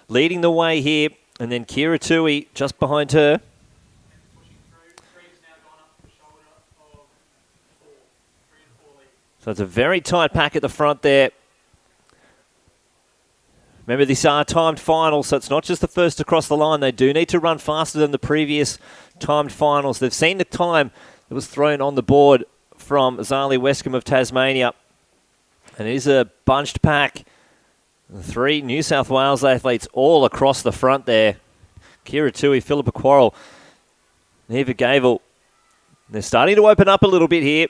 leading the way here, and then Kira Tui just behind her. So it's a very tight pack at the front there. Remember, these are timed finals, so it's not just the first across the line. They do need to run faster than the previous timed finals. They've seen the time that was thrown on the board from Zali Westcombe of Tasmania. And it is a bunched pack. 3 New South Wales athletes all across the front there. Kira Tui, Philippa Quarrel, Eva Gavel. They're starting to open up a little bit here.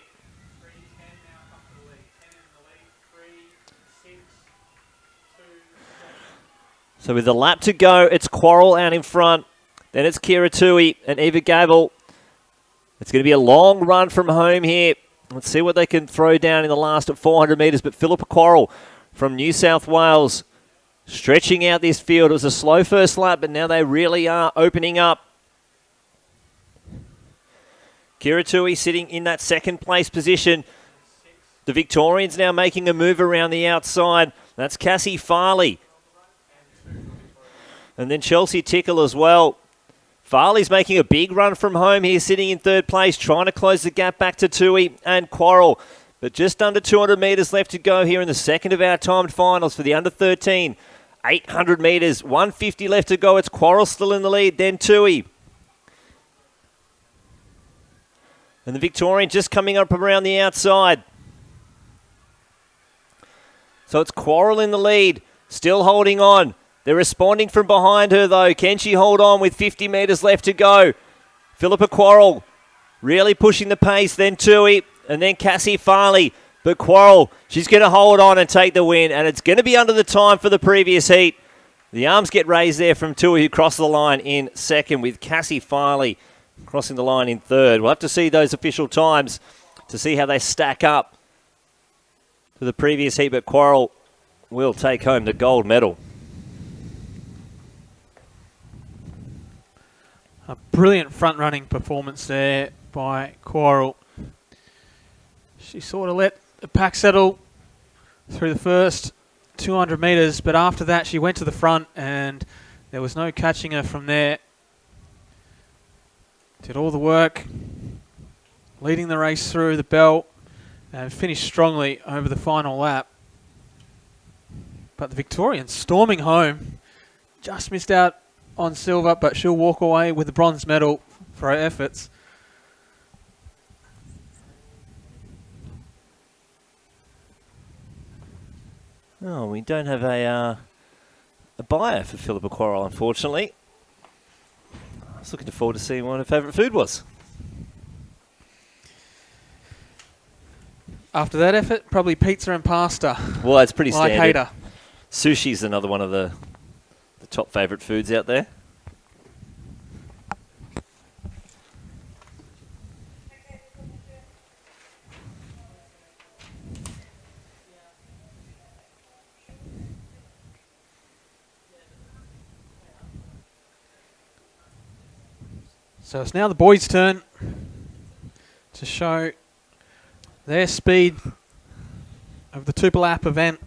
So with a lap to go, it's Quarrel out in front. Then it's Kira Tui and Eva Gavel. It's going to be a long run from home here. Let's see what they can throw down in the last 400 metres. But Philippa Quarrel from New South Wales stretching out this field. It was a slow first lap, but now they really are opening up. Kira Tui sitting in that second place position. The Victorians now making a move around the outside. That's Cassie Farley. And then Chelsea Tickle as well. Farley's making a big run from home here, sitting in third place, trying to close the gap back to Tui and Quarrel. But just under 200 metres left to go here in the second of our timed finals for the under 13. 800 metres, 150 left to go. It's Quarrel still in the lead, then Tui. And the Victorian just coming up around the outside. So it's Quarrel in the lead, still holding on. They're responding from behind her, though. Can she hold on with 50 metres left to go? Philippa Quarrel really pushing the pace. Then Tui, and then Cassie Farley. But Quarrel, she's going to hold on and take the win, and it's going to be under the time for the previous heat. The arms get raised there from Tui, who crossed the line in second, with Cassie Farley crossing the line in third. We'll have to see those official times to see how they stack up to the previous heat, but Quarrel will take home the gold medal. A brilliant front-running performance there by Quarrel. She sort of let the pack settle through the first 200 metres, but after that she went to the front and there was no catching her from there. Did all the work, leading the race through the bell and finished strongly over the final lap. But the Victorians storming home, just missed out on silver, but she'll walk away with the bronze medal for her efforts. Oh, we don't have a buyer for Philippa Quarrel, unfortunately. I was looking forward to seeing what her favourite food was. After that effort, probably pizza and pasta. Well, it's pretty like standard. Hader. Sushi's another one of the top favourite foods out there. So it's now the boys' turn to show their speed of the Tupilap event.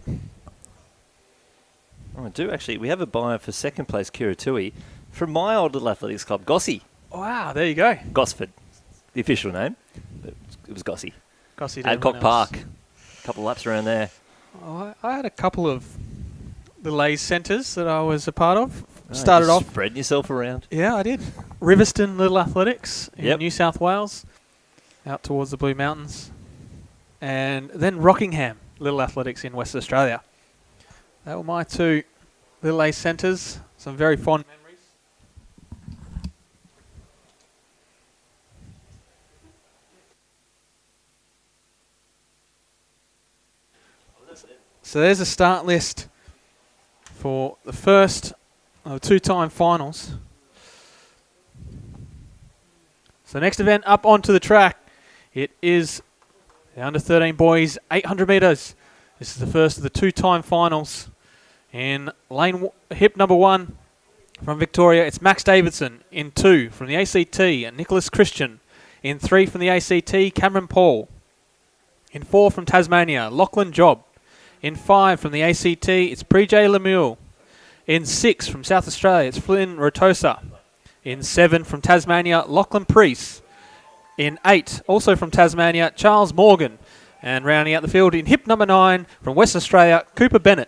Oh, I do actually. We have a buyer for second place, Kira Tui, from my old little athletics club, Gossie. Wow, there you go. Gosford, the official name. But it was Gossie. Gossie. Adcock Park. A couple of laps around there. Oh, I had a couple of the Lays centres that I was a part of. Oh, Started off spreading yourself around. Yeah, I did. Riverston Little Athletics in Yep. New South Wales, out towards the Blue Mountains. And then Rockingham Little Athletics in Western Australia. They were my two Little A centres. Some very fond memories. So there's a start list for the first two-time finals. So next event up onto the track, it is The under-13 boys, 800 metres. This is the first of the two-time finals. In hip number 1 from Victoria, it's Max Davidson. In 2 from the ACT, Nicholas Christian. In 3 from the ACT, Cameron Paul. In 4 from Tasmania, Lachlan Job. In 5 from the ACT, it's Pre-J Lemuel. In 6 from South Australia, it's Flynn Rotosa. In 7 from Tasmania, Lachlan Priest. In 8, also from Tasmania, Charles Morgan. And rounding out the field in hip number 9 from West Australia, Cooper Bennett.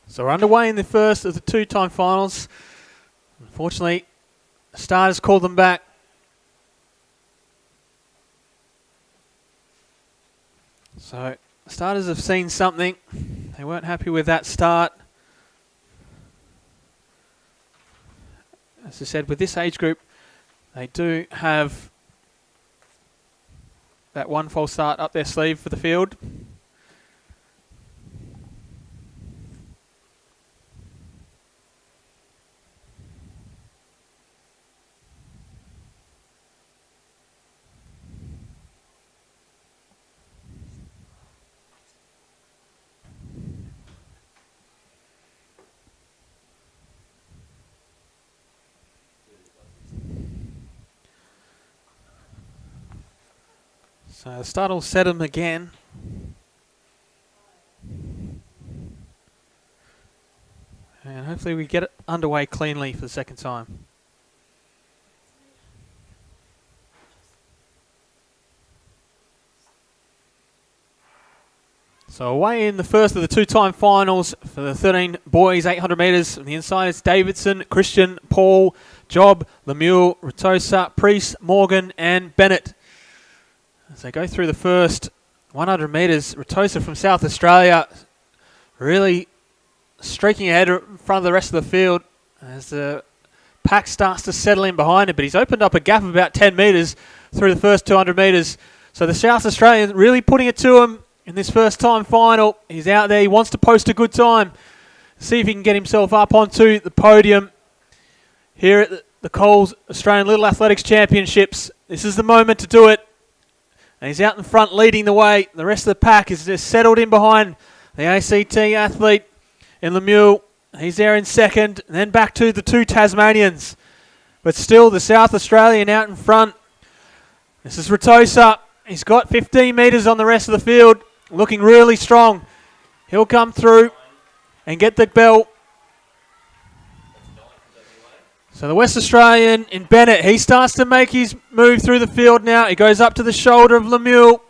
So we're underway in the first of the two-time finals. Unfortunately, the starters called them back. So the starters have seen something. They weren't happy with that start. As I said, with this age group, they do have that one false start up their sleeve for the field. So the start will set them again. And hopefully we get it underway cleanly for the second time. So away in the first of the two-time finals for the 13 boys, 800 metres. On the inside it's Davidson, Christian, Paul, Job, Lemuel, Rotosa, Priest, Morgan and Bennett. As they go through the first 100 metres, Rotosa from South Australia really streaking ahead in front of the rest of the field as the pack starts to settle in behind him. But he's opened up a gap of about 10 metres through the first 200 metres. So the South Australian really putting it to him in this first time final. He's out there. He wants to post a good time. See if he can get himself up onto the podium here at the Coles Australian Little Athletics Championships. This is the moment to do it. And he's out in front leading the way. The rest of the pack is just settled in behind the ACT athlete in Lemuel. He's there in second. And then back to the two Tasmanians. But still the South Australian out in front. This is Rotosa. He's got 15 metres on the rest of the field. Looking really strong. He'll come through and get the belt. So the West Australian in Bennett, he starts to make his move through the field now. He goes up to the shoulder of Lemuel.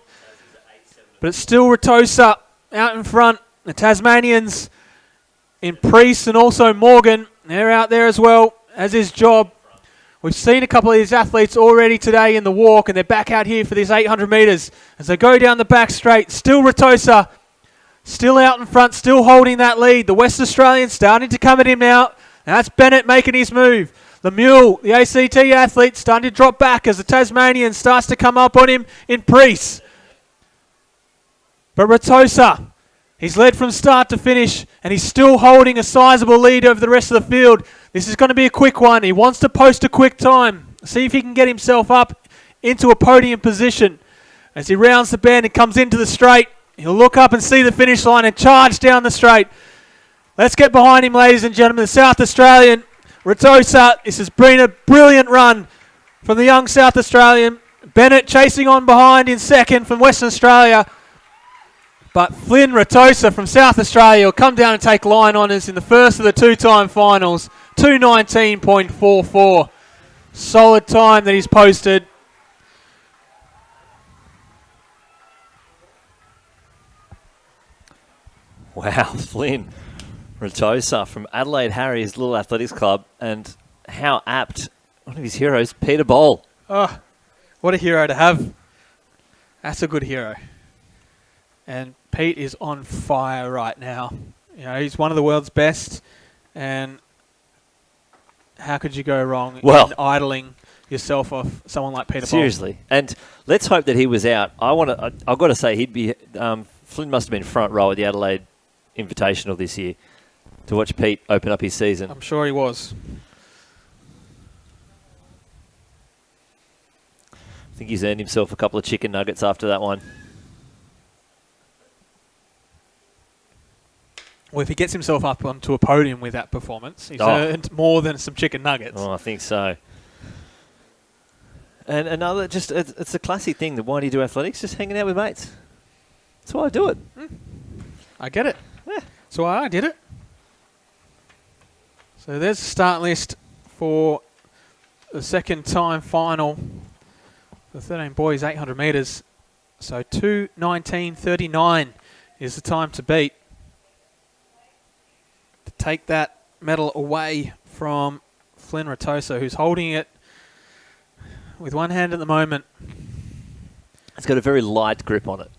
But it's still Rotosa out in front. The Tasmanians in Priest and also Morgan, they're out there as well, as his Job. We've seen a couple of these athletes already today in the walk, and they're back out here for this 800 metres. As they go down the back straight, still Rotosa, still out in front, still holding that lead. The West Australian starting to come at him now. Now that's Bennett making his move. Lemuel, the ACT athlete, starting to drop back as the Tasmanian starts to come up on him in Priest. But Rotosa, he's led from start to finish, and he's still holding a sizable lead over the rest of the field. This is going to be a quick one. He wants to post a quick time. See if he can get himself up into a podium position. As he rounds the bend and comes into the straight, he'll look up and see the finish line and charge down the straight. Let's get behind him, ladies and gentlemen. The South Australian, Rotosa. This has been a brilliant run from the young South Australian. Bennett chasing on behind in second from Western Australia. But Flynn Rotosa from South Australia will come down and take line honours in the first of the two-time finals. 2:19.44. Solid time that he's posted. Wow, Flynn Rotosa from Adelaide Harriers Little Athletics Club, and how apt, one of his heroes, Peter Bowl. Oh, what a hero to have. That's a good hero. And Pete is on fire right now. You know, he's one of the world's best, and how could you go wrong in idling yourself off someone like Peter Bolt? Seriously. And let's hope that he was out. I've got to say, he'd be Flynn must have been front row at the Adelaide Invitational this year to watch Pete open up his season. I'm sure he was. I think he's earned himself a couple of chicken nuggets after that one. Well, if he gets himself up onto a podium with that performance, he's earned more than some chicken nuggets. Oh, I think so. And another, it's a classic thing that why do you do athletics? Just hanging out with mates. That's why I do it. I get it. Yeah. That's why I did it. So there's the start list for the second time final. The 13 boys 800 metres. So 2:19.39 is the time to beat. To take that medal away from Flynn Ratoso, who's holding it with one hand at the moment. It's got a very light grip on it.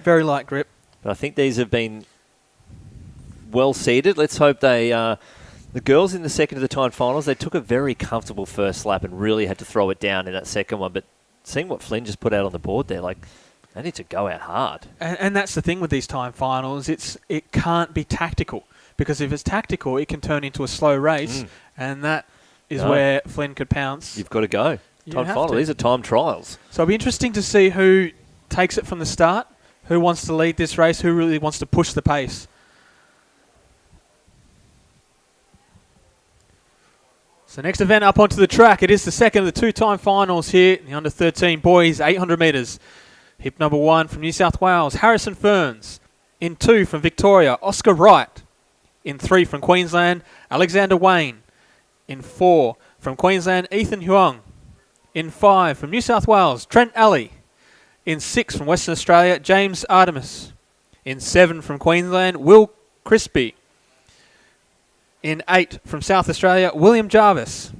Very light grip. But I think these have been well seeded. Let's hope they... the girls in the second of the time finals, they took a very comfortable first lap and really had to throw it down in that second one. But seeing what Flynn just put out on the board there, like, they need to go out hard. And that's the thing with these time finals. It can't be tactical. Because if it's tactical, it can turn into a slow race. And that is where Flynn could pounce. You've got to go. Time final. These are time trials. So it'll be interesting to see who takes it from the start, who wants to lead this race, who really wants to push the pace. So next event up onto the track, it is the second of the two-time finals here in the under-13 boys 800 metres. Hip number 1 from New South Wales, Harrison Ferns. In 2 from Victoria, Oscar Wright. In 3 from Queensland, Alexander Wayne. In 4 from Queensland, Ethan Huang. In 5 from New South Wales, Trent Alley. In 6 from Western Australia, James Artemis. In 7 from Queensland, Will Crispy. In 8 from South Australia, William Jarvis.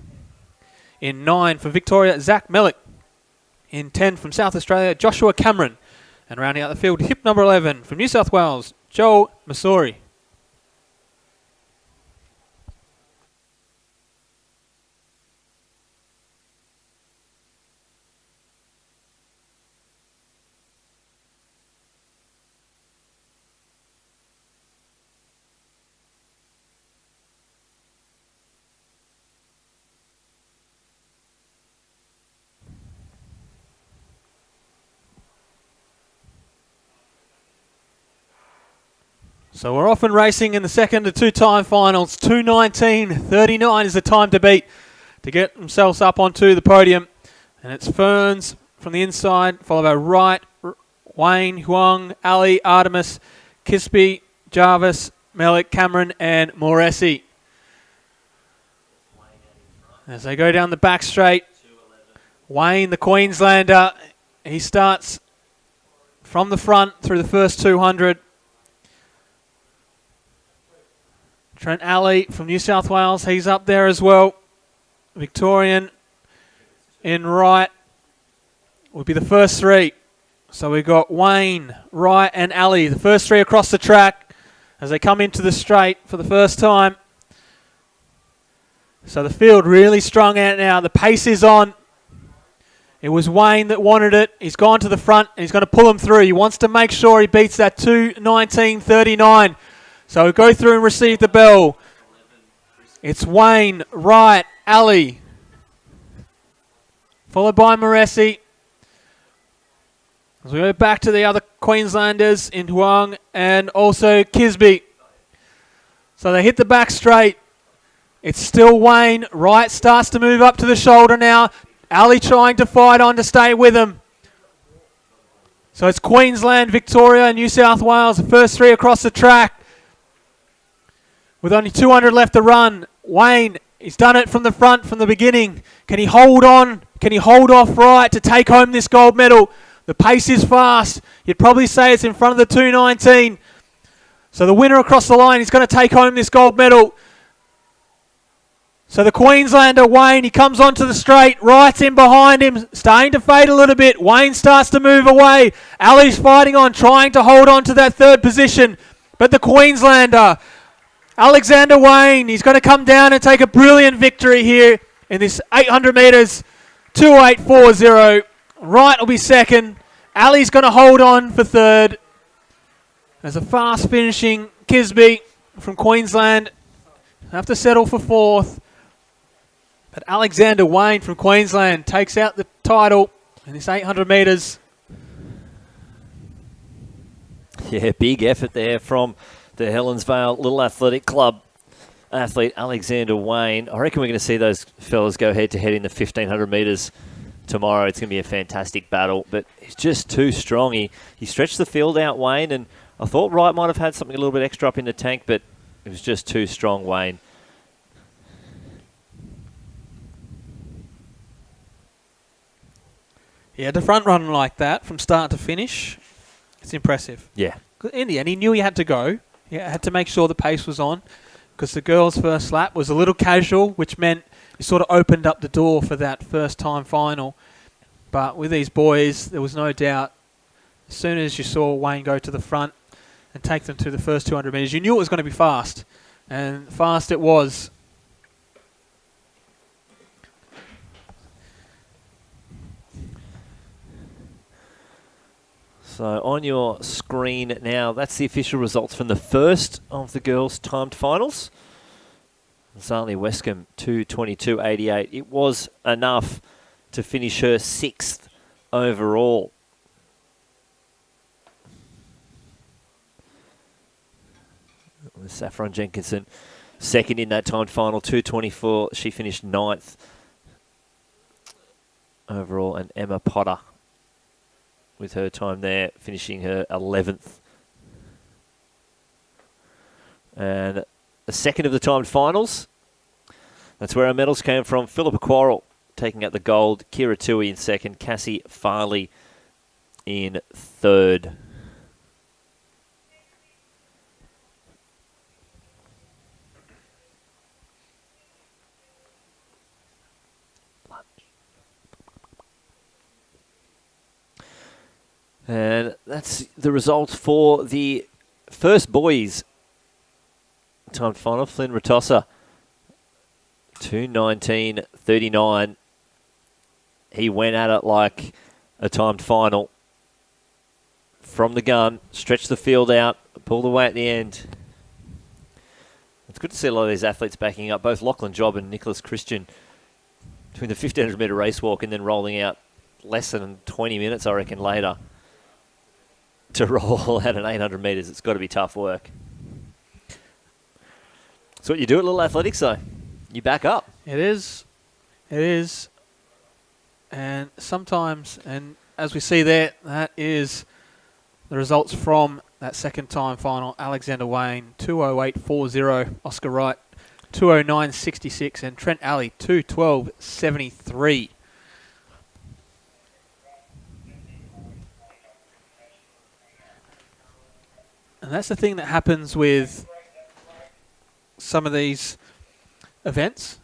In 9 from Victoria, Zach Mellick. In 10 from South Australia, Joshua Cameron. And rounding out the field, hip number 11 from New South Wales, Joel Masori. So we're off and racing in the second of two-time finals. 2:19.39 is the time to beat to get themselves up onto the podium. And it's Ferns from the inside, followed by Wright, Wayne, Huang, Ali, Artemis, Kisby, Jarvis, Mellick, Cameron, and Moresi. As they go down the back straight, Wayne, the Queenslander, he starts from the front through the first 200. Trent Alley from New South Wales, he's up there as well. Victorian in right will be the first 3. So we've got Wayne, Wright and Alley, the first 3 across the track as they come into the straight for the first time. So the field really strung out now. The pace is on. It was Wayne that wanted it. He's gone to the front and he's going to pull him through. He wants to make sure he beats that 2:19.39. So go through and receive the bell. It's Wayne, Wright, Ali, followed by Moresi. As we go back to the other Queenslanders in Huang and also Kisby. So they hit the back straight. It's still Wayne. Wright starts to move up to the shoulder now. Ali trying to fight on to stay with him. So it's Queensland, Victoria, and New South Wales, the first 3 across the track. With only 200 left to run, Wayne, he's done it from the front, from the beginning. Can he hold on? Can he hold off Wright to take home this gold medal? The pace is fast. You'd probably say it's in front of the 2:19. So the winner across the line is going to take home this gold medal. So the Queenslander, Wayne, he comes onto the straight, right in behind him, starting to fade a little bit. Wayne starts to move away. Ali's fighting on, trying to hold on to that third position. But the Queenslander, Alexander Wayne, he's going to come down and take a brilliant victory here in this 800 metres, 2:08.40. Wright will be second. Ali's going to hold on for third. There's a fast finishing Kisby from Queensland. Have to settle for fourth. But Alexander Wayne from Queensland takes out the title in this 800 metres. Yeah, big effort there from the Helensvale Little Athletic Club athlete Alexander Wayne. I reckon we're going to see those fellas go head-to-head in the 1,500 metres tomorrow. It's going to be a fantastic battle, but he's just too strong. He stretched the field out, Wayne, and I thought Wright might have had something a little bit extra up in the tank, but it was just too strong, Wayne. Yeah, the front run like that from start to finish, it's impressive. Yeah. In the end, he knew he had to go. He had to make sure the pace was on because the girls' first lap was a little casual, which meant it sort of opened up the door for that first-time final. But with these boys, there was no doubt, as soon as you saw Wayne go to the front and take them to the first 200 metres, you knew it was going to be fast. And fast it was. So on your screen now, that's the official results from the first of the girls' timed finals. Zali Westcombe, 2:22.88. It was enough to finish her 6th overall. With Saffron Jenkinson second in that timed final, 2:24. She finished 9th overall, and Emma Potter with her time there, finishing her 11th. And the second of the timed finals, that's where our medals came from. Philippa Quarrell taking out the gold, Kira Tui in second, Cassie Farley in third. And that's the result for the first boys time final. Flynn Ratossa, 2:19.39. He went at it like a timed final. From the gun, stretched the field out, pulled away at the end. It's good to see a lot of these athletes backing up, both Lachlan Job and Nicholas Christian, between the 1,500 metre race walk and then rolling out less than 20 minutes, I reckon, later. To roll out an 800 metres, it's got to be tough work. That's what you do at Little Athletics, though. You back up. It is. It is. And sometimes, and as we see there, that is the results from that second time final. Alexander Wayne, 2:08.40. Oscar Wright, 2:09.66. And Trent Alley, 2:12.73. And that's the thing that happens with some of these events.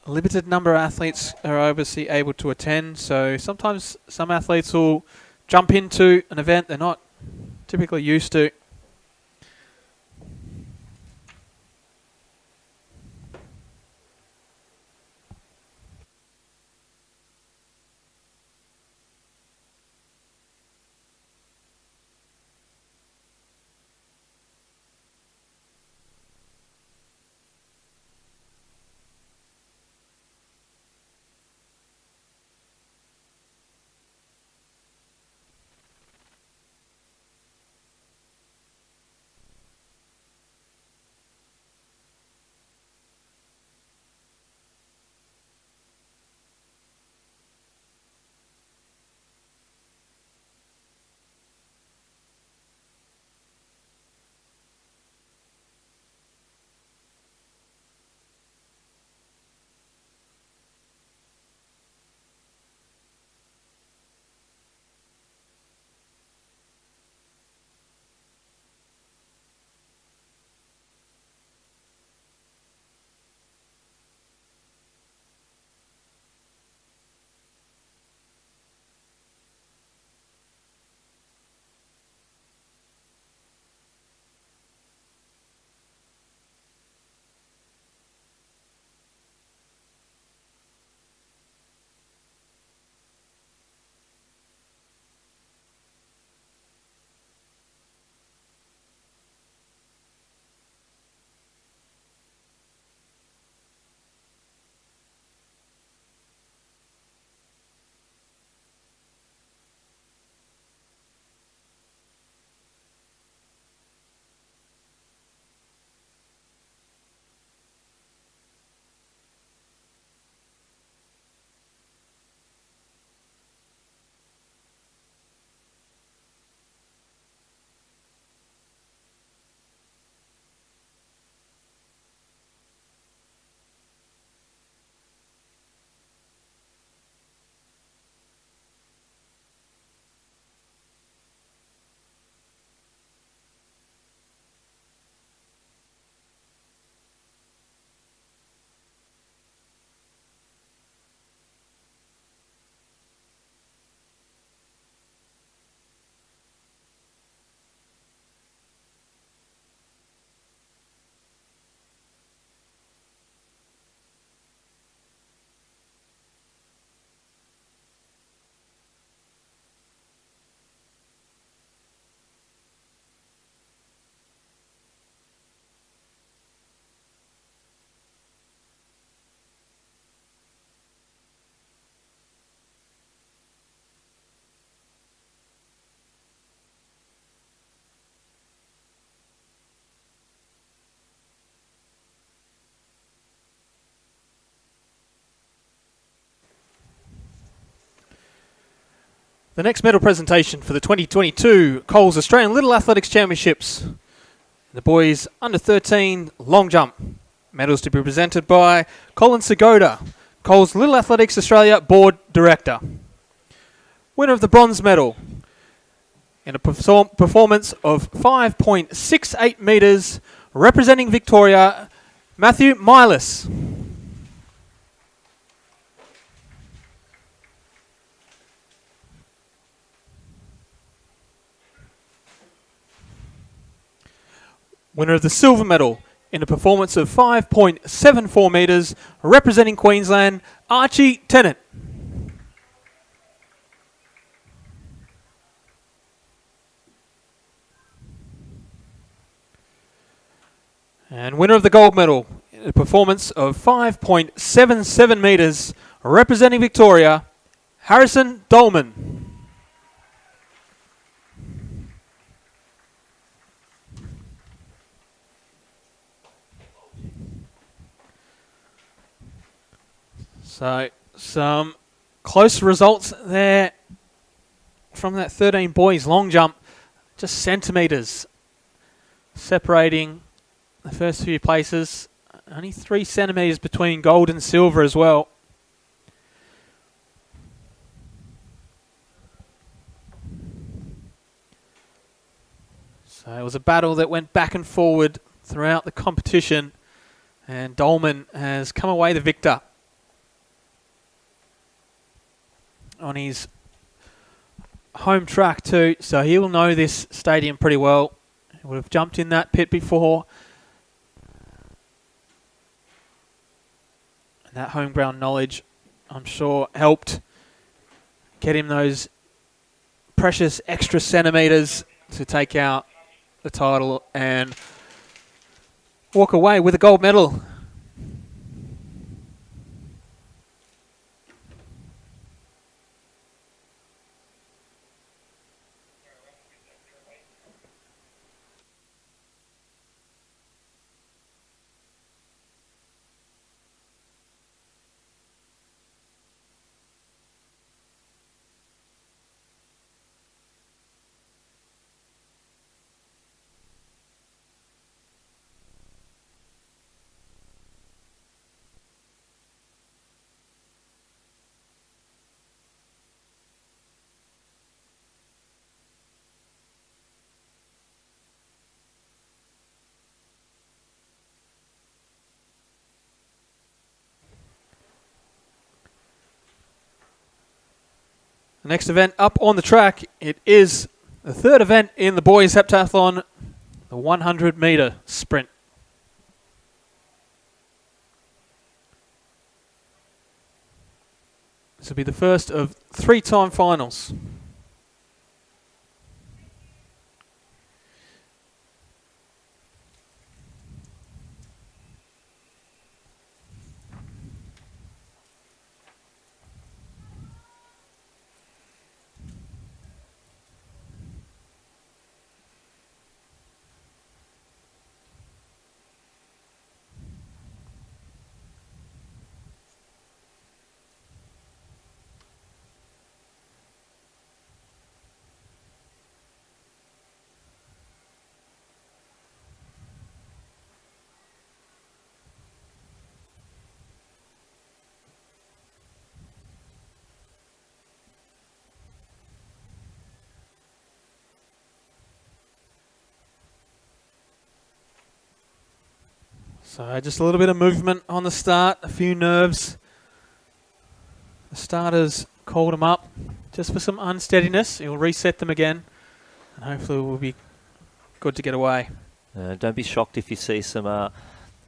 A limited number of athletes are obviously able to attend, so sometimes some athletes will jump into an event they're not typically used to. The next medal presentation for the 2022 Coles Australian Little Athletics Championships. The boys under 13 long jump. Medals to be presented by Colin Segoda, Coles Little Athletics Australia Board Director. Winner of the bronze medal in a performance of 5.68 metres, representing Victoria, Matthew Milas. Winner of the silver medal in a performance of 5.74 metres, representing Queensland, Archie Tennant. And winner of the gold medal in a performance of 5.77 metres, representing Victoria, Harrison Dolman. So, some close results there from that 13 boys long jump. Just centimetres separating the first few places. Only 3 centimetres between gold and silver as well. So it was a battle that went back and forward throughout the competition, and Dolman has come away the victor on his home track too, so he will know this stadium pretty well. He would have jumped in that pit before. And that home ground knowledge, I'm sure, helped get him those precious extra centimetres to take out the title and walk away with a gold medal. The next event up on the track, it is the third event in the boys heptathlon, the 100 metre sprint. This will be the first of 3-time finals. So just a little bit of movement on the start, a few nerves. The starters called him up just for some unsteadiness. He'll reset them again, and hopefully we'll be good to get away. Don't be shocked if you see some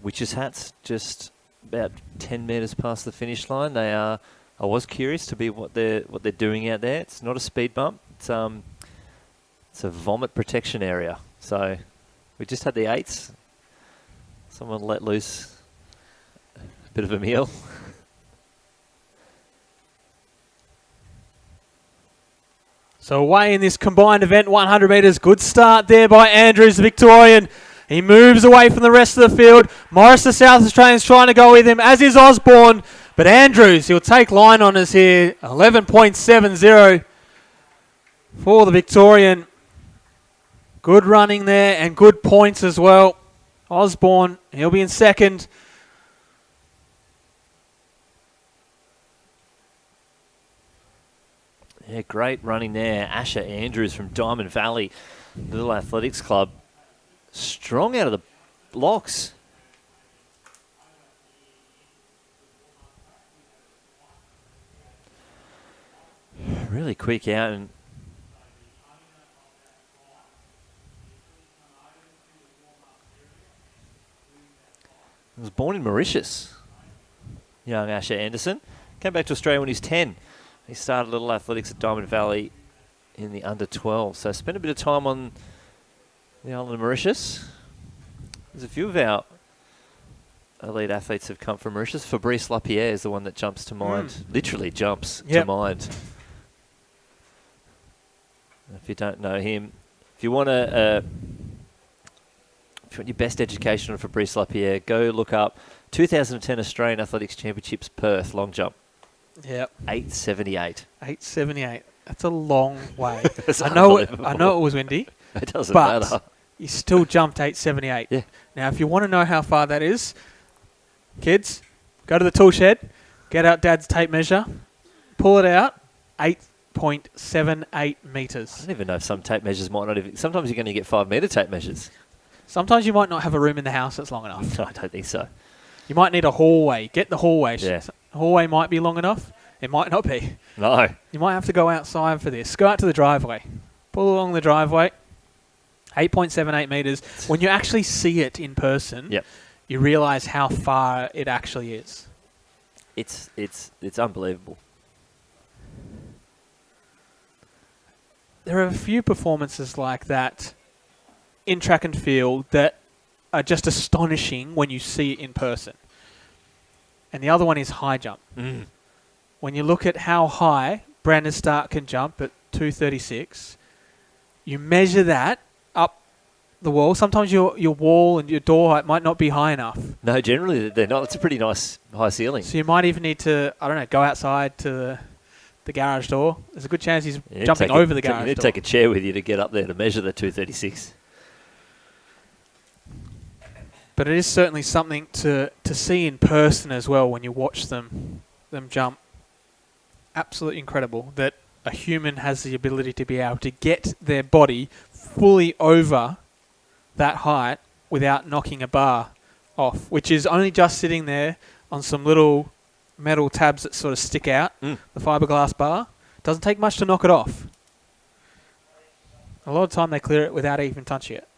witches' hats just about 10 metres past the finish line. They are. I was curious to be what they're doing out there. It's not a speed bump. It's a vomit protection area. So we just had the 8s. Someone let loose a bit of a meal. So away in this combined event, 100 metres. Good start there by Andrews, the Victorian. He moves away from the rest of the field. Morris, the South Australian's trying to go with him, as is Osborne. But Andrews, he'll take line on us here, 11.70. for the Victorian. Good running there and good points as well. Osborne, he'll be in second. Yeah, great running there. Asher Andrews from Diamond Valley Little Athletics Club. Strong out of the blocks. Really quick out. And he was born in Mauritius. Young Asher Anderson. Came back to Australia when he was 10. He started Little Athletics at Diamond Valley in the under 12. So spent a bit of time on the island of Mauritius. There's a few of our elite athletes have come from Mauritius. Fabrice Lapierre is the one that jumps to mind. Literally jumps to mind. If you don't know him, if you want your best education on Fabrice Lapierre, go look up 2010 Australian Athletics Championships Perth long jump. Yep. 878. 878. That's a long way. That's I know unbelievable. it was windy. It doesn't but matter. You still jumped 878. Yeah. Now, if you want to know how far that is, kids, go to the tool shed, get out Dad's tape measure, pull it out, 8.78 metres. I don't even know if some tape measures might not even... Sometimes you're going to get 5 metre tape measures. Sometimes you might not have a room in the house that's long enough. No, I don't think so. You might need a hallway. Get the hallway. Yeah. The hallway might be long enough. It might not be. No. You might have to go outside for this. Go out to the driveway. Pull along the driveway. 8.78 metres. When you actually see it in person, you realise how far it actually is. It's unbelievable. There are a few performances like that in track and field that are just astonishing when you see it in person. And the other one is high jump. When you look at how high Brandon Stark can jump at 236, you measure that up the wall. Sometimes your wall and your door height might not be high enough. No, generally they're not. It's a pretty nice high ceiling. So you might even need to, go outside to the garage door. There's a good chance he's jumping over the garage door. You need to take a chair with you to get up there to measure the 236. But it is certainly something to see in person as well when you watch them jump. Absolutely incredible that a human has the ability to be able to get their body fully over that height without knocking a bar off, which is only just sitting there on some little metal tabs that sort of stick out, the fiberglass bar. Doesn't take much to knock it off. A lot of time they clear it without even touching it.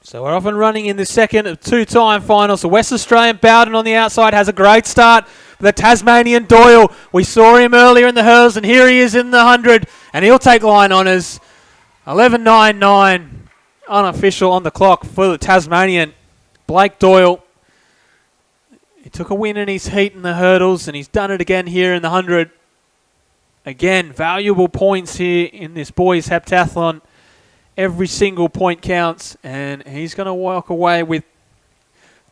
So we're off and running in the second of two-time finals. The West Australian Bowden on the outside has a great start. The Tasmanian Doyle, we saw him earlier in the hurdles, and here he is in the 100, and he'll take line honours. 11.99 unofficial on the clock for the Tasmanian. Blake Doyle, he took a win in his heat in the hurdles, and he's done it again here in the 100. Again, valuable points here in this boys' heptathlon. Every single point counts, and he's going to walk away with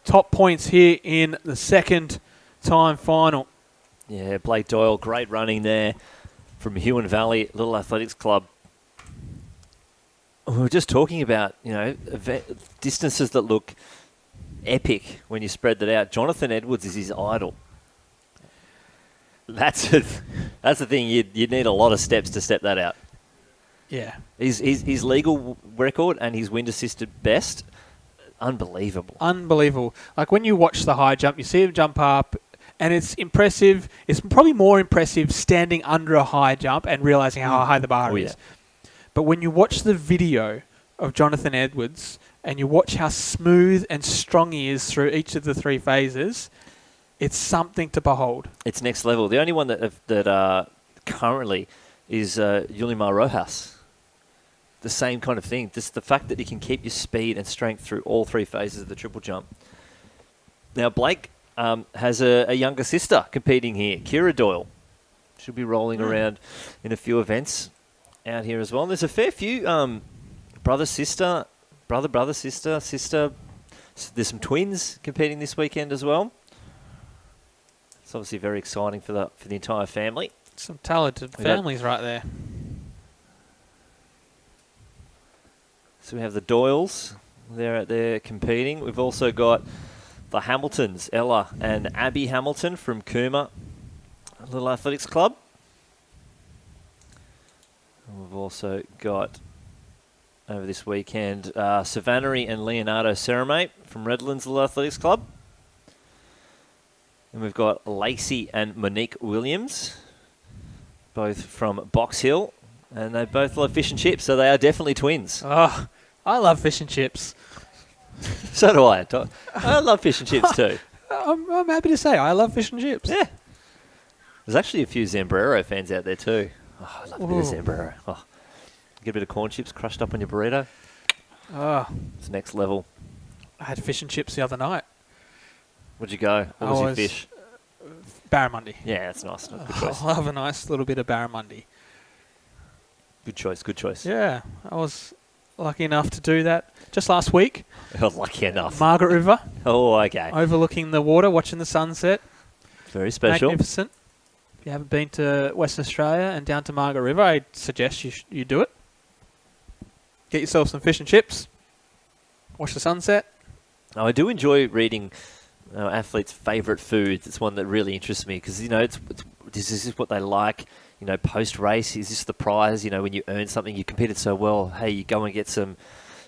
top points here in the second time final. Yeah, Blake Doyle, great running there from Huon Valley Little Athletics Club. We were just talking about, distances that look epic when you spread that out. Jonathan Edwards is his idol. That's the thing. You'd need a lot of steps to step that out. Yeah. His legal record and his wind assisted best, unbelievable. Unbelievable. Like when you watch the high jump, you see him jump up, and it's impressive. It's probably more impressive standing under a high jump and realizing how high the bar is. But when you watch the video of Jonathan Edwards and you watch how smooth and strong he is through each of the 3 phases, it's something to behold. It's next level. The only one that currently is Yulimar Rojas. The same kind of thing. Just the fact that he can keep your speed and strength through all 3 phases of the triple jump. Now, Blake has a younger sister competing here, Kira Doyle. She'll be rolling around in a few events out here as well. And there's a fair few brother, sister. There's some twins competing this weekend as well. It's obviously very exciting for the entire family. Some talented families right there. So we have the Doyles. They're out there competing. We've also got the Hamiltons, Ella and Abby Hamilton from Cooma Little Athletics Club. And we've also got over this weekend Savannah and Leonardo Ceramate from Redlands Little Athletics Club. And we've got Lacey and Monique Williams, both from Box Hill, and they both love fish and chips, so they are definitely twins. Oh, I love fish and chips. So do I. I love fish and chips too. I'm happy to say I love fish and chips. Yeah. There's actually a few Zambrero fans out there too. Oh, I love a bit of Zambrero. Oh. Get a bit of corn chips crushed up on your burrito. Oh. It's next level. I had fish and chips the other night. Where'd you go? What was your fish? Barramundi. Yeah, that's nice. Good choice. I love a nice little bit of barramundi. Good choice, good choice. Yeah, I was lucky enough to do that just last week. Oh, lucky enough. Margaret River. Oh, okay. Overlooking the water, watching the sunset. Very special. Magnificent. If you haven't been to Western Australia and down to Margaret River, I'd suggest you do it. Get yourself some fish and chips. Watch the sunset. Oh, I do enjoy reading athletes' favourite foods. It's one that really interests me because, is this what they like? Post-race, is this the prize? When you earn something, you competed so well, hey, you go and get some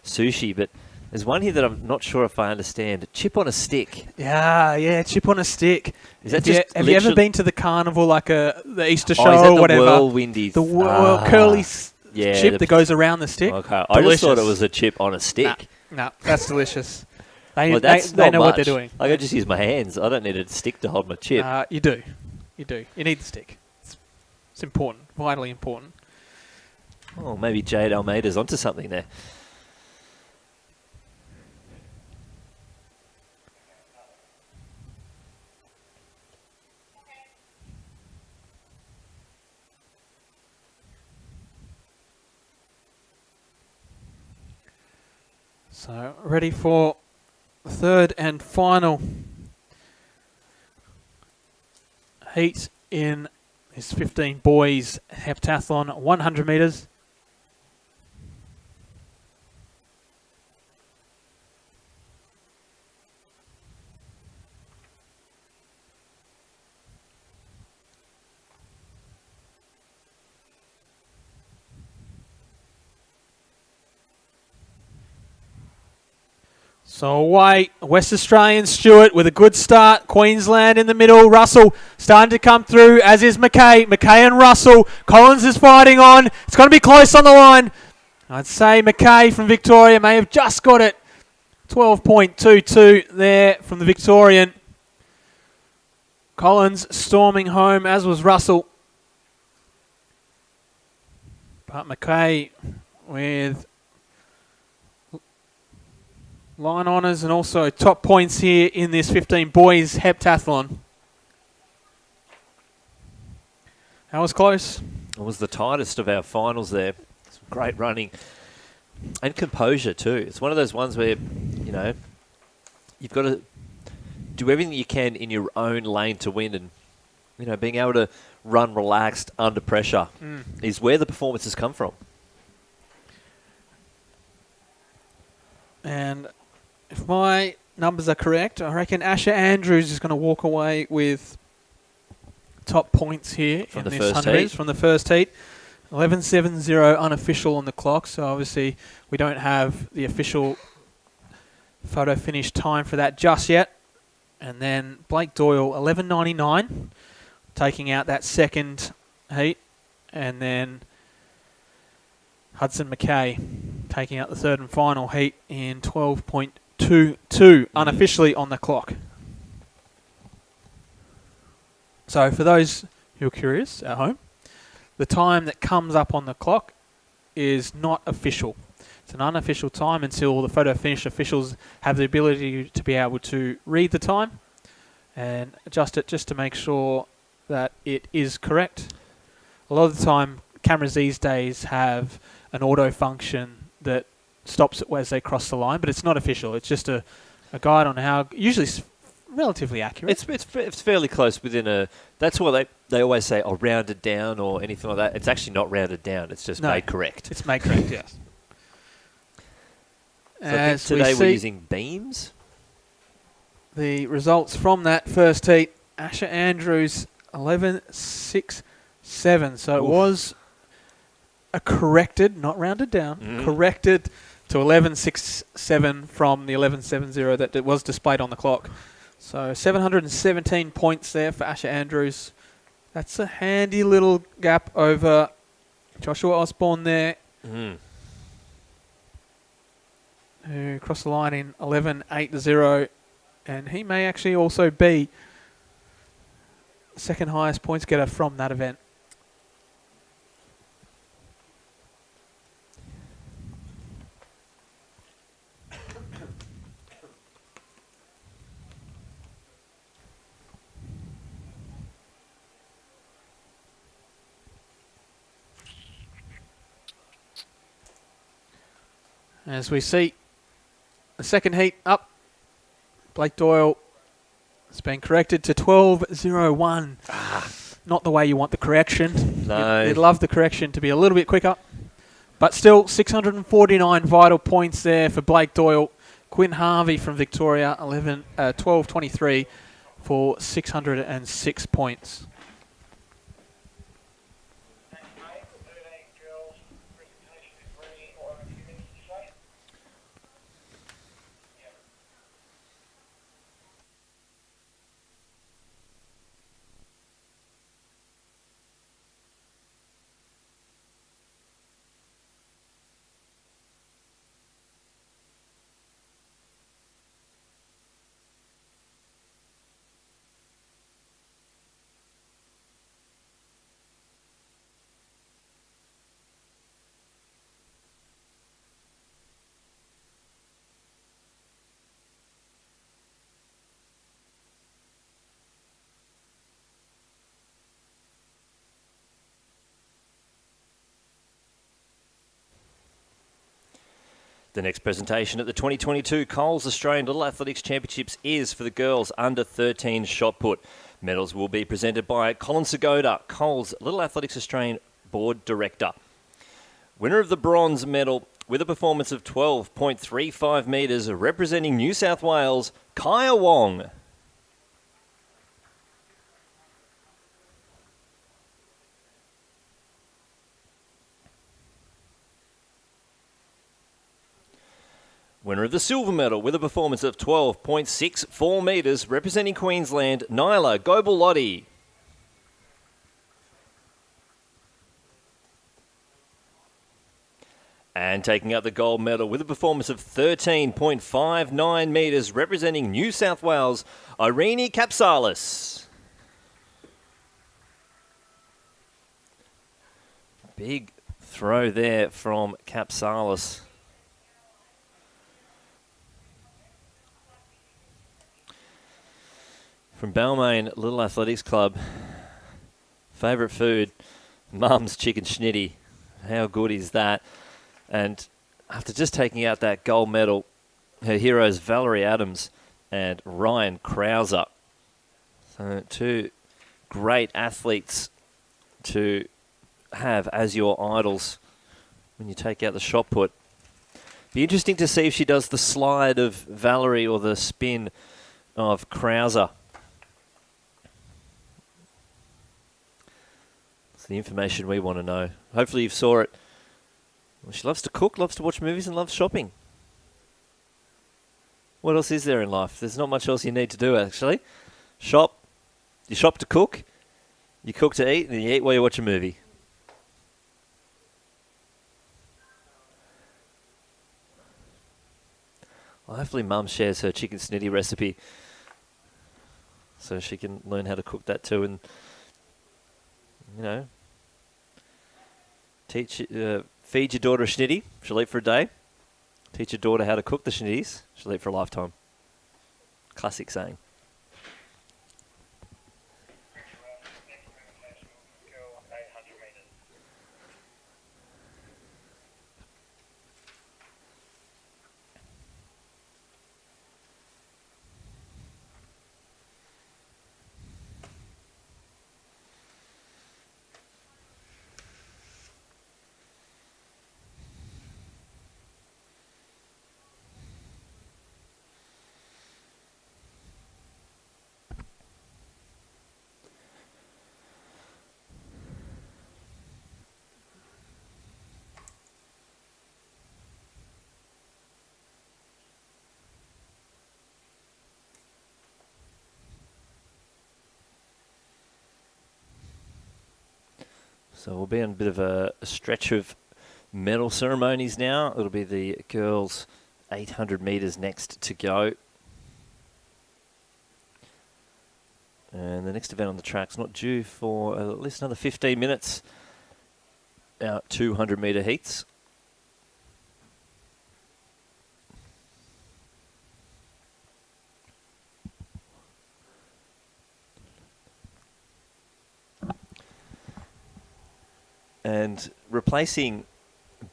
sushi. But there's one here that I'm not sure if I understand. Chip on a stick. Yeah, chip on a stick. Is that have you ever been to the carnival, like the Easter show is that or whatever? Whirlwindy? The curly chip that goes around the stick. Okay, I just thought it was a chip on a stick. No, that's delicious. They know what they're doing. I just use my hands. I don't need a stick to hold my chip. You do. You need the stick. It's important, vitally important. Oh, maybe Jade Almeida's onto something there. So, ready for the third and final heat in this 15 boys heptathlon, 100 metres. So away, West Australian Stewart with a good start. Queensland in the middle. Russell starting to come through, as is McKay. McKay and Russell. Collins is fighting on. It's going to be close on the line. I'd say McKay from Victoria may have just got it. 12.22 there from the Victorian. Collins storming home, as was Russell. But McKay with line honours and also top points here in this 15 boys heptathlon. That was close. It was the tightest of our finals there. Some great running and composure too. It's one of those ones where, you've got to do everything you can in your own lane to win, and, being able to run relaxed under pressure is where the performances come from. And if my numbers are correct, I reckon Asher Andrews is going to walk away with top points here from in the this first 100 heat. From the first heat. 11.70 unofficial on the clock, so obviously we don't have the official photo finish time for that just yet. And then Blake Doyle, 11.99, taking out that second heat. And then Hudson McKay taking out the third and final heat in 12.22, unofficially on the clock. So for those who are curious at home, the time that comes up on the clock is not official. It's an unofficial time until the photo finish officials have the ability to be able to read the time and adjust it just to make sure that it is correct. A lot of the time, cameras these days have an auto function that stops it as they cross the line, but it's not official. It's just a guide on how, usually it's relatively accurate. It's fairly close within a... That's why they always say, oh, rounded down or anything like that. It's actually not rounded down. It's just made correct. It's made correct, yes. So I think today we're using beams. The results from that first heat, Asher Andrews 11.67. So it was a corrected, not rounded down, corrected to 11.67 from the 11.70 that it was displayed on the clock. So 717 points there for Asher Andrews. That's a handy little gap over Joshua Osborne there. Who crossed the line in 11.80, and he may actually also be the second highest points getter from that event. As we see the second heat up, Blake Doyle has been corrected to 12.01. Not the way you want the correction. No. You'd love the correction to be a little bit quicker. But still, 649 vital points there for Blake Doyle. Quinn Harvey from Victoria, 12.23 for 606 points. The next presentation at the 2022 Coles Australian Little Athletics Championships is for the girls under 13 shot put. Medals will be presented by Colin Segoda, Coles Little Athletics Australian Board Director. Winner of the bronze medal with a performance of 12.35 metres representing New South Wales, Kaya Wong. Winner of the silver medal with a performance of 12.64 metres representing Queensland, Nyla Gobel-Lottie. And taking up the gold medal with a performance of 13.59 metres representing New South Wales, Irene Kapsalis. Big throw there from Kapsalis. From Balmain Little Athletics Club, favourite food, Mum's chicken schnitty. How good is that? And after just taking out that gold medal, her heroes Valerie Adams and Ryan Krauser. So two great athletes to have as your idols when you take out the shot put. Be interesting to see if she does the slide of Valerie or the spin of Krauser. The information we want to know. Hopefully you saw it. Well, she loves to cook, loves to watch movies, and loves shopping. What else is there in life? There's not much else you need to do, actually. Shop. You shop to cook. You cook to eat, and you eat while you watch a movie. Well, hopefully Mum shares her chicken snitty recipe so she can learn how to cook that too, and feed your daughter a schnitty, she'll eat for a day. Teach your daughter how to cook the schnitties, she'll eat for a lifetime. Classic saying. So we'll be on a bit of a stretch of medal ceremonies now. It'll be the girls' 800 metres next to go. And the next event on the track's not due for at least another 15 minutes. Our 200 metre heats. And replacing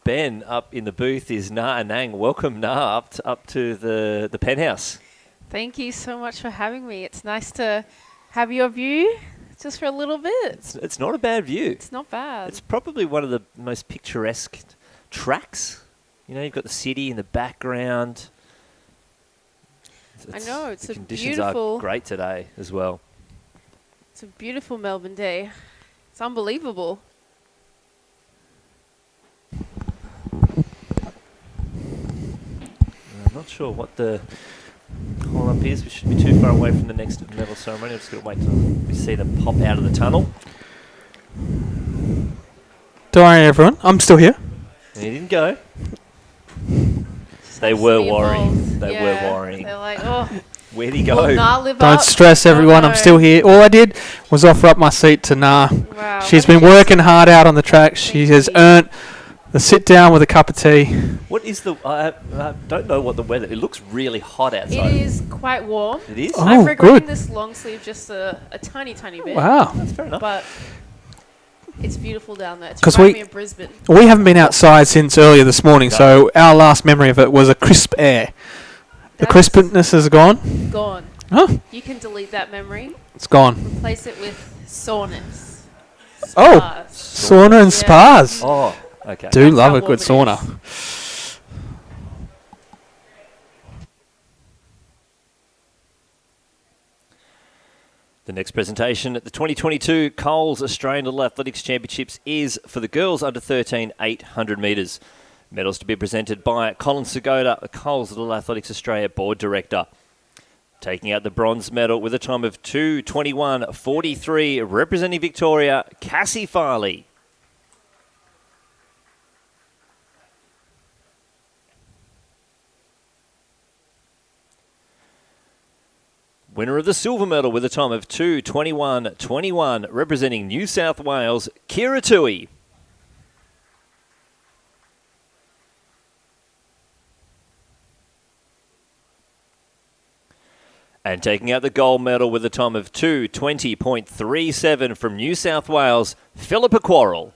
Ben up in the booth is Na Anang. Welcome, Na, up to the penthouse. Thank you so much for having me. It's nice to have your view just for a little bit. It's not a bad view. It's not bad. It's probably one of the most picturesque tracks. You've got the city in the background. I know, it's the a conditions beautiful... are great today as well. It's a beautiful Melbourne day. It's unbelievable. I'm not sure what the hold up is. We shouldn't be too far away from the next medal ceremony. I'm just going to wait till we see them pop out of the tunnel. Don't worry, everyone. I'm still here. He didn't go. They were worrying. They were worrying. They're like, oh. Where'd he go? Will Na live Don't up? stress, everyone. I'm still here. All I did was offer up my seat to Na. Wow, She's been working hard out on the track. She has earned the sit down with a cup of tea. What is the... I don't know what the weather... It looks really hot outside. It is quite warm. It is? Oh, I'm regretting good. this long sleeve just a tiny bit. Wow. That's fair enough. But it's beautiful down there. It's 'Cause reminding me of Brisbane. we haven't been outside since earlier this morning, so our last memory of it was a crisp air. The crispness is gone. Gone. Oh. You can delete that memory. It's gone. Replace it with soreness. Oh, Spas. sauna and spas. Oh, okay. Do That's love how a good warm it sauna. The next presentation at the 2022 Coles Australian Little Athletics Championships is for the girls under 13 800 metres. Medals to be presented by Colin Segoda, the Coles Little Athletics Australia Board Director. Taking out the bronze medal with a time of 2:21.43, representing Victoria, Cassie Farley. Winner of the silver medal with a time of 2:21.21, representing New South Wales, Kira Tui. And taking out the gold medal with a time of 2:20.37 from New South Wales, Philippa Quarrell.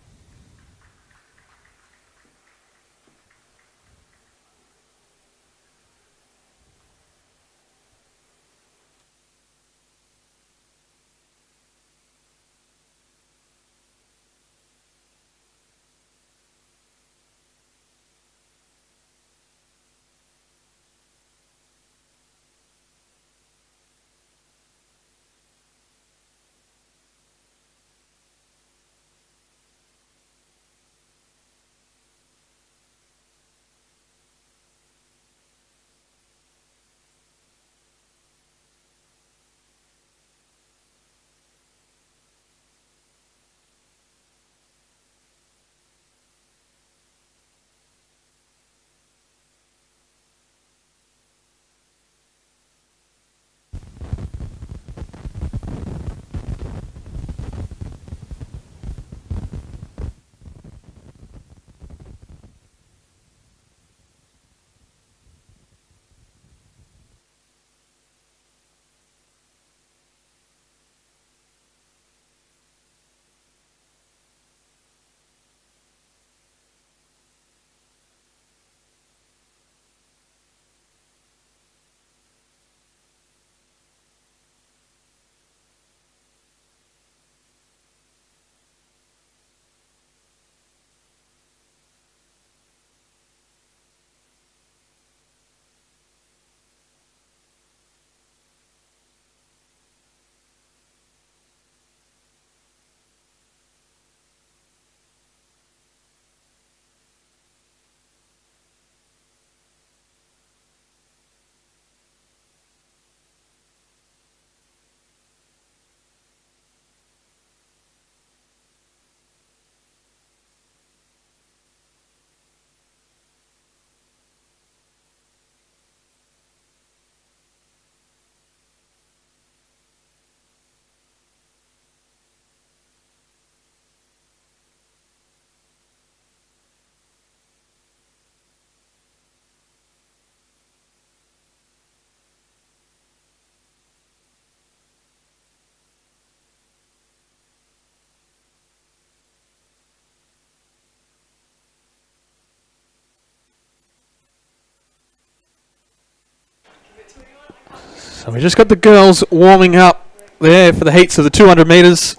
So we just got the girls warming up there for the heats of the 200 metres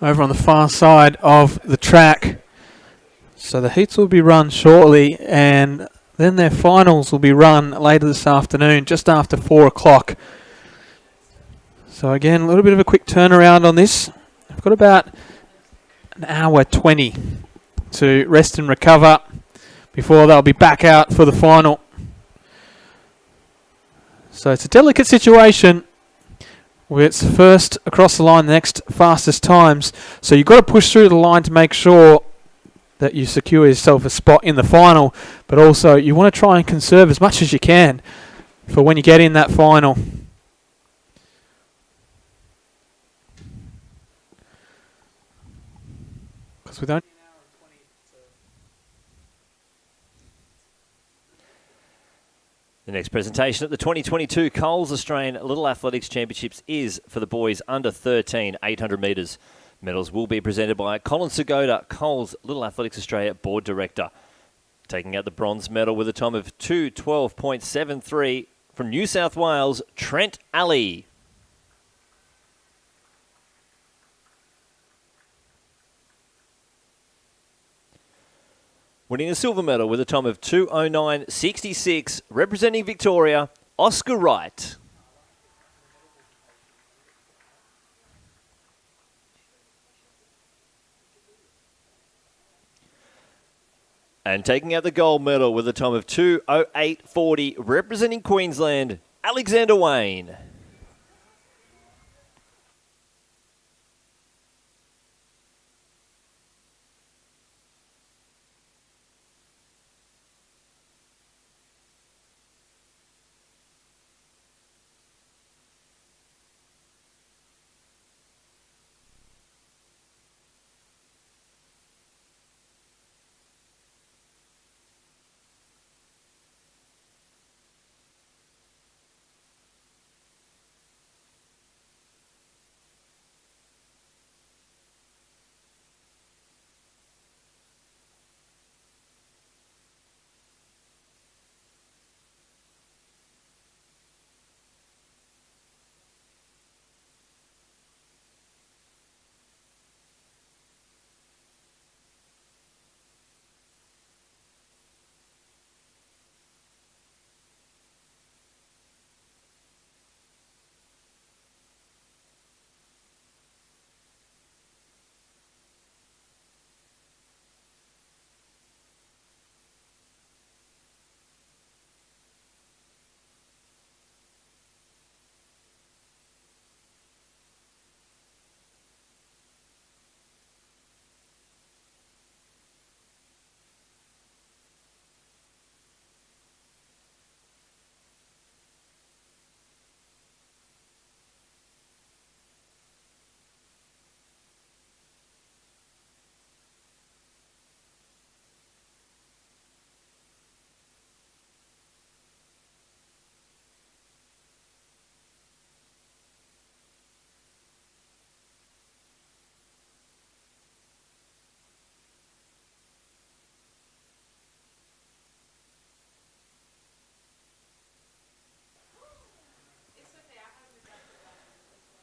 over on the far side of the track. So the heats will be run shortly, and then their finals will be run later this afternoon, just after 4 o'clock. So again, a little bit of a quick turnaround on this. I've got about an hour 20 to rest and recover before they'll be back out for the final. So it's a delicate situation where it's first across the line, the next fastest times. So you've got to push through the line to make sure that you secure yourself a spot in the final, but also you want to try and conserve as much as you can for when you get in that final. Because with only The next presentation at the 2022 Coles Australian Little Athletics Championships is for the boys under 13, 800 metres. Medals will be presented by Colin Segoda, Coles Little Athletics Australia Board Director. Taking out the bronze medal with a time of 2:12.73 from New South Wales, Trent Alley. Winning a silver medal with a time of 2:09.66, representing Victoria, Oscar Wright. And taking out the gold medal with a time of 2:08.40, representing Queensland, Alexander Wayne.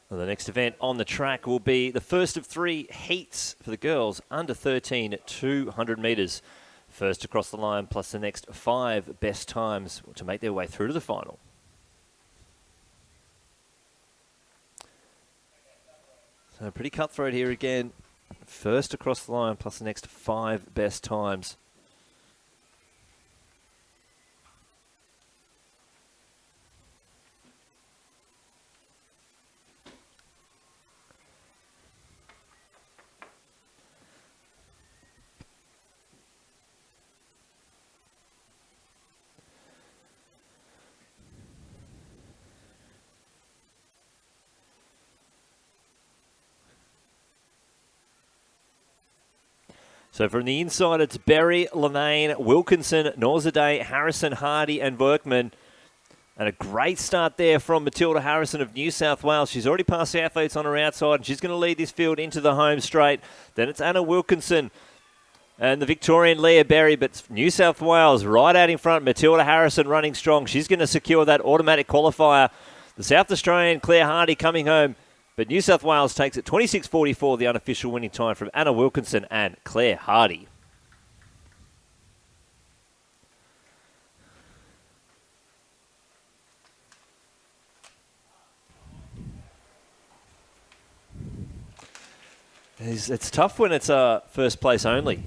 Well, the next event on the track will be the first of 3 heats for the girls under 13 at 200 metres. First across the line plus the next 5 best times to make their way through to the final. So pretty cutthroat here again. First across the line plus the next 5 best times. So from the inside, it's Berry, Lanane, Wilkinson, Norzadeh, Harrison, Hardy and Workman. And a great start there from Matilda Harrison of New South Wales. She's already passed the athletes on her outside, and she's going to lead this field into the home straight. Then it's Anna Wilkinson And the Victorian Leah Berry, but New South Wales right out in front. Matilda Harrison running strong. She's going to secure that automatic qualifier. The South Australian Claire Hardy coming home, but New South Wales takes it 26.44, the unofficial winning time from Anna Wilkinson and Claire Hardy. It's tough when it's first place only.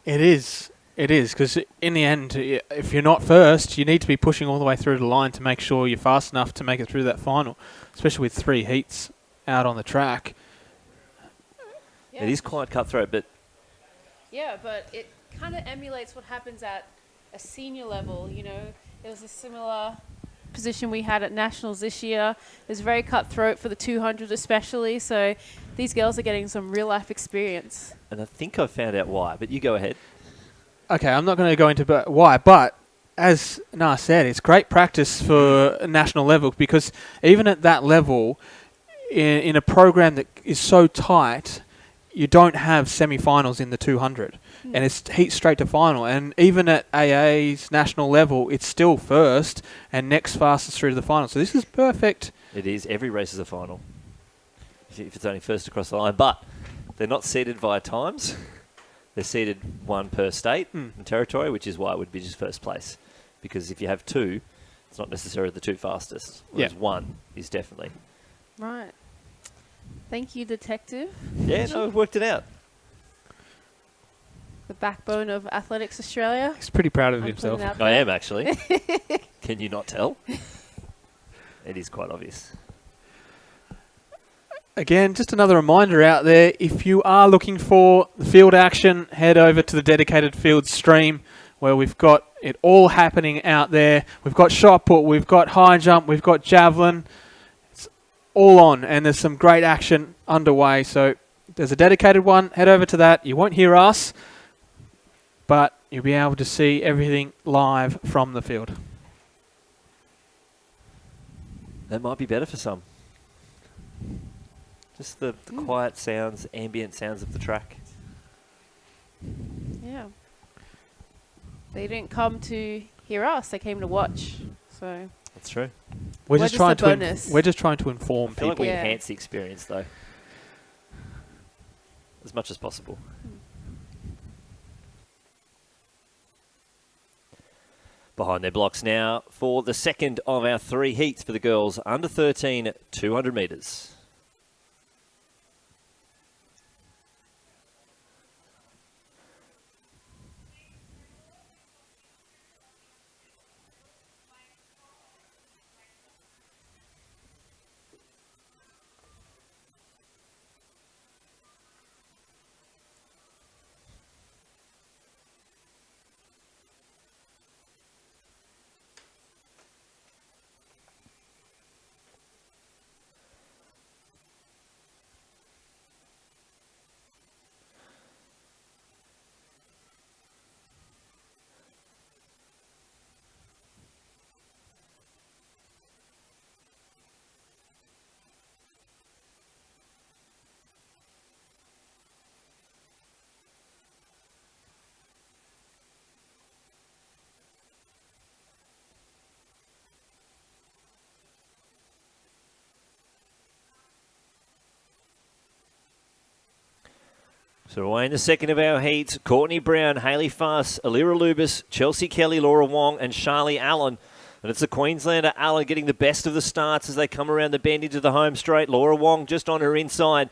It is. It is, because in the end, if you're not first, you need to be pushing all the way through the line to make sure you're fast enough to make it through that final, especially with 3 heats out on the track. Yeah. It is quite cutthroat, but... Yeah, but it kind of emulates what happens at a senior level, you know. It was a similar position we had at Nationals this year. It was very cutthroat for the 200 especially, so these girls are getting some real-life experience. And I think I found out why, but you go ahead. Okay, I'm not going to go into why, but as Na said, it's great practice for a national level, because even at that level, in a program that is so tight, you don't have semi-finals in the 200, and it's heat straight to final. And even at AA's national level, it's still first and next fastest through to the final. So this is perfect. It is. Every race is a final, if it's only first across the line. But they're not seeded via times. They're seeded one per state and territory, which is why it would be just first place. Because if you have 2, it's not necessarily the 2 fastest. Whereas 1 is definitely. Right. Thank you, Detective. Yeah, no, we've worked it out. The backbone of Athletics Australia. He's pretty proud of I'm himself. putting it out I there. am, actually. Can you not tell? It is quite obvious. Again, just another reminder out there, if you are looking for the field action, head over to the dedicated field stream where we've got it all happening out there. We've got shot put, we've got high jump, we've got javelin. It's all on, and there's some great action underway. So there's a dedicated one. Head over to that. You won't hear us, but you'll be able to see everything live from the field. That might be better for some. Just the quiet sounds, ambient sounds of the track. Yeah. They didn't come to hear us, they came to watch. So That's true. We're just trying to bonus. we're just trying to inform I feel people. like we enhance the experience, though, as much as possible. Behind their blocks now for the second of our 3 heats for the girls under 13, 200 metres. So away in the second of our heats, Courtney Brown, Hayley Fuss, Alira Lubis, Chelsea Kelly, Laura Wong and Charlie Allen. And it's the Queenslander Allen getting the best of the starts as they come around the bend into the home straight. Laura Wong just on her inside.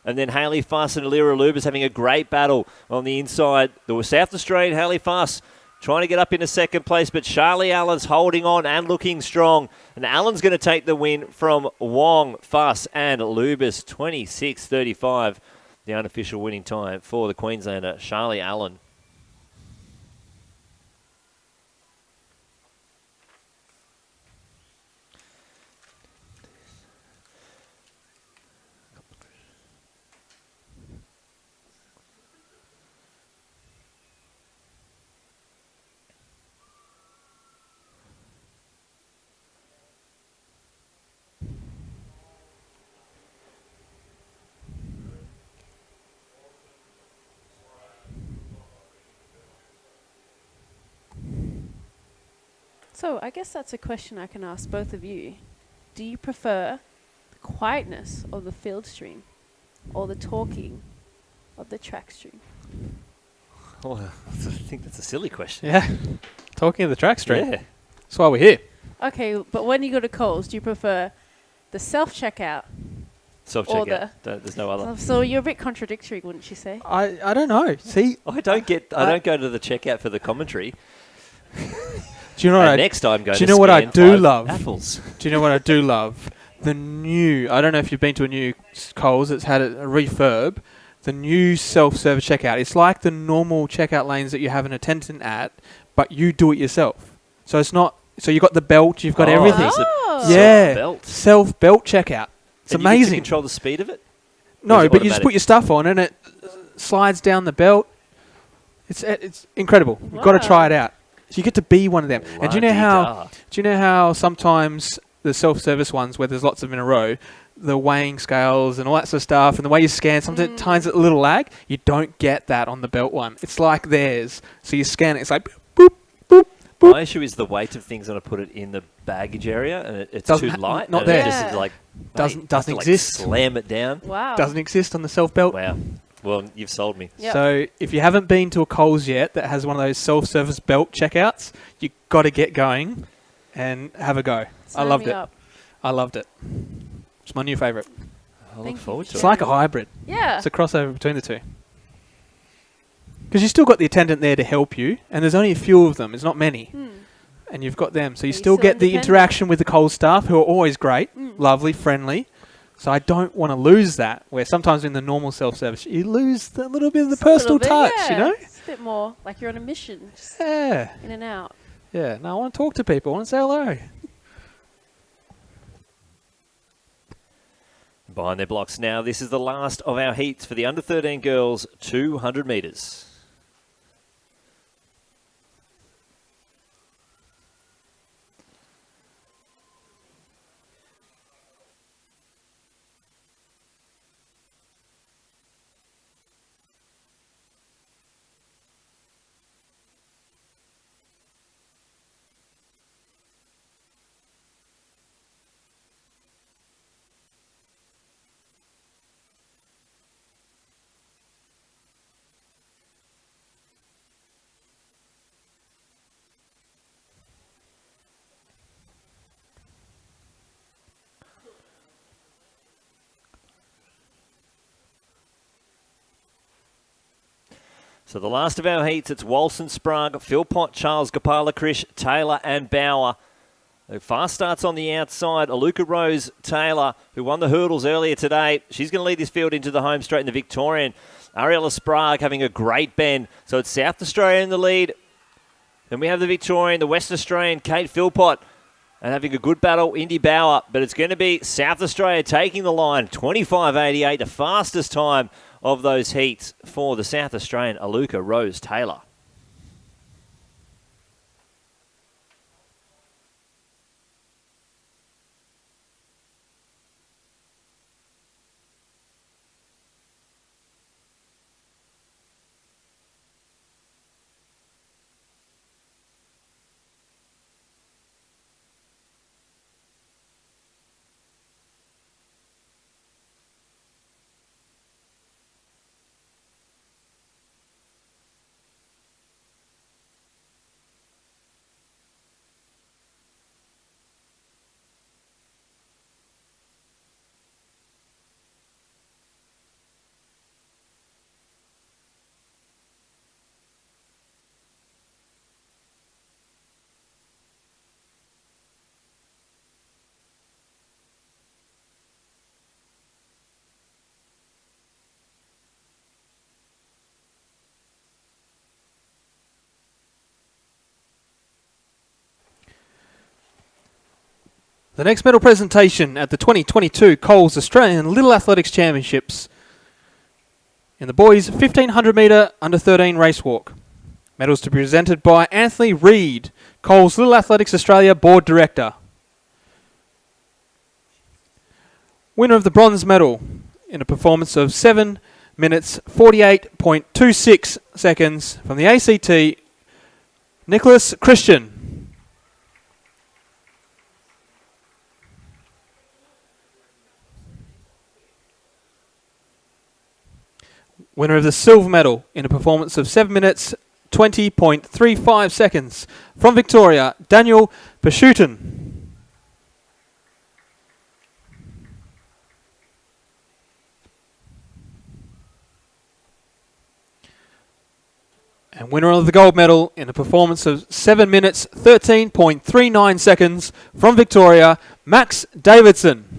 And then Hayley Fuss and Alira Lubis having a great battle on the inside. The South Australian Hayley Fuss trying to get up into second place, but Charlie Allen's holding on and looking strong. And Allen's going to take the win from Wong, Fuss and Lubis, 26.35. The unofficial winning time for the Queenslander, Charlie Allen. So I guess that's a question I can ask both of you. Do you prefer the quietness of the field stream or the talking of the track stream? Oh, I think that's a silly question. Yeah. Talking of the track stream. Yeah. That's why we're here. Okay, but when you go to Coles, do you prefer the self-checkout? Self-checkout. There's no other. So you're a bit contradictory, wouldn't you say? I don't know. See, I don't go to the checkout for the commentary. Do you know what next time go do you to know what I scan do 5 love? apples. Do you know what I do love? The new, I don't know if you've been to a new Coles that's had a refurb, the new self-service checkout. It's like the normal checkout lanes that you have an attendant at, but you do it yourself. So it's not, so you've got the belt, you've got everything. Yeah. Self-belt checkout. It's and amazing. You get to control the speed of it? No, but you just put your stuff on and it slides down the belt. It's incredible. Wow. You've got to try it out. So you get to be one of them. And do you know how sometimes the self-service ones where there's lots of them in a row, the weighing scales and all that sort of stuff, and the way you scan, sometimes a little lag, you don't get that on the belt one. It's like theirs. So you scan it, it's like boop, boop, boop. My issue is the weight of things when I put it in the baggage area, and it's Doesn't too light. not and there. It just like Doesn't exist. Slam it down. Wow. Doesn't exist on the self-belt. Wow. Well, you've sold me. Yep. So if you haven't been to a Coles yet that has one of those self-service belt checkouts, you got to get going and have a go. Sign I loved me it. up. I loved it. It's my new favourite. I look forward to It's it. like a hybrid. Yeah. It's a crossover between the two. Because you still got the attendant there to help you, and there's only a few of them. It's not many. And you've got them. So you still get the independent? interaction with the Coles staff, who are always great, lovely, friendly. So I don't want to lose that, where sometimes in the normal self-service, you lose a little bit of the personal touch, you know? It's a bit more like you're on a mission. Just Yeah. in and out. Yeah. No, I want to talk to people. I want to say hello. Behind their blocks now, this is the last of our heats for the under-13 girls, 200 metres. So the last of our heats, it's Walson, Sprague, Philpott, Charles, Gopala, Krish, Taylor and Bauer. The fast starts on the outside. Aluka Rose Taylor, who won the hurdles earlier today. She's going to lead this field into the home straight in the Victorian. Ariella Sprague having a great bend. So it's South Australia in the lead. Then we have the Victorian, the West Australian, Kate Philpott, and having a good battle, Indy Bauer. But it's going to be South Australia taking the line, 25.88, the fastest time of those heats for the South Australian, Aluka Rose Taylor. The next medal presentation at the 2022 Coles Australian Little Athletics Championships in the boys 1500 metre under 13 race walk. Medals to be presented by Anthony Reid, Coles Little Athletics Australia Board Director. Winner of the bronze medal in a performance of 7 minutes 48.26 seconds from the ACT, Nicholas Christian. Winner of the silver medal in a performance of 7 minutes 20.35 seconds. From Victoria, Daniel Pashutin. And winner of the gold medal in a performance of 7 minutes 13.39 seconds. From Victoria, Max Davidson.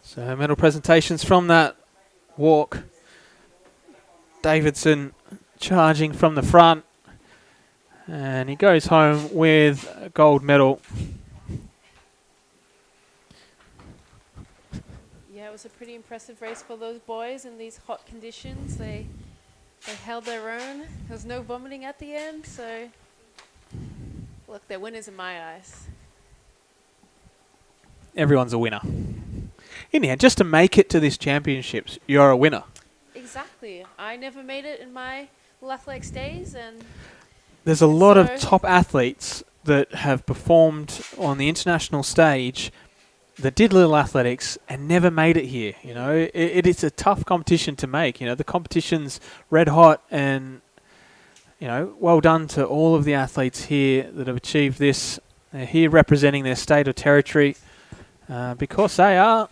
So medal presentations from that walk. Davidson charging from the front. And he goes home with a gold medal. Yeah, it was a pretty impressive race for those boys in these hot conditions. They held their own. There was no vomiting at the end, so look, they're winners in my eyes. Everyone's a winner. In the end, just to make it to this championships, you're a winner. Exactly. I never made it in my Little Athletics days, and There's a lot of top athletes that have performed on the international stage that did Little Athletics and never made it here. You know, it's a tough competition to make. You know, the competition's red hot, and you know, well done to all of the athletes here that have achieved this. They're here representing their state or territory because they are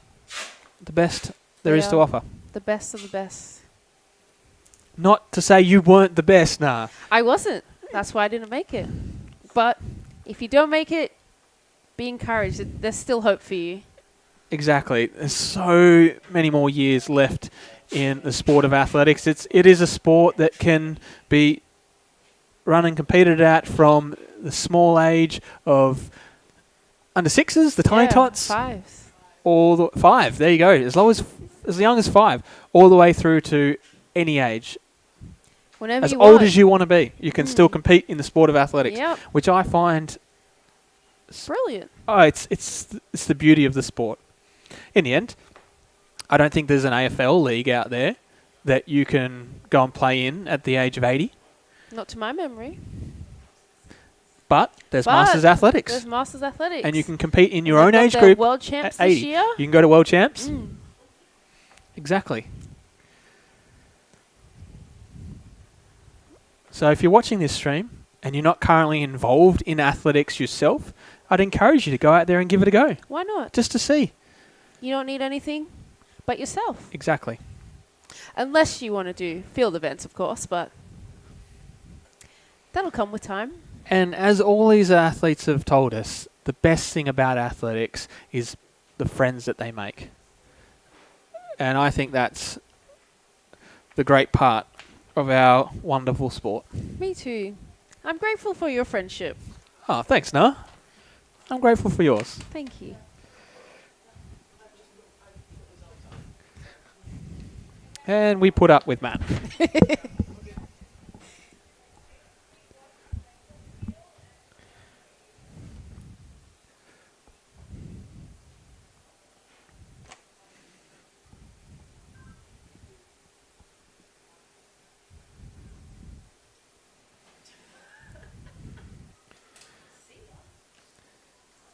the best there is to offer. The best of the best. Not to say you weren't the best, nah. I wasn't. That's why I didn't make it. But if you don't make it, be encouraged. There's still hope for you. Exactly. There's so many more years left in the sport of athletics. It is a sport that can be run and competed at from the small age of under sixes, the tiny tots. Fives. All the 5. There you go. As young as 5, all the way through to any age. Whenever as you old want. as you want to be, you can still compete in the sport of athletics, Yep. which I find Brilliant. Oh, it's the beauty of the sport. In the end, I don't think there's an AFL league out there that you can go and play in at the age of 80. Not to my memory. But there's Masters Athletics. There's Masters Athletics. And you can compete in your And own they've age got their group World Champs at 80. this year. You can go to World Champs. Exactly. So if you're watching this stream and you're not currently involved in athletics yourself, I'd encourage you to go out there and give it a go. Why not? Just to see. You don't need anything but yourself. Exactly. Unless you want to do field events, of course, but that'll come with time. And as all these athletes have told us, the best thing about athletics is the friends that they make. And I think that's the great part of our wonderful sport. Me too. I'm grateful for your friendship. Oh, thanks, Nah. I'm grateful for yours. Thank you. And we put up with Matt.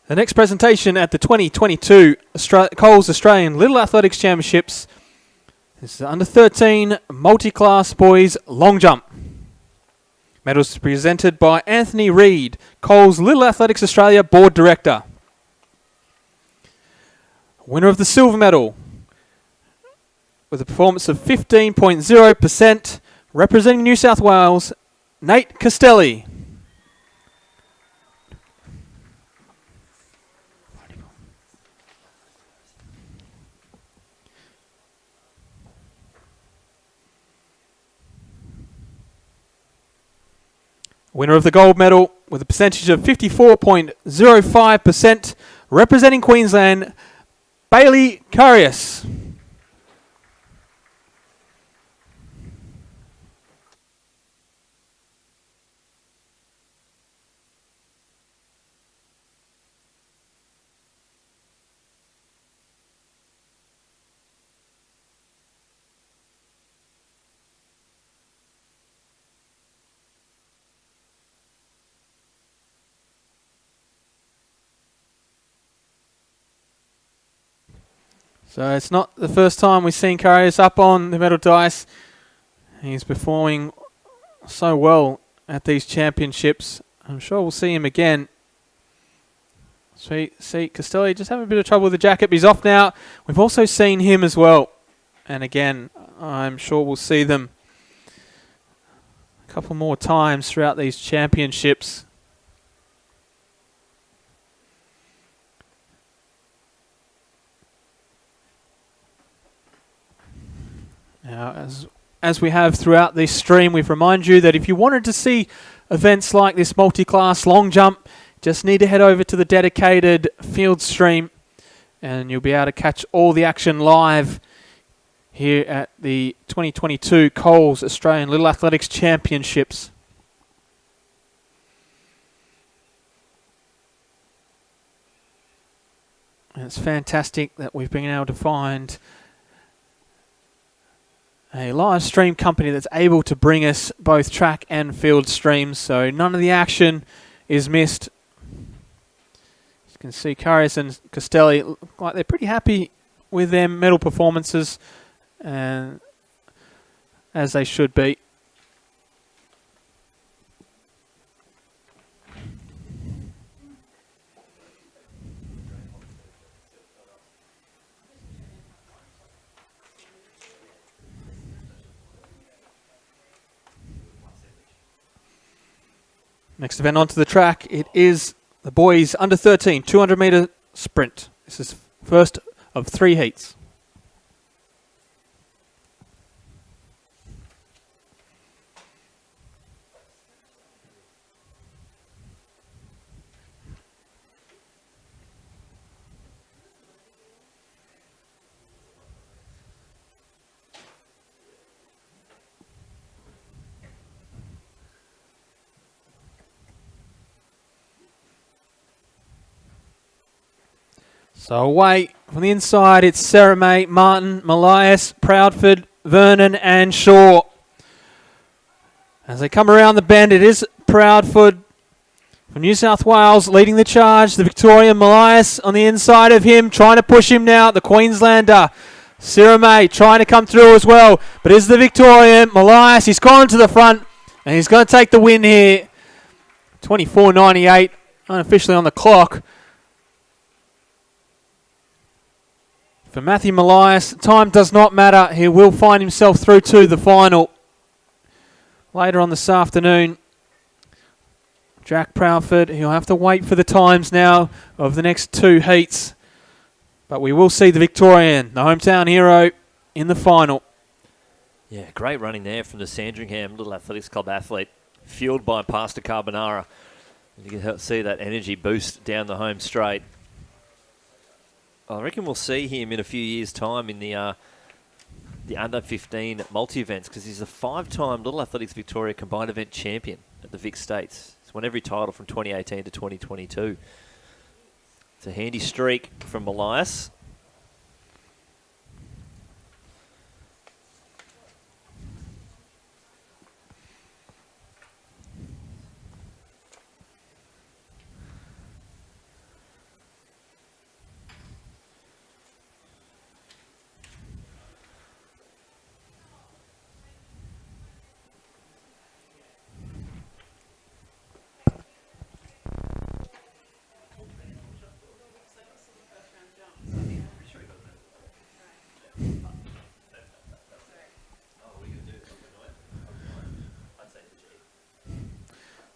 The next presentation at the 2022 Coles Australian Little Athletics Championships is the under 13 multi-class boys long jump. Medals presented by Anthony Reid, Coles Little Athletics Australia Board Director. Winner of the silver medal with a performance of 15.0%, representing New South Wales, Nate Castelli. Winner of the gold medal with a percentage of 54.05%, representing Queensland, Bailey Carius. So it's not the first time we've seen Carius up on the medal dice. He's performing so well at these championships. I'm sure we'll see him again. See Castelli just having a bit of trouble with the jacket, but he's off now. We've also seen him as well. And again, I'm sure we'll see them a couple more times throughout these championships. Now, as we have throughout this stream, we remind you that if you wanted to see events like this multi-class long jump, just need to head over to the dedicated field stream and you'll be able to catch all the action live here at the 2022 Coles Australian Little Athletics Championships. And it's fantastic that we've been able to find a live stream company that's able to bring us both track and field streams, so none of the action is missed. You can see Carius and Castelli look like they're pretty happy with their medal performances, and as they should be. Next event onto the track, it is the boys under 13 200 metre sprint. This is first of 3 heats. So away from the inside, it's Sarah May, Martin, Malias, Proudford, Vernon and Shaw. As they come around the bend, it is Proudford from New South Wales leading the charge. The Victorian Malias on the inside of him, trying to push him now. The Queenslander, Sarah May, trying to come through as well. But is the Victorian Malias. He's gone to the front and he's going to take the win here. 24.98 unofficially on the clock. For Matthew Malias, time does not matter. He will find himself through to the final later on this afternoon. Jack Proudford, he'll have to wait for the times now of the next 2 heats. But we will see the Victorian, the hometown hero, in the final. Yeah, great running there from the Sandringham Little Athletics Club athlete, fueled by Pastor Carbonara. You can see that energy boost down the home straight. I reckon we'll see him in a few years' time in the under-15 multi-events, because he's a 5-time Little Athletics Victoria combined event champion at the Vic States. He's won every title from 2018 to 2022. It's a handy streak from Malias.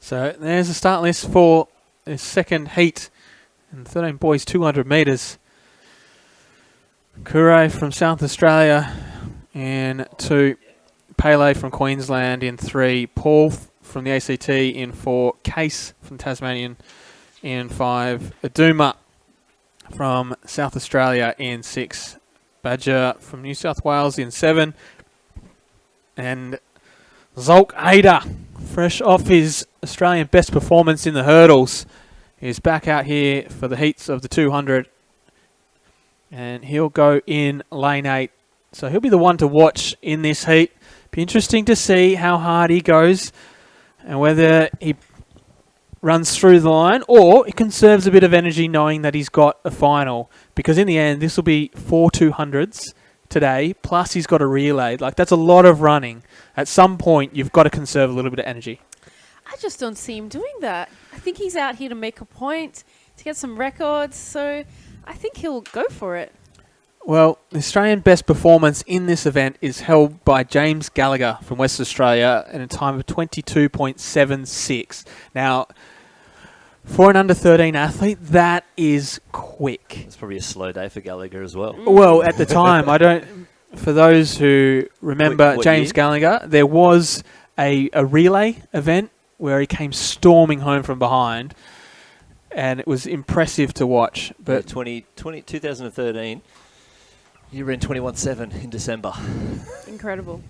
So there's the start list for the second heat in 13 boys 200 metres. Kure from South Australia in 2, Pele from Queensland in 3, Paul from the ACT in 4, Case from Tasmanian in 5, Aduma from South Australia in 6, Badger from New South Wales in 7, and Zolk Ada, fresh off his Australian best performance in the hurdles, is back out here for the heats of the 200, and he'll go in lane 8. So he'll be the one to watch in this heat. Be interesting to see how hard he goes and whether he runs through the line or he conserves a bit of energy knowing that he's got a final. Because in the end, this will be 4 200s today, plus he's got a relay. Like, that's a lot of running. At some point, you've got to conserve a little bit of energy. I just don't see him doing that. I think he's out here to make a point, to get some records, so I think he'll go for it. Well, the Australian best performance in this event is held by James Gallagher from West Australia at a time of 22.76. Now, for an under-13 athlete, that is quick. It's probably a slow day for Gallagher as well. Well, at the time, for those who remember what James year? Gallagher, there was a relay event where he came storming home from behind, and it was impressive to watch. But 2013, you ran 21.7 in December. Incredible.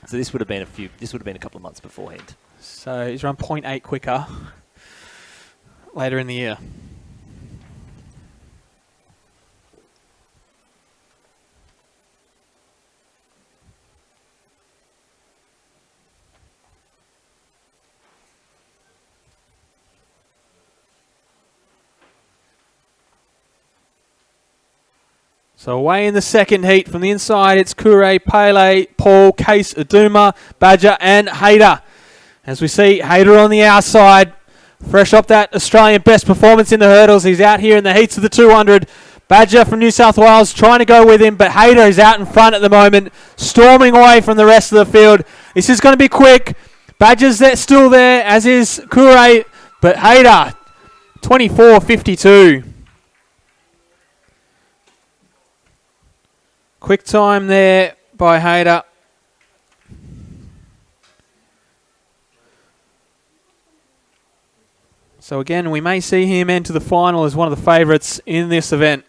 So this would have been a couple of months beforehand. So he's run 0.8 quicker later in the year. So away in the second heat from the inside, it's Kure, Pele, Paul, Case, Aduma, Badger and Hayter. As we see, Hayter on the outside, fresh up that Australian best performance in the hurdles. He's out here in the heats of the 200. Badger from New South Wales trying to go with him, but Hayter is out in front at the moment, storming away from the rest of the field. This is going to be quick. Badger's still there, as is Kure, but Hayter, 24.52. Quick time there by Hayter. So again, we may see him enter the final as one of the favourites in this event.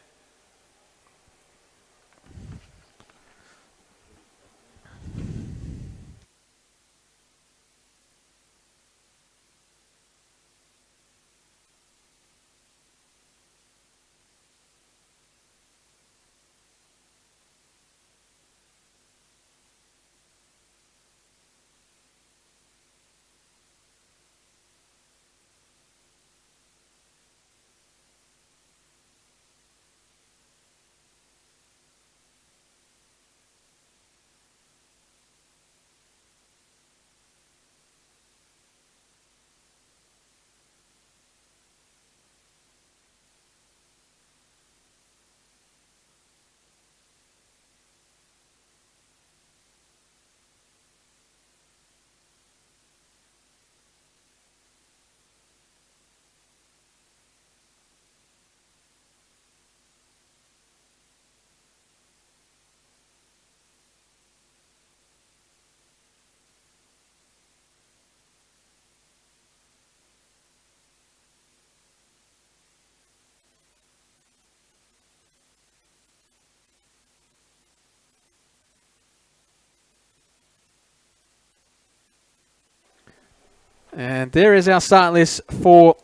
And there is our start list for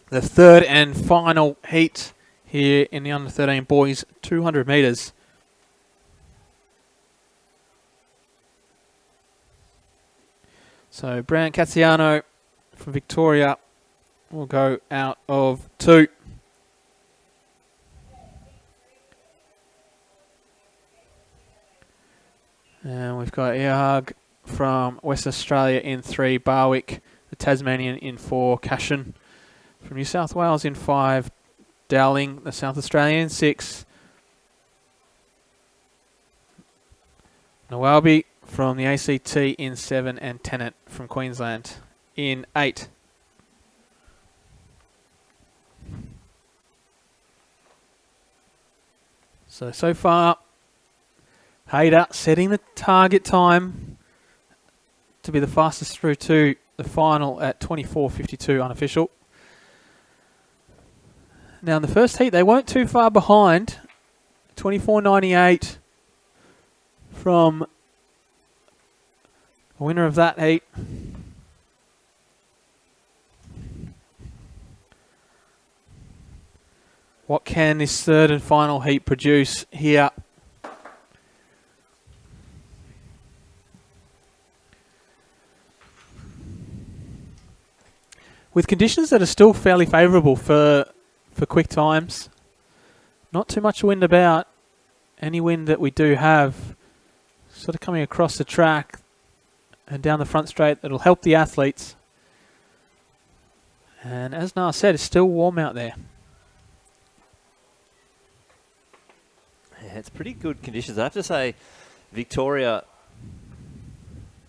the third and final heat here in the under-13 boys 200 metres. So Brant Cazziano from Victoria will go out of 2. And we've got Earhug from West Australia in 3, Barwick, the Tasmanian in 4, Cashin from New South Wales in 5, Dowling, the South Australian in 6, Nawalby from the ACT in 7, and Tennant from Queensland in 8. So far, Hayter setting the target time to be the fastest through to the final at 24:52 unofficial. Now in the first heat they weren't too far behind. 24:98 from the winner of that heat. What can this third and final heat produce here? With conditions that are still fairly favourable for quick times. Not too much wind about. Any wind that we do have sort of coming across the track and down the front straight, that'll help the athletes. And as Nar said, it's still warm out there. Yeah, it's pretty good conditions. I have to say, Victoria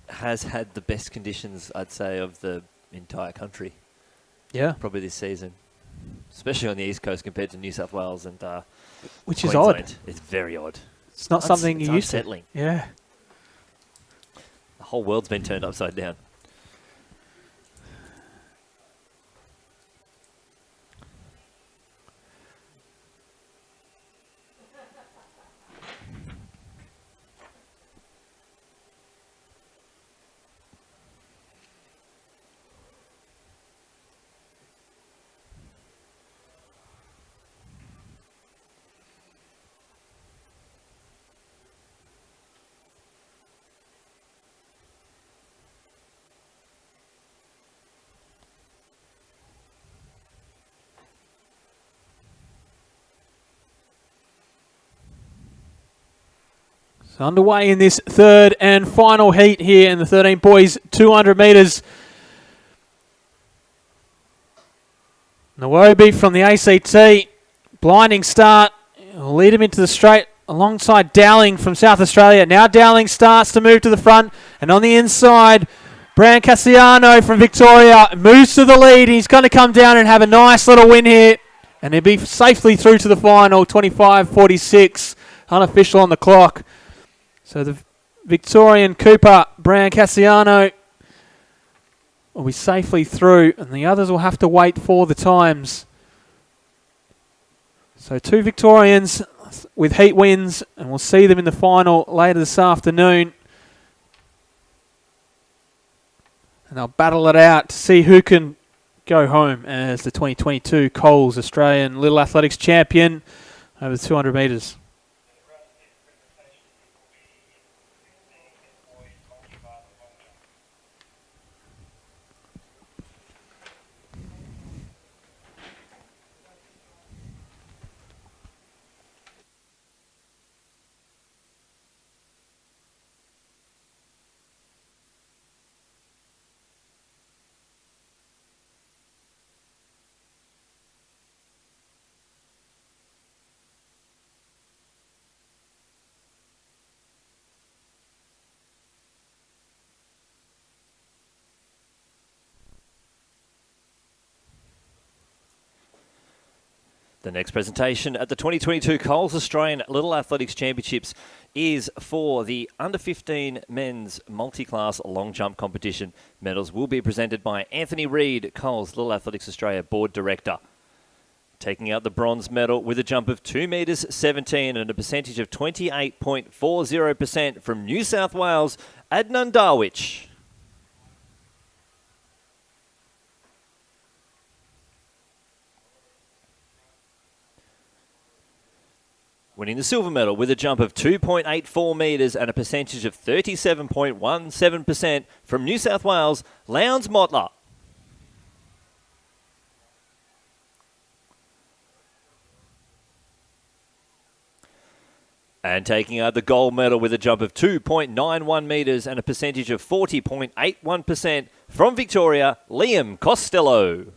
has had the best conditions, I'd say, of the entire country. Yeah. Probably this season. Especially on the East Coast compared to New South Wales and which is Queensland. odd. It's very odd. It's not something it's you're used to. unsettling. Yeah. The whole world's been turned upside down. So underway in this third and final heat here in the 13 boys 200 metres. Nwobi from the ACT, blinding start, will lead him into the straight alongside Dowling from South Australia. Now Dowling starts to move to the front, and on the inside, Brian Cassiano from Victoria moves to the lead. He's going to come down and have a nice little win here, and he'll be safely through to the final, 25:46, unofficial on the clock. So the Victorian Cooper, Brian Cassiano, will be safely through, and the others will have to wait for the times. So two Victorians with heat wins, and we'll see them in the final later this afternoon. And they'll battle it out to see who can go home as the 2022 Coles Australian Little Athletics champion over the 200 metres. The next presentation at the 2022 Coles Australian Little Athletics Championships is for the under-15 men's multi-class long jump competition. Medals will be presented by Anthony Reid, Coles Little Athletics Australia Board Director. Taking out the bronze medal with a jump of 2 metres 17 and a percentage of 28.40% from New South Wales, Adnan Darwich. Winning the silver medal with a jump of 2.84 metres and a percentage of 37.17% from New South Wales, Lowndes Motler. And taking out the gold medal with a jump of 2.91 metres and a percentage of 40.81% from Victoria, Liam Costello.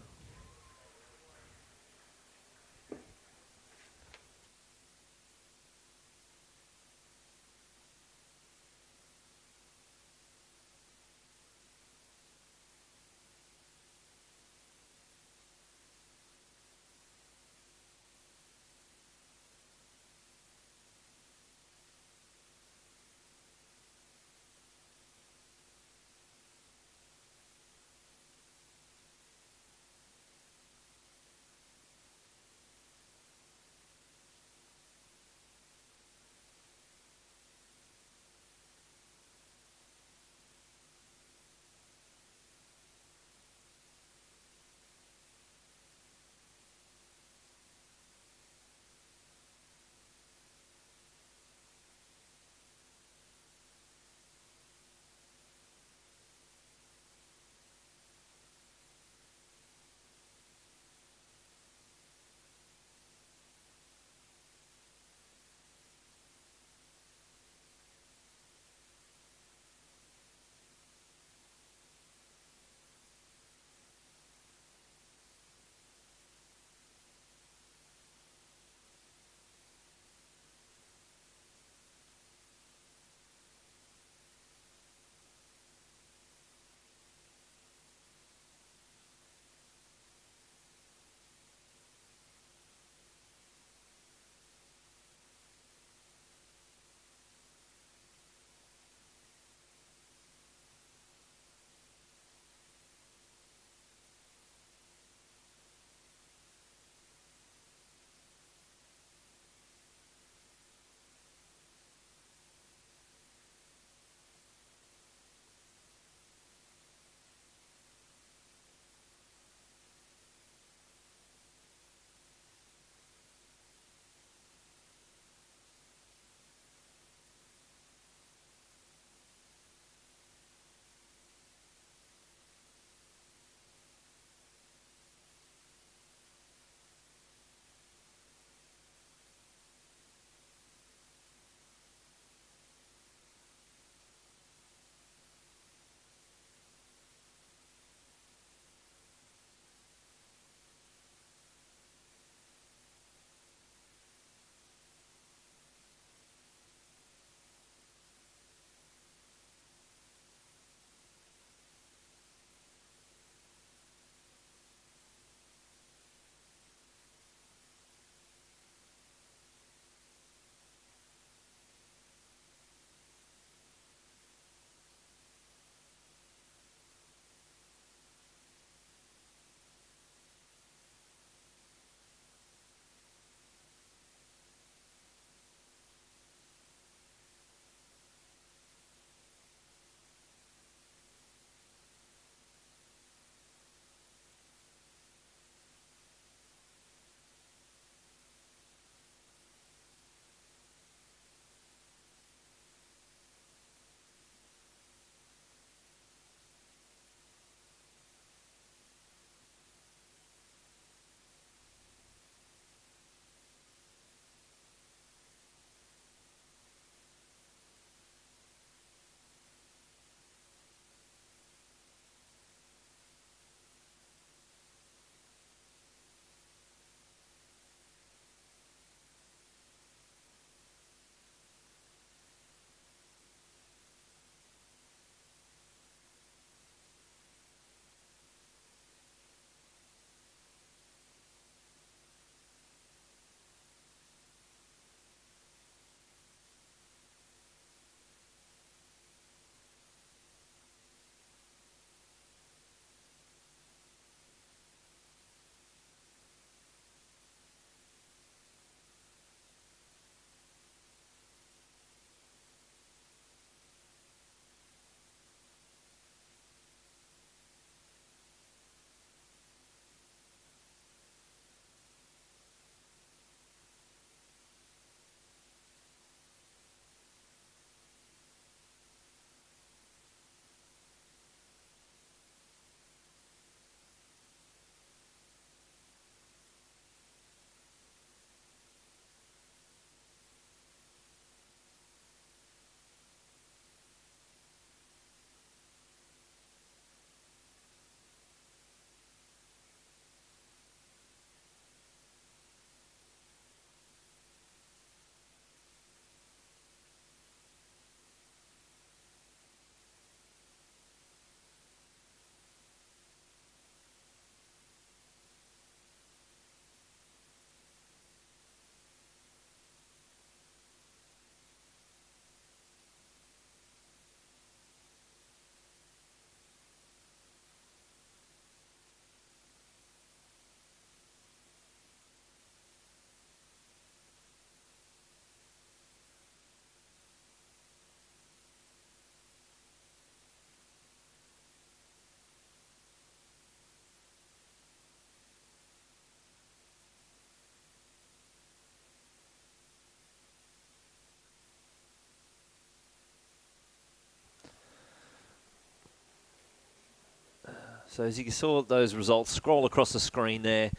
So as you saw those results scroll across the screen there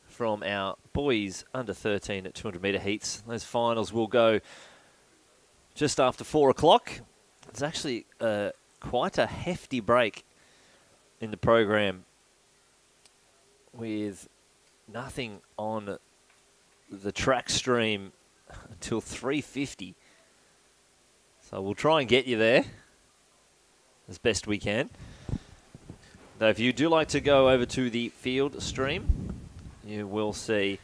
from our boys under 13 at 200 metre heats. Those finals will go just after 4 o'clock. It's actually quite a hefty break in the program with nothing on the track stream until 3:50. So we'll try and get you there as best we can. Though if you do like to go over to the field stream, you will see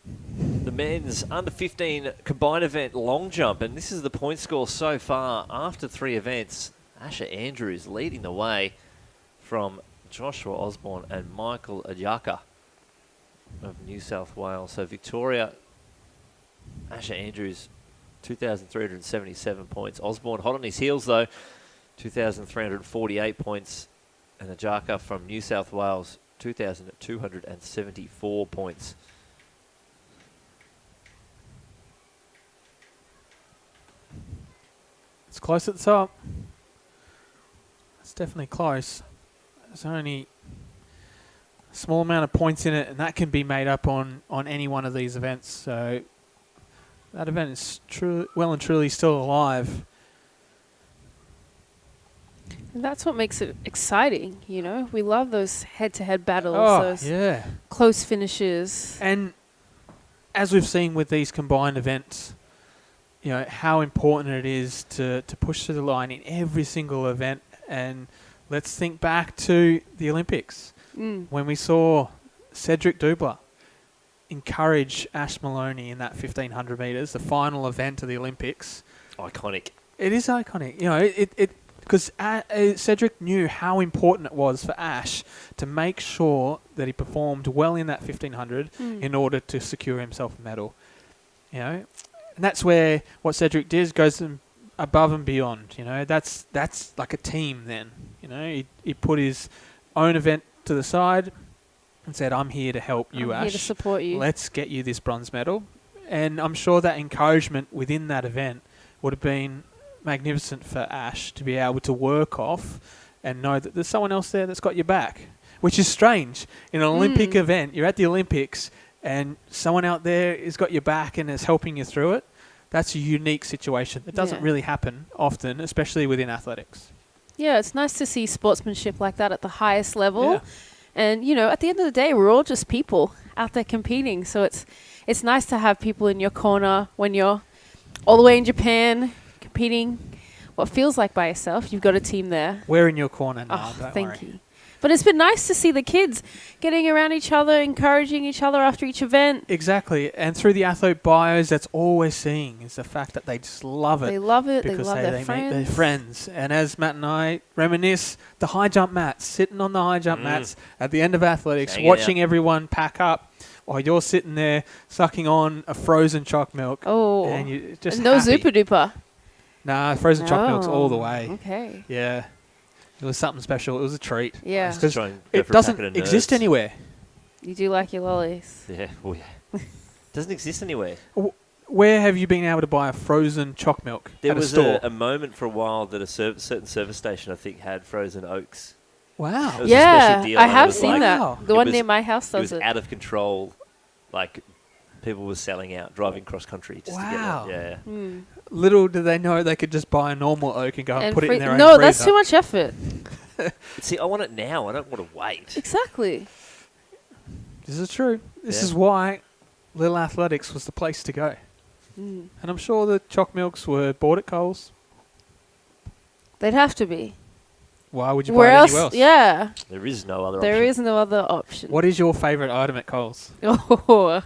the men's under 15 combined event long jump. And this is the point score so far after 3 events. Asher Andrews leading the way from Joshua Osborne and Michael Ajaka of New South Wales. So Victoria, Asher Andrews, 2,377 points. Osborne hot on his heels though, 2,348 points. And Ajaka from New South Wales, 2,274 points. It's close at the top. It's definitely close. There's only a small amount of points in it, and that can be made up on any one of these events. So that event is well and truly still alive. And that's what makes it exciting, you know. We love those head-to-head battles, those yeah, close finishes. And as we've seen with these combined events, you know, how important it is to push to the line in every single event. And let's think back to the Olympics when we saw Cedric Dubler encourage Ash Maloney in that 1,500 metres, the final event of the Olympics. Iconic. It is iconic. You know, because Cedric knew how important it was for Ash to make sure that he performed well in that 1,500 in order to secure himself a medal. You know, and that's where what Cedric did goes above and beyond. You know, that's like a team then. You know, he put his own event to the side and said, I'm here to help you, Ash. I'm here to support you. Let's get you this bronze medal. And I'm sure that encouragement within that event would have been magnificent for Ash to be able to work off and know that there's someone else there that's got your back, which is strange. In an Olympic event, you're at the Olympics and someone out there has got your back and is helping you through it. That's a unique situation. It doesn't really happen often, especially within athletics. Yeah, it's nice to see sportsmanship like that at the highest level. Yeah. And, you know, at the end of the day, we're all just people out there competing. So it's nice to have people in your corner when you're all the way in Japan competing what feels like by yourself. You've got a team there. We're in your corner now. Oh, thank you. But it's been nice to see the kids getting around each other, encouraging each other after each event. Exactly. And through the athlete bios, that's all we're seeing is the fact that they just love it. They love it. Because they love their meet friends. their friends. And as Matt and I reminisce, the high jump mats, sitting on the high jump mats at the end of athletics, watching everyone pack up while you're sitting there sucking on a frozen choc milk. Oh. And you just no happy. Zupa Duper. Nah, frozen choc milk's all the way. Okay. Yeah. It was something special. It was a treat. Yeah. Because it doesn't exist anywhere. You do like your lollies. Yeah, well, yeah. Doesn't exist anywhere. Where have you been able to buy a frozen choc milk There at a was store? a moment for a while that a certain service station, I think, had frozen oaks. Wow. It was a special deal, I and it have was seen like- that. The it one was- near my house does It was it. out of control. Like, people were selling out, driving cross country just to get Wow. it. Yeah. Little do they know they could just buy a normal oak and go and put it in their own No, freezer. that's too much effort. See, I want it now. I don't want to wait. Exactly. This is true. This is why Little Athletics was the place to go. And I'm sure the choc milks were bought at Coles. They'd have to be. Why would you Where buy it else? anywhere else? Yeah. There is no other There option. is no other option. What is your favourite item at Coles? Oh,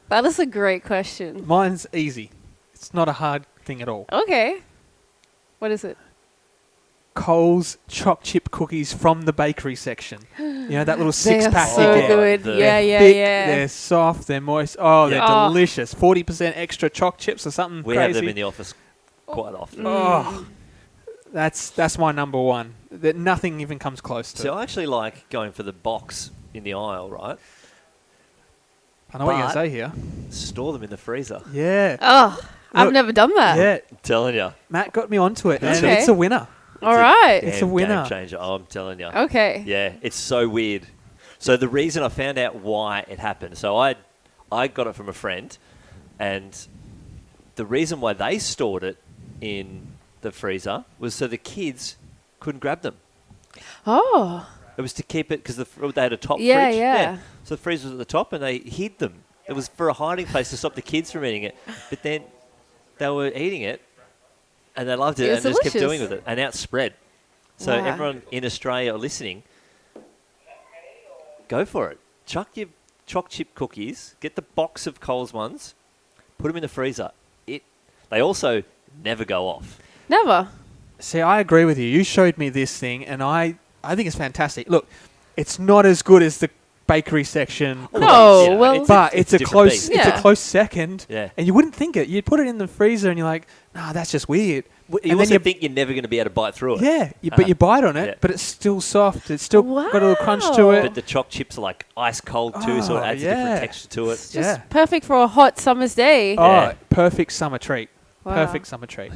that is a great question. Mine's easy. It's not a hard thing at all. Okay. What is it? Coles choc chip cookies from the bakery section. You know, that little They are six-pack so you get. good. They're Yeah, thick, yeah. They're soft, they're moist. Oh, they're Yeah. delicious. 40% extra choc chips or something We crazy. have them in the office quite often. Oh, that's my number one. That nothing even comes close to. So I actually like going for the box in the aisle, right? I know what you're going to say here. Store them in the freezer. Yeah. Oh, I've Look, never done that. Yeah. I'm telling you. Matt got me onto it, and Okay. it's a winner. All right. It's a winner. Game changer, I'm telling you. Okay. Yeah, it's so weird. So the reason I found out why it happened, so I got it from a friend, and the reason why they stored it in the freezer was so the kids couldn't grab them. Oh. It was to keep it because they had a top Yeah, fridge. yeah. So the freezer was at the top, and they hid them. It was for a hiding place to stop the kids from eating it. But then they were eating it, and they loved it, It and was just kept delicious. doing with it, and out spread. So Wow. everyone in Australia listening, go for it. Chuck your choc chip cookies, get the box of Coles ones, put them in the freezer. They also never go off. Never. See, I agree with you. You showed me this thing, and I think it's fantastic. Look, it's not as good as the bakery section. No, well, but it's a different close, beast. it's a close second. Yeah. And you wouldn't think it. You'd put it in the freezer, and you're like, nah, that's just weird. You also think you're never going to be able to bite through it. Yeah, but you bite on it, Yeah. but it's still soft. It's still got a little crunch to it. But the choc chips are like ice cold too, so it adds a different texture to it. It's just perfect for a hot summer's day. Oh, perfect summer treat. Wow. Perfect summer treat.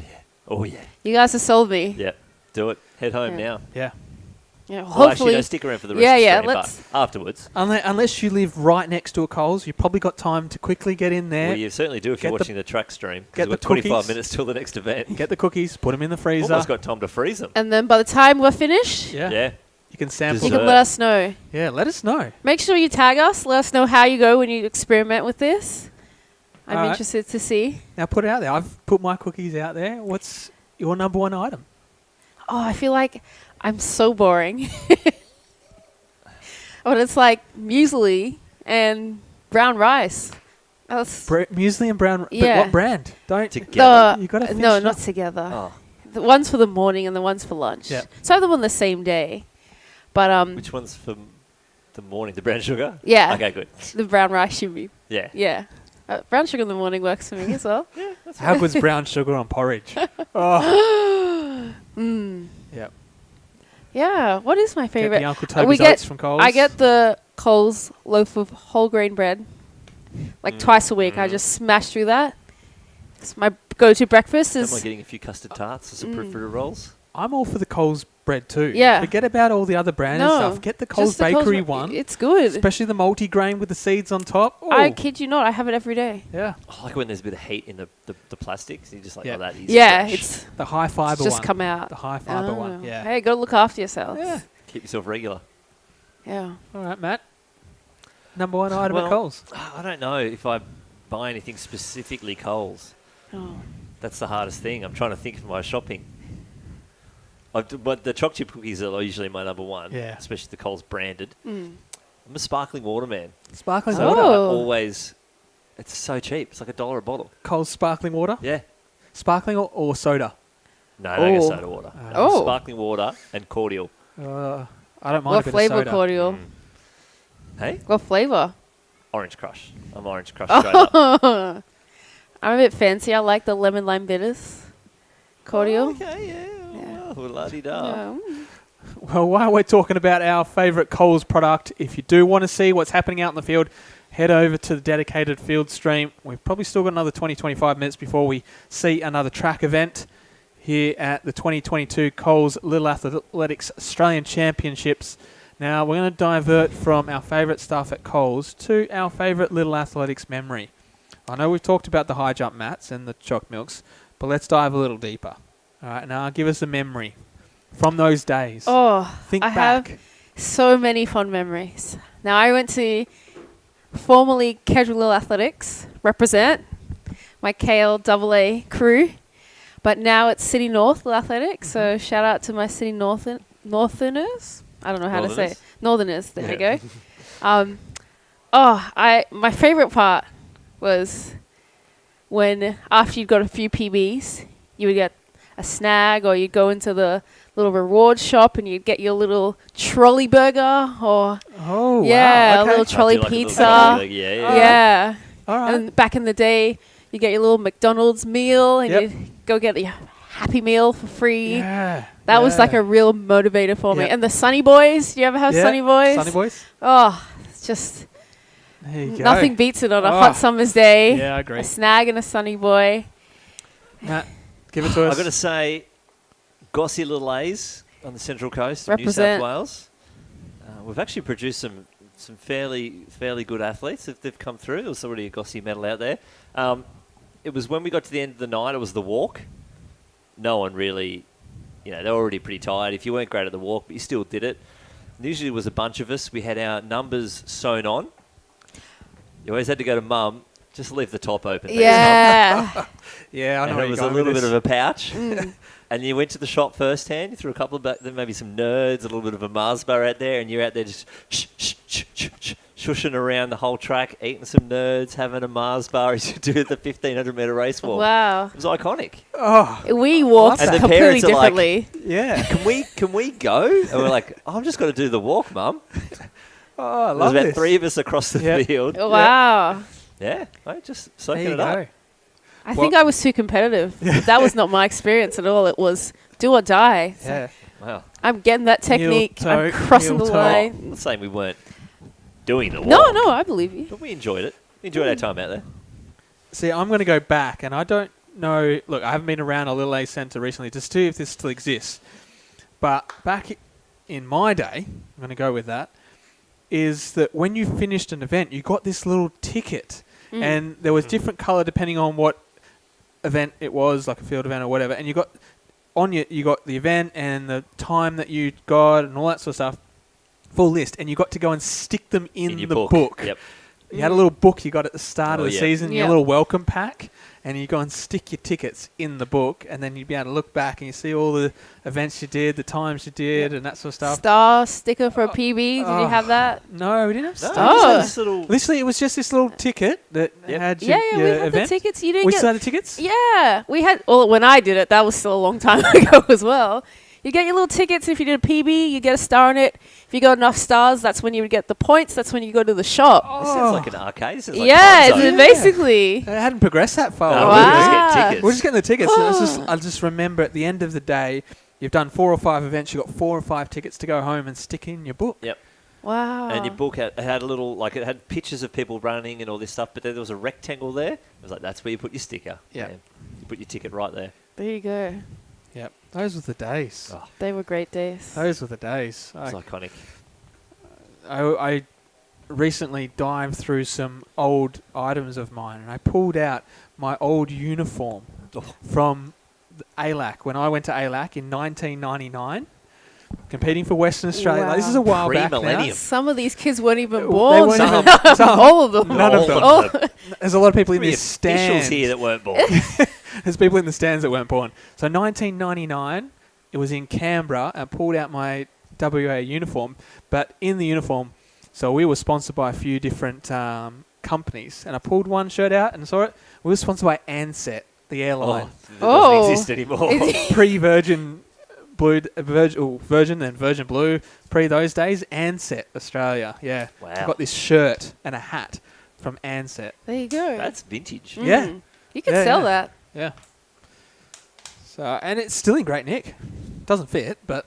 Oh, yeah. You guys have sold me. Yeah, do it. Head home Yeah. now. Yeah. Yeah, Well, hopefully. actually, no, stick around for the rest Yeah, of the yeah, stream, let's. but afterwards. Unless you live right next to a Coles, you've probably got time to quickly get in there. Well, you certainly do if Get you're the- watching the track stream. get Because we've the got 25 cookies. minutes till the next event. Get the cookies, put them in the freezer. Almost got time to freeze them. And then by the time we're finished, Yeah. You can sample. you can let us know. Yeah, let us know. Make sure you tag us. Let us know how you go when you experiment with this. I'm All right. interested to see. Now put it out there. I've put my cookies out there. What's your number one item? Oh, I feel like I'm so boring. But it's like muesli and brown rice. That's Muesli and brown. Yeah. But what brand? Don't the, You got to no, not together. Oh. The one's for the morning and the one's for lunch. Yeah. So I have them on the same day. But Which one's for the morning? The brown sugar? yeah. Okay, good. The brown rice should be. Yeah. Yeah. Brown sugar in the morning works for me as well. How good's brown sugar on porridge? Oh. Yep. Yeah. What is my favorite? the Uncle Toby's oats from Coles. I get the Coles loaf of whole grain bread, like twice a week. I just smash through that. It's my go-to breakfast. Am I Is getting a few custard tarts or some peripheral rolls? I'm all for the Coles bread too. Yeah. Forget about all the other brands No, and stuff. Get the Coles just the Coles bakery bra- one. it's good. Especially the multi-grain with the seeds on top. I Ooh. kid you not. I have it every day. Yeah. I like when there's a bit of heat in the plastics. You just like, Yeah. oh, that is Yeah, fresh. it's The high fiber just one. come out. The high fiber one. Oh. Yeah. Hey, gotta look after yourselves. Yeah. Keep yourself regular. Yeah. All right, Matt. Number one item Well, at Coles. I don't know if I buy anything specifically Coles. Oh. That's the hardest thing. I'm trying to think of my shopping. But the choc chip cookies are usually my number one, Yeah. especially the Coles branded. Mm. I'm a sparkling water man. Sparkling Oh. water. I always, it's so cheap. It's like $1 a bottle. Coles sparkling water. Yeah. Sparkling or soda. No, I don't get Oh. soda water. Oh. Sparkling water and cordial. I don't mind What a bit flavor of soda. cordial? Hey? What flavor? Orange Crush. I'm Orange Crush straight up. I'm a bit fancy. I like the lemon lime bitters cordial. Okay, yeah. Oh, la-di-da. Yeah. Well, while we're talking about our favourite Coles product, if you do want to see what's happening out in the field, head over to the dedicated field stream. We've probably still got another 20-25 minutes before we see another track event here at the 2022 Coles Little Athletics Australian Championships. Now, we're going to divert from our favourite stuff at Coles to our favourite Little Athletics memory. I know we've talked about the high jump mats and the choc milks, but let's dive a little deeper. All right, now give us a memory from those days. Oh, Think I back. have so many fun memories. Now, I went to formerly Casual Little Athletics, represent my KLAA crew, but now it's City North Little Athletics, so shout out to my City Northerners. I don't know how to say it. Northerners, there we go. My favourite part was when after you'd got a few PBs, you would get a snag, or you'd go into the little reward shop and you'd get your little trolley burger, or wow, a okay. little trolley I do like a little pizza. trolley burger, yeah. Yeah. All right. And back in the day, you get your little McDonald's meal and Yep. you go get the Happy Meal for free. Yeah. That was like yeah. a real motivator for me. Yep. And the Sunny Boys, do you ever have Yeah, Sunny Boys? Sunny Boys. Oh, it's just There you go. nothing beats it on a Oh. hot summer's day. Yeah, I agree. A snag and a Sunny Boy. Matt, give it to us. I've got to say, Gossy Little A's on the Central Coast of New Represent. South Wales. We've actually produced some fairly good athletes. They've come through. There was already a Gossy medal out there. It was when we got to the end of the night, it was the walk. No one really, they were already pretty tired. If you weren't great at the walk, but you still did it. And usually it was a bunch of us. We had our numbers sewn on. You always had to go to Mum, just leave the top open. Yeah. Yeah, I know. And where it was you're a going little with bit of this. a pouch. And you went to the shop firsthand. You threw a couple of, then maybe some nerds, a little bit of a Mars bar out there, and you're out there just shushing around the whole track, eating some nerds, having a Mars bar as you do the 1,500 metre race walk. Wow. It was iconic. Oh, we walked and the completely parents are differently. like, yeah, can we go? And we're like, I'm just got to do the walk, Mum. Oh, I There's love about this. 3 of us across the Yep. field. Wow. Yeah, mate, just There soaking you it up. go. I think I was too competitive. That was not my experience at all. It was do or die. So Yeah. Wow. I'm getting that technique. I'm crossing the line. I'm not saying we weren't doing the walk. No, I believe you. But we enjoyed it. We enjoyed our time out there. See, I'm going to go back, and I don't know. Look, I haven't been around a Little A Centre recently to see if this still exists. But back in my day, I'm going to go with that, is that when you finished an event, you got this little ticket. And there was different colour depending on what event it was, like a field event or whatever. And you got the event and the time that you got and all that sort of stuff, full list. And you got to go and stick them in your the book. book. Yep. You had a little book you got at the start of the yeah. season, Yeah. your little welcome pack, and you go and stick your tickets in the book, and then you'd be able to look back and you see all the events you did, the times you did, and that sort of stuff. Star sticker for a PB. Did you have that? No, we didn't have No, stars. just had this little... Literally, it was just this little ticket that had Yeah, your, we your had event. the tickets. You didn't We get still had the tickets? Yeah, we had. Well, when I did it, that was still a long time ago as well. You get your little tickets. If you did a PB, you get a star on it. If you got enough stars, that's when you would get the points. That's when you go to the shop. This sounds like an arcade. This is like Yeah, Time Zone. basically. It hadn't progressed that far. No, Wow. we were just getting tickets. We're just getting the tickets. And it's just, I just remember at the end of the day, you've done 4 or 5 events, you've got 4 or 5 tickets to go home and stick in your book. Yep. Wow. And your book had a little, like it had pictures of people running and all this stuff, but then there was a rectangle there. It was like, that's where you put your sticker. Yep. Yeah. You put your ticket right there. There you go. Yep. Those were the days. Oh, They were great days. Those were the days. it's iconic. I recently dived through some old items of mine, and I pulled out my old uniform from the ALAC when I went to ALAC in 1999, competing for Western Australia. Like, this is a while back now. Pre-millennium. Some of these kids weren't even They born. weren't Some. even- some. All of them. None of All them. of them. There's a lot of people in Three this officials stand. here that weren't born. There's people in the stands that weren't born. So 1999, it was in Canberra. I pulled out my WA uniform, but in the uniform, so we were sponsored by a few different companies, and I pulled one shirt out and saw it. We were sponsored by Ansett, the airline. It doesn't exist anymore. Pre-Virgin Blue, Virgin, then Virgin Blue. Pre those days, Ansett Australia. Yeah, Wow. I got this shirt and a hat from Ansett. There you go. That's vintage. Yeah. You could Yeah, sell yeah. that. Yeah. So, and it's still in great nick. Doesn't fit, but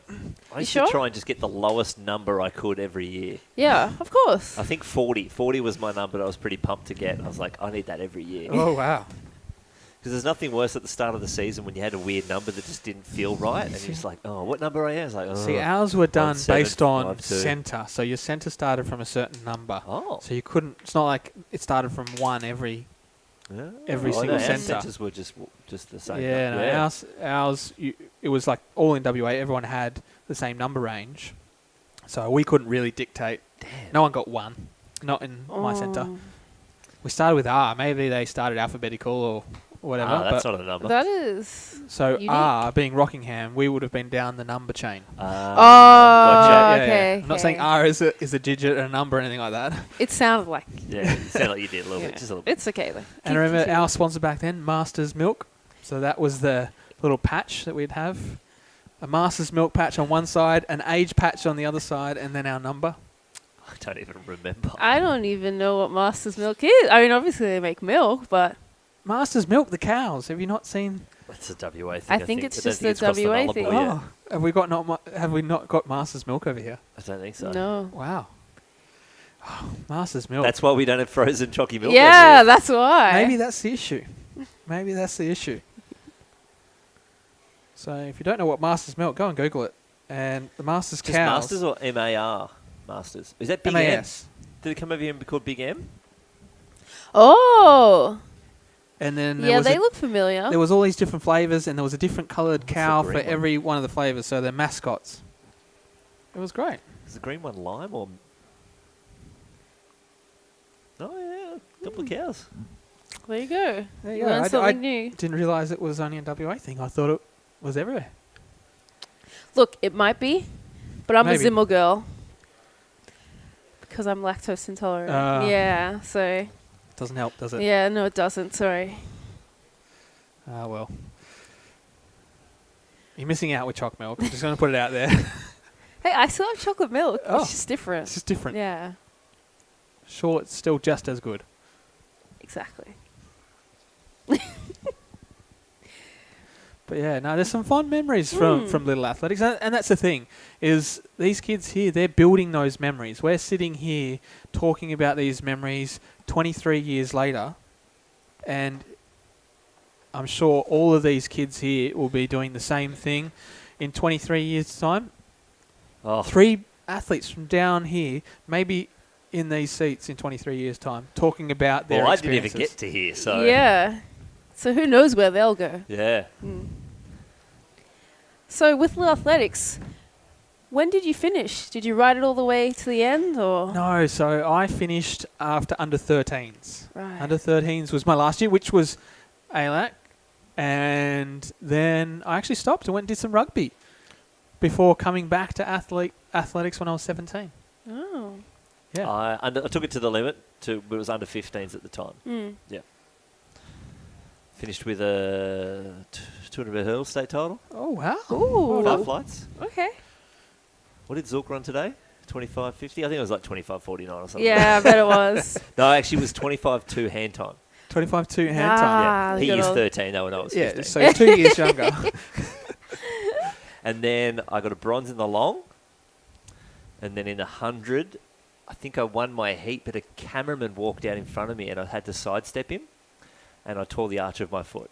I used sure? to try and just get the lowest number I could every year. Yeah, of course. I think 40. 40 was my number that I was pretty pumped to get. I was like, I need that every year. oh wow. Because there's nothing worse at the start of the season when you had a weird number that just didn't feel right. And you're just like, oh, what number are you? It's like, oh, See, ours were done 1752. based on centre. So your centre started from a certain number. Oh. So you couldn't. It's not like it started from one every Oh, single no, our centre. centres were just the same. Yeah, no, number. ours. It was like all in WA. Everyone had the same number range, so we couldn't really dictate. No one got one. Not in my centre. We started with R. Maybe they started alphabetical or whatever. Ah, that's but not a number. That is. so unique. R being Rockingham, we would have been down the number chain. Gotcha. Okay. I'm not saying R is a digit, a number, or anything like that. It sounded like. Yeah, it sounded like you did a little bit. Just a little bit. It's okay though. And I remember our sponsor back then, Masters Milk. So that was the little patch that we'd have. A Masters Milk patch on one side, an age patch on the other side, and then our number. I don't even remember. I don't even know what Master's Milk is. I mean, obviously they make milk, but Masters Milk, the cows. Have you not seen? That's a WA thing. I think it's I don't just think a it's crossed the WA Nullarbor thing. yet. Oh, have we not got Masters Milk over here? I don't think so. no. Wow. Oh, Masters Milk. That's why we don't have frozen chalky milk. Yeah, over that's why. Maybe that's the issue. Maybe that's the issue. So if you don't know what Masters milk, go and Google it. And the Masters Just cows. Masters or MAR Masters? Is that Big MAS. M? Did it come over here and be called Big M? Oh. And then Yeah, they look familiar. There was all these different flavours, and there was a different coloured cow for green one? every one of the flavours, so they're mascots. It was great. Is the green one lime or... Oh, yeah. A couple of cows. There you go. There you you go. learned I something new. didn't realise it was only a WA thing. I thought it was everywhere. Look, it might be, but I'm Maybe. a Zimmel girl because I'm lactose intolerant. Yeah, so... Doesn't help, does it? Yeah, no, it doesn't. Sorry. Ah, well. You're missing out with chocolate milk. I'm just going to put it out there. Hey, I still have chocolate milk. Oh, It's just different. It's just different. Yeah, Sure, it's still just as good. exactly. But yeah, no, there's some fond memories from Little Athletics. And that's the thing, is these kids here, they're building those memories. We're sitting here talking about these memories 23 years later, and I'm sure all of these kids here will be doing the same thing in 23 years' time. Oh. 3 athletes from down here, maybe in these seats in 23 years' time, talking about their Well, I didn't even experiences. get to hear, so... Yeah. So who knows where they'll go? Yeah. So with Little Athletics, when did you finish? Did you ride it all the way to the end, or? No, so I finished after under 13s. Right. Under 13s was my last year, which was ALAC, and then I actually stopped and went and did some rugby before coming back to athletics when I was 17. Oh. Yeah. I took it to the limit. It was under 15s at the time. Yeah. Finished with a 200-metre hurdle state title. Oh, wow. Ooh. 5 flights. Okay. What did Zook run today? 25.50? I think it was like 25.49 or something. Yeah, I bet it was. No, actually it was 25.2 hand time. 25.2 hand Ah, time. Yeah. He good is old- 13 though, and I was 15. Yeah, so he's 2 years younger. And then I got a bronze in the long. And then in the 100, I think I won my heat, but a cameraman walked out in front of me and I had to sidestep him. And I tore the arch of my foot.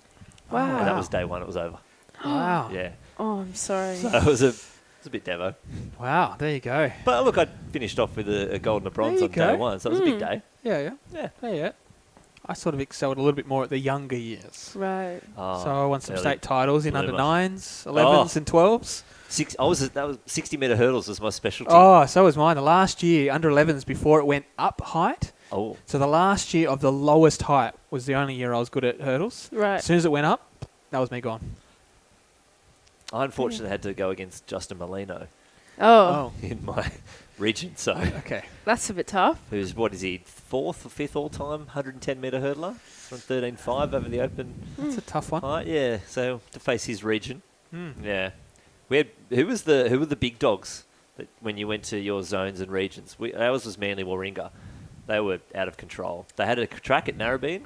Wow. And that was day 1. It was over. Wow. Yeah. Oh, I'm sorry. So it was a bit devo. Wow, there you go. But look, I finished off with a gold and a bronze There on you go. day 1, so it was a big day. Yeah. I sort of excelled a little bit more at the younger years. Right. Oh, So I won some early state titles in under bloomer. 9s, 11s and 12s. That was 60-metre hurdles was my specialty. Oh, so was mine. The last year, under 11s, before it went up height. Oh. So the last year of the lowest height was the only year I was good at hurdles. Right. As soon as it went up, that was me gone. I unfortunately had to go against Justin Molino Oh, in my region. So Okay. that's a bit tough. who's, what is he, 4th or 5th all-time 110-metre hurdler from 13.5 over the open That's a tough one. height? Yeah, so to face his region. Hmm. Yeah. We had, who were the big dogs that when you went to your zones and regions? Ours was Manly Warringah. They were out of control. They had a track at Narrabeen,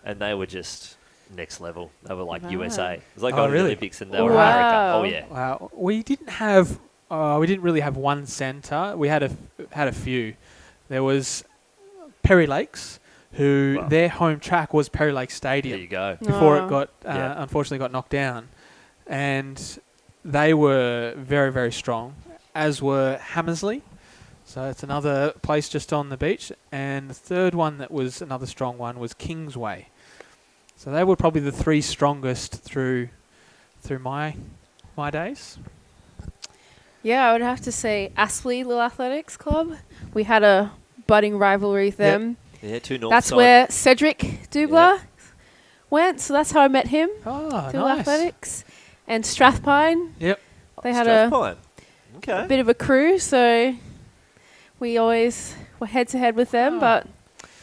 and they were just next level. They were like Wow. USA. It was like Oh, going to the really? Olympics, and they were Wow. America. Oh yeah. Wow. We didn't really have one centre. We had a few. There was Perry Lakes, who Wow. their home track was Perry Lakes There Stadium you go. before Oh. it got Yeah. unfortunately got knocked down, and they were very, very strong, as were Hammersley. So it's another place just on the beach. And the third one that was another strong one was Kingsway. So they were probably the 3 strongest through my days. Yeah, I would have to say Aspley Little Athletics Club. We had a budding rivalry with them. Yeah, 2 North That's side. where Cedric Dubler went, so that's how I met him. Oh, to Little nice. Athletics. And Strathpine. Yep. They had Strathpine. a Okay. bit of a crew, so we always were head-to-head with them, but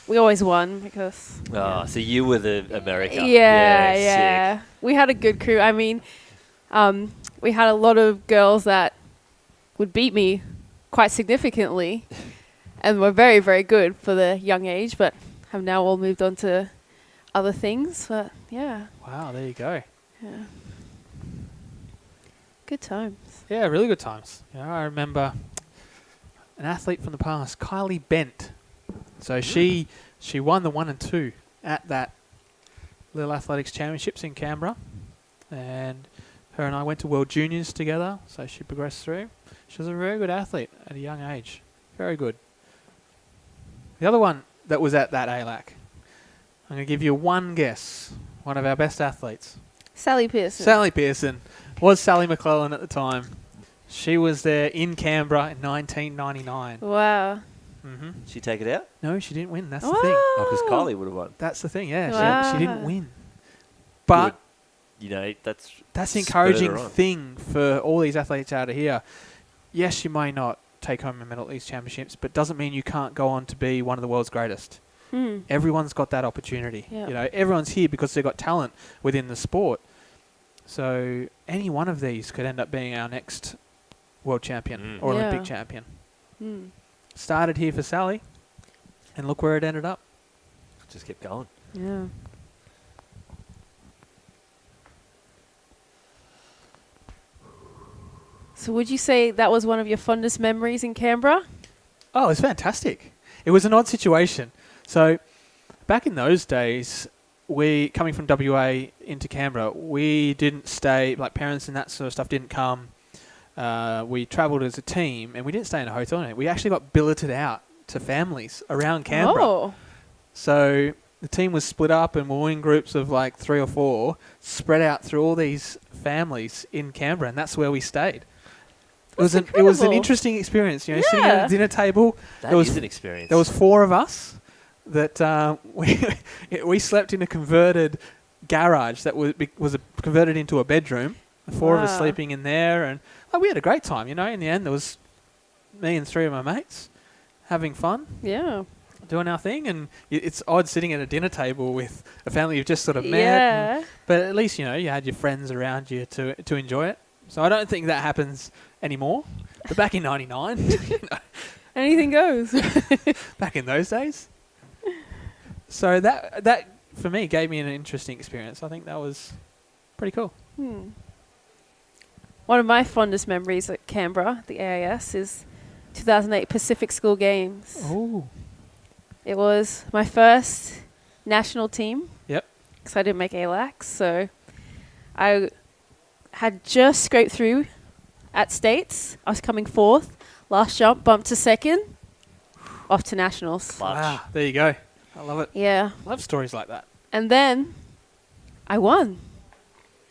we always won because... Oh, so you were the America. Yeah. Sick. We had a good crew. I mean, we had a lot of girls that would beat me quite significantly and were very, very good for the young age, but have now all moved on to other things. But, yeah. Wow, there you go. Yeah. Good times. Yeah, really good times. Yeah, I remember an athlete from the past, Kylie Bent. So she won the 1 and 2 at that Little Athletics Championships in Canberra, and Her and I went to World Juniors together, so she progressed through. She was a very good athlete at a young age. Very good. The other one that was at that ALAC, I'm going to give you one guess. One of our best athletes. Sally Pearson. Sally Pearson. Was Sally McClellan at the time. She was there in Canberra in 1999. Wow. Mm-hmm. She take it out? No, she didn't win. That's the Oh. thing. Oh, because Kylie would have won. That's the thing, yeah. Wow. She didn't win. But Good. You know, that's the spurred encouraging her on. thing for all these athletes out of here. Yes, you may not take home a medal at these championships, but doesn't mean you can't go on to be one of the world's greatest. Mm. Everyone's got that opportunity. Yeah. You know, everyone's here because they've got talent within the sport. So any one of these could end up being our next world champion or Olympic champion. Mm. Started here for Sally, and look where it ended up. Just kept going. Yeah. So would you say that was one of your fondest memories in Canberra? Oh, it's fantastic. It was an odd situation. So back in those days, we, coming from WA into Canberra, we didn't stay, like parents and that sort of stuff didn't come. We travelled as a team, and we didn't stay in a hotel. We actually got billeted out to families around Canberra. Oh. So the team was split up, and we were in groups of like 3 or 4, spread out through all these families in Canberra, and that's where we stayed. It was an interesting experience, you know, sitting at a dinner table. That is an experience. There was 4 of us that we slept in a converted garage that was converted into a bedroom. The 4 of us sleeping in there, and we had a great time. You know, in the end, there was me and 3 of my mates having fun. Yeah. Doing our thing, and it's odd sitting at a dinner table with a family you've just sort of met. Yeah. But at least, you know, you had your friends around you to enjoy it. So I don't think that happens anymore. But back in 99, you know, anything goes. back in those days. So that for me gave me an interesting experience. I think that was pretty cool. One of my fondest memories at Canberra, the AIS, is 2008 Pacific School Games. Oh. It was my first national team. Yep. Because I didn't make ALACs, so I had just scraped through at States. I was coming 4th. Last jump, bumped to 2nd. Off to nationals. Wow, there you go. I love it. Yeah. I love stories like that. And then I won.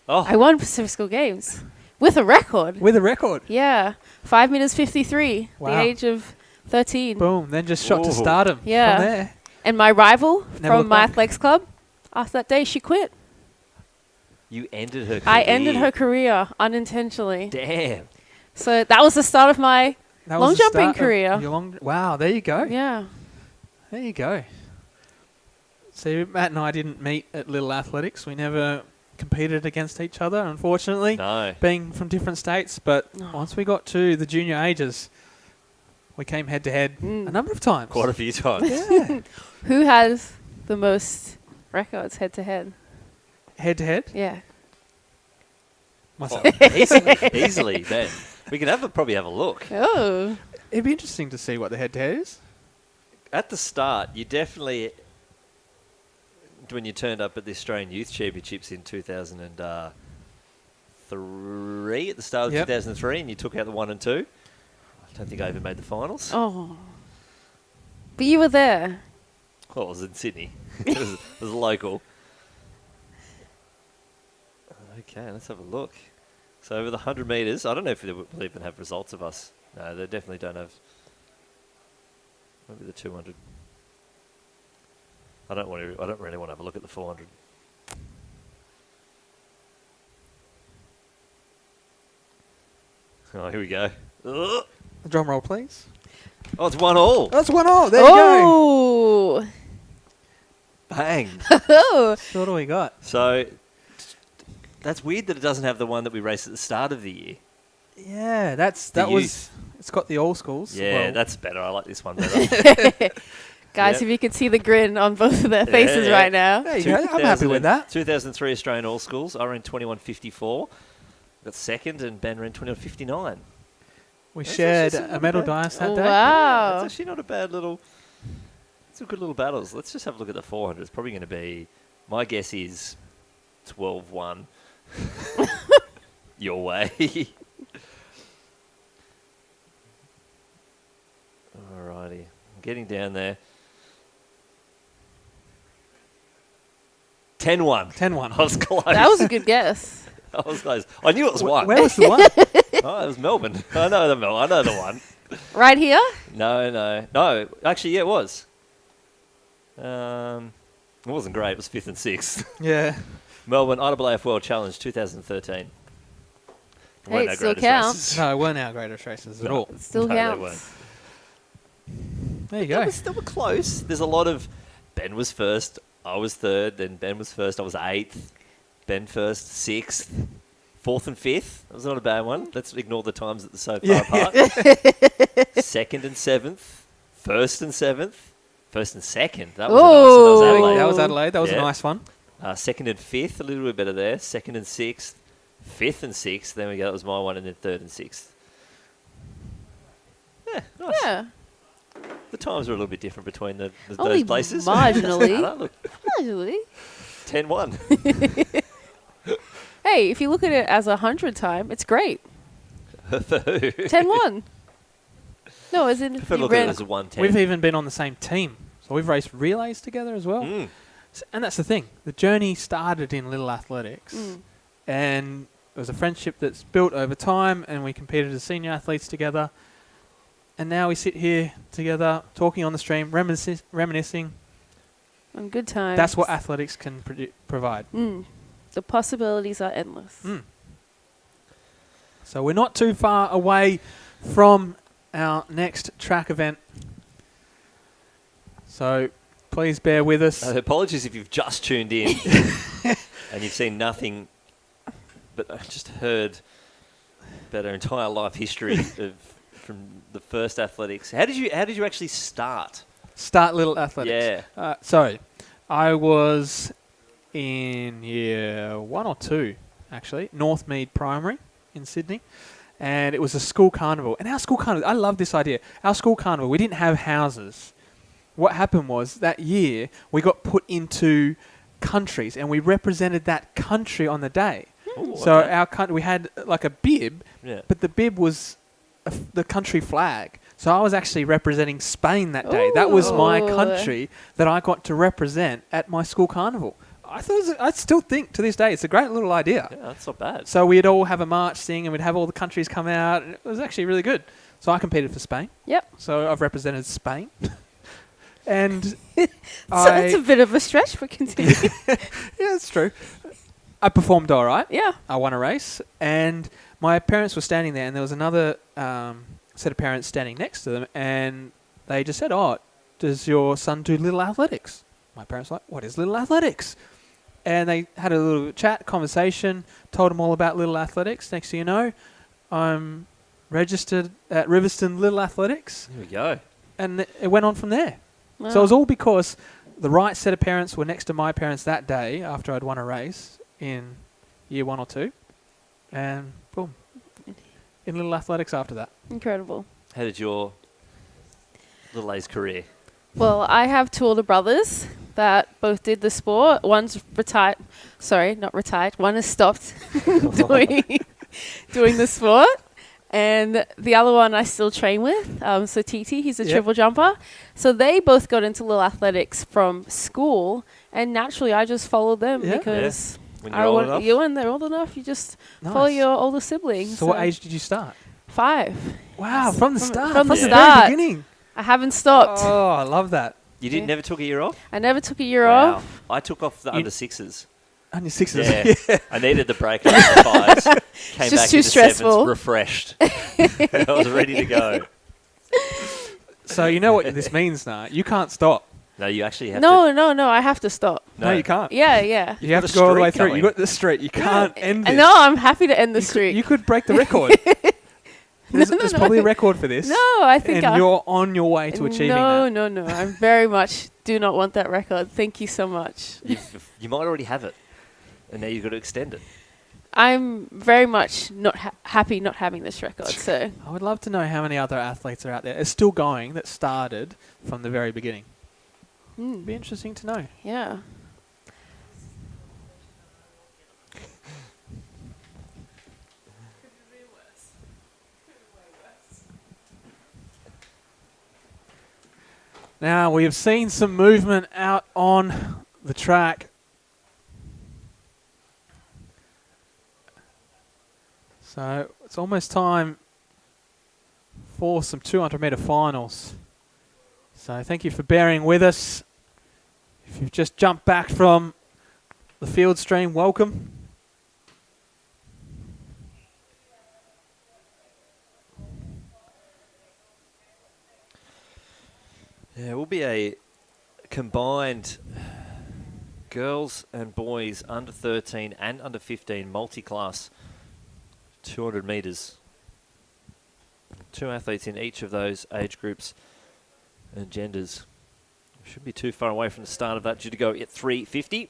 Oh. I won Pacific School Games with a record. With a record? Yeah. 5 meters 53. Wow. The age of 13. Boom. Then just shot to stardom Yeah. from there. And my rival Never from looked my back. athletics club, after that day, she quit. You ended her career. I ended her career unintentionally. Damn. So that was the start of my That long was the jumping start of career. your wow, there you go. Yeah. There you go. So Matt and I didn't meet at Little Athletics. We never competed against each other, unfortunately. No. Being from different states. But once we got to the junior ages, we came head to head a number of times. Quite a few times. Yeah. Who has the most records head to head? Head to head? Yeah. Myself. Easily, Ben. We can probably have a look. Oh. It'd be interesting to see what the head to head is. At the start, you definitely, when you turned up at the Australian Youth Championships in 2003, at the start of 2003, and you took out the 1 and 2. I don't think I even made the finals. Oh. But you were there. Well, it was in Sydney. It was local. Okay, let's have a look. So over the 100 metres, I don't know if they will even have results of us. No, they definitely don't have. Maybe the 200. I don't really want to have a look at the 400. Oh, here we go. Ugh. Drum roll, please. Oh, it's 1-1. That's 1-1. There you go. Bang. Oh. So what do we got? So that's weird that it doesn't have the one that we raced at the start of the year. Yeah, it's got the all schools. Yeah, that's better. I like this one better. Guys, if you could see the grin on both of their faces right now. There you go. I'm happy with that. 2003 Australian All Schools. I ran 21.54. Got second, and Ben ran 21.59. We shared a medal dice that day. Wow. That's actually not a bad little. Some good little battles. Let's just have a look at the 400. It's probably going to be. My guess is 12-1. your way. Alrighty. I'm getting down there. 10-1. 10-1. I was close. That was a good guess. I was close. I knew it was one. Where was the one? Oh, it was Melbourne. I know the one. Right here? No. Actually, yeah, it was. It wasn't great. It was 5th and 6th. Yeah. Melbourne IAAF World Challenge 2013. Hey, it still counts. No, weren't our greatest races at all. It still They counts. weren't. There you go. They were close. There's a lot of Ben was first, I was third, then Ben was first, I was 8th, Ben first, 6th, 4th and 5th. That was not a bad one. Let's ignore the times that are so far apart. 2nd and 7th, 1st and 7th, 1st and 2nd. That was a nice one. That was Adelaide. That was a Yeah. nice one. 2nd and 5th, a little bit better there. 2nd and 6th, 5th and 6th. There we go. That was my one, and then 3rd and 6th. Yeah, nice. Yeah. The times are a little bit different between Only those places. marginally. Look, Marginally. 10-1. Hey, if you look at it as 100 time, it's great. For who? 10-1. No, as in Prefer you look at it ran. as a 110. We've even been on the same team. So we've raced relays together as well. And that's the thing. The journey started in Little Athletics. And it was a friendship that's built over time, and we competed as senior athletes together. And now we sit here together, talking on the stream, reminiscing. On good times. That's what athletics can provide. The possibilities are endless. So we're not too far away from our next track event. So please bear with us. Apologies if you've just tuned in and you've seen nothing, but I've just heard about our entire life history from the first athletics. How did you actually start? Start Little Athletics. Yeah. So I was in year 1 or 2, actually, Northmead Primary in Sydney. And it was a school carnival. And our school carnival, I love this idea. Our school carnival, we didn't have houses. What happened was that year we got put into countries and we represented that country on the day. Ooh, so okay. we had like a bib, Yeah. but the bib was the country flag. So I was actually representing Spain that day. That was my country that I got to represent at my school carnival. I still think to this day it's a great little idea. Yeah, that's not bad. So we'd all have a march sing and we'd have all the countries come out. And it was actually really good. So I competed for Spain. Yep. So I've represented Spain. And It's a bit of a stretch, but continue. Yeah, it's true. I performed all right. Yeah. I won a race. And my parents were standing there and there was another set of parents standing next to them. And they just said, "Oh, does your son do Little Athletics?" My parents were like, "What is Little Athletics?" And they had a little chat, conversation, told them all about Little Athletics. Next thing you know, I'm registered at Riverstone Little Athletics. There we go. And it went on from there. Wow. So it was all because the right set of parents were next to my parents that day after I'd won a race in year 1 or 2. And boom, in Little Athletics after that. Incredible. How did your Little A's career? Well, I have 2 older brothers that both did the sport. One's retired. Sorry, not retired. One has stopped doing the sport. And the other one I still train with. So Titi, he's a triple jumper. So they both got into Little Athletics from school. And naturally, I just followed them because When you're old enough? when they're old enough, you just follow your older siblings. So what age did you start? 5. Wow, from the start. From the the very start. beginning. I haven't stopped. Oh, I love that. You never took a year off? I never took a year off. I took off the under 6s. Under 6s? Yeah. I needed the break after 5s. Came It's just back too into stressful. 7s, refreshed. I was ready to go. So you know what this means now? You can't stop. No, you actually have No, I have to stop. No, you can't. Yeah. You have to go all the way through. You got the street. You can't end this. No, I'm happy to end the streak. You could break the record. There's probably a record for this. No, I think and you're on your way to achieving that. No. I very much do not want that record. Thank you so much. You might already have it. And now you've got to extend it. I'm very much not happy not having this record. So I would love to know how many other athletes are out there still going that started from the very beginning. It'd be interesting to know. Yeah. Now, we have seen some movement out on the track. So it's almost time for some 200-metre finals. So thank you for bearing with us. If you've just jumped back from the field stream, welcome. Yeah, it will be a combined girls and boys under 13 and under 15 multi-class 200 metres. 2 athletes in each of those age groups and genders. Shouldn't be too far away from the start of that, due to go at 3:50.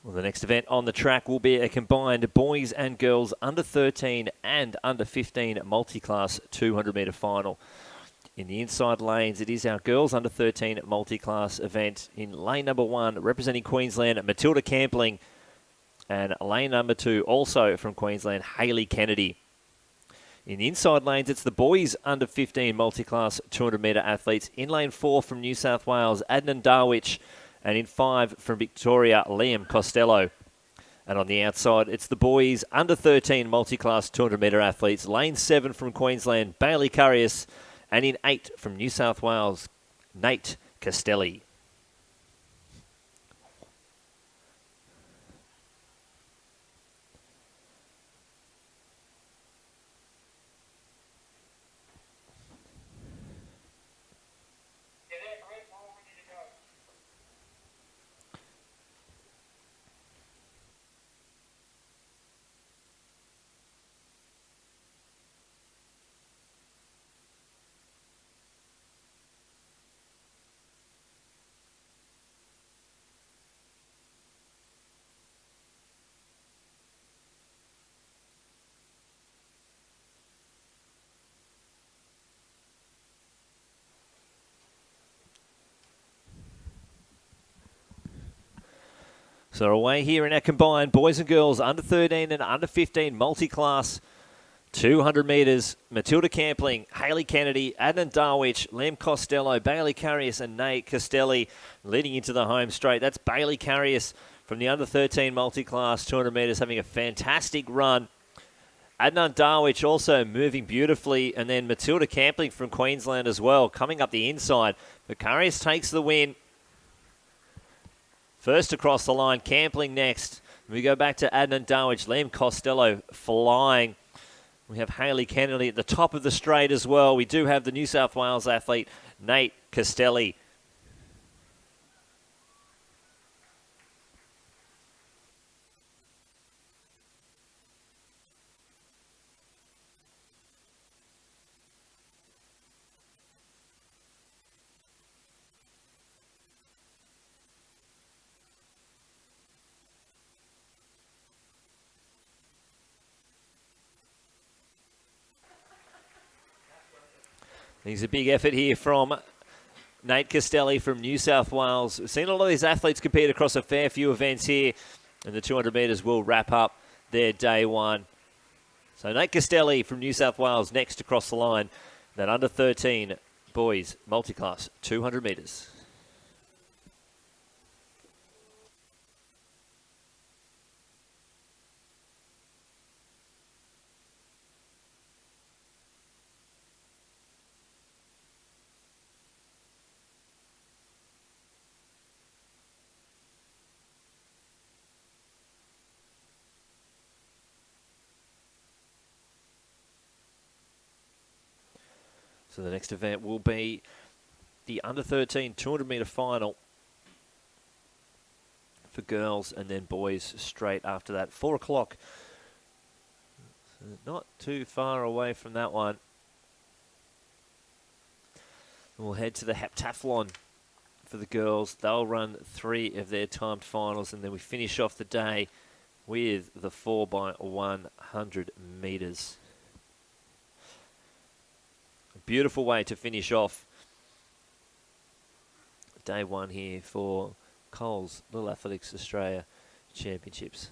Well, the next event on the track will be a combined boys and girls under 13 and under 15 multi-class 200-metre final. In the inside lanes, it is our girls under 13 multi-class event. In lane number 1, representing Queensland, Matilda Campling, and lane number 2, also from Queensland, Hayley Kennedy. In the inside lanes, it's the boys under 15 multi-class 200-metre athletes. In lane 4 from New South Wales, Adnan Darwich, and in 5 from Victoria, Liam Costello. And on the outside, it's the boys under 13 multi-class 200-metre athletes. Lane 7 from Queensland, Bailey Currius, and in 8 from New South Wales, Nate Castelli. So away here in our combined boys and girls under 13 and under 15 multi-class 200 metres. Matilda Campling, Hayley Kennedy, Adnan Darwich, Liam Costello, Bailey Currius and Nate Castelli leading into the home straight. That's Bailey Currius from the under 13 multi-class 200 metres having a fantastic run. Adnan Darwich also moving beautifully, and then Matilda Campling from Queensland as well coming up the inside. But Currius takes the win. First across the line, Campling next. We go back to Adnan Darwich, Liam Costello flying. We have Hayley Kennedy at the top of the straight as well. We do have the New South Wales athlete, Nate Castelli. There's a big effort here from Nate Castelli from New South Wales. We've seen a lot of these athletes compete across a fair few events here, and the 200 metres will wrap up their day one. So Nate Castelli from New South Wales next across the line. That under 13 boys multi-class 200 metres. So the next event will be the under-13 200-metre final for girls, and then boys straight after that. 4 o'clock. So not too far away from that one. We'll head to the heptathlon for the girls. They'll run 3 of their timed finals, and then we finish off the day with the 4x100 metres. A beautiful way to finish off day 1 here for Coles Little Athletics Australia Championships.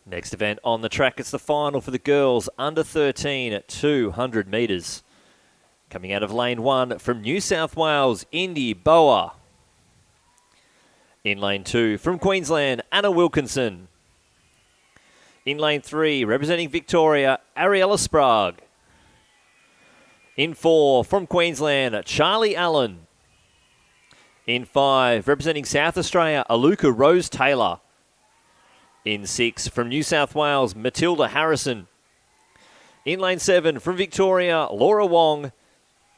Next event on the track, it's the final for the girls under 13 at 200 metres. Coming out of lane 1 from New South Wales, Indy Boa. In lane 2 from Queensland, Anna Wilkinson. In lane 3, representing Victoria, Ariella Sprague. In 4, from Queensland, Charlie Allen. In 5, representing South Australia, Aluka Rose Taylor. In 6, from New South Wales, Matilda Harrison. In lane 7, from Victoria, Laura Wong.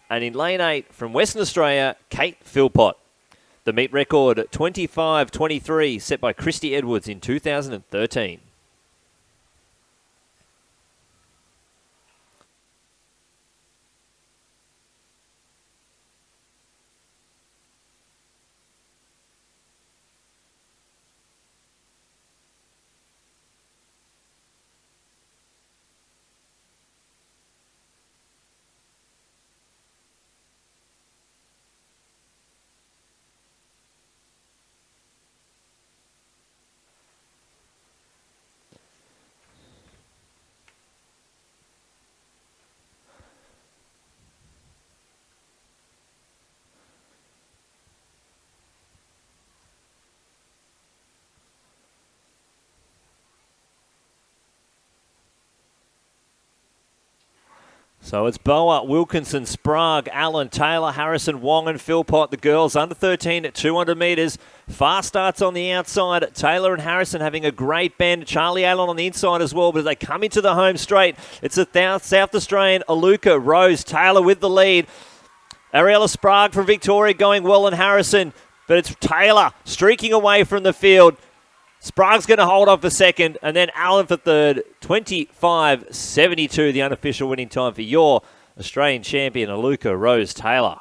And in lane 8, from Western Australia, Kate Philpott. The meet record, 25.23, set by Christy Edwards in 2013. So it's Boa, Wilkinson, Sprague, Allen, Taylor, Harrison, Wong and Philpott. The girls under 13 at 200 metres. Fast starts on the outside. Taylor and Harrison having a great bend. Charlie Allen on the inside as well. But as they come into the home straight, it's the South Australian Aluka Rose Taylor with the lead. Ariella Sprague from Victoria going well and Harrison. But it's Taylor streaking away from the field. Sprague's going to hold off for second, and then Allen for third. 25.72, the unofficial winning time for your Australian champion, Aluka Rose Taylor.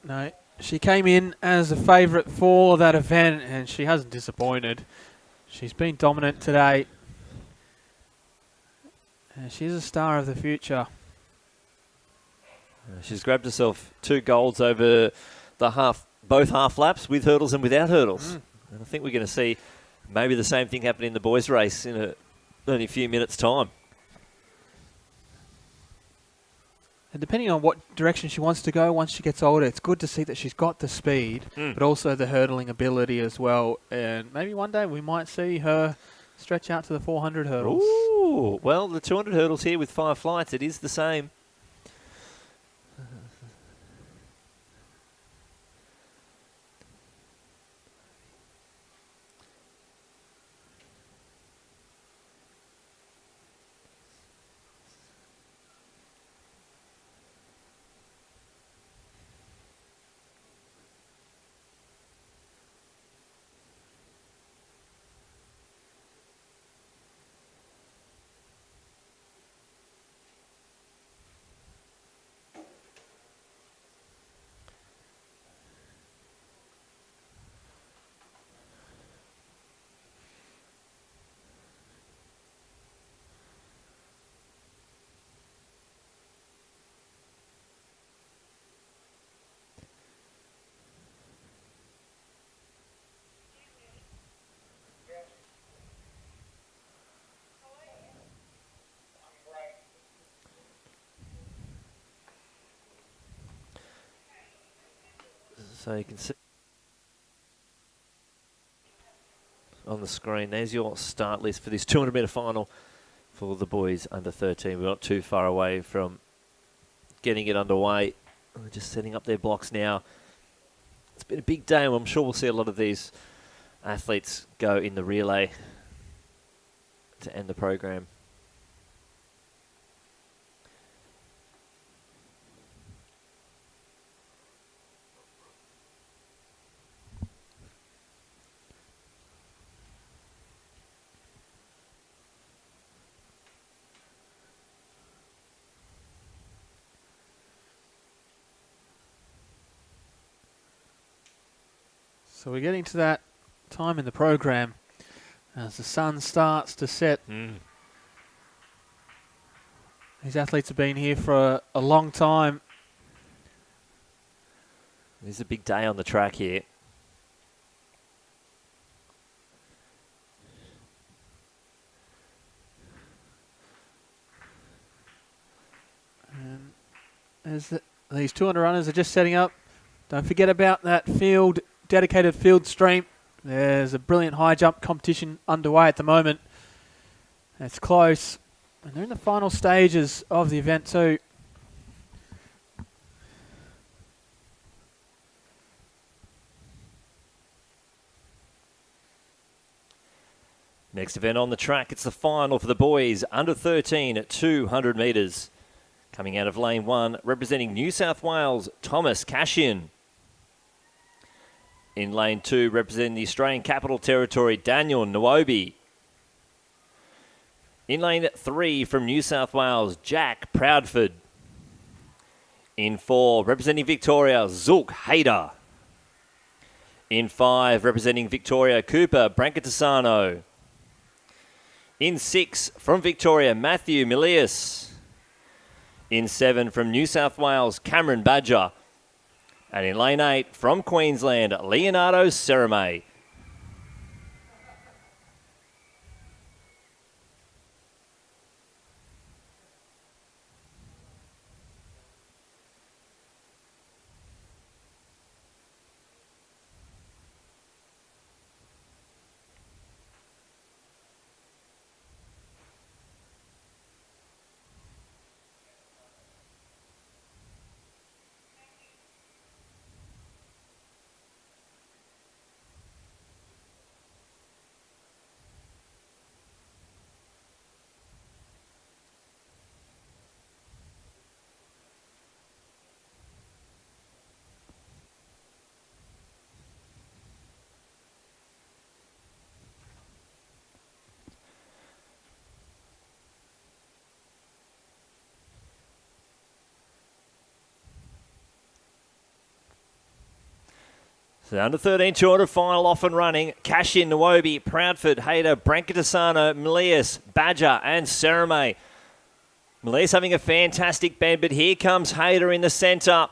No, she came in as a favourite for that event, and she hasn't disappointed. She's been dominant today, and she's a star of the future. She's grabbed herself 2 golds over the both half laps with hurdles and without hurdles. And I think we're going to see maybe the same thing happen in the boys' race in only a few minutes' time. And depending on what direction she wants to go once she gets older, it's good to see that she's got the speed, but also the hurdling ability as well. And maybe one day we might see her stretch out to the 400 hurdles. Ooh, well, the 200 hurdles here with 5 flights, it is the same. So you can see on the screen, there's your start list for this 200-metre final for the boys under 13. We're not too far away from getting it underway. They're just setting up their blocks now. It's been a big day, and I'm sure we'll see a lot of these athletes go in the relay to end the program. So we're getting to that time in the program as the sun starts to set. These athletes have been here for a long time. This is a big day on the track here. And as these 200 runners are just setting up, don't forget about that field, dedicated field stream There's a brilliant high jump competition underway at the moment. It's close. And they're in the final stages of the event too. Next event on the track, it's the final for the boys under 13 at 200 metres. Coming out of lane 1, representing New South Wales, Thomas Cashin. In lane 2, representing the Australian Capital Territory, Daniel Nwobi. In lane 3, from New South Wales, Jack Proudford. In 4, representing Victoria, Zulk Hayder. In 5, representing Victoria, Cooper Brancatisano. In 6, from Victoria, Matthew Milius. In 7, from New South Wales, Cameron Badger. And in lane 8, from Queensland, Leonardo Serame. So under 13 200 final off and running. Cashin, Nwobi, Proudford, Hayder, Brancatisano, Milius, Badger and Serame. Milius having a fantastic bend, but here comes Hayder in the centre.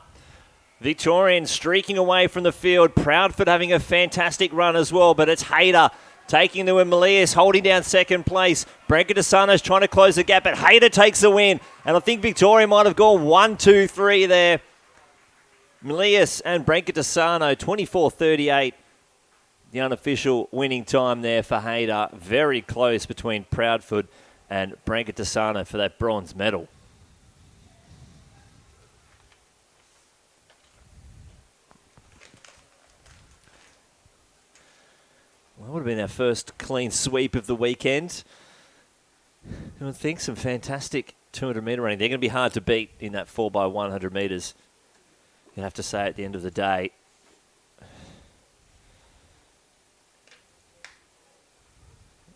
Victorian streaking away from the field. Proudford having a fantastic run as well, but it's Hayder taking the win. Milius holding down second place. Brancatisano's trying to close the gap, but Hayder takes the win. And I think Victoria might have gone 1, 2, 3 there. Milius and Brancatisano, 24:38. The unofficial winning time there for Hayder. Very close between Proudford and Brancatisano for that bronze medal. Well, that would have been our first clean sweep of the weekend. I would think some fantastic 200 metre running. They're going to be hard to beat in that 4x100 metres. You have to say at the end of the day.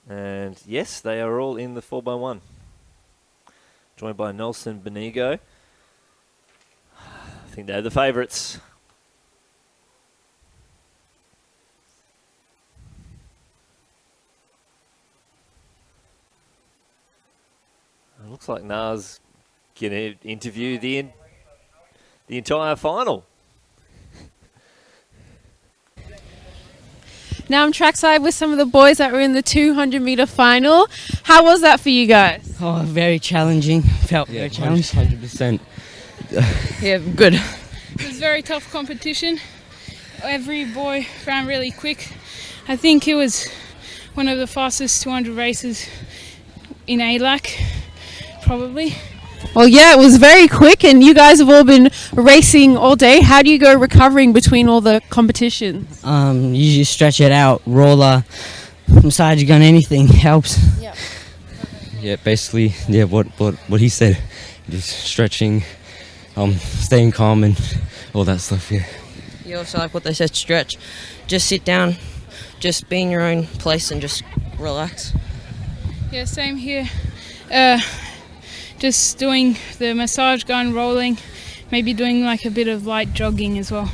And yes, they are all in the 4x1. Joined by Nelson Benigo. I think they're the favourites. It looks like Nas going to interview the entire final. Now I'm trackside with some of the boys that were in the 200 metre final. How was that for you guys? Oh, very challenging. Felt very challenged. 100%. Yeah, good. It was a very tough competition. Every boy ran really quick. I think it was one of the fastest 200 races in ALAC, probably. Well, yeah, it was very quick, and you guys have all been racing all day. How do you go recovering between all the competitions? You just stretch it out, roller, massage gun, anything helps. Yeah. Yeah, basically, yeah, what he said, just stretching, staying calm and all that stuff. Yeah. You also like what they said, stretch. Just sit down, just be in your own place and just relax. Yeah, same here. Just doing the massage gun, rolling, maybe doing like a bit of light jogging as well.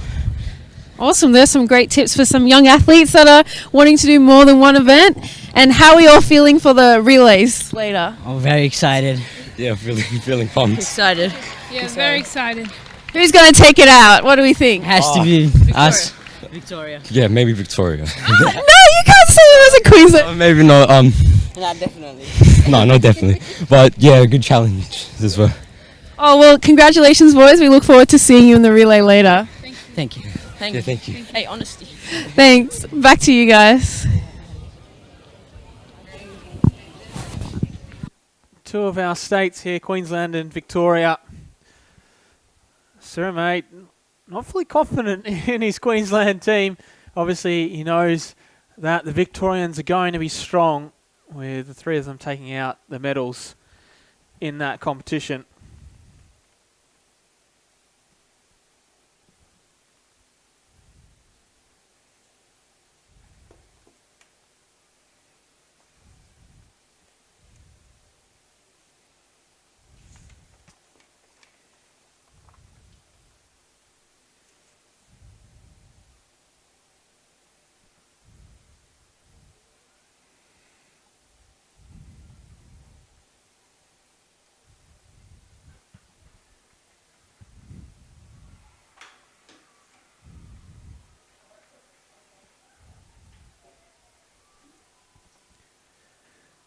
Awesome. There's some great tips for some young athletes that are wanting to do more than one event. And how are we all feeling for the relays later? I'm very excited. Yeah, feeling pumped. Excited. Yeah, very excited. Who's going to take it out? What do we think? Has to be us. Victoria. Yeah, maybe Victoria. No, you can't say it as a Queensland. Maybe not. No, definitely. No, definitely. But yeah, good challenge as well. Oh, well, congratulations, boys. We look forward to seeing you in the relay later. Thank you. Thank Yeah, you. thank you. Hey, honesty. Thanks. Back to you guys. Two of our states here, Queensland and Victoria. Sir, mate, not fully confident in his Queensland team. Obviously, he knows that the Victorians are going to be strong, with the three of them taking out the medals in that competition.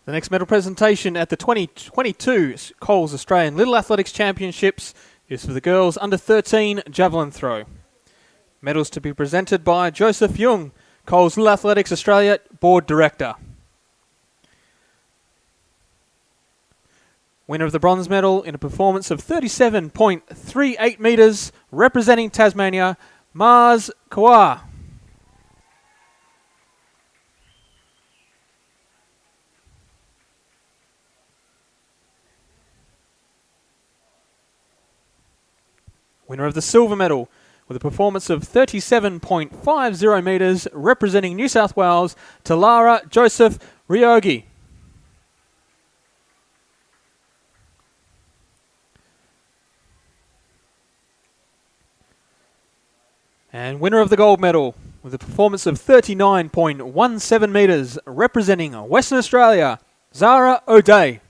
The next medal presentation at the 2022 Coles Australian Little Athletics Championships is for the girls under 13 javelin throw. Medals to be presented by Joseph Young, Coles Little Athletics Australia Board Director. Winner of the bronze medal in a performance of 37.38 metres, representing Tasmania, Mars Kawar. Winner of the silver medal with a performance of 37.50 metres, representing New South Wales, Talara Joseph Ryogi. And winner of the gold medal with a performance of 39.17 metres, representing Western Australia, Zara O'Day.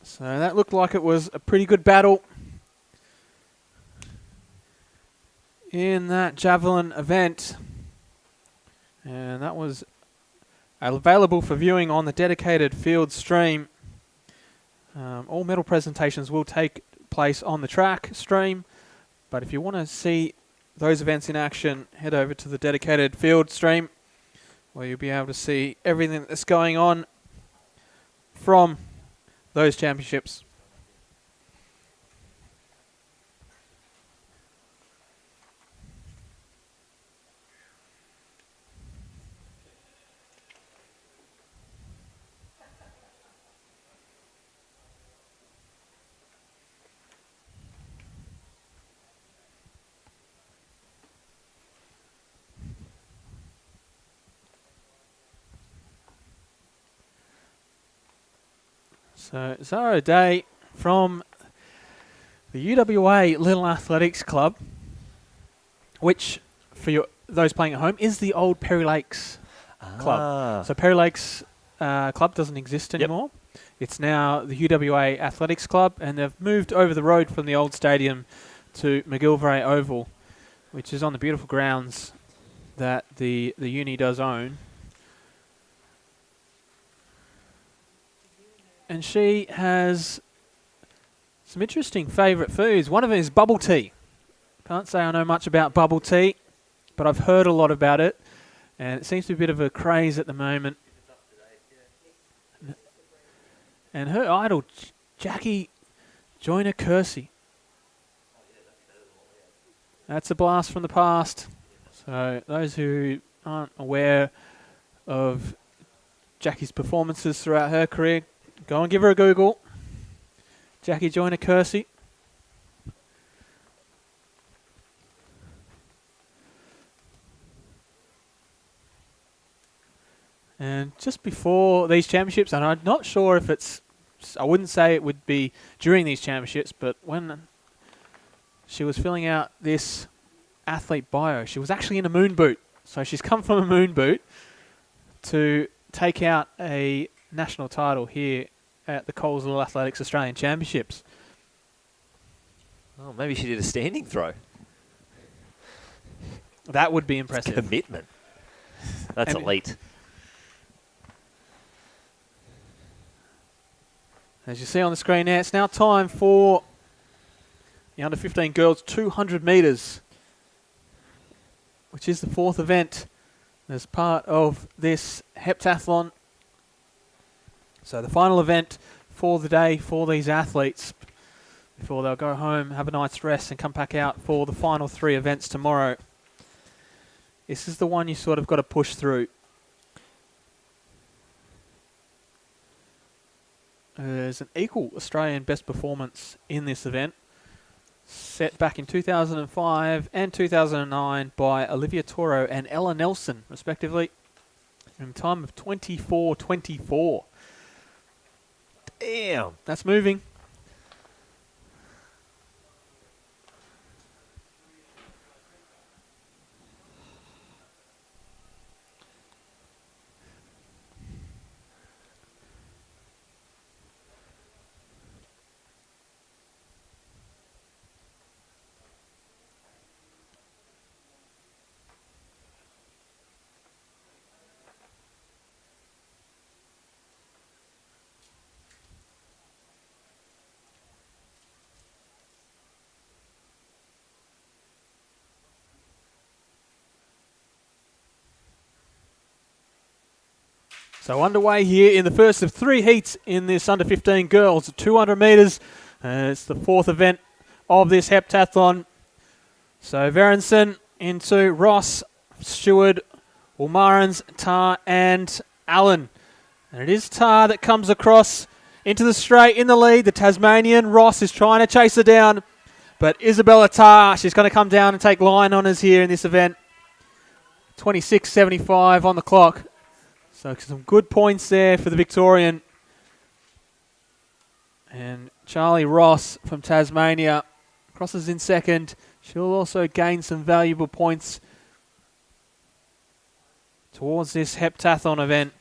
So that looked like it was a pretty good battle in that javelin event. And that was available for viewing on the dedicated field stream. All medal presentations will take place on the track stream. But if you want to see those events in action, head over to the dedicated field stream, where you'll be able to see everything that's going on from those championships. So Zara Day from the UWA Little Athletics Club, which for those playing at home is the old Perry Lakes Club. So Perry Lakes Club doesn't exist anymore. It's now the UWA Athletics Club, and they've moved over the road from the old stadium to McGillivray Oval, which is on the beautiful grounds that the uni does own. And she has some interesting favourite foods. One of them is bubble tea. Can't say I know much about bubble tea, but I've heard a lot about it. And it seems to be a bit of a craze at the moment. And her idol, Jackie Joyner-Kersey. That's a blast from the past. So those who aren't aware of Jackie's performances throughout her career, go and give her a Google. Jackie Joyner-Kersey. And just before these championships, and I'm not sure if it's, I wouldn't say it would be during these championships, but when she was filling out this athlete bio, she was actually in a moon boot. So she's come from a moon boot to take out a national title here at the Coles Little Athletics Australian Championships. Oh, maybe she did a standing throw. That would be impressive. Commitment. That's elite. As you see on the screen now, it's now time for the under 15 girls 200 metres, which is the fourth event as part of this heptathlon. So the final event for the day for these athletes before they'll go home, have a night's rest and come back out for the final three events tomorrow. This is the one you sort of got to push through. There's an equal Australian best performance in this event, set back in 2005 and 2009 by Olivia Toro and Ella Nelson, respectively, in a time of 24:24. Damn, that's moving. So underway here in the first of three heats in this under 15 girls, 200 metres. It's the fourth event of this heptathlon. So Verenson into Ross, Stewart, Ulmarans, Tar and Allen. And it is Tar that comes across into the straight in the lead. The Tasmanian Ross is trying to chase her down. But Isabella Tar, she's going to come down and take line honours here in this event. 26.75 on the clock. So some good points there for the Victorian. And Charlie Ross from Tasmania crosses in second. She'll also gain some valuable points towards this heptathlon event.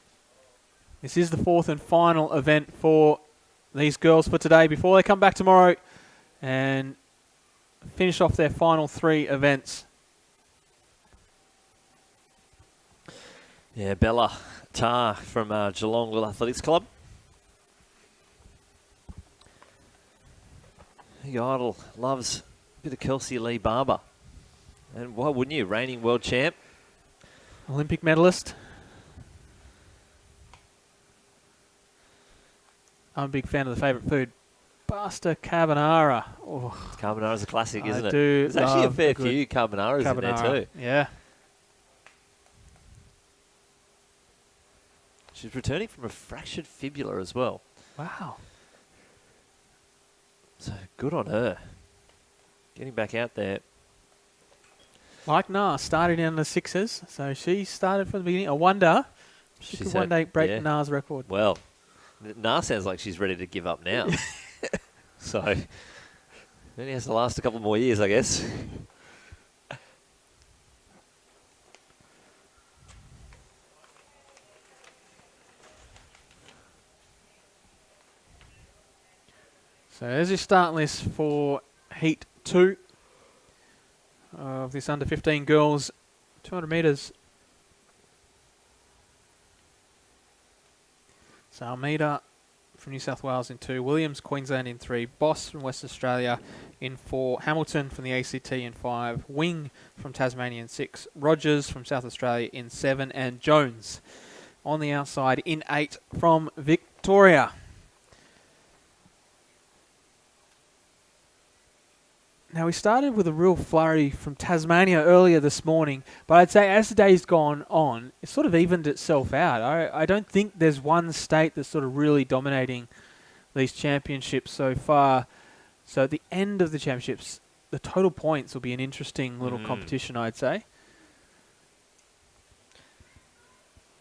This is the fourth and final event for these girls for today before they come back tomorrow and finish off their final three events. Yeah, Bella Tar from Geelong Little Athletics Club. The idol loves a bit of Kelsey Lee Barber. And why wouldn't you? Reigning world champ. Olympic medalist. I'm a big fan of the favourite food, pasta carbonara. Oh, Carbonara's a classic, isn't it? do There's actually a love fair a good few carbonaras in there too. Yeah. She's returning from a fractured fibula as well. Wow. So good on her. Getting back out there. Like Nah, started in the sixes, so she started from the beginning. I wonder if she could one day break Nah's record. Well, Nah sounds like she's ready to give up now. So, then he has to last a couple more years, I guess. So there's your start list for Heat 2 of this under 15 girls 200 metres. So Almeida from New South Wales in 2, Williams, Queensland in 3, Boss from West Australia in 4, Hamilton from the ACT in 5, Wing from Tasmania in 6, Rogers from South Australia in 7, and Jones on the outside in 8 from Victoria. Now, we started with a real flurry from Tasmania earlier this morning, but I'd say as the day's gone on, it's sort of evened itself out. I don't think there's one state that's sort of really dominating these championships so far. So at the end of the championships, the total points will be an interesting little competition, I'd say.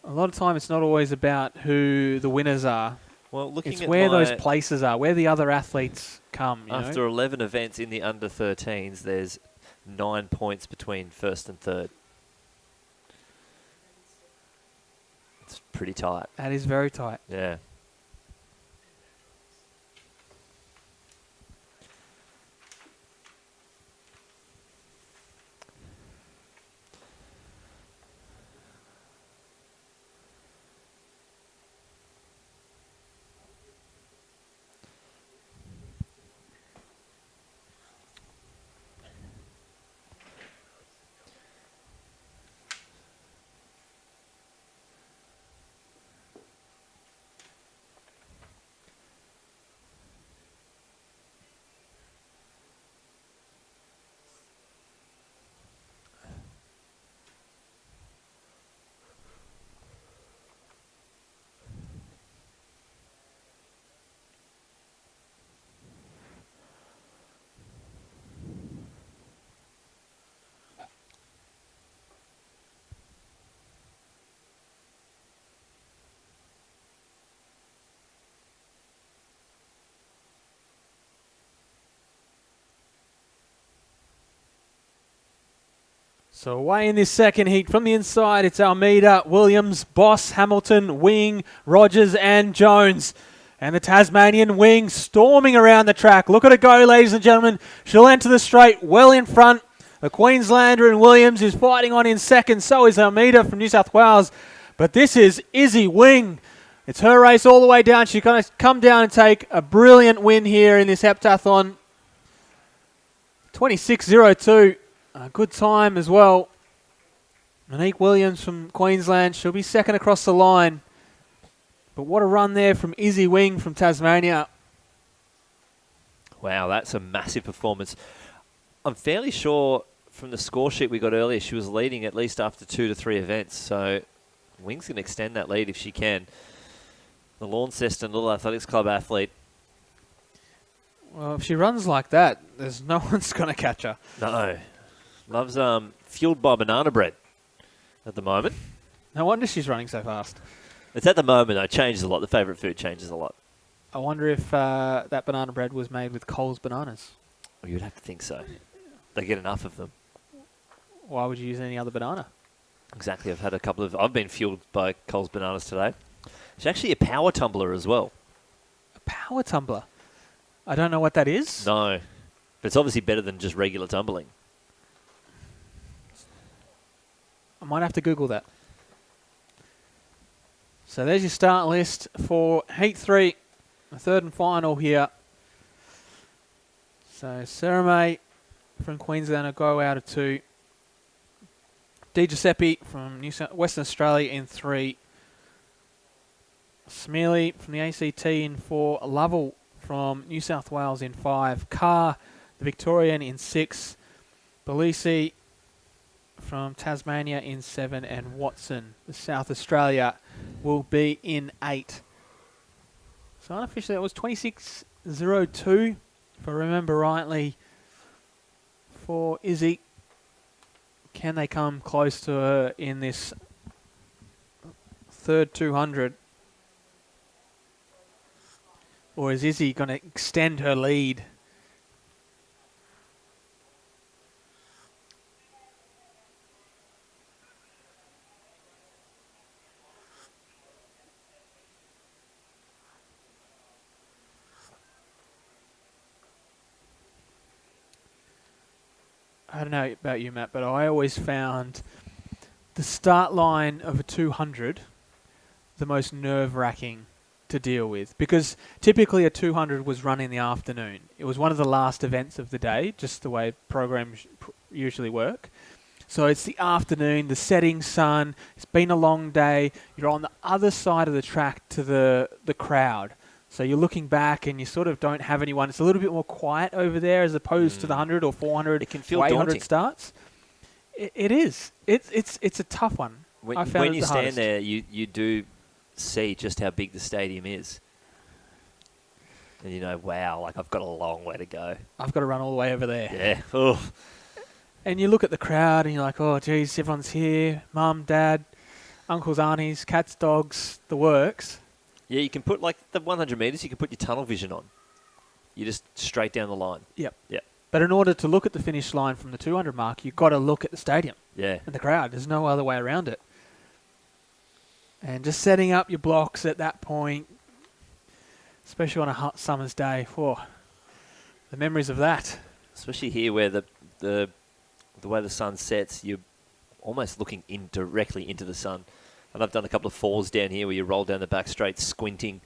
A lot of time it's not always about who the winners are. Well, looking it's at where those places are, where the other athletes come. After 11 events in the under 13s, there's 9 points between first and third. It's pretty tight. That is very tight. Yeah. So away in this second heat from the inside, it's Almeida, Williams, Boss, Hamilton, Wing, Rogers and Jones. And the Tasmanian Wing storming around the track. Look at her go, ladies and gentlemen. She'll enter the straight well in front. The Queenslander and Williams is fighting on in second. So is Almeida from New South Wales. But this is Izzy Wing. It's her race all the way down. She's going to come down and take a brilliant win here in this heptathlon. 26.02. A good time as well. Monique Williams from Queensland. She'll be second across the line. But what a run there from Izzy Wing from Tasmania. Wow, that's a massive performance. I'm fairly sure from the score sheet we got earlier, she was leading at least after 2 to 3 events. So Wing's going to extend that lead if she can. The Launceston Little Athletics Club athlete. Well, if she runs like that, there's no one's going to catch her. No. Loves fueled by banana bread at the moment. No wonder she's running so fast. It's at the moment, though. It changes a lot. The favourite food changes a lot. I wonder if that banana bread was made with Coles bananas. Well, you'd have to think so. They get enough of them. Why would you use any other banana? Exactly. I've been fueled by Coles bananas today. It's actually a power tumbler as well. A power tumbler? I don't know what that is. No. But it's obviously better than just regular tumbling. I might have to Google that. So there's your start list for Heat 3, the third and final here. So Sarah May from Queensland will go out of 2. Di Giuseppe from Western Australia in 3. Smealy from the ACT in 4. Lovell from New South Wales in 5. Carr, the Victorian, in 6. Belisi from Tasmania in 7. And Watson, the South Australia, will be in 8. So unofficially that was 26.02, if I remember rightly, for Izzy. Can they come close to her in this third 200? Or is Izzy going to extend her lead? I don't know about you, Matt, but I always found the start line of a 200 the most nerve-wracking to deal with, because typically a 200 was run in the afternoon. It was one of the last events of the day, just the way programs usually work. So it's the afternoon, the setting sun, it's been a long day, you're on the other side of the track to the crowd. So you're looking back and you sort of don't have anyone. It's a little bit more quiet over there as opposed to the 100 or 400 it can feel or 800 daunting. Starts. It is. It's a tough one. When you stand there, you do see just how big the stadium is. And you know, wow, like I've got a long way to go. I've got to run all the way over there. Yeah. Oh. And you look at the crowd and you're like, oh, geez, everyone's here. Mum, dad, uncles, aunties, cats, dogs, the works. Yeah, you can put, like, the 100 metres, you can put your tunnel vision on. You're just straight down the line. Yep. Yep. But in order to look at the finish line from the 200 mark, you've got to look at the stadium. Yeah. And the crowd. There's no other way around it. And just setting up your blocks at that point, especially on a hot summer's day, the memories of that. Especially here where the way the sun sets, you're almost looking directly into the sun. And I've done a couple of falls down here where you roll down the back straight, squinting.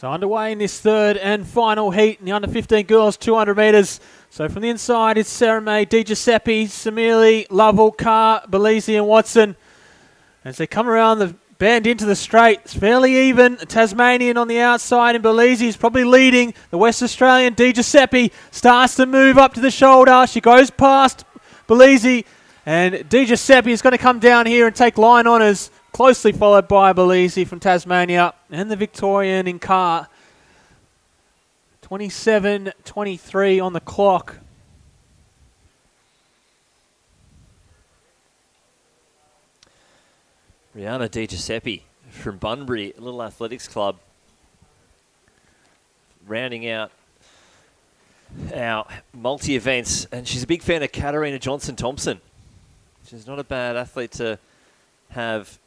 So underway in this third and final heat in the under 15 girls 200 metres. So from the inside it's Sarah May, Di Giuseppe, Samili, Lovell, Carr, Belize and Watson. As they come around the bend into the straight, it's fairly even. A Tasmanian on the outside and Belize is probably leading. The West Australian Di Giuseppe starts to move up to the shoulder. She goes past Belize and Di Giuseppe is going to come down here and take line honours. Closely followed by Belize from Tasmania and the Victorian in Carr. 27:23 on the clock. Rihanna Di Giuseppe from Bunbury Little Athletics Club. Rounding out our multi-events. And she's a big fan of Katarina Johnson-Thompson. She's not a bad athlete to have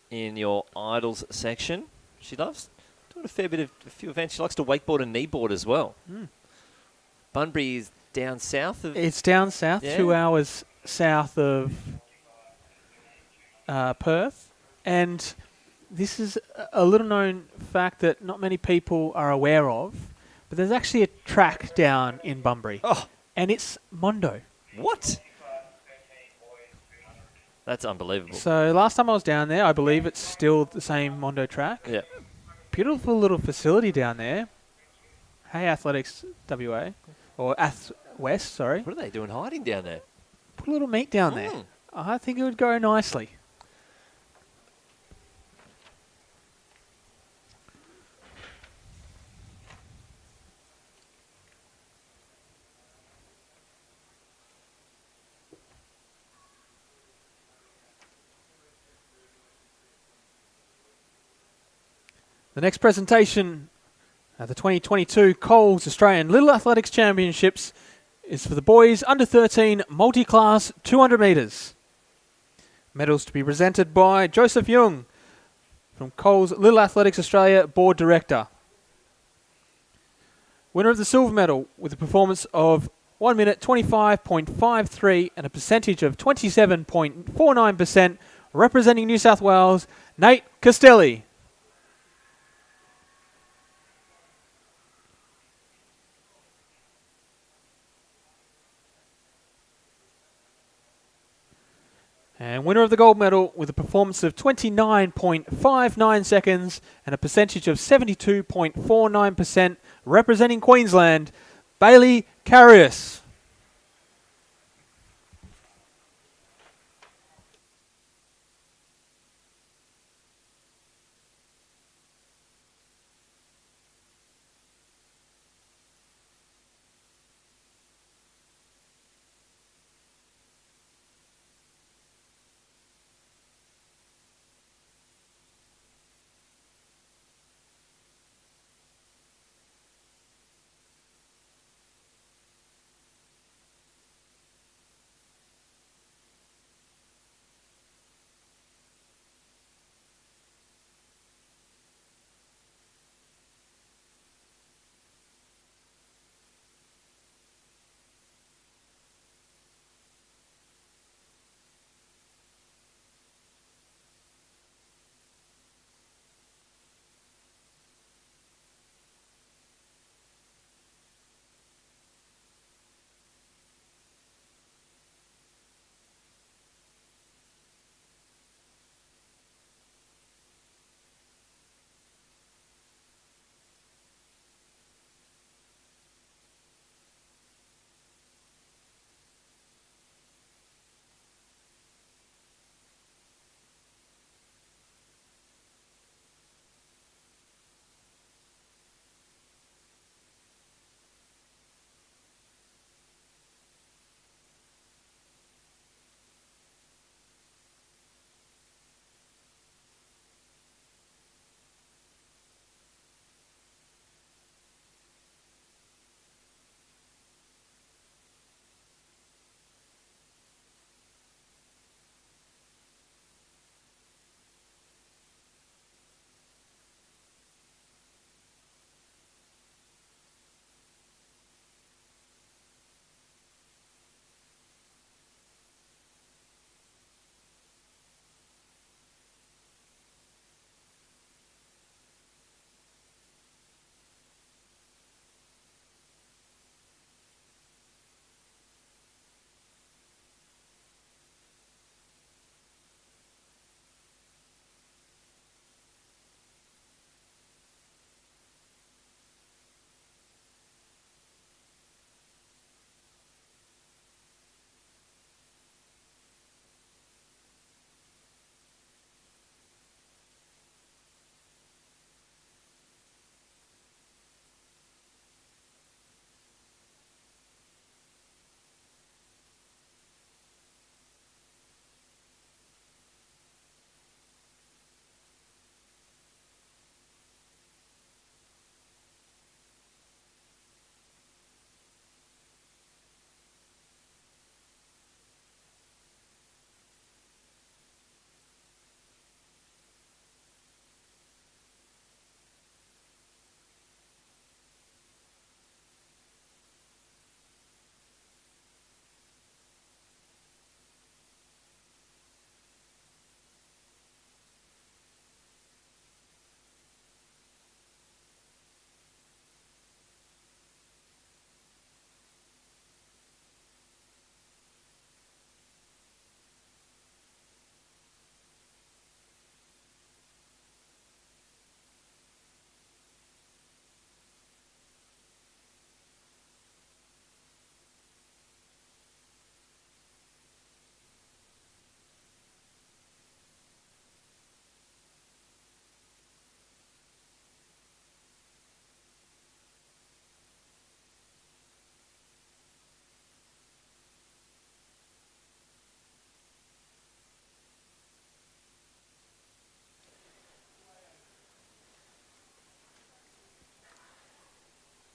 in your idols section. She loves doing a few events. She likes to wakeboard and kneeboard as well. Bunbury is down south of... It's down south, Yeah. 2 hours south of Perth. And this is a little known fact that not many people are aware of, but there's actually a track down in Bunbury. Oh. And it's Mondo. What? That's unbelievable. So last time I was down there, I believe it's still the same Mondo track. Yeah. Beautiful little facility down there. Hey, Athletics WA. Or West, sorry. What are they doing hiding down there? Put a little meat down there. I think it would go nicely. The next presentation at the 2022 Coles Australian Little Athletics Championships is for the boys under 13 multi-class 200 metres. Medals to be presented by Joseph Young from Coles Little Athletics Australia Board Director. Winner of the silver medal with a performance of 1 minute 25.53 and a percentage of 27.49%, representing New South Wales, Nate Castelli. And winner of the gold medal with a performance of 29.59 seconds and a percentage of 72.49%, representing Queensland, Bailey Carius.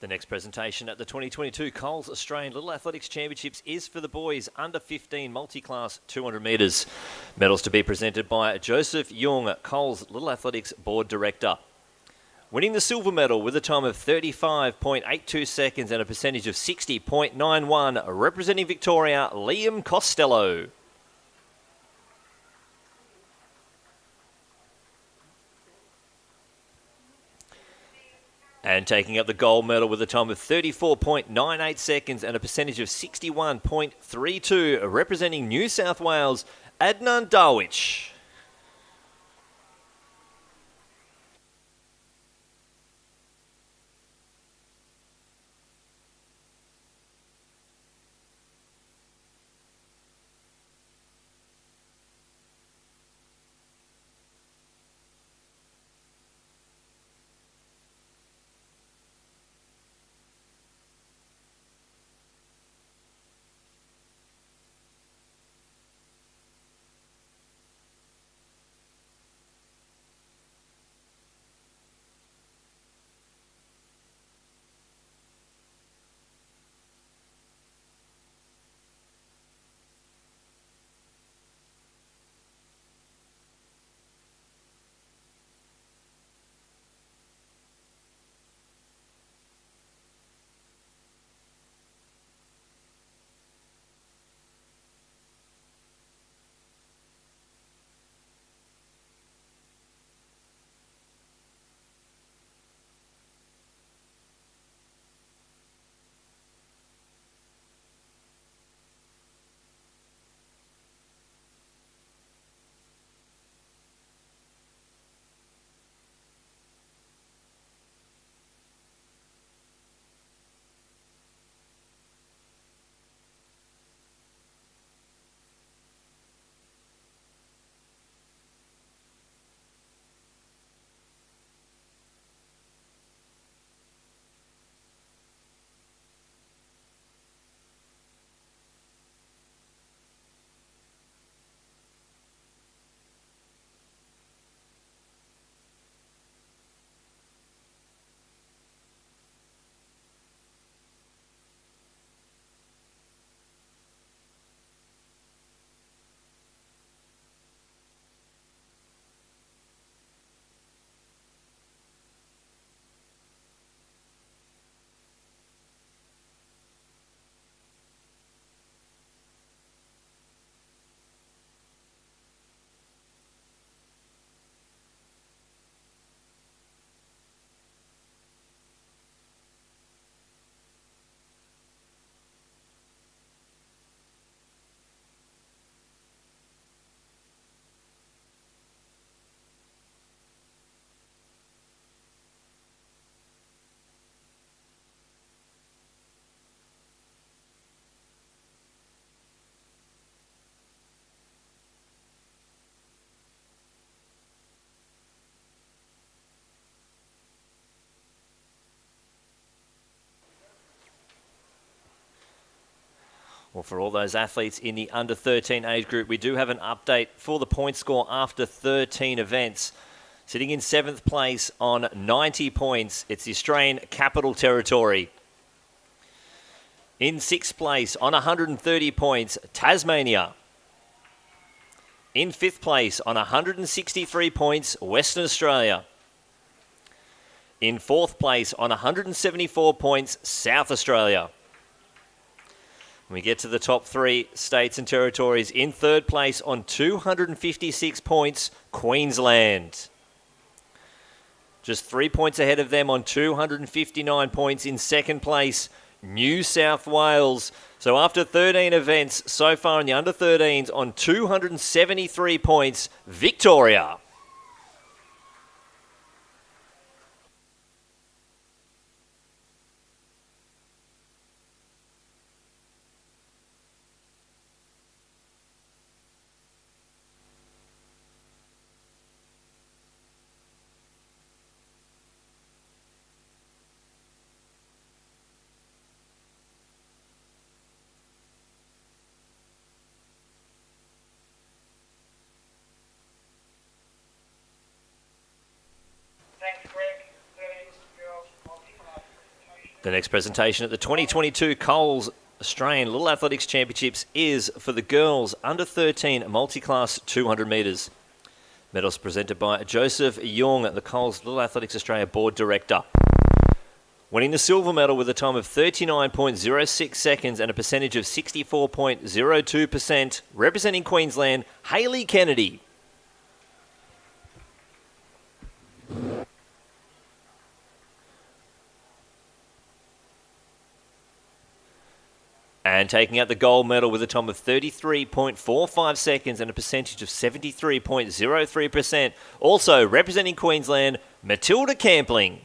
The next presentation at the 2022 Coles Australian Little Athletics Championships is for the boys under 15 multi-class 200 metres. Medals to be presented by Joseph Young, Coles Little Athletics Board Director. Winning the silver medal with a time of 35.82 seconds and a percentage of 60.91, representing Victoria, Liam Costello. And taking up the gold medal with a time of 34.98 seconds and a percentage of 61.32, representing New South Wales, Adnan Darwich. Well, for all those athletes in the under 13 age group, we do have an update for the point score after 13 events. Sitting in 7th place on 90 points, it's the Australian Capital Territory. In 6th place on 130 points, Tasmania. In 5th place on 163 points, Western Australia. In 4th place on 174 points, South Australia. We get to the top 3 states and territories. In 3rd place on 256 points, Queensland. Just 3 points ahead of them on 259 points. In 2nd place, New South Wales. So after 13 events so far in the under 13s on 273 points, Victoria. The next presentation at the 2022 Coles Australian Little Athletics Championships is for the girls under 13 multi-class 200 metres. Medals presented by Joseph Young, the Coles Little Athletics Australia Board Director. Winning the silver medal with a time of 39.06 seconds and a percentage of 64.02%, representing Queensland, Hayley Kennedy. And taking out the gold medal with a time of 33.45 seconds and a percentage of 73.03%, also representing Queensland, Matilda Campling.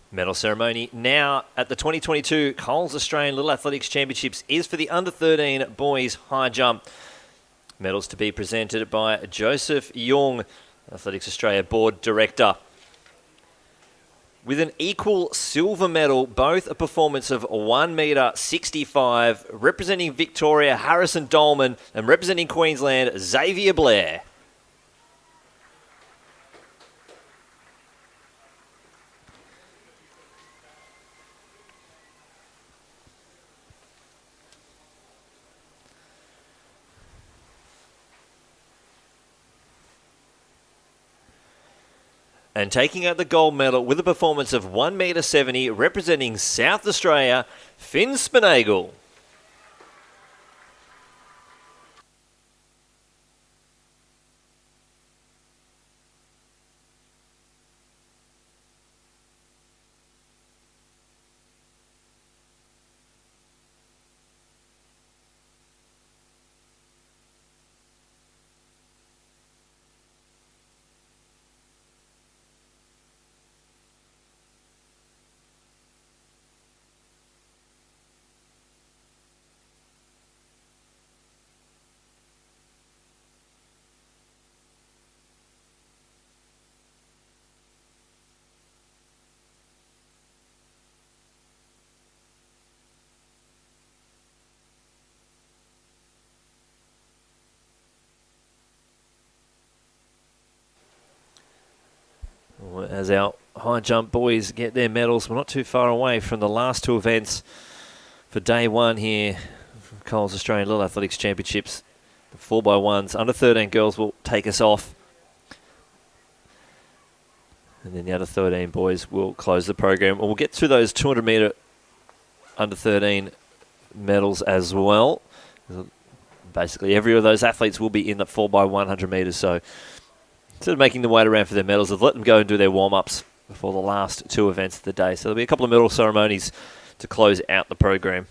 Medal ceremony now at the 2022 Coles Australian Little Athletics Championships is for the under-13 boys high jump. Medals to be presented by Joseph Young, Athletics Australia Board Director. With an equal silver medal, both a performance of 1 metre 65, representing Victoria, Harrison Dolman, and representing Queensland, Xavier Blair. And taking out the gold medal with a performance of 1 metre 70, representing South Australia, Finn Spinagle. As our high jump boys get their medals, we're not too far away from the last two events for day one here. Coles Australian Little Athletics Championships. The 4x1s, under 13 girls will take us off. And then the under 13 boys will close the program. We'll get through those 200 metre under 13 medals as well. Basically, every one of those athletes will be in the 4x100 metres. So instead of making them wait around for their medals, they've let them go and do their warm-ups before the last two events of the day. So there'll be a couple of medal ceremonies to close out the program.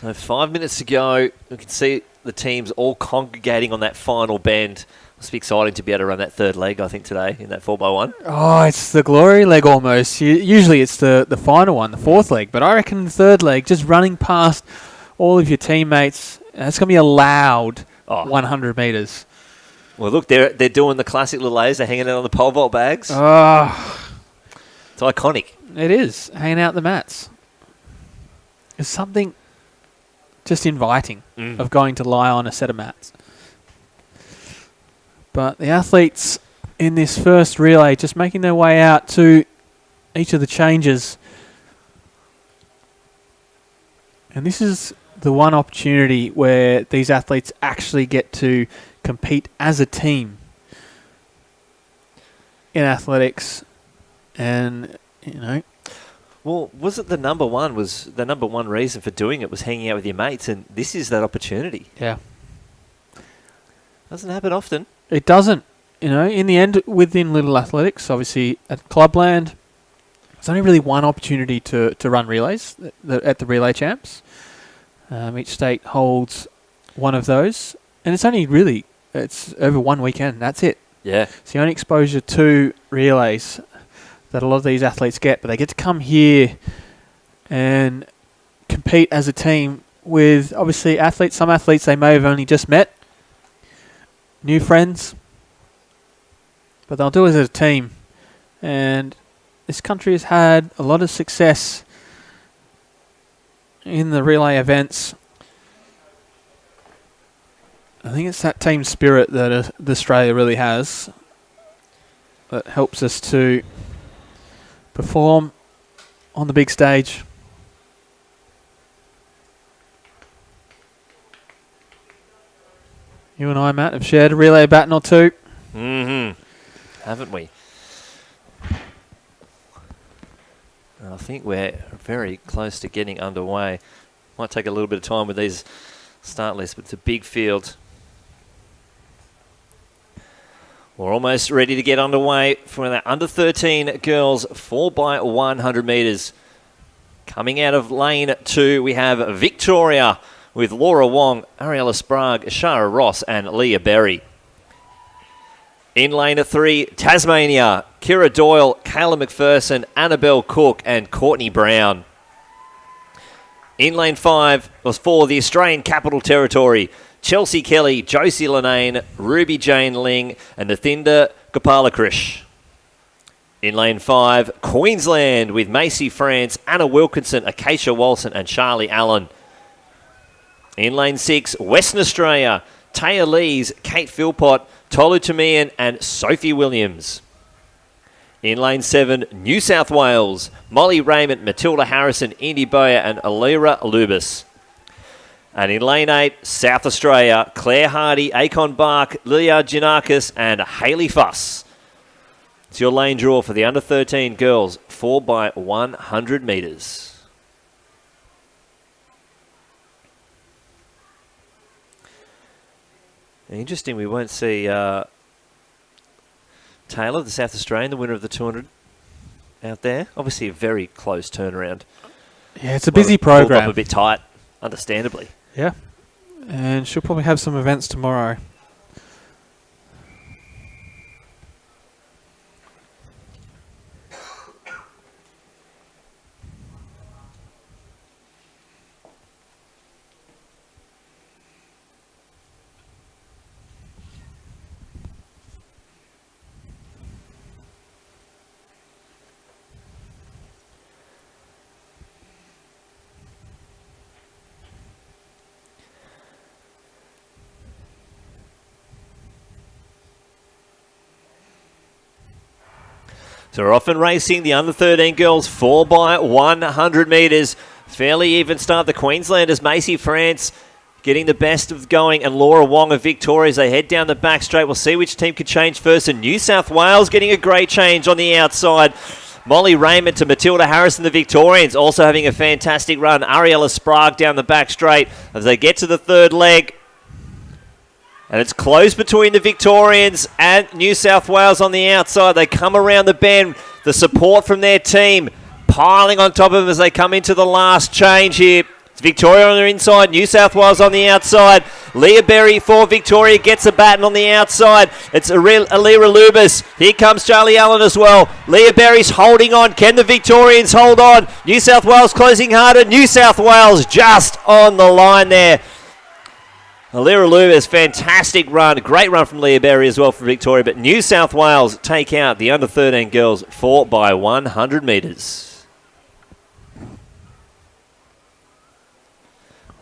So 5 minutes to go. We can see the teams all congregating on that final bend. Must be exciting to be able to run that third leg, I think, today in that 4x1. Oh, it's the glory leg almost. Usually it's the final one, the fourth leg. But I reckon the third leg, just running past all of your teammates, it's going to be a loud 100 metres. Well, look, they're doing the classic little A's. They're hanging out on the pole vault bags. Oh, it's iconic. It is, hanging out the mats. It's something just inviting of going to lie on a set of mats. But the athletes in this first relay just making their way out to each of the changes. And this is the one opportunity where these athletes actually get to compete as a team in athletics. And, you know, well, was it the number one reason for doing it was hanging out with your mates, and this is that opportunity. Yeah. Doesn't happen often. It doesn't. You know, in the end, within Little Athletics, obviously at Clubland, there's only really one opportunity to run relays at the Relay Champs. Each state holds one of those, and it's only really, it's over one weekend. That's it. Yeah. It's the only exposure to relays that a lot of these athletes get, but they get to come here and compete as a team with, obviously, athletes. Some athletes they may have only just met, new friends, but they'll do it as a team. And this country has had a lot of success in the relay events. I think it's that team spirit that Australia really has that helps us to perform on the big stage. You and I, Matt, have shared a relay baton or two. Mm-hmm. Haven't we? I think we're very close to getting underway. Might take a little bit of time with these start lists, but it's a big field. We're almost ready to get underway for the under-13 girls 4x100 metres. Coming out of lane 2, we have Victoria with Laura Wong, Ariella Sprague, Shara Ross and Leah Berry. In lane 3, Tasmania, Kira Doyle, Kayla McPherson, Annabelle Cook and Courtney Brown. In lane 5 was for the Australian Capital Territory, Chelsea Kelly, Josie Linane, Ruby Jane Ling and Nathinda Gopalakrish. In lane 5, Queensland with Macy France, Anna Wilkinson, Acacia Walson and Charlie Allen. In lane 6, Western Australia, Taya Lees, Kate Philpott, Tolu Tamian and Sophie Williams. In lane 7, New South Wales, Molly Raymond, Matilda Harrison, Indy Boyer and Alira Lubis. And in lane 8, South Australia, Claire Hardy, Akon Bark, Lilia Giannakis and Hayley Fuss. It's your lane draw for the under-13 girls, 4x100 metres. Interesting, we won't see Taylor, the South Australian, the winner of the 200 out there. Obviously a very close turnaround. Yeah, it's a busy program. Up a bit tight, understandably. Yeah, and she'll probably have some events tomorrow. So we're off and racing the under-13 girls 4x100 metres. Fairly even start. The Queenslanders, Macy France, getting the best of going, and Laura Wong of Victoria as they head down the back straight. We'll see which team can change first. And New South Wales getting a great change on the outside. Molly Raymond to Matilda Harrison, the Victorians, also having a fantastic run. Ariella Sprague down the back straight as they get to the third leg. And it's close between the Victorians and New South Wales on the outside. They come around the bend. The support from their team piling on top of them as they come into the last change here. It's Victoria on their inside, New South Wales on the outside. Leah Berry for Victoria gets a baton on the outside. It's Alira Lubis. Here comes Charlie Allen as well. Leah Berry's holding on. Can the Victorians hold on? New South Wales closing harder. New South Wales just on the line there. Alira Lubis, fantastic run. Great run from Leah Berry as well for Victoria. But New South Wales take out the under-13 girls 4 by 100 metres.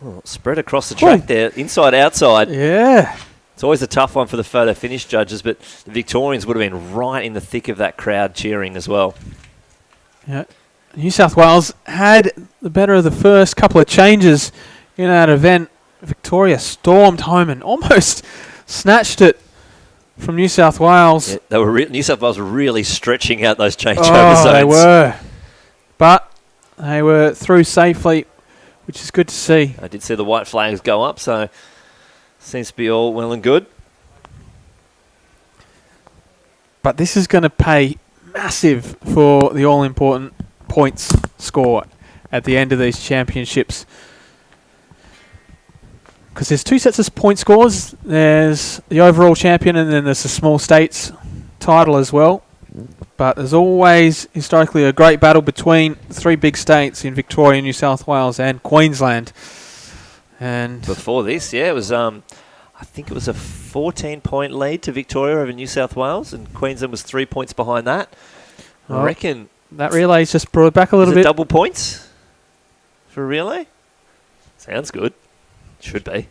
Oh, spread across the track there, inside, outside. Yeah. It's always a tough one for the photo finish judges, but the Victorians would have been right in the thick of that crowd cheering as well. Yeah. New South Wales had the better of the first couple of changes in that event. Victoria stormed home and almost snatched it from New South Wales. Yeah, they were New South Wales were really stretching out those changeover zones. They were. But they were through safely, which is good to see. I did see the white flags go up, so seems to be all well and good. But this is going to pay massive for the all-important points score at the end of these championships. Because there's two sets of point scores. There's the overall champion and then there's the small states title as well. But there's always historically a great battle between three big states in Victoria, New South Wales and Queensland. And before this, yeah, it was I think it was a 14-point lead to Victoria over New South Wales, and Queensland was 3 points behind that. I reckon that relay's just brought it back a little bit. Double points for a relay? Sounds good. Should be.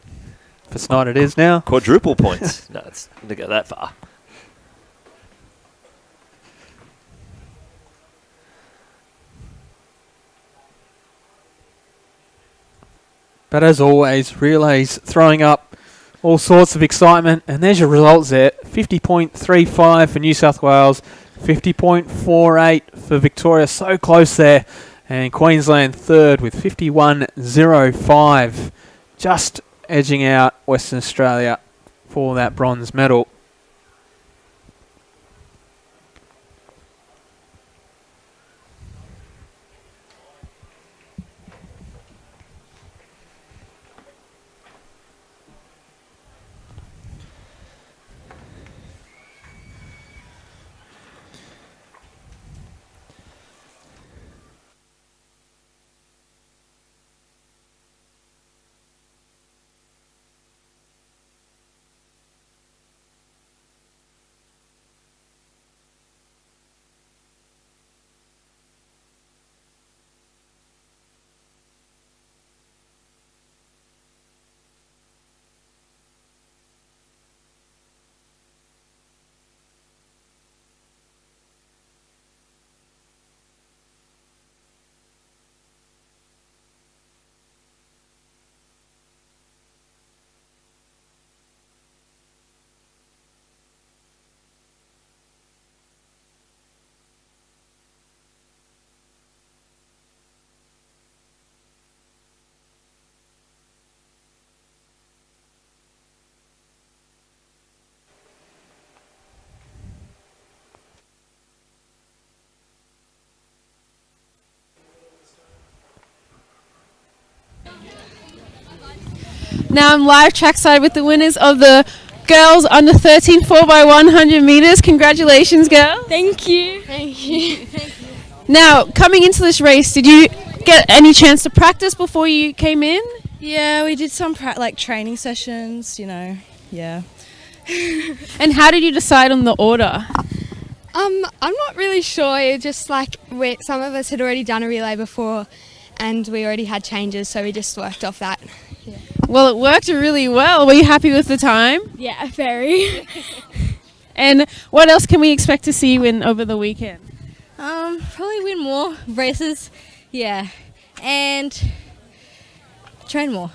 If it's not, it is now. Quadruple points. No, it's not going to go that far. But as always, relays throwing up all sorts of excitement. And there's your results there. 50.35 for New South Wales. 50.48 for Victoria. So close there. And Queensland third with 51.05. Just edging out Western Australia for that bronze medal. Now I'm live trackside with the winners of the girls under 13 4x100 meters. Congratulations, girls. Thank you. Thank you. Now, coming into this race, did you get any chance to practice before you came in? Yeah, we did some training sessions, yeah. And how did you decide on the order? I'm not really sure. It just some of us had already done a relay before and we already had changes, so we just worked off that. Yeah. Well, it worked really well. Were you happy with the time? Yeah, very. And what else can we expect to see you in over the weekend? Probably win more races, yeah, and train more.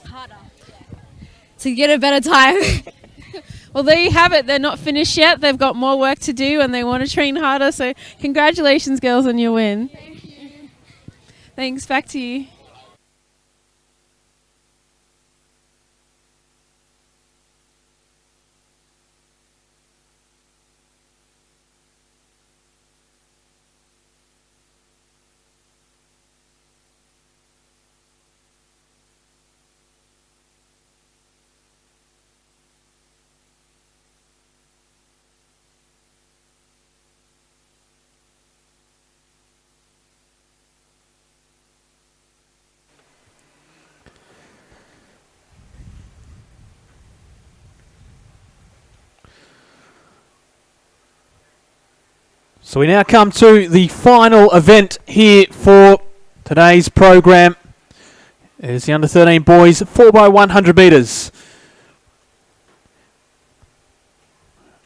Harder. To get a better time. Well, there you have it. They're not finished yet. They've got more work to do and they want to train harder. So congratulations, girls, on your win. Thank you. Thanks. Back to you. So we now come to the final event here for today's program. It is the under 13 boys 4x100 metres.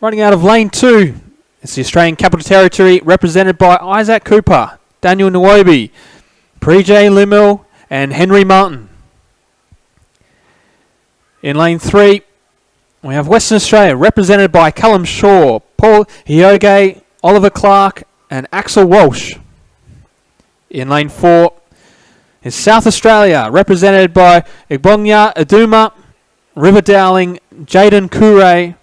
Running out of lane 2, it's the Australian Capital Territory represented by Isaac Cooper, Daniel Nwobi, Pre-J Limmel and Henry Martin. In lane 3, we have Western Australia represented by Callum Shaw, Paul Hioge, Oliver Clark and Axel Walsh. In lane 4 is South Australia represented by Igbonya Aduma, River Dowling, Jaden Kure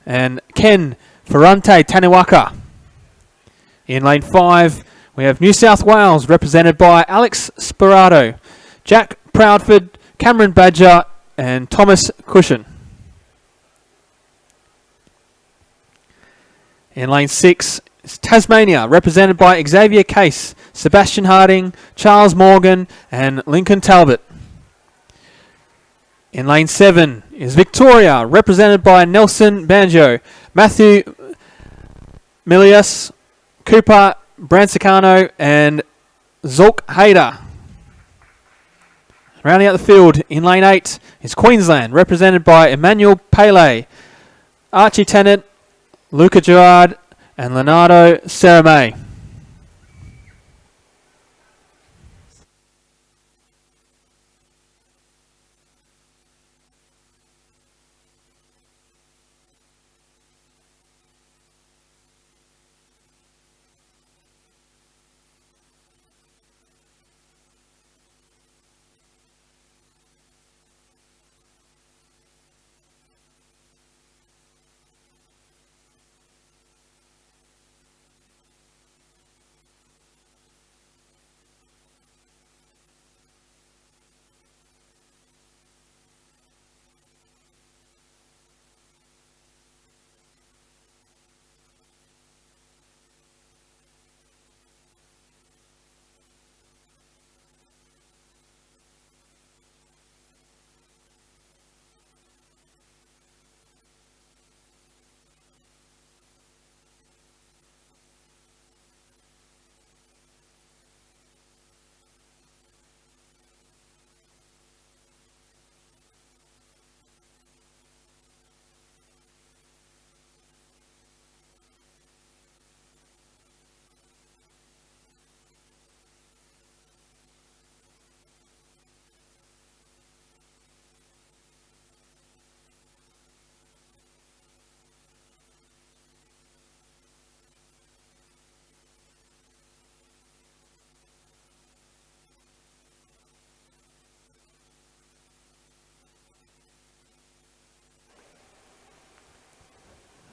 and Ken Ferrante Taniwaka. In lane 5 we have New South Wales represented by Alex Sperato, Jack Proudford, Cameron Badger and Thomas Cushion. In lane 6 is Tasmania, represented by Xavier Case, Sebastian Harding, Charles Morgan and Lincoln Talbot. In lane 7 is Victoria, represented by Nelson Banjo, Matthew Milius, Cooper Bransicano and Zulk Hayder. Rounding out the field in lane 8 is Queensland, represented by Emmanuel Pele, Archie Tennant, Luca Gerard and Leonardo Serame.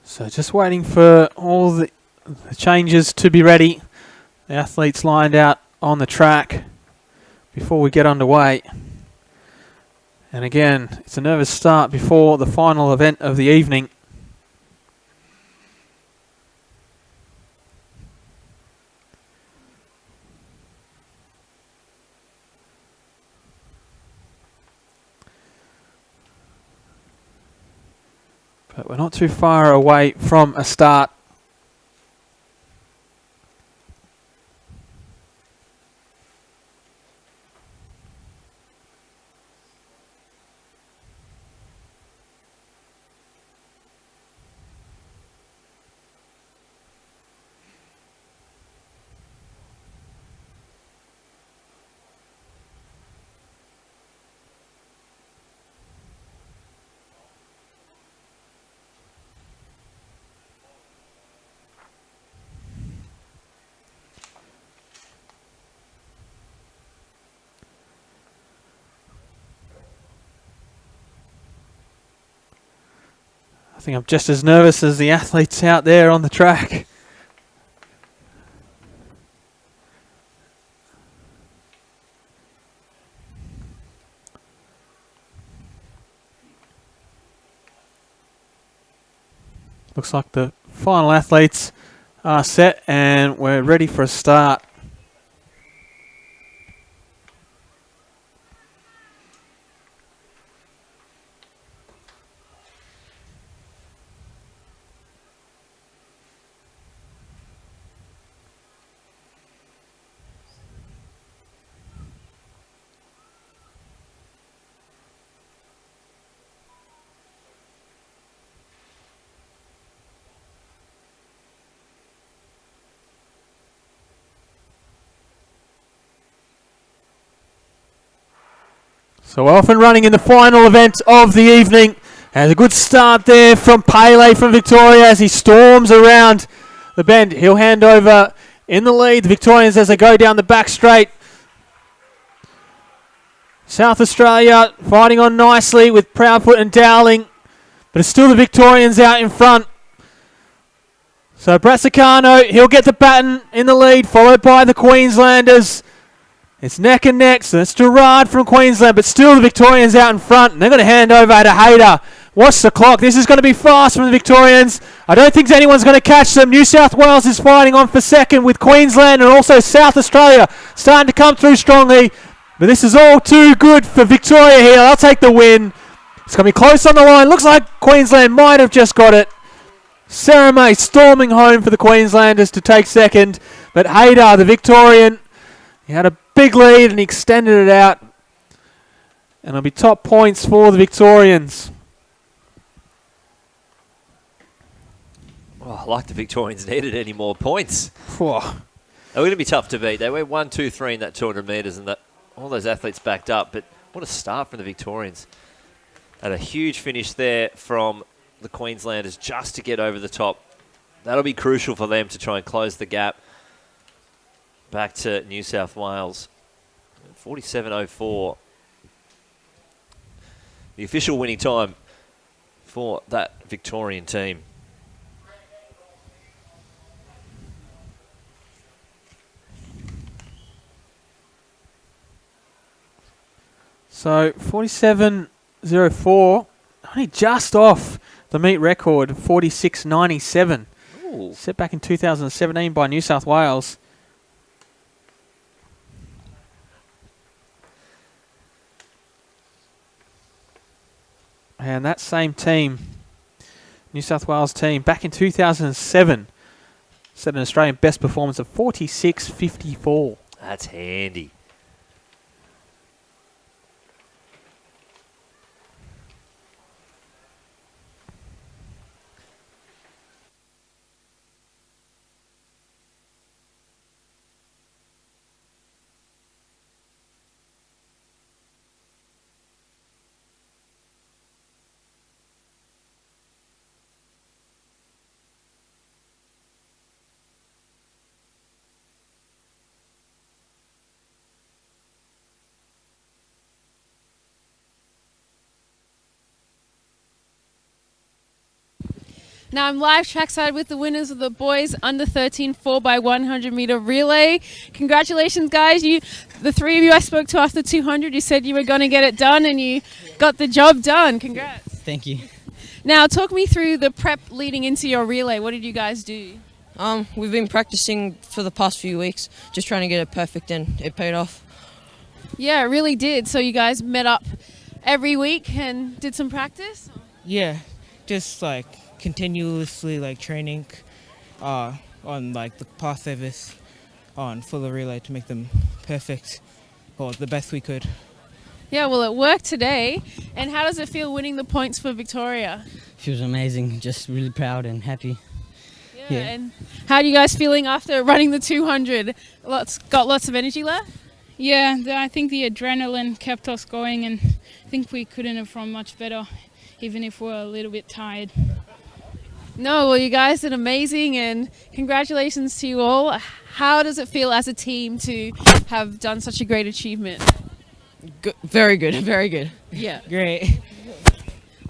So just waiting for all the changes to be ready. The athletes lined out on the track before we get underway. And again, it's a nervous start before the final event of the evening. But we're not too far away from a start. I think I'm just as nervous as the athletes out there on the track. Looks like the final athletes are set and we're ready for a start. So we're off and running in the final event of the evening. And a good start there from Pele from Victoria as he storms around the bend. He'll hand over in the lead. The Victorians as they go down the back straight. South Australia fighting on nicely with Proudfoot and Dowling. But it's still the Victorians out in front. So Brassicano, he'll get the baton in the lead, followed by the Queenslanders. It's neck and neck, so it's Gerard from Queensland, but still the Victorians out in front. And they're going to hand over to Hayter. Watch the clock. This is going to be fast from the Victorians. I don't think anyone's going to catch them. New South Wales is fighting on for second with Queensland and also South Australia starting to come through strongly. But this is all too good for Victoria here. They'll take the win. It's going to be close on the line. Looks like Queensland might have just got it. Sarah May storming home for the Queenslanders to take second. But Hayter, the Victorian, he had a big lead and he extended it out. And it'll be top points for the Victorians. Oh, I like the Victorians needed any more points. Whoa. They were going to be tough to beat. They went 1, 2, 3 in that 200 metres and that all those athletes backed up. But what a start from the Victorians. And a huge finish there from the Queenslanders just to get over the top. That'll be crucial for them to try and close the gap back to New South Wales. 47.04. The official winning time for that Victorian team. So 47.04, only just off the meet record of 46.97. Set back in 2017 by New South Wales. And that same team, New South Wales team, back in 2007, set an Australian best performance of 46.54. That's handy. Now I'm live trackside with the winners of the boys under 13 4x100 meter relay. Congratulations, guys! The three of you I spoke to after 200, you said you were going to get it done, and you got the job done. Congrats! Thank you. Now talk me through the prep leading into your relay. What did you guys do? We've been practicing for the past few weeks, just trying to get it perfect, and it paid off. Yeah, it really did. So you guys met up every week and did some practice? Yeah, just like continuously like training on like the path service for the relay to make them perfect or the best we could. Yeah, well, it worked today. And how does it feel winning the points for Victoria? Feels amazing, just really proud and happy. Yeah. And how are you guys feeling after running the 200? Got lots of energy left? Yeah, I think the adrenaline kept us going, and I think we couldn't have run much better, even if we're a little bit tired. No, well, you guys did amazing, and congratulations to you all. How does it feel as a team to have done such a great achievement? Very good, very good. Yeah. Great.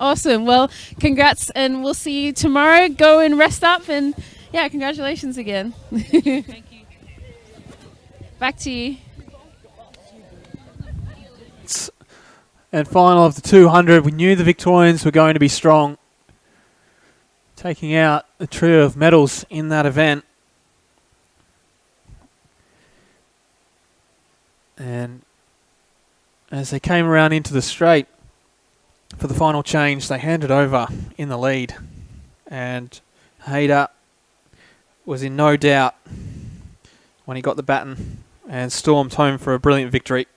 Awesome. Well, congrats, and we'll see you tomorrow. Go and rest up, and yeah, congratulations again. Thank you. Back to you. And final of the 200, we knew the Victorians were going to be strong, taking out the trio of medals in that event. And as they came around into the straight for the final change, they handed over in the lead. And Hayter was in no doubt when he got the baton and stormed home for a brilliant victory.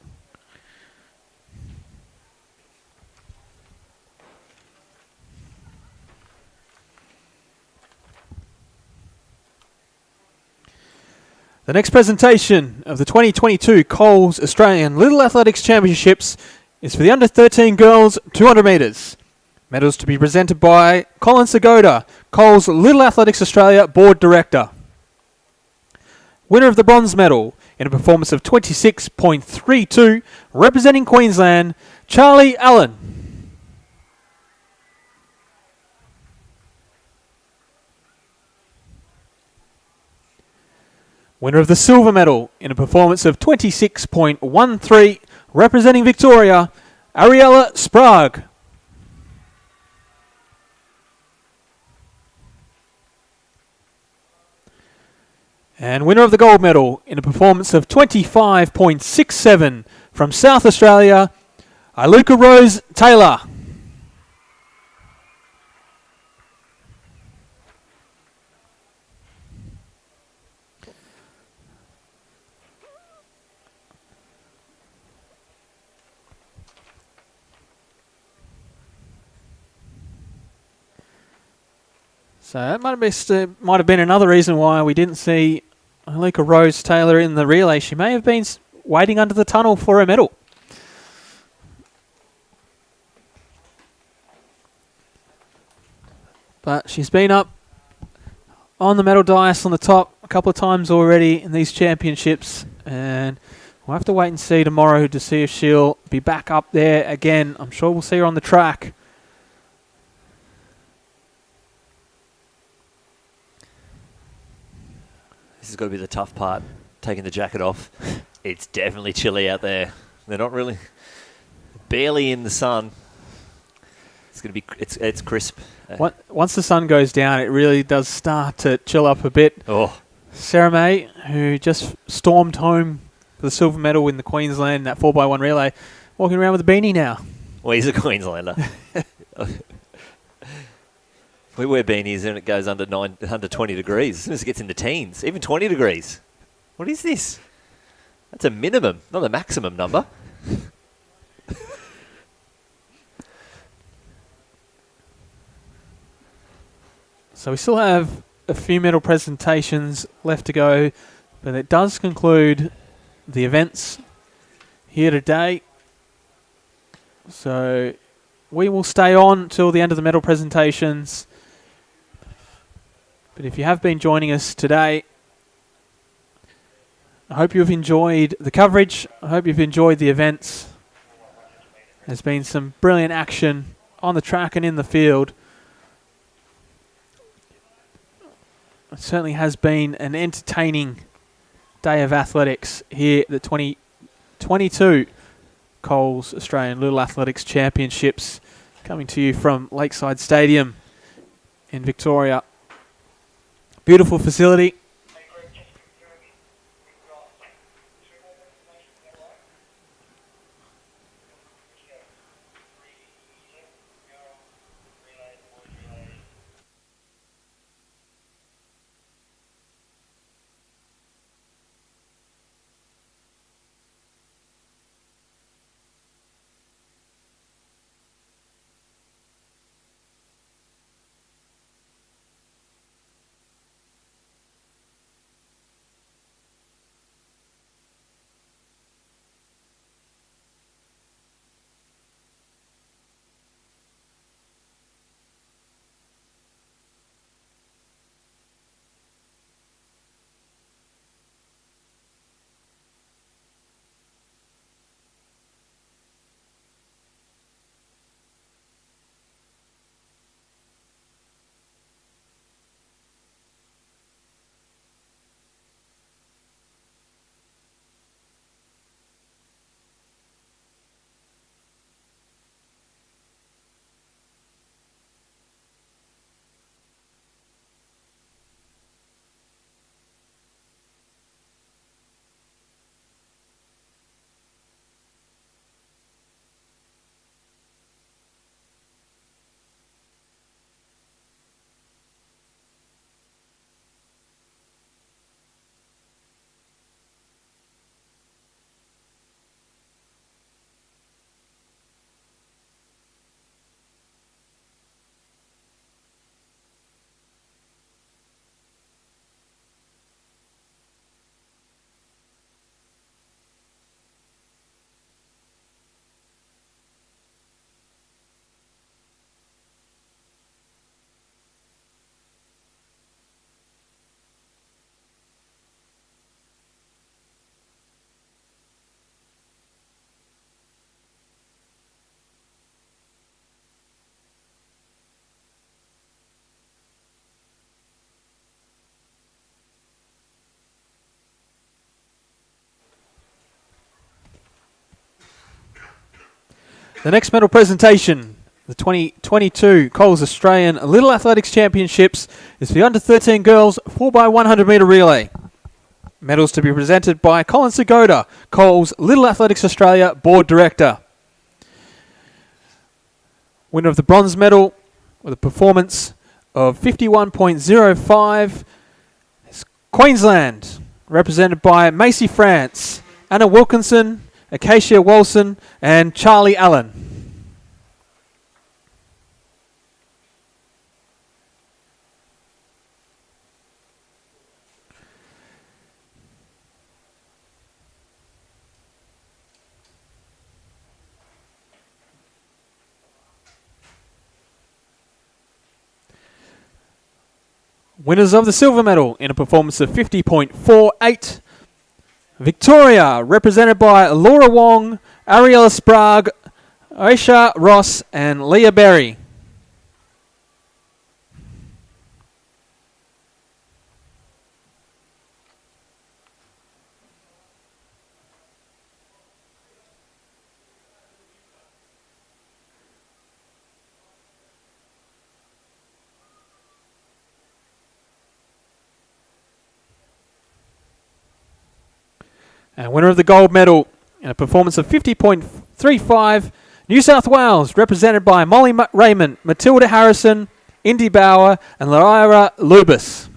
The next presentation of the 2022 Coles Australian Little Athletics Championships is for the under 13 girls 200 metres. Medals to be presented by Colin Sagoda, Coles Little Athletics Australia Board Director. Winner of the bronze medal in a performance of 26.32, representing Queensland, Charlie Allen. Winner of the silver medal in a performance of 26.13, representing Victoria, Ariella Sprague. And winner of the gold medal in a performance of 25.67 from South Australia, Iluka Rose Taylor. So that might have been another reason why we didn't see Iluka Rose Taylor in the relay. She may have been waiting under the tunnel for a medal. But she's been up on the medal dais on the top a couple of times already in these championships, and we'll have to wait and see tomorrow to see if she'll be back up there again. I'm sure we'll see her on the track. This has got to be the tough part, taking the jacket off. It's definitely chilly out there. They're not really, barely in the sun. It's going to be, it's crisp. Once the sun goes down, it really does start to chill up a bit. Oh. Sarah May, who just stormed home for the silver medal in the Queensland, that 4x1 relay, walking around with a beanie now. Well, he's a Queenslander. We wear beanies and it goes under 20 degrees. As soon as it gets in the teens, even 20 degrees. What is this? That's a minimum, not a maximum number. So we still have a few medal presentations left to go, but it does conclude the events here today. So we will stay on till the end of the medal presentations. But if you have been joining us today, I hope you've enjoyed the coverage. I hope you've enjoyed the events. There's been some brilliant action on the track and in the field. It certainly has been an entertaining day of athletics here at the 2022 Coles Australian Little Athletics Championships, coming to you from Lakeside Stadium in Victoria. Beautiful facility. The next medal presentation, the 2022 Coles Australian Little Athletics Championships, is for the under-13 girls 4x100 metre relay. Medals to be presented by Colin Segoda, Coles Little Athletics Australia Board Director. Winner of the bronze medal with a performance of 51.05 is Queensland, represented by Macy France, Anna Wilkinson, Acacia Wilson and Charlie Allen. Winners of the silver medal in a performance of 50.48. Victoria, represented by Laura Wong, Ariella Sprague, Aisha Ross and Leah Berry. And winner of the gold medal in a performance of 50.35, New South Wales, represented by Molly Raymond, Matilda Harrison, Indy Bauer and Lyra Lubis.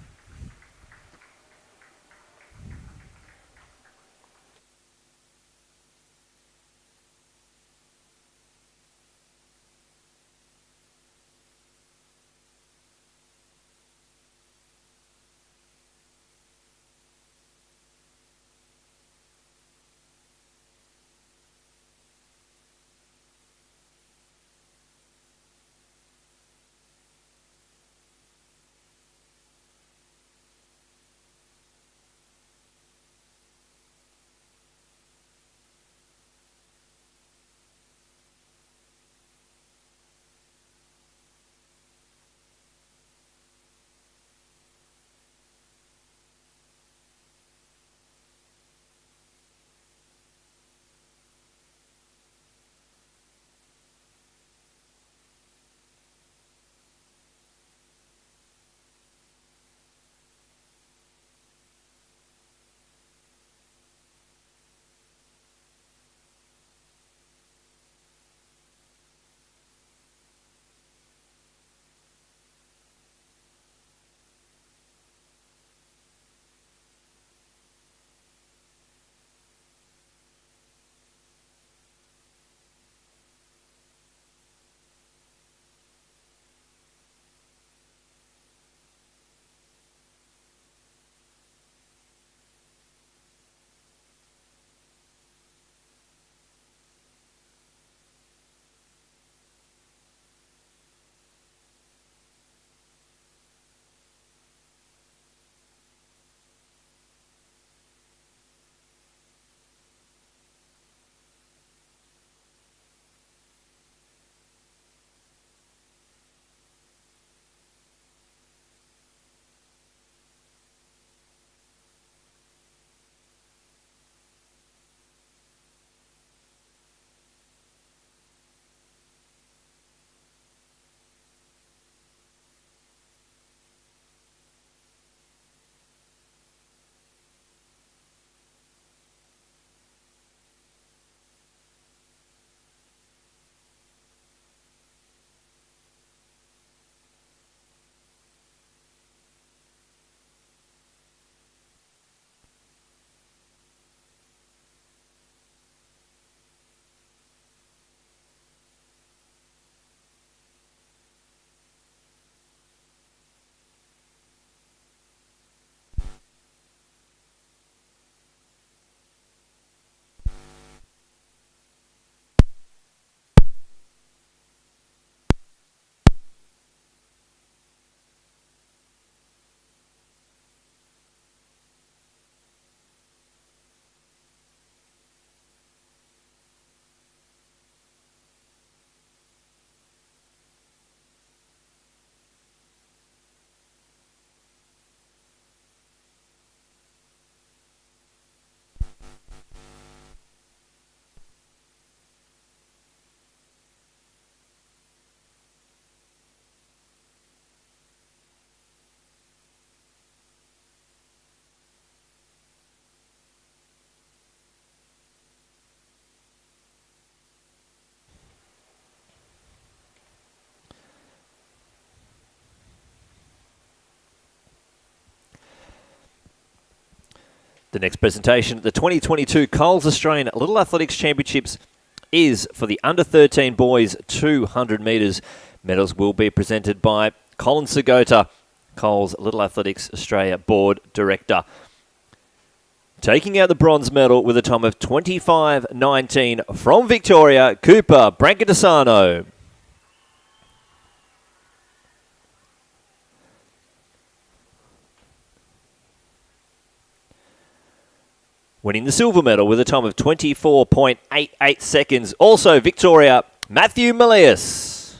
The next presentation at the 2022 Coles Australian Little Athletics Championships is for the under-13 boys 200 metres. Medals will be presented by Colin Segota, Coles Little Athletics Australia Board Director. Taking out the bronze medal with a time of 25.19 from Victoria, Cooper Brancadesano. Winning the silver medal with a time of 24.88 seconds, also Victoria, Matthew Milius.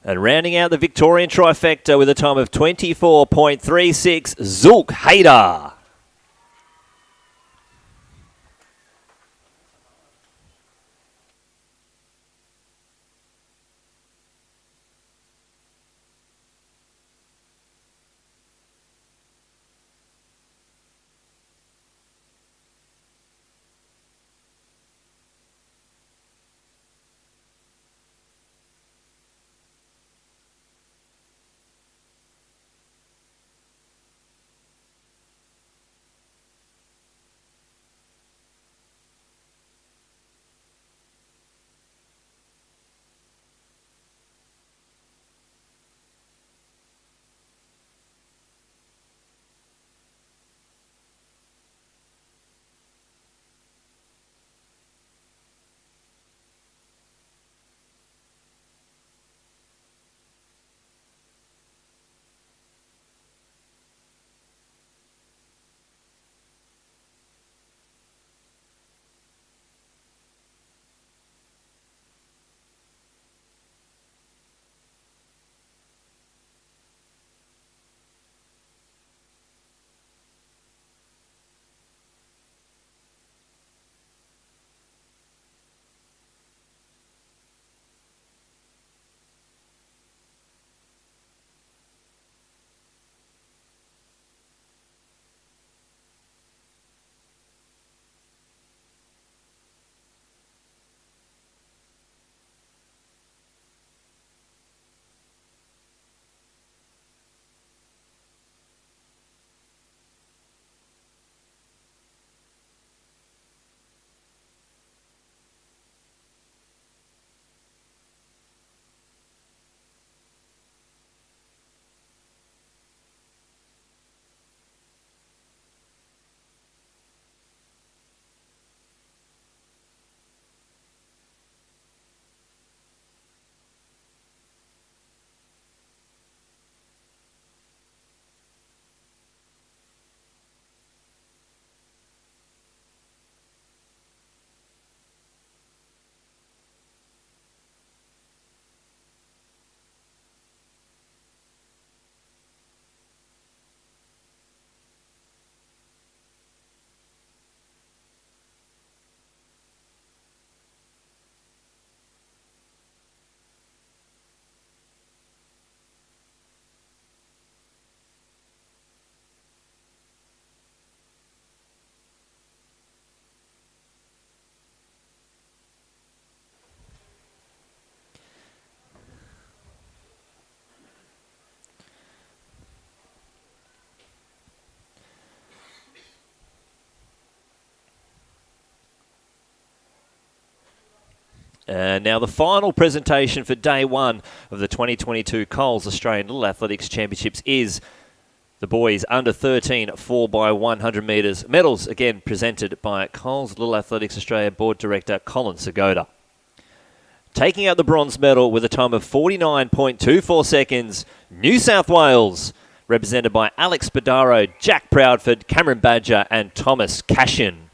And rounding out the Victorian trifecta with a time of 24.36, Zulk Hader. And now the final presentation for day one of the 2022 Coles Australian Little Athletics Championships is the boys under 13 4x100 metres. Medals again presented by Coles Little Athletics Australia Board Director Colin Segota. Taking out the bronze medal with a time of 49.24 seconds, New South Wales, represented by Alex Spadaro, Jack Proudford, Cameron Badger and Thomas Cashin.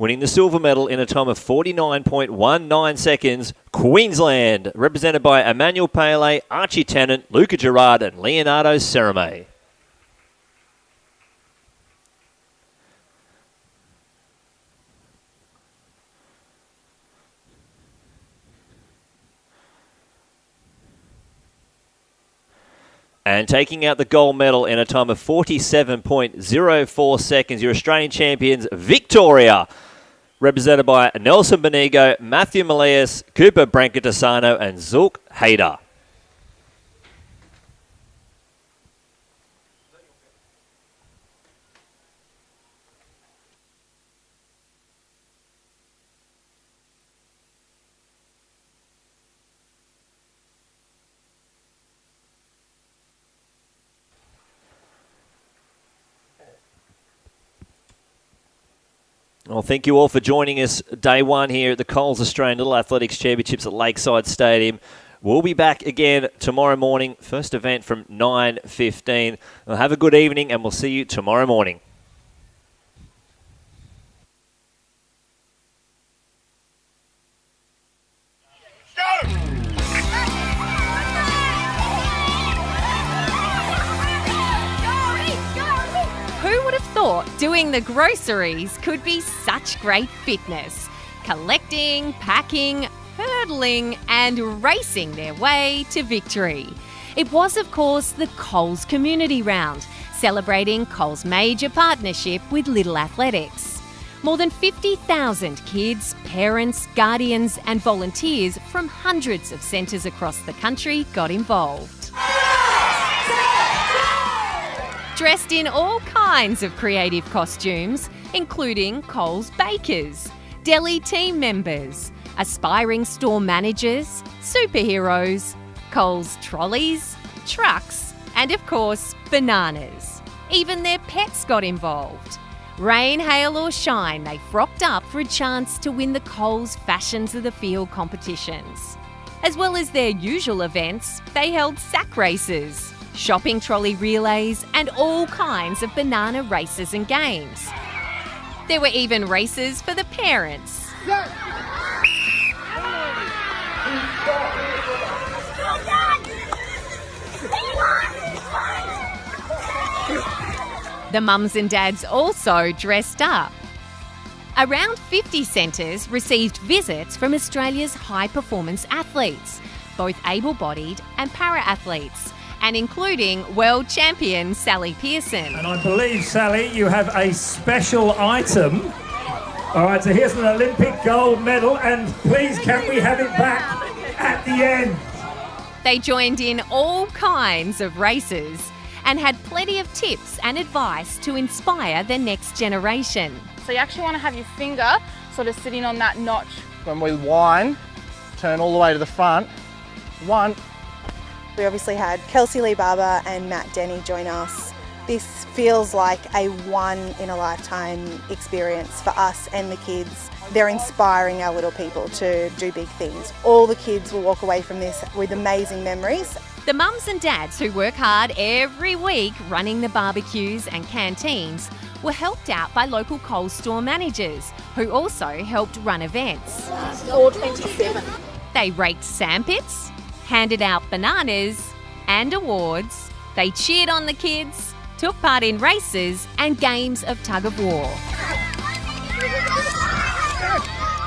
Winning the silver medal in a time of 49.19 seconds, Queensland, represented by Emmanuel Pele, Archie Tennant, Luca Gerard and Leonardo Cerame. And taking out the gold medal in a time of 47.04 seconds, your Australian champions, Victoria, represented by Nelson Benigo, Matthew Malias, Cooper Brancatisano, and Zulk Hayder. Well, thank you all for joining us day one here at the Coles Australian Little Athletics Championships at Lakeside Stadium. We'll be back again tomorrow morning, first event from 9:15. Well, have a good evening, and we'll see you tomorrow morning. Who would have thought doing the groceries could be such great fitness? Collecting, packing, hurdling and racing their way to victory. It was, of course, the Coles Community Round, celebrating Coles' major partnership with Little Athletics. More than 50,000 kids, parents, guardians and volunteers from hundreds of centres across the country got involved. Dressed in all kinds of creative costumes, including Coles bakers, deli team members, aspiring store managers, superheroes, Coles trolleys, trucks, and of course, bananas. Even their pets got involved. Rain, hail or shine, they frocked up for a chance to win the Coles Fashions of the Field competitions. As well as their usual events, they held sack races, shopping trolley relays, and all kinds of banana races and games. There were even races for the parents. The mums and dads also dressed up. Around 50 centres received visits from Australia's high-performance athletes, both able-bodied and para-athletes, and including world champion Sally Pearson. And I believe, Sally, you have a special item. All right, so here's an Olympic gold medal, and please can we have it back at the end? They joined in all kinds of races and had plenty of tips and advice to inspire the next generation. So you actually want to have your finger sort of sitting on that notch. When we wind, turn all the way to the front. 1. We obviously had Kelsey Lee Barber and Matt Denny join us. This feels like a one-in-a-lifetime experience for us and the kids. They're inspiring our little people to do big things. All the kids will walk away from this with amazing memories. The mums and dads who work hard every week running the barbecues and canteens were helped out by local Coles store managers who also helped run events. 427. They raked sandpits, handed out bananas and awards. They cheered on the kids, took part in races and games of tug of war.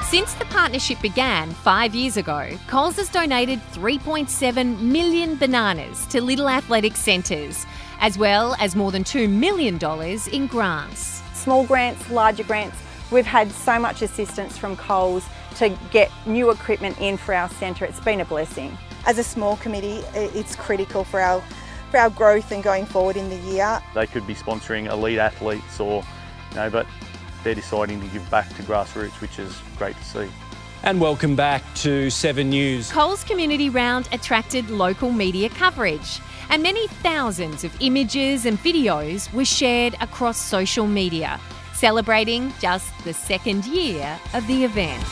Since the partnership began 5 years ago, Coles has donated 3.7 million bananas to Little Athletic centres, as well as more than $2 million in grants. Small grants, larger grants. We've had so much assistance from Coles to get new equipment in for our centre. It's been a blessing. As a small committee, it's critical for our growth and going forward in the year. They could be sponsoring elite athletes or, but they're deciding to give back to grassroots, which is great to see. And welcome back to 7 News. Coles Community Round attracted local media coverage, and many thousands of images and videos were shared across social media, celebrating just the second year of the event.